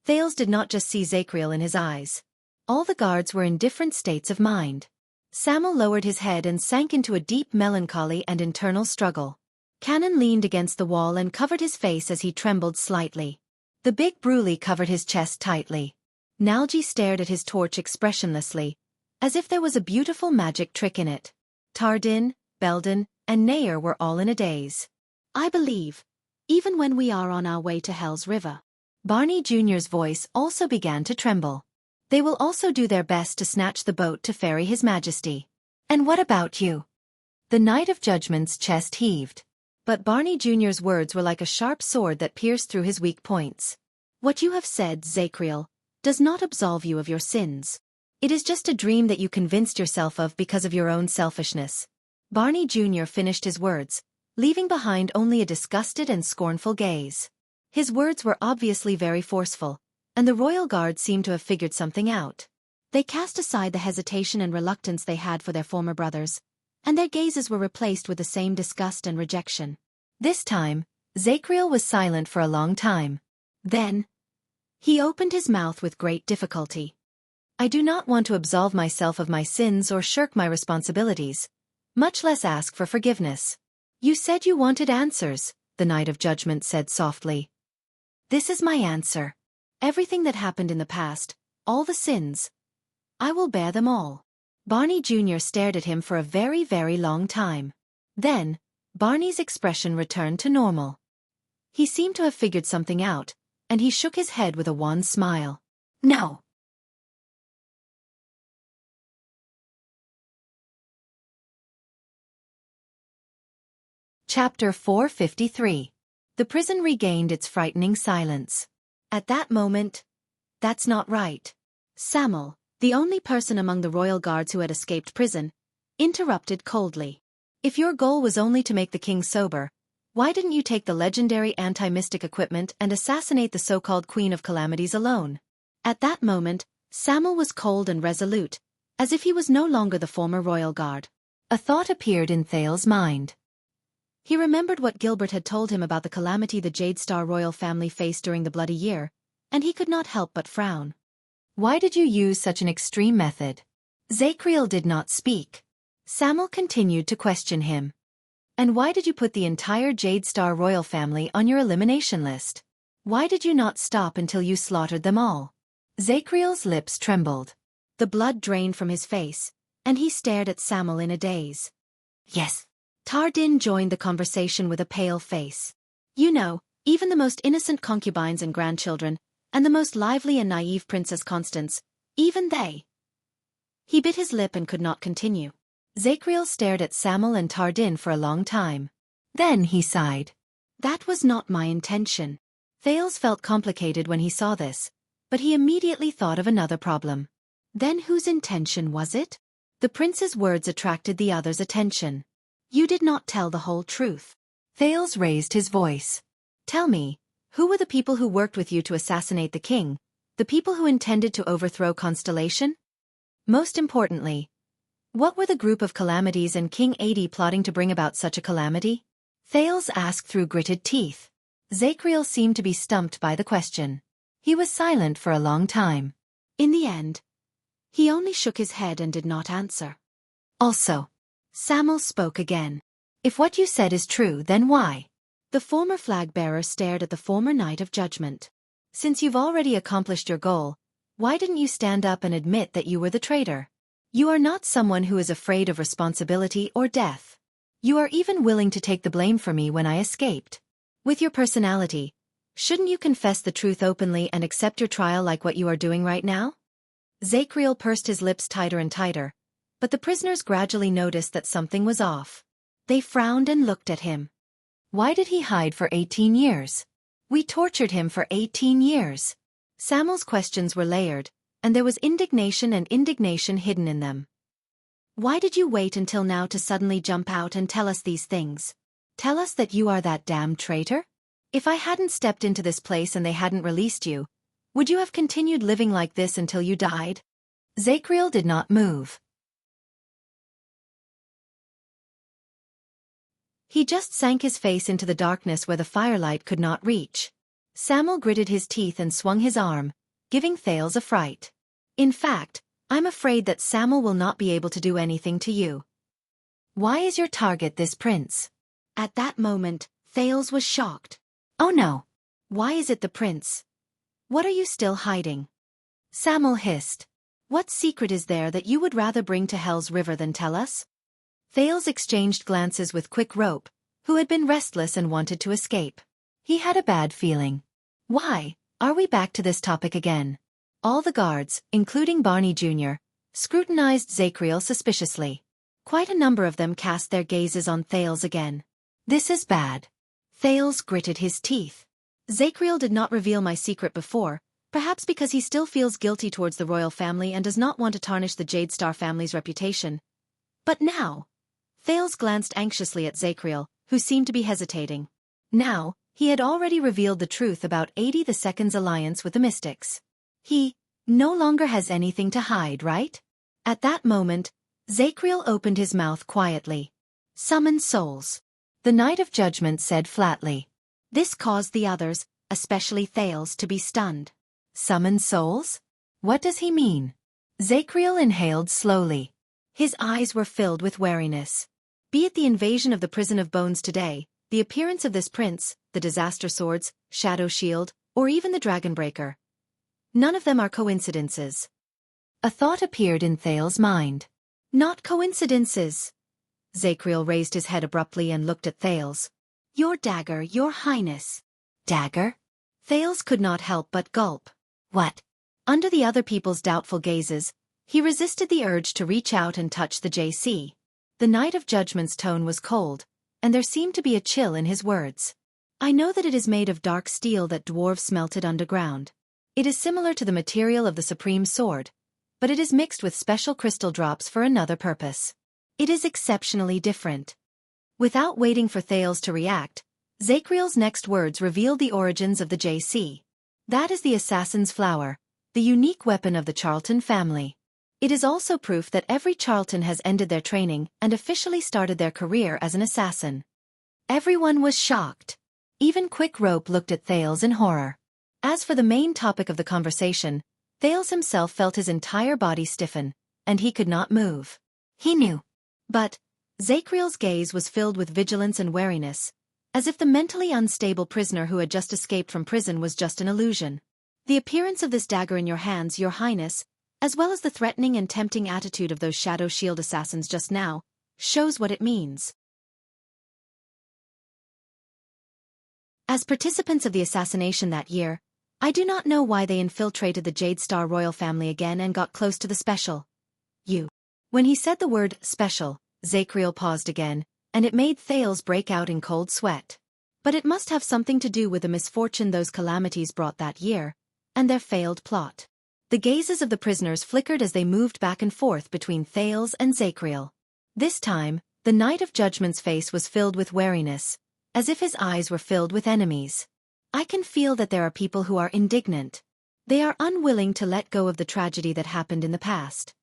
Thales did not just see Zacriel in his eyes. All the guards were in different states of mind. Samuel lowered his head and sank into a deep melancholy and internal struggle. Cannon leaned against the wall and covered his face as he trembled slightly. The big Bruley covered his chest tightly. Nalji stared at his torch expressionlessly, as if there was a beautiful magic trick in it. Tardin, Belden, and Nair were all in a daze. I believe, even when we are on our way to Hell's River. Barney Jr.'s voice also began to tremble. They will also do their best to snatch the boat to ferry His Majesty. And what about you? The Knight of Judgment's chest heaved. But Barney Jr.'s words were like a sharp sword that pierced through his weak points. What you have said, Zacriel, does not absolve you of your sins. It is just a dream that you convinced yourself of because of your own selfishness. Barney Jr. finished his words, leaving behind only a disgusted and scornful gaze. His words were obviously very forceful, and the royal guard seemed to have figured something out. They cast aside the hesitation and reluctance they had for their former brothers, and their gazes were replaced with the same disgust and rejection. This time, Zacriel was silent for a long time. Then, he opened his mouth with great difficulty. I do not want to absolve myself of my sins or shirk my responsibilities, much less ask for forgiveness. You said you wanted answers, the Knight of Judgment said softly. This is my answer. Everything that happened in the past, all the sins, I will bear them all. Barney Jr. stared at him for a very, very long time. Then, Barney's expression returned to normal. He seemed to have figured something out, and he shook his head with a wan smile. No. Chapter 453. The prison regained its frightening silence. At that moment, that's not right. Samuel, the only person among the royal guards who had escaped prison, interrupted coldly. If your goal was only to make the king sober, why didn't you take the legendary anti-mystic equipment and assassinate the so-called Queen of Calamities alone? At that moment, Samuel was cold and resolute, as if he was no longer the former royal guard. A thought appeared in Thale's mind. He remembered what Gilbert had told him about the calamity the Jade Star royal family faced during the Bloody Year, and he could not help but frown. Why did you use such an extreme method? Zacriel did not speak. Samuel continued to question him. And why did you put the entire Jade Star royal family on your elimination list? Why did you not stop until you slaughtered them all? Zacriel's lips trembled. The blood drained from his face, and he stared at Samuel in a daze. Yes. Tardin joined the conversation with a pale face. You know, even the most innocent concubines and grandchildren, and the most lively and naive Princess Constance, even they. He bit his lip and could not continue. Zacriel stared at Samuel and Tardin for a long time. Then he sighed. That was not my intention. Thales felt complicated when he saw this, but he immediately thought of another problem. Then whose intention was it? The prince's words attracted the others' attention. You did not tell the whole truth. Thales raised his voice. Tell me, who were the people who worked with you to assassinate the king, the people who intended to overthrow Constellation? Most importantly, what were the group of calamities and King 80 plotting to bring about such a calamity? Thales asked through gritted teeth. Zacriel seemed to be stumped by the question. He was silent for a long time. In the end, he only shook his head and did not answer. Also, Samuel spoke again. If what you said is true, then why? The former flag-bearer stared at the former Knight of Judgment. Since you've already accomplished your goal, why didn't you stand up and admit that you were the traitor? You are not someone who is afraid of responsibility or death. You are even willing to take the blame for me when I escaped. With your personality, shouldn't you confess the truth openly and accept your trial like what you are doing right now? Zacriel pursed his lips tighter and tighter, but the prisoners gradually noticed that something was off. They frowned and looked at him. Why did he hide for 18 years? We tortured him for 18 years. Samuel's questions were layered, and there was indignation and indignation hidden in them. Why did you wait until now to suddenly jump out and tell us these things? Tell us that you are that damned traitor? If I hadn't stepped into this place and they hadn't released you, would you have continued living like this until you died? Zacriel did not move. He just sank his face into the darkness where the firelight could not reach. Samuel gritted his teeth and swung his arm, giving Thales a fright. In fact, I'm afraid that Samuel will not be able to do anything to you. Why is your target this prince? At that moment, Thales was shocked. Oh no! Why is it the prince? What are you still hiding? Samuel hissed. What secret is there that you would rather bring to Hell's River than tell us? Thales exchanged glances with Quick Rope, who had been restless and wanted to escape. He had a bad feeling. Why, are we back to this topic again? All the guards, including Barney Jr., scrutinized Zacriel suspiciously. Quite a number of them cast their gazes on Thales again. This is bad. Thales gritted his teeth. Zacriel did not reveal my secret before, perhaps because he still feels guilty towards the royal family and does not want to tarnish the Jade Star family's reputation. But now... Thales glanced anxiously at Zacriel, who seemed to be hesitating. Now, he had already revealed the truth about 82nd's alliance with the Mystics. He no longer has anything to hide, right? At that moment, Zacriel opened his mouth quietly. Summon souls. The Knight of Judgment said flatly. This caused the others, especially Thales, to be stunned. Summon souls? What does he mean? Zacriel inhaled slowly. His eyes were filled with wariness. Be it the invasion of the Prison of Bones today, the appearance of this prince, the disaster swords, shadow shield, or even the Dragonbreaker. None of them are coincidences. A thought appeared in Thales' mind. Not coincidences. Zacriel raised his head abruptly and looked at Thales. Your dagger, your highness. Dagger? Thales could not help but gulp. What? Under the other people's doubtful gazes, he resisted the urge to reach out and touch the JC. The Knight of Judgment's tone was cold, and there seemed to be a chill in his words. I know that it is made of dark steel that dwarves smelted underground. It is similar to the material of the Supreme Sword, but it is mixed with special crystal drops for another purpose. It is exceptionally different. Without waiting for Thales to react, Zacriel's next words revealed the origins of the JC. That is the Assassin's Flower, the unique weapon of the Charlton family. It is also proof that every Charlton has ended their training and officially started their career as an assassin. Everyone was shocked. Even Quick Rope looked at Thales in horror. As for the main topic of the conversation, Thales himself felt his entire body stiffen, and he could not move. He knew. But Zacriel's gaze was filled with vigilance and wariness, as if the mentally unstable prisoner who had just escaped from prison was just an illusion. The appearance of this dagger in your hands, your highness, as well as the threatening and tempting attitude of those Shadow Shield assassins just now, shows what it means. As participants of the assassination that year, I do not know why they infiltrated the Jade Star royal family again and got close to the special. You. When he said the word special, Zacriel paused again, and it made Thales break out in cold sweat. But it must have something to do with the misfortune those calamities brought that year, and their failed plot. The gazes of the prisoners flickered as they moved back and forth between Thales and Zacriel. This time, the Knight of Judgment's face was filled with wariness, as if his eyes were filled with enemies. I can feel that there are people who are indignant. They are unwilling to let go of the tragedy that happened in the past.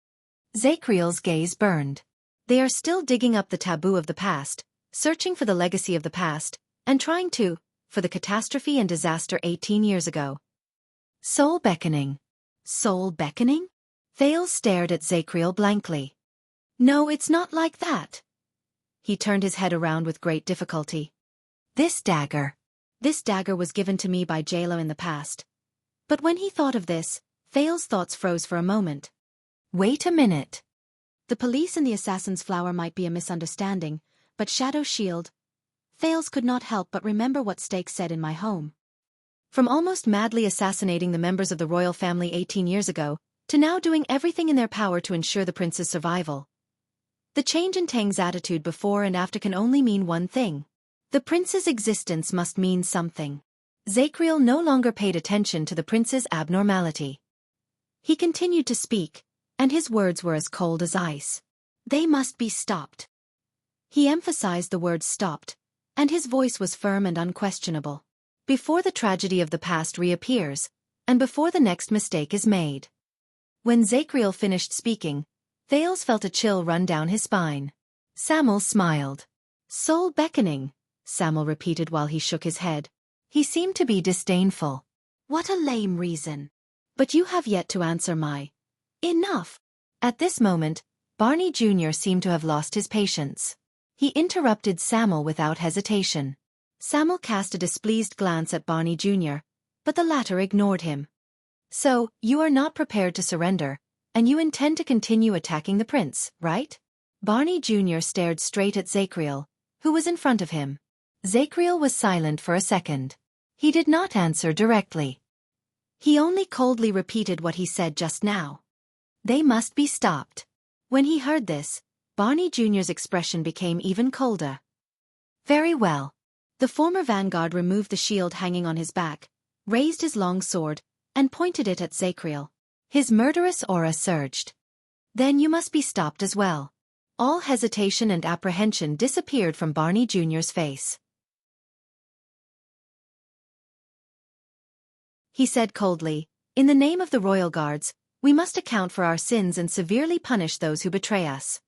Zacriel's gaze burned. They are still digging up the taboo of the past, searching for the legacy of the past, and trying to, for the catastrophe and disaster 18 years ago. Soul beckoning. Soul beckoning? Thales stared at Zacriel blankly. No, it's not like that. He turned his head around with great difficulty. This dagger. This dagger was given to me by Jalo in the past. But when he thought of this, Thales' thoughts froze for a moment. Wait a minute. The police and the Assassin's Flower might be a misunderstanding, but Shadow Shield... Thales could not help but remember what Stake said in my home. From almost madly assassinating the members of the royal family 18 years ago, to now doing everything in their power to ensure the prince's survival. The change in Tang's attitude before and after can only mean one thing. The prince's existence must mean something. Zachriel no longer paid attention to the prince's abnormality. He continued to speak, and his words were as cold as ice. They must be stopped. He emphasized the word stopped, and his voice was firm and unquestionable. Before the tragedy of the past reappears, and before the next mistake is made. When Zachriel finished speaking, Thales felt a chill run down his spine. Samuel smiled. Soul beckoning, Samuel repeated while he shook his head. He seemed to be disdainful. What a lame reason. But you have yet to answer my... Enough. At this moment, Barney Jr. seemed to have lost his patience. He interrupted Samuel without hesitation. Samuel cast a displeased glance at Barney Jr., but the latter ignored him. So, you are not prepared to surrender, and you intend to continue attacking the prince, right? Barney Jr. stared straight at Zachriel, who was in front of him. Zachriel was silent for a second. He did not answer directly. He only coldly repeated what he said just now. They must be stopped. When he heard this, Barney Jr.'s expression became even colder. Very well. The former vanguard removed the shield hanging on his back, raised his long sword, and pointed it at Zachriel. His murderous aura surged. Then you must be stopped as well. All hesitation and apprehension disappeared from Barney Jr.'s face. He said coldly, in the name of the royal guards, we must account for our sins and severely punish those who betray us.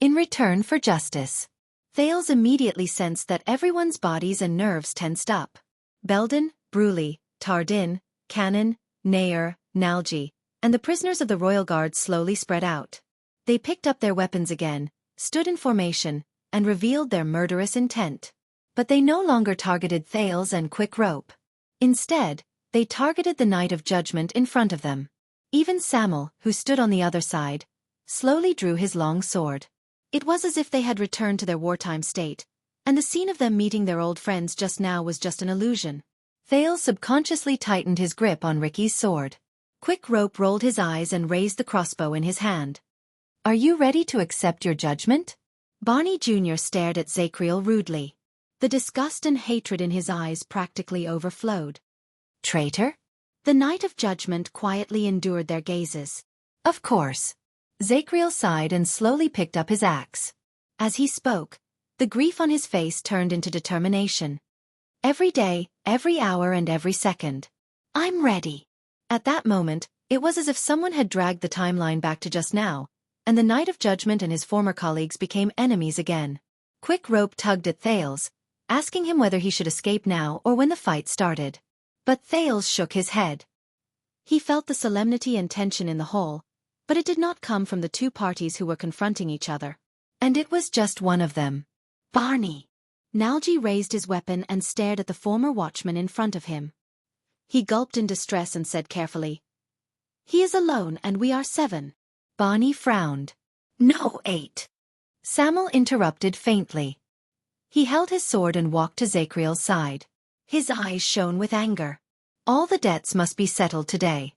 In return for justice. Thales immediately sensed that everyone's bodies and nerves tensed up. Belden, Bruley, Tardin, Cannon, Nair, Nalji, and the prisoners of the royal guard slowly spread out. They picked up their weapons again, stood in formation, and revealed their murderous intent. But they no longer targeted Thales and Quick Rope. Instead, they targeted the Knight of Judgment in front of them. Even Samuel, who stood on the other side, slowly drew his long sword. It was as if they had returned to their wartime state, and the scene of them meeting their old friends just now was just an illusion. Thales subconsciously tightened his grip on Ricky's sword. Quick Rope rolled his eyes and raised the crossbow in his hand. Are you ready to accept your judgment? Barney Jr. stared at Zachriel rudely. The disgust and hatred in his eyes practically overflowed. Traitor? The Knight of Judgment quietly endured their gazes. Of course. Zachriel sighed and slowly picked up his axe. As he spoke, the grief on his face turned into determination. Every day, every hour and every second. I'm ready. At that moment, it was as if someone had dragged the timeline back to just now, and the Knight of Judgment and his former colleagues became enemies again. Quick Rope tugged at Thales, asking him whether he should escape now or when the fight started. But Thales shook his head. He felt the solemnity and tension in the hall, but it did not come from the two parties who were confronting each other. And it was just one of them. Barney. Nalji raised his weapon and stared at the former watchman in front of him. He gulped in distress and said carefully, He is alone and we are 7. Barney frowned. No, 8. Samuel interrupted faintly. He held his sword and walked to Zachriel's side. His eyes shone with anger. All the debts must be settled today.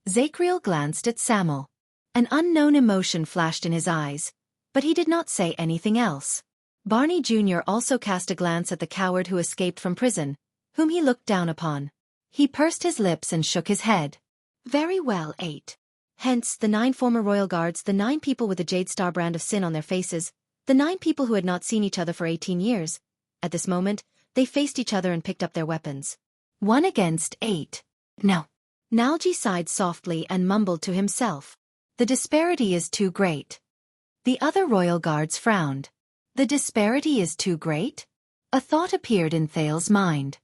Zachriel glanced at Samuel. An unknown emotion flashed in his eyes, but he did not say anything else. Barney Jr. also cast a glance at the coward who escaped from prison, whom he looked down upon. He pursed his lips and shook his head. Very well, 8. Hence, the 9 former royal guards, the 9 people with the Jade Star brand of sin on their faces, the 9 people who had not seen each other for 18 years. At this moment, they faced each other and picked up their weapons. 1 against 8. No. Nalji sighed softly and mumbled to himself. The disparity is too great. The other royal guards frowned. The disparity is too great? A thought appeared in Thales' mind.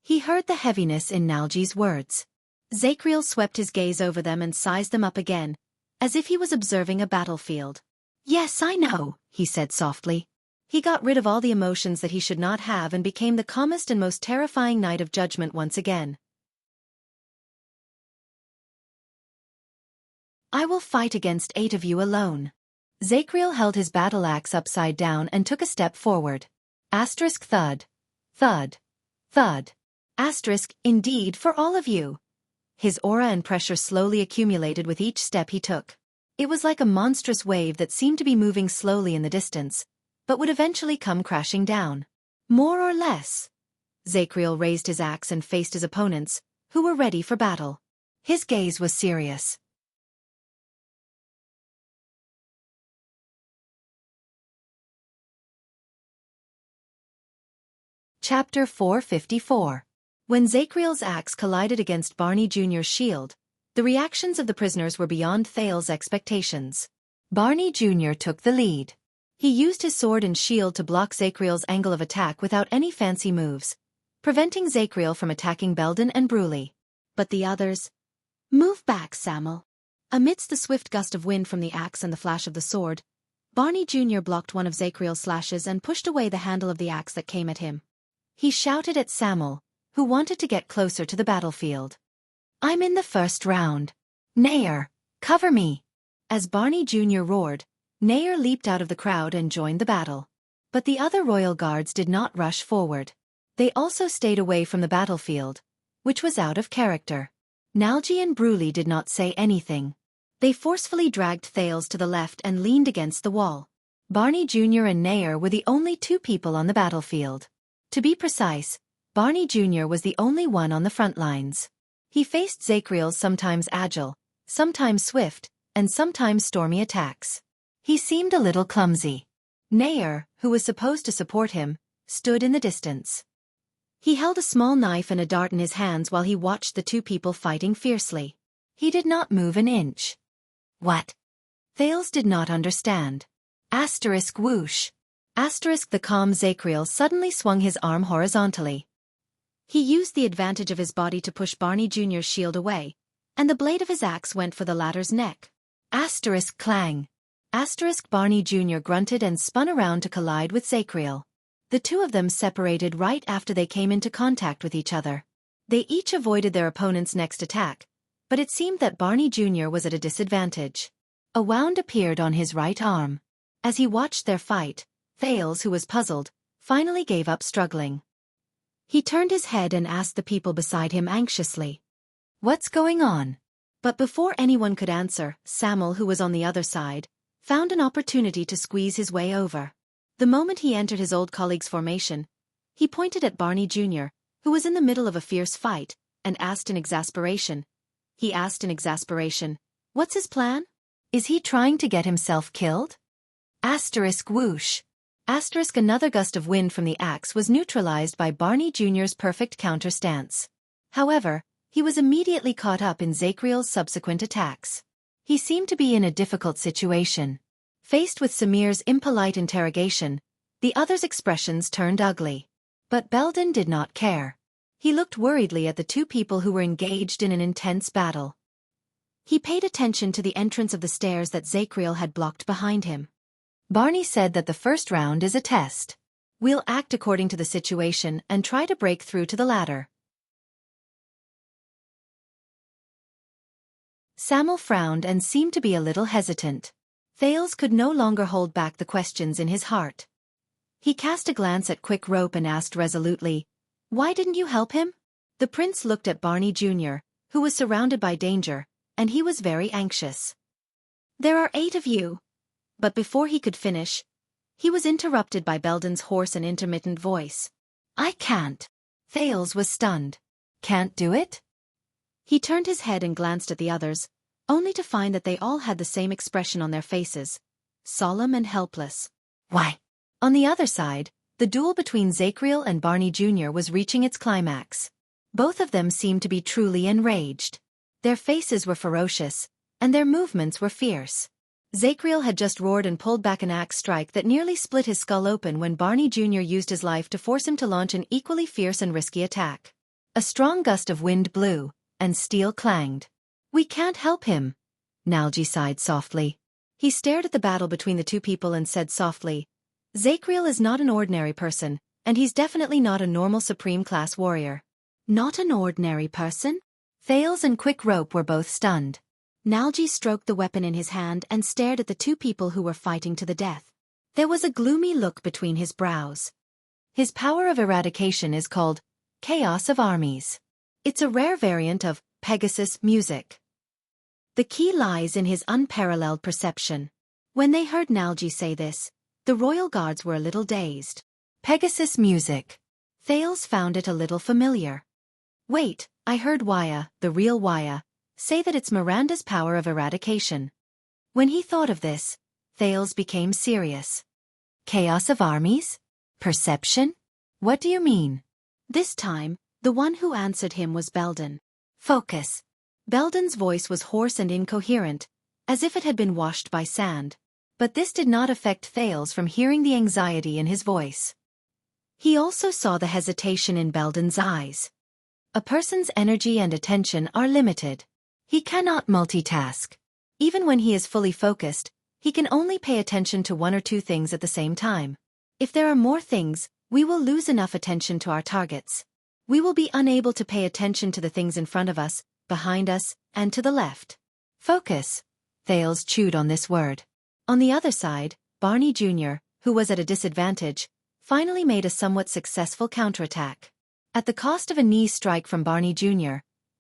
He heard the heaviness in Nalji's words. Zachriel swept his gaze over them and sized them up again, as if he was observing a battlefield. Yes, I know, he said softly. He got rid of all the emotions that he should not have and became the calmest and most terrifying Knight of Judgment once again. I will fight against 8 of you alone. Zachriel held his battle axe upside down and took a step forward. Asterisk thud. Thud. Thud. Asterisk, indeed, for all of you. His aura and pressure slowly accumulated with each step he took. It was like a monstrous wave that seemed to be moving slowly in the distance, but would eventually come crashing down. More or less. Zachriel raised his axe and faced his opponents, who were ready for battle. His gaze was serious. Chapter 454. When Zachriel's axe collided against Barney Jr.'s shield, the reactions of the prisoners were beyond Thales's expectations. Barney Jr. took the lead. He used his sword and shield to block Zachriel's angle of attack without any fancy moves, preventing Zachriel from attacking Belden and Bruley. But the others... Move back, Samuel. Amidst the swift gust of wind from the axe and the flash of the sword, Barney Jr. blocked one of Zachriel's slashes and pushed away the handle of the axe that came at him. He shouted at Samuel, who wanted to get closer to the battlefield. I'm in the first round. Nair, cover me. As Barney Jr. roared, Nair leaped out of the crowd and joined the battle. But the other royal guards did not rush forward. They also stayed away from the battlefield, which was out of character. Nalji and Bruley did not say anything. They forcefully dragged Thales to the left and leaned against the wall. Barney Jr. and Nair were the only two people on the battlefield. To be precise, Barney Jr. was the only one on the front lines. He faced Zachriel's sometimes agile, sometimes swift, and sometimes stormy attacks. He seemed a little clumsy. Nair, who was supposed to support him, stood in the distance. He held a small knife and a dart in his hands while he watched the two people fighting fiercely. He did not move an inch. What? Thales did not understand. Asterisk whoosh. Asterisk the calm Zachriel suddenly swung his arm horizontally. He used the advantage of his body to push Barney Jr.'s shield away, and the blade of his axe went for the latter's neck. Asterisk clang. Asterisk Barney Jr. grunted and spun around to collide with Zachriel. The two of them separated right after they came into contact with each other. They each avoided their opponent's next attack, but it seemed that Barney Jr. was at a disadvantage. A wound appeared on his right arm. As he watched their fight, Thales, who was puzzled, finally gave up struggling. He turned his head and asked the people beside him anxiously, "What's going on?" But before anyone could answer, Samuel, who was on the other side, found an opportunity to squeeze his way over. The moment he entered his old colleague's formation, he pointed at Barney Jr., who was in the middle of a fierce fight, and asked in exasperation. What's his plan? Is he trying to get himself killed? Asterisk whoosh. Asterisk another gust of wind from the axe was neutralized by Barney Jr.'s perfect counter stance. However, he was immediately caught up in Zachriel's subsequent attacks. He seemed to be in a difficult situation. Faced with Samir's impolite interrogation, the other's expressions turned ugly. But Belden did not care. He looked worriedly at the two people who were engaged in an intense battle. He paid attention to the entrance of the stairs that Zachriel had blocked behind him. Barney said that the first round is a test. We'll act according to the situation and try to break through to the ladder. Samuel frowned and seemed to be a little hesitant. Thales could no longer hold back the questions in his heart. He cast a glance at Quick Rope and asked resolutely, "Why didn't you help him?" The prince looked at Barney Jr., who was surrounded by danger, and he was very anxious. "There are 8 of you." But before he could finish, he was interrupted by Belden's hoarse and intermittent voice. "I can't." Thales was stunned. "Can't do it?" He turned his head and glanced at the others, only to find that they all had the same expression on their faces, solemn and helpless. "Why?" On the other side, the duel between Zachriel and Barney Jr. was reaching its climax. Both of them seemed to be truly enraged. Their faces were ferocious, and their movements were fierce. Zachriel had just roared and pulled back an axe strike that nearly split his skull open when Barney Jr. used his life to force him to launch an equally fierce and risky attack. A strong gust of wind blew, and steel clanged. "We can't help him." Nalji sighed softly. He stared at the battle between the two people and said softly, "Zachriel is not an ordinary person, and he's definitely not a normal supreme-class warrior." "Not an ordinary person?" Thales and Quick Rope were both stunned. Nalji stroked the weapon in his hand and stared at the two people who were fighting to the death. There was a gloomy look between his brows. His power of eradication is called Chaos of Armies. It's a rare variant of Pegasus music. The key lies in his unparalleled perception. When they heard Nalji say this, the royal guards were a little dazed. Pegasus music. Thales found it a little familiar. Wait, I heard Wuxia, the real Wuxia, say that it's Miranda's power of eradication. When he thought of this, Thales became serious. Chaos of armies? Perception? What do you mean? This time, the one who answered him was Belden. Focus. Belden's voice was hoarse and incoherent, as if it had been washed by sand. But this did not affect Thales from hearing the anxiety in his voice. He also saw the hesitation in Belden's eyes. A person's energy and attention are limited. He cannot multitask. Even when he is fully focused, he can only pay attention to one or two things at the same time. If there are more things, we will lose enough attention to our targets. We will be unable to pay attention to the things in front of us, behind us, and to the left. Focus. Thales chewed on this word. On the other side, Barney Jr., who was at a disadvantage, finally made a somewhat successful counterattack. At the cost of a knee strike from Barney Jr.,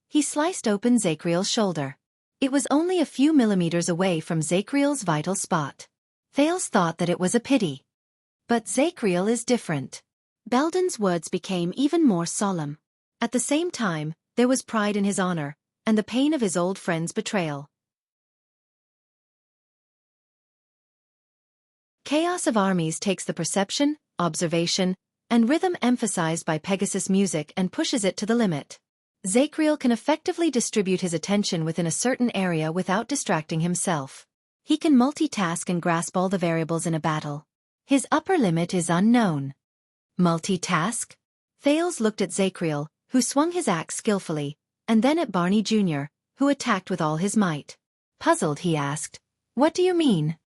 he sliced open Zakriel's shoulder. It was only a few millimeters away from Zakriel's vital spot. Thales thought that it was a pity. But Zakriel is different. Belden's words became even more solemn. At the same time, there was pride in his honor, and the pain of his old friend's betrayal. Chaos of armies takes the perception, observation, and rhythm emphasized by Pegasus music and pushes it to the limit. Zakriel can effectively distribute his attention within a certain area without distracting himself. He can multitask and grasp all the variables in a battle. His upper limit is unknown. Multitask? Thales looked at Zakriel, who swung his axe skillfully, and then at Barney Jr., who attacked with all his might. Puzzled, he asked, "What do you mean?"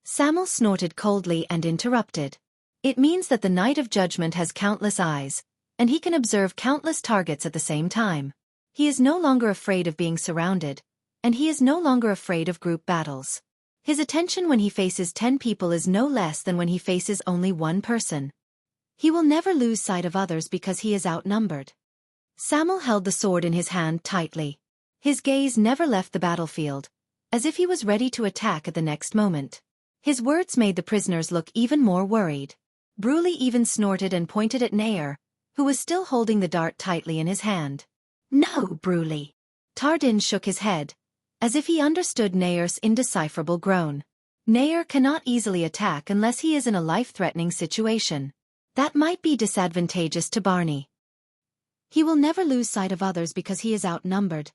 Samuel snorted coldly and interrupted. "It means that the Knight of Judgment has countless eyes, and he can observe countless targets at the same time. He is no longer afraid of being surrounded, and he is no longer afraid of group battles. His attention when he faces 10 people is no less than when he faces only one person. He will never lose sight of others because he is outnumbered." Samuel held the sword in his hand tightly. His gaze never left the battlefield, as if he was ready to attack at the next moment. His words made the prisoners look even more worried. Bruley even snorted and pointed at Nair, who was still holding the dart tightly in his hand. "No, Bruley." Tardin shook his head, as if he understood Nair's indecipherable groan. Nair cannot easily attack unless he is in a life-threatening situation. That might be disadvantageous to Barney. He will never lose sight of others because he is outnumbered.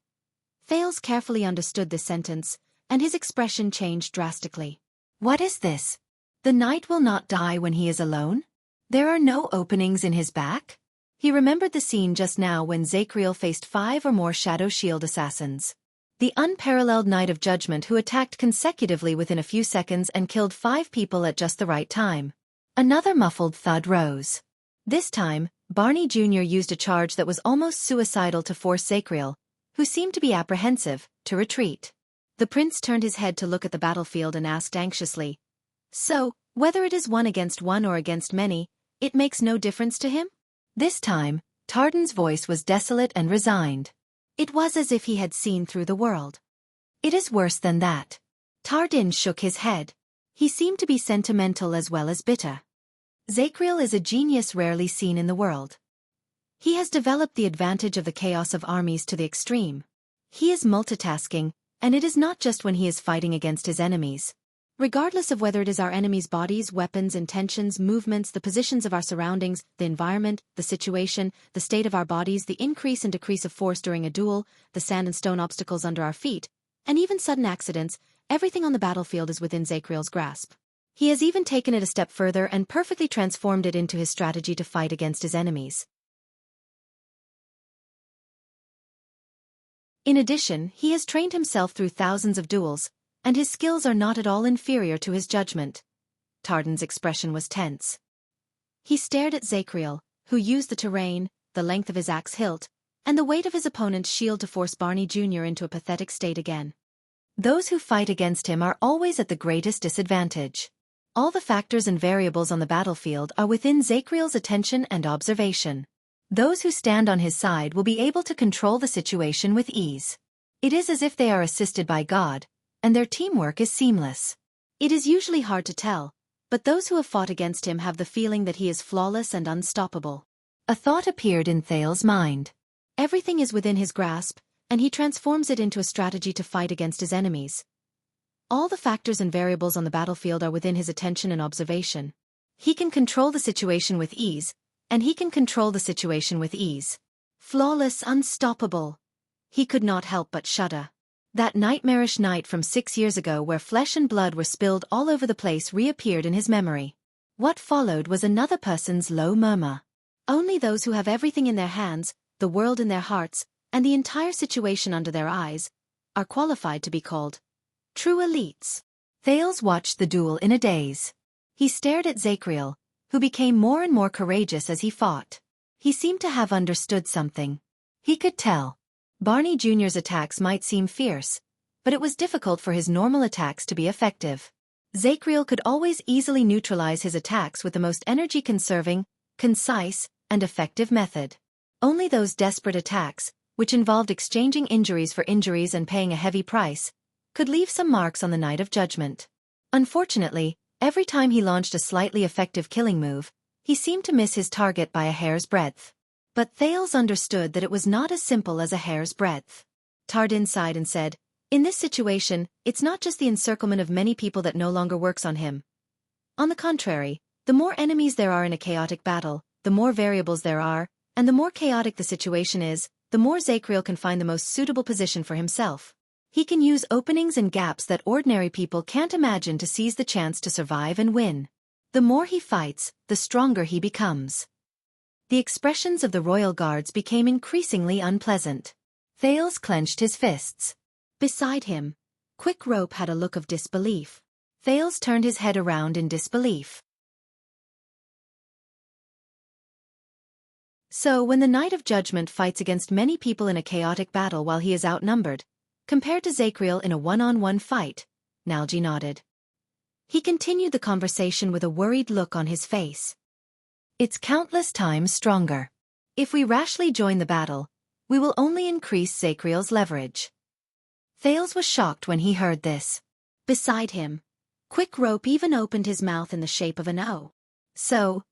Thales carefully understood this sentence, and his expression changed drastically. What is this? The knight will not die when he is alone? There are no openings in his back? He remembered the scene just now when Zakriel faced 5 or more Shadow Shield assassins. The unparalleled Knight of Judgment who attacked consecutively within a few seconds and killed 5 people at just the right time. Another muffled thud rose. This time, Barney Jr. used a charge that was almost suicidal to force Zakriel, who seemed to be apprehensive, to retreat. The prince turned his head to look at the battlefield and asked anxiously, "So, whether it is one against one or against many, it makes no difference to him?" This time, Tardin's voice was desolate and resigned. It was as if he had seen through the world. "It is worse than that." Tardin shook his head. He seemed to be sentimental as well as bitter. Zakriel is a genius rarely seen in the world. He has developed the advantage of the chaos of armies to the extreme. He is multitasking, and it is not just when he is fighting against his enemies. Regardless of whether it is our enemies' bodies, weapons, intentions, movements, the positions of our surroundings, the environment, the situation, the state of our bodies, the increase and decrease of force during a duel, the sand and stone obstacles under our feet, and even sudden accidents, everything on the battlefield is within Zakriel's grasp. He has even taken it a step further and perfectly transformed it into his strategy to fight against his enemies. In addition, he has trained himself through thousands of duels, and his skills are not at all inferior to his judgment. Tardin's expression was tense. He stared at Zakriel, who used the terrain, the length of his axe hilt, and the weight of his opponent's shield to force Barney Jr. into a pathetic state again. Those who fight against him are always at the greatest disadvantage. All the factors and variables on the battlefield are within Zakriel's attention and observation. Those who stand on his side will be able to control the situation with ease. It is as if they are assisted by God, and their teamwork is seamless. It is usually hard to tell, but those who have fought against him have the feeling that he is flawless and unstoppable. A thought appeared in Thales's mind. Everything is within his grasp, and he transforms it into a strategy to fight against his enemies. All the factors and variables on the battlefield are within his attention and observation. He can control the situation with ease, and he can control the situation with ease. Flawless, unstoppable. He could not help but shudder. That nightmarish night from 6 years ago where flesh and blood were spilled all over the place reappeared in his memory. What followed was another person's low murmur. Only those who have everything in their hands, the world in their hearts, and the entire situation under their eyes, are qualified to be called true elites. Thales watched the duel in a daze. He stared at Zacriel, who became more and more courageous as he fought. He seemed to have understood something. He could tell. Barney Jr.'s attacks might seem fierce, but it was difficult for his normal attacks to be effective. Zacriel could always easily neutralize his attacks with the most energy-conserving, concise, and effective method. Only those desperate attacks, which involved exchanging injuries for injuries and paying a heavy price, could leave some marks on the night of judgment. Unfortunately, every time he launched a slightly effective killing move, he seemed to miss his target by a hair's breadth. But Thales understood that it was not as simple as a hair's breadth. Tardin sighed and said, "In this situation, it's not just the encirclement of many people that no longer works on him. On the contrary, the more enemies there are in a chaotic battle, the more variables there are, and the more chaotic the situation is, the more Zacriel can find the most suitable position for himself. He can use openings and gaps that ordinary people can't imagine to seize the chance to survive and win. The more he fights, the stronger he becomes." The expressions of the royal guards became increasingly unpleasant. Thales clenched his fists. Beside him, Quick Rope had a look of disbelief. Thales turned his head around in disbelief. So when the Knight of Judgment fights against many people in a chaotic battle while he is outnumbered, compared to Zacriel in a one-on-one fight, Nalji nodded. He continued the conversation with a worried look on his face. "It's countless times stronger. If we rashly join the battle, we will only increase Zacriel's leverage." Thales was shocked when he heard this. Beside him, Quick Rope even opened his mouth in the shape of an O. So,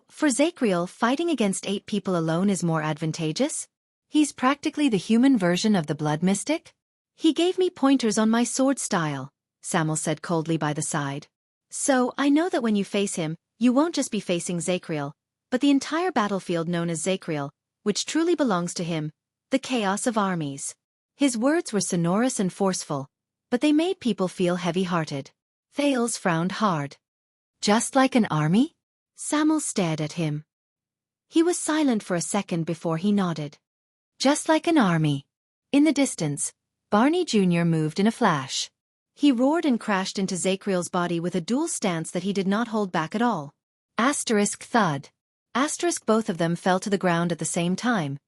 for Zacriel, fighting against 8 people alone is more advantageous? He's practically the human version of the blood mystic? "He gave me pointers on my sword style," Samuel said coldly by the side. "So I know that when you face him, you won't just be facing Zacriel, but the entire battlefield known as Zacriel, which truly belongs to him, the chaos of armies." His words were sonorous and forceful, but they made people feel heavy-hearted. Thales frowned hard. "Just like an army?" Samuel stared at him. He was silent for a second before he nodded. "Just like an army." In the distance, Barney Jr. moved in a flash. He roared and crashed into Zacriel's body with a dual stance that he did not hold back at all. Asterisk thud. Asterisk both of them fell to the ground at the same time,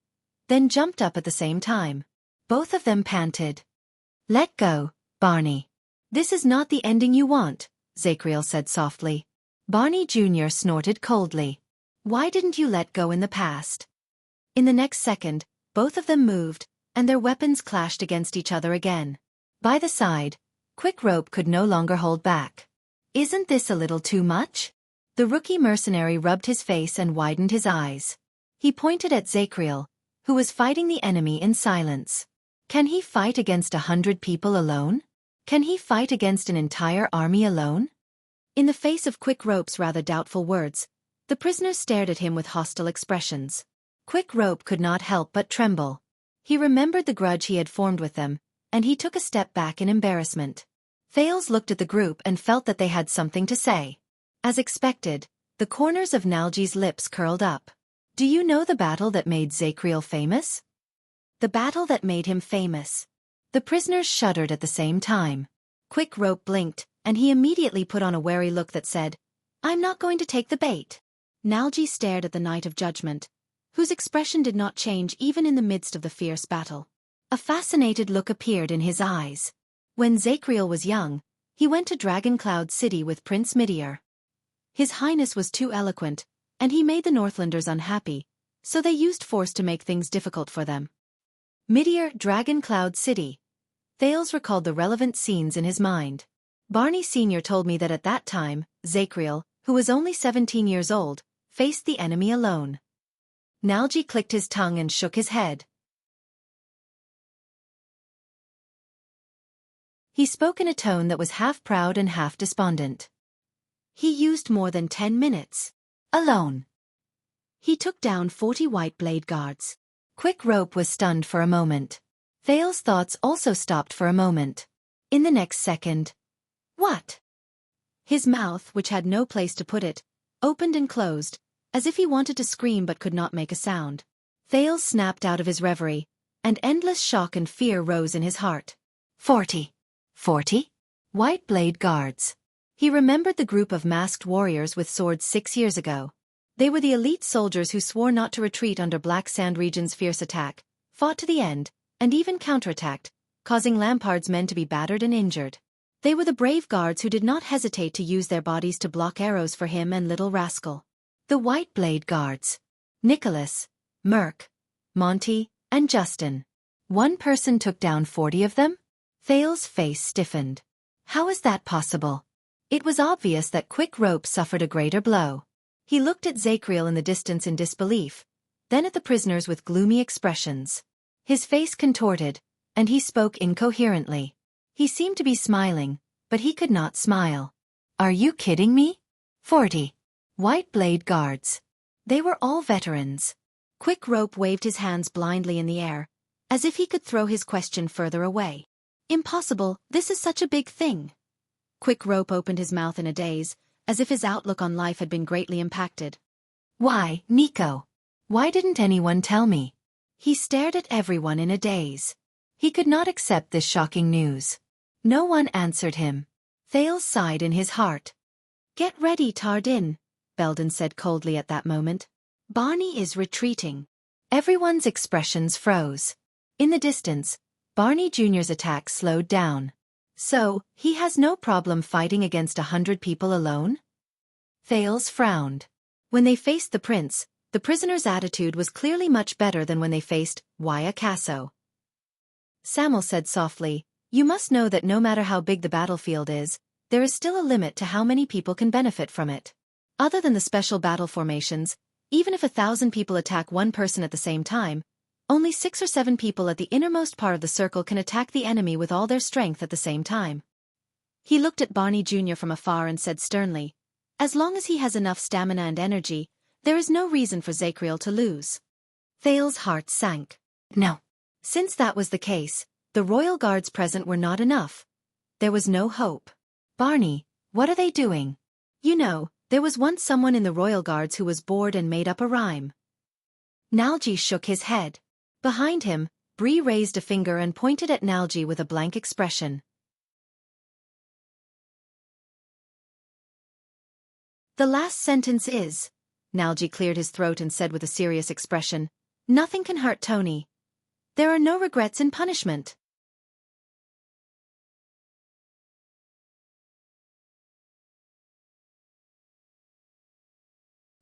then jumped up at the same time. Both of them panted. "Let go, Barney. This is not the ending you want," Zacriel said softly. Barney Jr. snorted coldly. "Why didn't you let go in the past?" In the next second, both of them moved, and their weapons clashed against each other again. By the side, Quick Rope could no longer hold back. "Isn't this a little too much?" The rookie mercenary rubbed his face and widened his eyes. He pointed at Zacriel, who was fighting the enemy in silence. Can he fight against 100 people alone? Can he fight against an entire army alone? In the face of Quick Rope's rather doubtful words, the prisoners stared at him with hostile expressions. Quick Rope could not help but tremble. He remembered the grudge he had formed with them, and he took a step back in embarrassment. Thales looked at the group and felt that they had something to say. As expected, the corners of Nalji's lips curled up. "Do you know the battle that made Zacriel famous?" The battle that made him famous. The prisoners shuddered at the same time. Quick Rope blinked, and he immediately put on a wary look that said, "I'm not going to take the bait." Nalji stared at the Knight of Judgment, whose expression did not change even in the midst of the fierce battle. A fascinated look appeared in his eyes. When Zacriel was young, he went to Dragon Cloud City with Prince Midier. His Highness was too eloquent, and he made the Northlanders unhappy, so they used force to make things difficult for them. Midear Dragon Cloud City. Thales recalled the relevant scenes in his mind. Barney Sr. told me that at that time, Zacriel, who was only 17 years old, faced the enemy alone. Nalji clicked his tongue and shook his head. He spoke in a tone that was half proud and half despondent. He used more than 10 minutes. Alone. He took down 40 white blade guards. Quick Rope was stunned for a moment. Thales' thoughts also stopped for a moment. In the next second. What? His mouth, which had no place to put it, opened and closed, as if he wanted to scream but could not make a sound. Thales snapped out of his reverie, and endless shock and fear rose in his heart. 40. 40? White blade guards. He remembered the group of masked warriors with swords 6 years ago. They were the elite soldiers who swore not to retreat under Black Sand Region's fierce attack, fought to the end, and even counterattacked, causing Lampard's men to be battered and injured. They were the brave guards who did not hesitate to use their bodies to block arrows for him and Little Rascal. The White Blade Guards. Nicholas, Merc, Monty, and Justin. One person took down 40 of them? Thales' face stiffened. How is that possible? It was obvious that Quick Rope suffered a greater blow. He looked at Zacriel in the distance in disbelief, then at the prisoners with gloomy expressions. His face contorted, and he spoke incoherently. He seemed to be smiling, but he could not smile. Are you kidding me? 40. White blade guards. They were all veterans. Quick Rope waved his hands blindly in the air, as if he could throw his question further away. Impossible, this is such a big thing. Quick Rope opened his mouth in a daze, as if his outlook on life had been greatly impacted. Why, Nico? Why didn't anyone tell me? He stared at everyone in a daze. He could not accept this shocking news. No one answered him. Thales sighed in his heart. Get ready, Tardin, Belden said coldly at that moment. Barney is retreating. Everyone's expressions froze. In the distance, Barney Jr.'s attack slowed down. So, he has no problem fighting against 100 people alone? Thales frowned. When they faced the prince, the prisoner's attitude was clearly much better than when they faced Wuxia. Samuel said softly, You must know that no matter how big the battlefield is, there is still a limit to how many people can benefit from it. Other than the special battle formations, even if 1,000 people attack one person at the same time, only 6 or 7 people at the innermost part of the circle can attack the enemy with all their strength at the same time. He looked at Barney Jr. from afar and said sternly, As long as he has enough stamina and energy, there is no reason for Zacriel to lose. Thales' heart sank. No. Since that was the case, the royal guards present were not enough. There was no hope. Barney, what are they doing? You know, there was once someone in the royal guards who was bored and made up a rhyme. Nalji shook his head. Behind him, Bree raised a finger and pointed at Nalji with a blank expression. The last sentence is, Nalji cleared his throat and said with a serious expression, Nothing can hurt Tony. There are no regrets in punishment.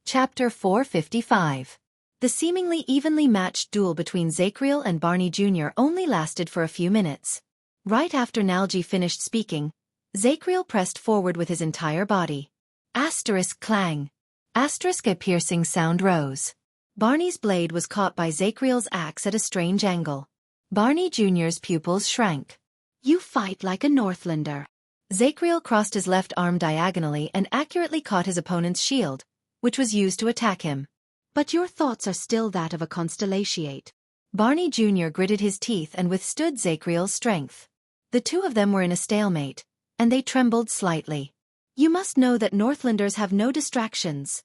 Chapter 455. The seemingly evenly matched duel between Zacriel and Barney Jr. only lasted for a few minutes. Right after Nalji finished speaking, Zacriel pressed forward with his entire body. Asterisk clang. Asterisk a piercing sound rose. Barney's blade was caught by Zacriel's axe at a strange angle. Barney Jr.'s pupils shrank. You fight like a Northlander. Zacriel crossed his left arm diagonally and accurately caught his opponent's shield, which was used to attack him. But your thoughts are still that of a constellatiate. Barney Jr. gritted his teeth and withstood Zacriel's strength. The two of them were in a stalemate, and they trembled slightly. You must know that Northlanders have no distractions.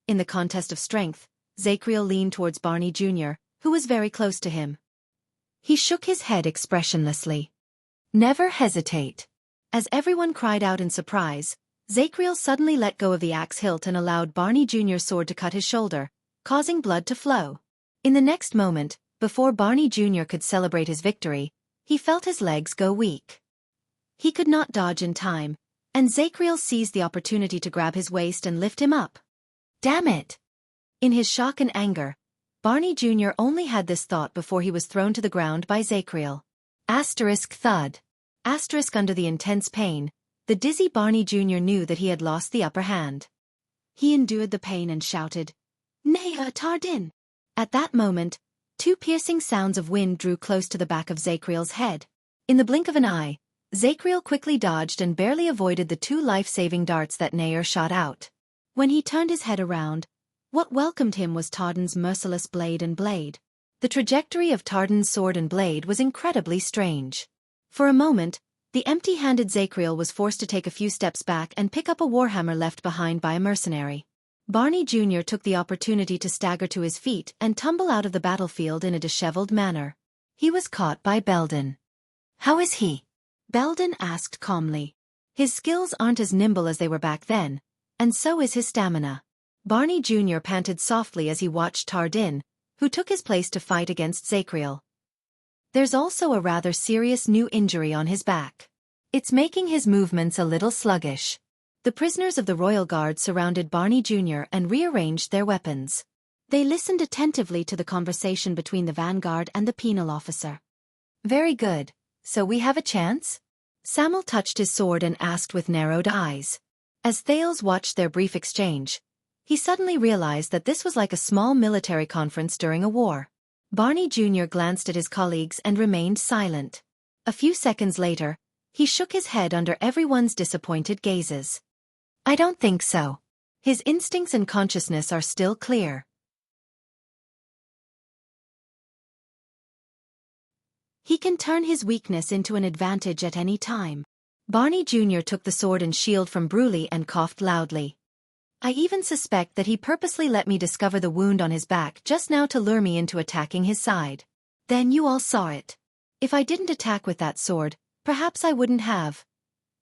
In the contest of strength, Zacriel leaned towards Barney Jr., who was very close to him. He shook his head expressionlessly. Never hesitate. As everyone cried out in surprise, Zacriel suddenly let go of the axe hilt and allowed Barney Jr.'s sword to cut his shoulder, causing blood to flow. In the next moment, before Barney Jr. could celebrate his victory, he felt his legs go weak. He could not dodge in time, and Zacriel seized the opportunity to grab his waist and lift him up. Damn it! In his shock and anger, Barney Jr. only had this thought before he was thrown to the ground by Zacriel. Asterisk thud. Asterisk under the intense pain, the dizzy Barney Jr. knew that he had lost the upper hand. He endured the pain and shouted, "Naya Tardin!" At that moment, two piercing sounds of wind drew close to the back of Zacriel's head. In the blink of an eye, Zacriel quickly dodged and barely avoided the two life-saving darts that Nair shot out. When he turned his head around, what welcomed him was Tardin's merciless blade and blade. The trajectory of Tardin's sword and blade was incredibly strange. For a moment, the empty-handed Zacriel was forced to take a few steps back and pick up a warhammer left behind by a mercenary. Barney Jr. took the opportunity to stagger to his feet and tumble out of the battlefield in a disheveled manner. He was caught by Belden. "How is he?" Belden asked calmly. "His skills aren't as nimble as they were back then, and so is his stamina." Barney Jr. panted softly as he watched Tardin, who took his place to fight against Zacriel. "There's also a rather serious new injury on his back. It's making his movements a little sluggish." The prisoners of the Royal Guard surrounded Barney Jr. and rearranged their weapons. They listened attentively to the conversation between the vanguard and the penal officer. "Very good. So we have a chance?" Samuel touched his sword and asked with narrowed eyes. As Thales watched their brief exchange, he suddenly realized that this was like a small military conference during a war. Barney Jr. glanced at his colleagues and remained silent. A few seconds later, he shook his head under everyone's disappointed gazes. "I don't think so. His instincts and consciousness are still clear. He can turn his weakness into an advantage at any time." Barney Jr. took the sword and shield from Bruley and coughed loudly. "I even suspect that he purposely let me discover the wound on his back just now to lure me into attacking his side." "Then you all saw it. If I didn't attack with that sword, perhaps I wouldn't have."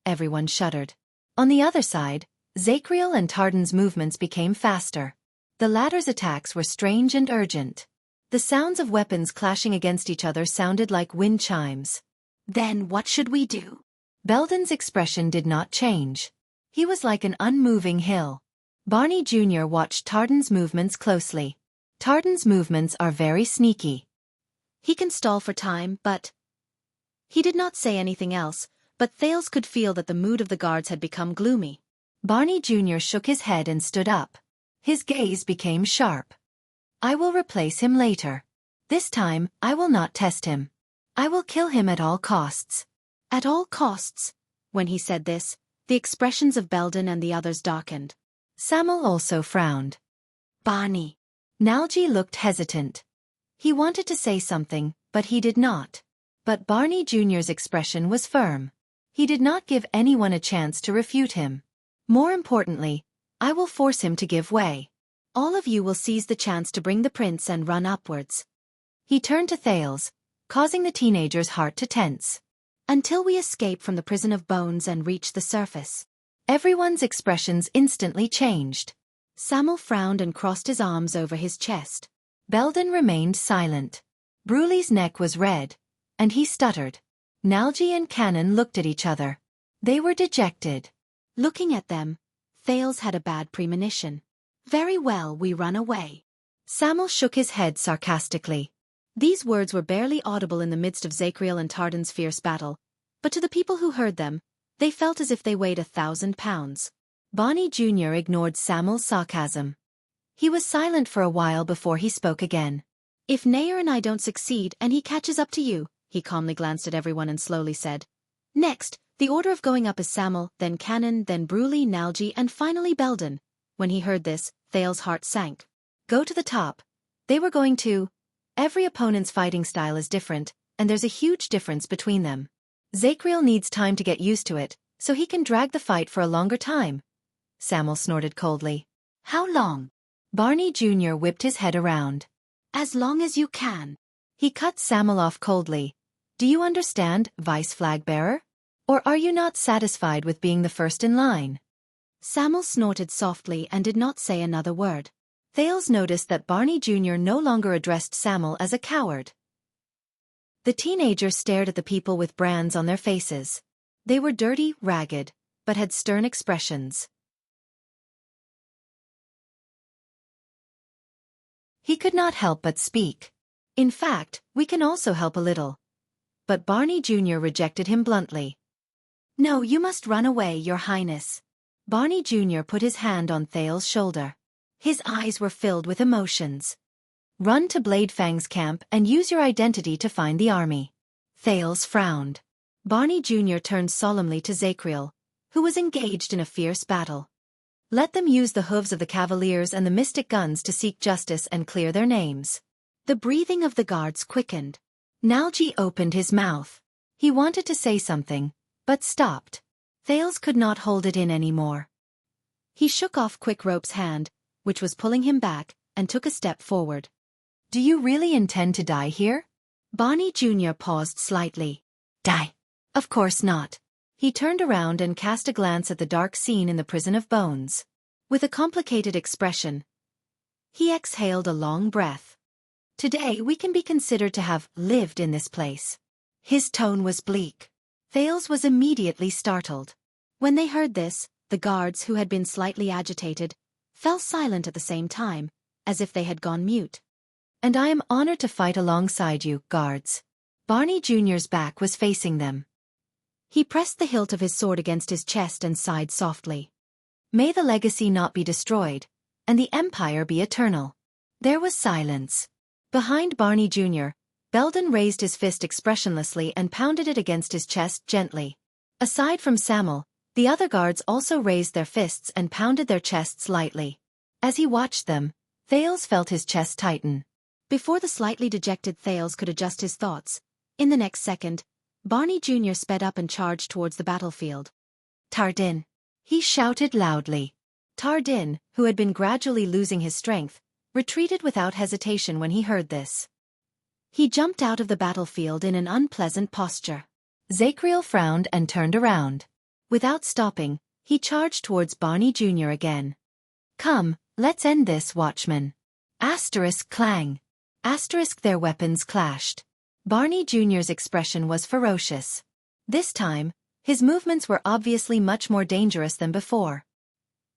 Everyone shuddered. On the other side, Zacriel and Tardin's movements became faster. The latter's attacks were strange and urgent. The sounds of weapons clashing against each other sounded like wind chimes. "Then what should we do?" Belden's expression did not change. He was like an unmoving hill. Barney Jr. watched Tardin's movements closely. Tardin's movements are very sneaky. He can stall for time, but... He did not say anything else, but Thales could feel that the mood of the guards had become gloomy. Barney Jr. shook his head and stood up. His gaze became sharp. "I will replace him later. This time, I will not test him. I will kill him at all costs." At all costs? When he said this, the expressions of Belden and the others darkened. Samuel also frowned. "Barney." Nalji looked hesitant. He wanted to say something, but he did not. But Barney Jr.'s expression was firm. He did not give anyone a chance to refute him. "More importantly, I will force him to give way. All of you will seize the chance to bring the prince and run upwards." He turned to Thales, causing the teenager's heart to tense. "Until we escape from the prison of bones and reach the surface." Everyone's expressions instantly changed. Samuel frowned and crossed his arms over his chest. Belden remained silent. Bruley's neck was red, and he stuttered. Nalji and Cannon looked at each other. They were dejected. Looking at them, Thales had a bad premonition. "Very well, we run away." Samuel shook his head sarcastically. These words were barely audible in the midst of Zacriel and Tardin's fierce battle, but to the people who heard them, they felt as if they weighed 1,000 pounds. Barney Jr. ignored Samuel's sarcasm. He was silent for a while before he spoke again. "If Nair and I don't succeed and he catches up to you," he calmly glanced at everyone and slowly said, "Next, the order of going up is Samuel, then Cannon, then Bruley, Nalji, and finally Belden." When he heard this, Thales' heart sank. Go to the top. They were going to... Every opponent's fighting style is different, and there's a huge difference between them. Zacriel needs time to get used to it, so he can drag the fight for a longer time. Samuel snorted coldly. "How long?" Barney Jr. whipped his head around. "As long as you can." He cut Samuel off coldly. "Do you understand, Vice Flag Bearer? Or are you not satisfied with being the first in line?" Samuel snorted softly and did not say another word. Thales noticed that Barney Jr. no longer addressed Samuel as a coward. The teenager stared at the people with brands on their faces. They were dirty, ragged, but had stern expressions. He could not help but speak. In fact, we can also help a little. But Barney Jr. rejected him bluntly. No, you must run away, Your Highness. Barney Jr. put his hand on Thales's shoulder. His eyes were filled with emotions. Run to Bladefang's camp and use your identity to find the army. Thales frowned. Barney Jr. turned solemnly to Zacriel, who was engaged in a fierce battle. Let them use the hooves of the cavaliers and the mystic guns to seek justice and clear their names. The breathing of the guards quickened. Nalji opened his mouth. He wanted to say something, but stopped. Thales could not hold it in anymore. He shook off Quickrope's hand, which was pulling him back, and took a step forward. Do you really intend to die here? Barney Jr. paused slightly. Die? Of course not. He turned around and cast a glance at the dark scene in the prison of bones. With a complicated expression, he exhaled a long breath. Today we can be considered to have lived in this place. His tone was bleak. Thales was immediately startled. When they heard this, the guards, who had been slightly agitated, fell silent at the same time, as if they had gone mute. And I am honored to fight alongside you, guards. Barney Jr.'s back was facing them. He pressed the hilt of his sword against his chest and sighed softly. May the legacy not be destroyed, and the empire be eternal. There was silence. Behind Barney Jr., Belden raised his fist expressionlessly and pounded it against his chest gently. Aside from Samuel, the other guards also raised their fists and pounded their chests lightly. As he watched them, Thales felt his chest tighten. Before the slightly dejected Thales could adjust his thoughts, in the next second, Barney Jr. sped up and charged towards the battlefield. Tardin! He shouted loudly. Tardin, who had been gradually losing his strength, retreated without hesitation when he heard this. He jumped out of the battlefield in an unpleasant posture. Zacriel frowned and turned around. Without stopping, he charged towards Barney Jr. again. Come, let's end this, watchman. Asterisk clang. Asterisk their weapons clashed. Barney Jr.'s expression was ferocious. This time, his movements were obviously much more dangerous than before.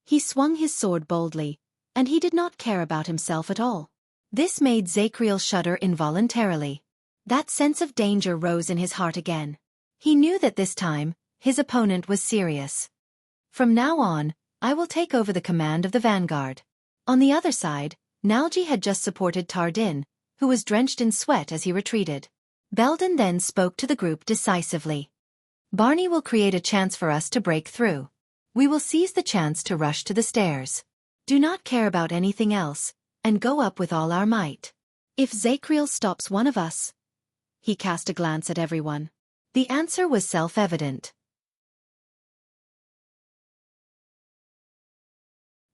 He swung his sword boldly, and he did not care about himself at all. This made Zacriel shudder involuntarily. That sense of danger rose in his heart again. He knew that this time, his opponent was serious. From now on, I will take over the command of the vanguard. On the other side, Nalji had just supported Tardin, who was drenched in sweat as he retreated. Belden then spoke to the group decisively. Barney will create a chance for us to break through. We will seize the chance to rush to the stairs. Do not care about anything else, and go up with all our might. If Zacriel stops one of us... He cast a glance at everyone. The answer was self-evident.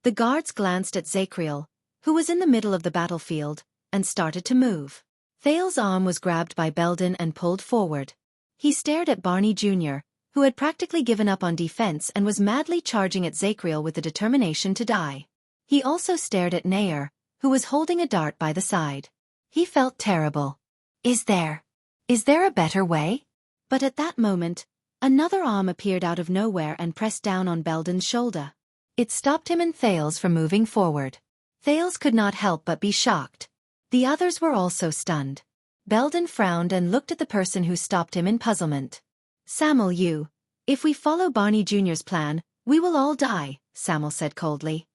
The guards glanced at Zacriel, who was in the middle of the battlefield, and started to move. Thales's arm was grabbed by Belden and pulled forward. He stared at Barney Jr., who had practically given up on defense and was madly charging at Zacriel with the determination to die. He also stared at Nair, who was holding a dart by the side. He felt terrible. Is there a better way? But at that moment, another arm appeared out of nowhere and pressed down on Belden's shoulder. It stopped him and Thales from moving forward. Thales could not help but be shocked. The others were also stunned. Belden frowned and looked at the person who stopped him in puzzlement. Samuel, if we follow Barney Jr.'s plan, we will all die, Samuel said coldly.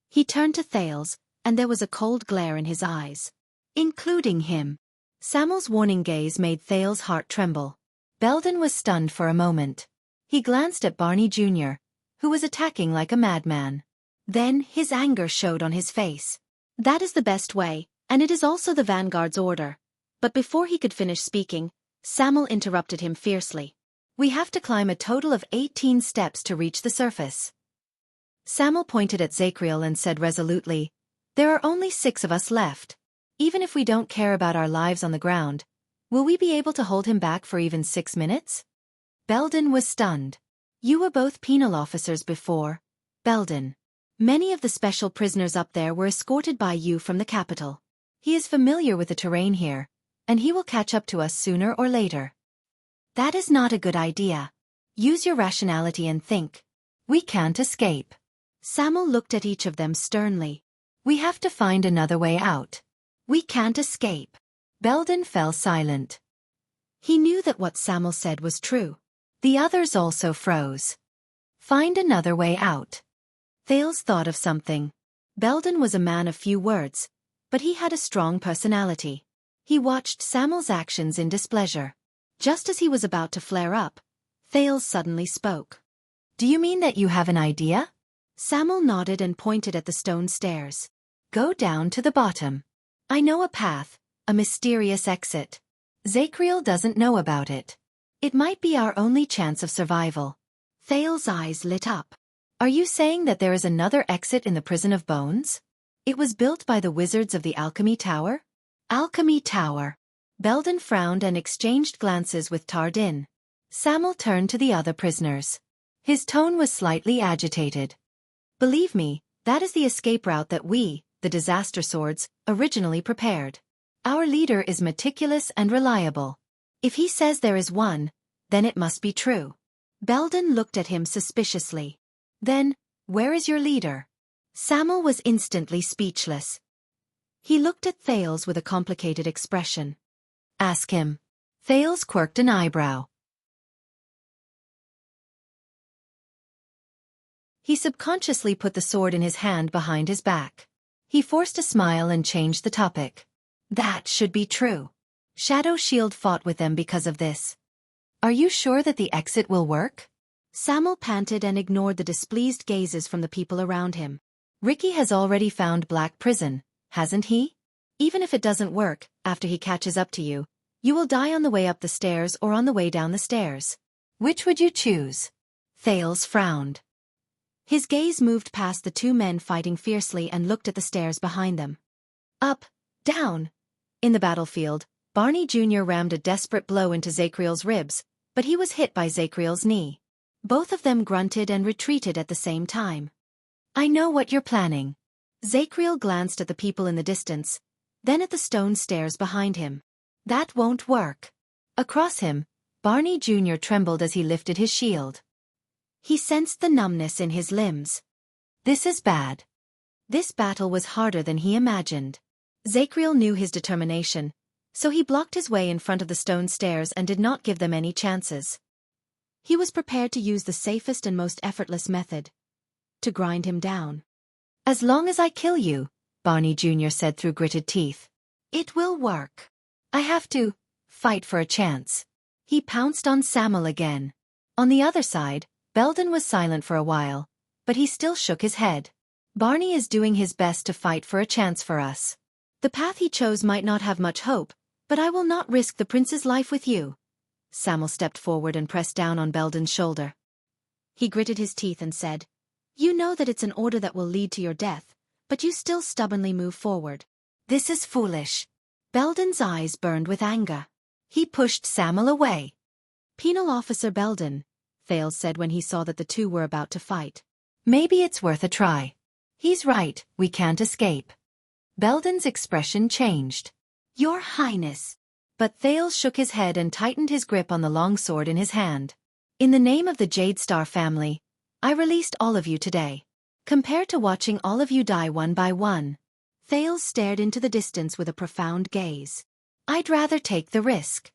He turned to Thales, and there was a cold glare in his eyes. Including him. Samuel's warning gaze made Thales' heart tremble. Belden was stunned for a moment. He glanced at Barney Jr., who was attacking like a madman. Then his anger showed on his face. That is the best way, and it is also the vanguard's order. But before he could finish speaking, Samuel interrupted him fiercely. We have to climb a total of 18 steps to reach the surface. Samuel pointed at Zacriel and said resolutely, there are only 6 of us left. Even if we don't care about our lives on the ground, will we be able to hold him back for even 6 minutes? Belden was stunned. You were both penal officers before, Belden. Many of the special prisoners up there were escorted by you from the capital. He is familiar with the terrain here, and he will catch up to us sooner or later. That is not a good idea. Use your rationality and think. We can't escape. Samuel looked at each of them sternly. We have to find another way out. We can't escape. Belden fell silent. He knew that what Samuel said was true. The others also froze. Find another way out. Thales thought of something. Belden was a man of few words, but he had a strong personality. He watched Samuel's actions in displeasure. Just as he was about to flare up, Thales suddenly spoke. Do you mean that you have an idea? Samuel nodded and pointed at the stone stairs. Go down to the bottom. I know a path, a mysterious exit. Zacriel doesn't know about it. It might be our only chance of survival. Thales' eyes lit up. Are you saying that there is another exit in the Prison of Bones? It was built by the wizards of the Alchemy Tower? Alchemy Tower. Belden frowned and exchanged glances with Tardin. Samuel turned to the other prisoners. His tone was slightly agitated. Believe me, that is the escape route that we, the Disaster Swords, originally prepared. Our leader is meticulous and reliable. If he says there is one, then it must be true. Belden looked at him suspiciously. Then, where is your leader? Samuel was instantly speechless. He looked at Thales with a complicated expression. Ask him. Thales quirked an eyebrow. He subconsciously put the sword in his hand behind his back. He forced a smile and changed the topic. That should be true. Shadow Shield fought with them because of this. Are you sure that the exit will work? Samuel panted and ignored the displeased gazes from the people around him. Ricky has already found Black Prison, hasn't he? Even if it doesn't work, after he catches up to you, you will die on the way up the stairs or on the way down the stairs. Which would you choose? Thales frowned. His gaze moved past the two men fighting fiercely and looked at the stairs behind them. Up, down. In the battlefield, Barney Jr. rammed a desperate blow into Zacriel's ribs, but he was hit by Zacriel's knee. Both of them grunted and retreated at the same time. I know what you're planning. Zacriel glanced at the people in the distance, then at the stone stairs behind him. That won't work. Across him, Barney Jr. trembled as he lifted his shield. He sensed the numbness in his limbs. This is bad. This battle was harder than he imagined. Zacriel knew his determination, so he blocked his way in front of the stone stairs and did not give them any chances. He was prepared to use the safest and most effortless method. To grind him down. As long as I kill you, Barney Jr. said through gritted teeth. It will work. I have to fight for a chance. He pounced on Samuel again. On the other side, Belden was silent for a while, but he still shook his head. Barney is doing his best to fight for a chance for us. The path he chose might not have much hope, but I will not risk the prince's life with you. Samuel stepped forward and pressed down on Belden's shoulder. He gritted his teeth and said, You know that it's an order that will lead to your death, but you still stubbornly move forward. This is foolish. Belden's eyes burned with anger. He pushed Samuel away. Penal Officer Belden, Thales said when he saw that the two were about to fight. Maybe it's worth a try. He's right, we can't escape. Belden's expression changed. Your Highness. But Thales shook his head and tightened his grip on the longsword in his hand. In the name of the Jade Star family, I released all of you today. Compared to watching all of you die one by one. Thales stared into the distance with a profound gaze. I'd rather take the risk.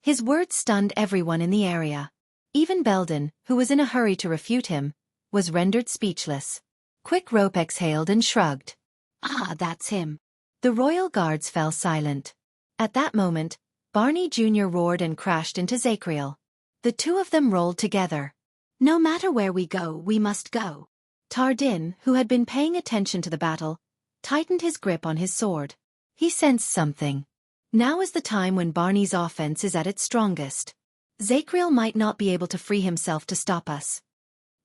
His words stunned everyone in the area. Even Belden, who was in a hurry to refute him, was rendered speechless. Quick Rope exhaled and shrugged. Ah, that's him. The royal guards fell silent. At that moment, Barney Jr. roared and crashed into Zacriel. The two of them rolled together. No matter where we go, we must go. Tardin, who had been paying attention to the battle, tightened his grip on his sword. He sensed something. Now is the time when Barney's offense is at its strongest. Zacriel might not be able to free himself to stop us.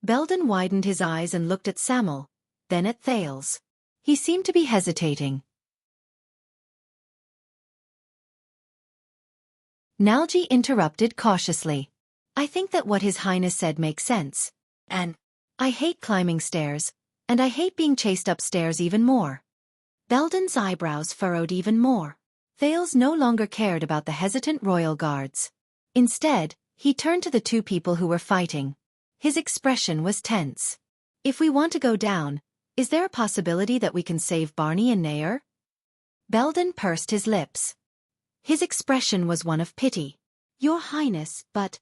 Belden widened his eyes and looked at Samuel, then at Thales. He seemed to be hesitating. Nalji interrupted cautiously. I think that what His Highness said makes sense. And I hate climbing stairs, and I hate being chased upstairs even more. Belden's eyebrows furrowed even more. Thales no longer cared about the hesitant royal guards. Instead, he turned to the two people who were fighting. His expression was tense. If we want to go down, is there a possibility that we can save Barney and Nair? Belden pursed his lips. His expression was one of pity. Your Highness, but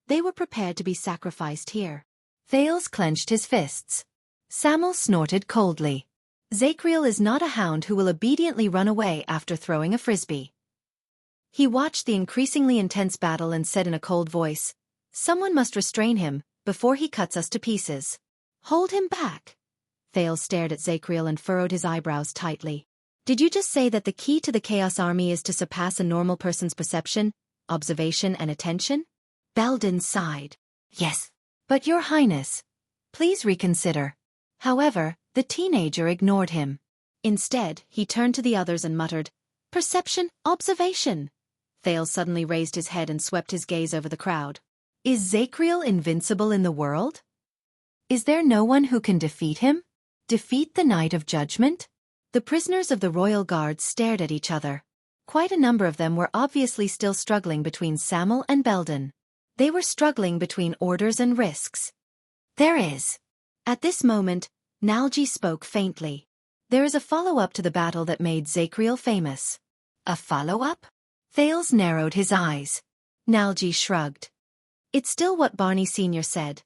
they were prepared to be sacrificed here. Thales clenched his fists. Samuel snorted coldly. Zacriel is not a hound who will obediently run away after throwing a frisbee. He watched the increasingly intense battle and said in a cold voice, "Someone must restrain him, before he cuts us to pieces." "Hold him back." Thales stared at Zacriel and furrowed his eyebrows tightly. "Did you just say that the key to the Chaos Army is to surpass a normal person's perception, observation and attention?" Belden sighed. "Yes. But Your Highness, please reconsider." However, the teenager ignored him. Instead, he turned to the others and muttered, "Perception, observation." Thales suddenly raised his head and swept his gaze over the crowd. "Is Zacriel invincible in the world? Is there no one who can defeat him? Defeat the Night of Judgment?" The prisoners of the royal guard stared at each other. Quite a number of them were obviously still struggling between Samuel and Belden. They were struggling between orders and risks. "There is." At this moment, Nalji spoke faintly. "There is a follow-up to the battle that made Zacriel famous." "A follow-up?" Thales narrowed his eyes. Nalji shrugged. "It's still what Barney Sr. said.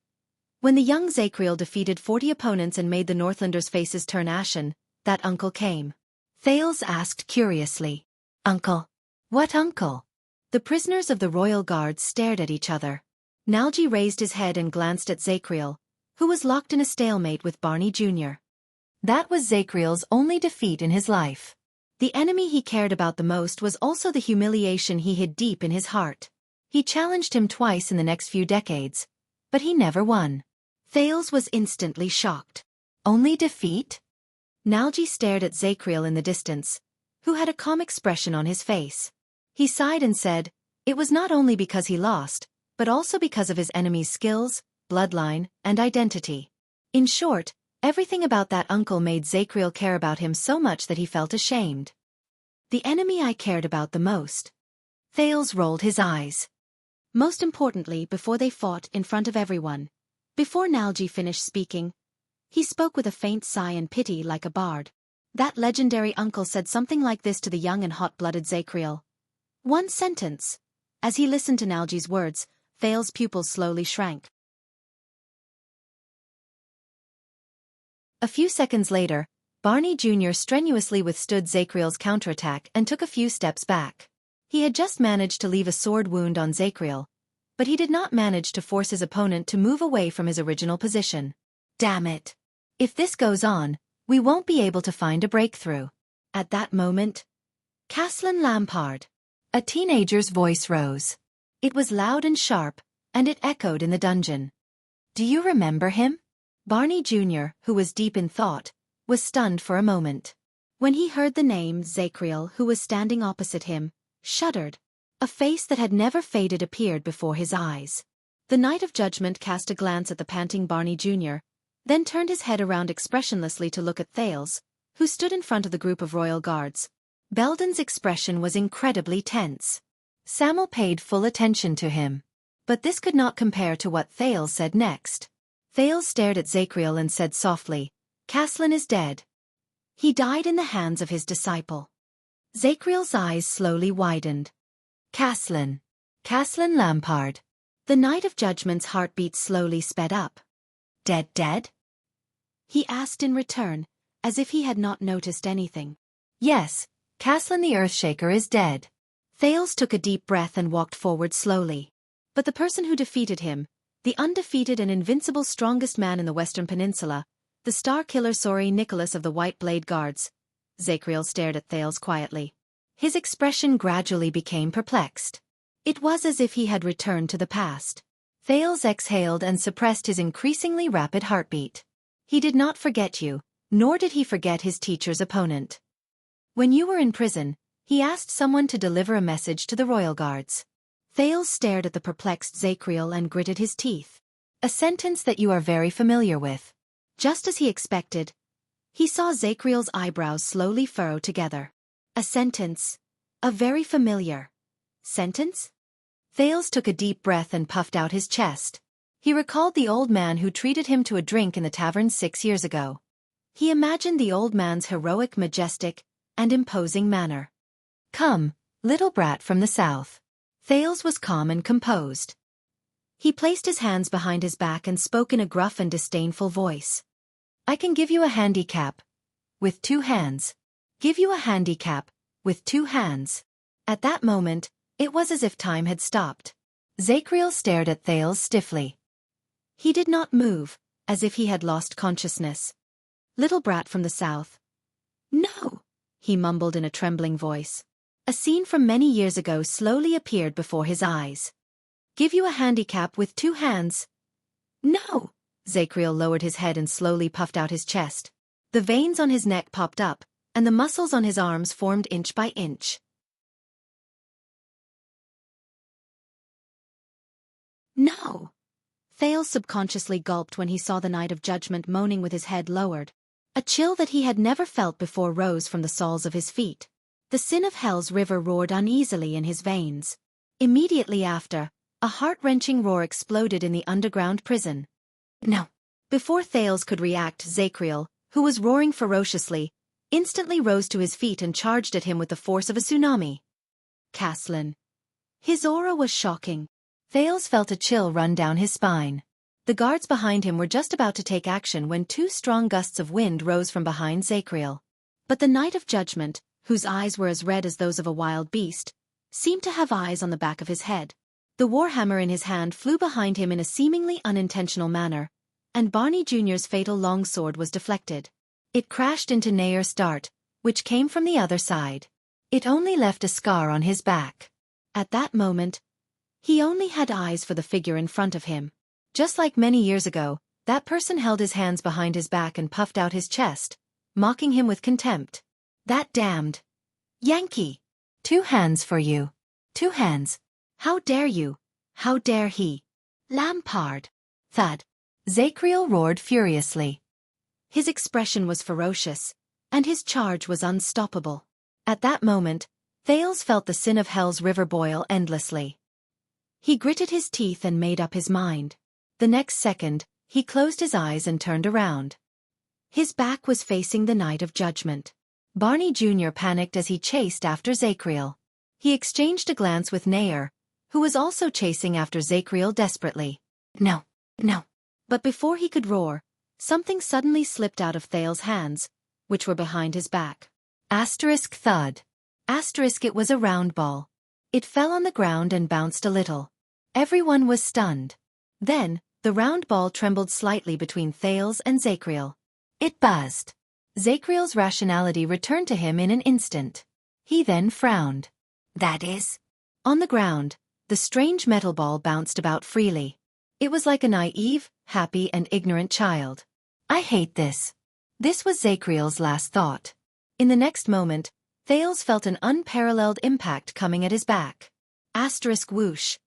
When the young Zacriel defeated 40 opponents and made the Northlanders' faces turn ashen, that uncle came." Thales asked curiously. "Uncle? What uncle?" The prisoners of the royal guard stared at each other. Nalji raised his head and glanced at Zacriel, who was locked in a stalemate with Barney Jr. That was Zacriel's only defeat in his life. The enemy he cared about the most was also the humiliation he hid deep in his heart. He challenged him twice in the next few decades, but he never won. Thales was instantly shocked. Only defeat? Nalji stared at Zacriel in the distance, who had a calm expression on his face. He sighed and said, "It was not only because he lost, but also because of his enemy's skills, bloodline, and identity. In short, everything about that uncle made Zacriel care about him so much that he felt ashamed." "The enemy I cared about the most." Thales rolled his eyes. "Most importantly, before they fought in front of everyone." Before Nalji finished speaking, he spoke with a faint sigh and pity like a bard. That legendary uncle said something like this to the young and hot-blooded Zacriel. One sentence. As he listened to Nalji's words, Thales' pupils slowly shrank. A few seconds later, Barney Jr. strenuously withstood Zacriel's counterattack and took a few steps back. He had just managed to leave a sword wound on Zacriel, but he did not manage to force his opponent to move away from his original position. "Damn it. If this goes on, we won't be able to find a breakthrough." At that moment, Caslin Lampard. A teenager's voice rose. It was loud and sharp, and it echoed in the dungeon. "Do you remember him?" Barney Jr., who was deep in thought, was stunned for a moment. When he heard the name, Zacriel, who was standing opposite him, shuddered. A face that had never faded appeared before his eyes. The Knight of Judgment cast a glance at the panting Barney Jr., then turned his head around expressionlessly to look at Thales, who stood in front of the group of royal guards. Belden's expression was incredibly tense. Samuel paid full attention to him. But this could not compare to what Thales said next. Thales stared at Zacriel and said softly, "Caslin is dead. He died in the hands of his disciple." Zacriel's eyes slowly widened. Caslin. Caslin Lampard. The Knight of Judgment's heartbeat slowly sped up. Dead? He asked in return, as if he had not noticed anything. "Yes, Caslin the Earthshaker is dead." Thales took a deep breath and walked forward slowly. But the person who defeated him, the undefeated and invincible strongest man in the Western Peninsula, the Star Killer Sori Nicholas of the White Blade Guards. Zacriel stared at Thales quietly. His expression gradually became perplexed. It was as if he had returned to the past. Thales exhaled and suppressed his increasingly rapid heartbeat. "He did not forget you, nor did he forget his teacher's opponent. When you were in prison, he asked someone to deliver a message to the royal guards." Thales stared at the perplexed Zacriel and gritted his teeth. "A sentence that you are very familiar with." Just as he expected, he saw Zacriel's eyebrows slowly furrow together. "A sentence. A very familiar sentence?" Thales took a deep breath and puffed out his chest. He recalled the old man who treated him to a drink in the tavern 6 years ago. He imagined the old man's heroic, majestic, and imposing manner. "Come, little brat from the south." Thales was calm and composed. He placed his hands behind his back and spoke in a gruff and disdainful voice. "I can give you a handicap. With 2 hands. Give you a handicap. With 2 hands." At that moment, it was as if time had stopped. Zacriel stared at Thales stiffly. He did not move, as if he had lost consciousness. "Little brat from the south." "No," he mumbled in a trembling voice. A scene from many years ago slowly appeared before his eyes. "Give you a handicap with 2 hands." "No." Zacriel lowered his head and slowly puffed out his chest. The veins on his neck popped up, and the muscles on his arms formed inch by inch. "No." Thales subconsciously gulped when he saw the Knight of Judgment moaning with his head lowered. A chill that he had never felt before rose from the soles of his feet. The sin of Hell's river roared uneasily in his veins. Immediately after, a heart-wrenching roar exploded in the underground prison. "No." Before Thales could react, Zacriel, who was roaring ferociously, instantly rose to his feet and charged at him with the force of a tsunami. Caslin. His aura was shocking. Thales felt a chill run down his spine. The guards behind him were just about to take action when 2 strong gusts of wind rose from behind Zacriel. But the Knight of Judgment, whose eyes were as red as those of a wild beast, seemed to have eyes on the back of his head. The warhammer in his hand flew behind him in a seemingly unintentional manner, and Barney Jr.'s fatal longsword was deflected. It crashed into Nayer's dart, which came from the other side. It only left a scar on his back. At that moment, he only had eyes for the figure in front of him. Just like many years ago, that person held his hands behind his back and puffed out his chest, mocking him with contempt. "That damned Yankee! 2 hands for you. 2 hands. How dare you? How dare he? Lampard!" "Thud!" Zacriel roared furiously. His expression was ferocious, and his charge was unstoppable. At that moment, Thales felt the sin of Hell's river boil endlessly. He gritted his teeth and made up his mind. The next second, he closed his eyes and turned around. His back was facing the Knight of Judgment. Barney Jr. panicked as he chased after Zacriel. He exchanged a glance with Nayer, who was also chasing after Zacriel desperately. "No, no." But before he could roar, something suddenly slipped out of Thales' hands, which were behind his back. Asterisk thud. Asterisk it was a round ball. It fell on the ground and bounced a little. Everyone was stunned. Then, the round ball trembled slightly between Thales and Zacriel. It buzzed. Zacriel's rationality returned to him in an instant. He then frowned. "That is?" On the ground, the strange metal ball bounced about freely. It was like a naive, happy and ignorant child. "I hate this." This was Zacriel's last thought. In the next moment, Thales felt an unparalleled impact coming at his back. Asterisk whoosh.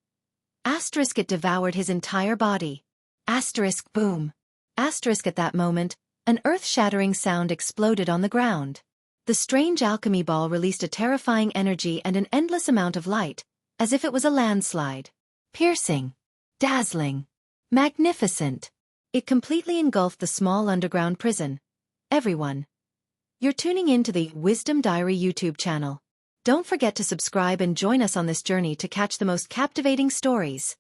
Asterisk it devoured his entire body. Asterisk boom. Asterisk at that moment, an earth-shattering sound exploded on the ground. The strange alchemy ball released a terrifying energy and an endless amount of light, as if it was a landslide. Piercing. Dazzling. Magnificent. It completely engulfed the small underground prison. Everyone. You're tuning in to the Wisdom Diary YouTube channel. Don't forget to subscribe and join us on this journey to catch the most captivating stories.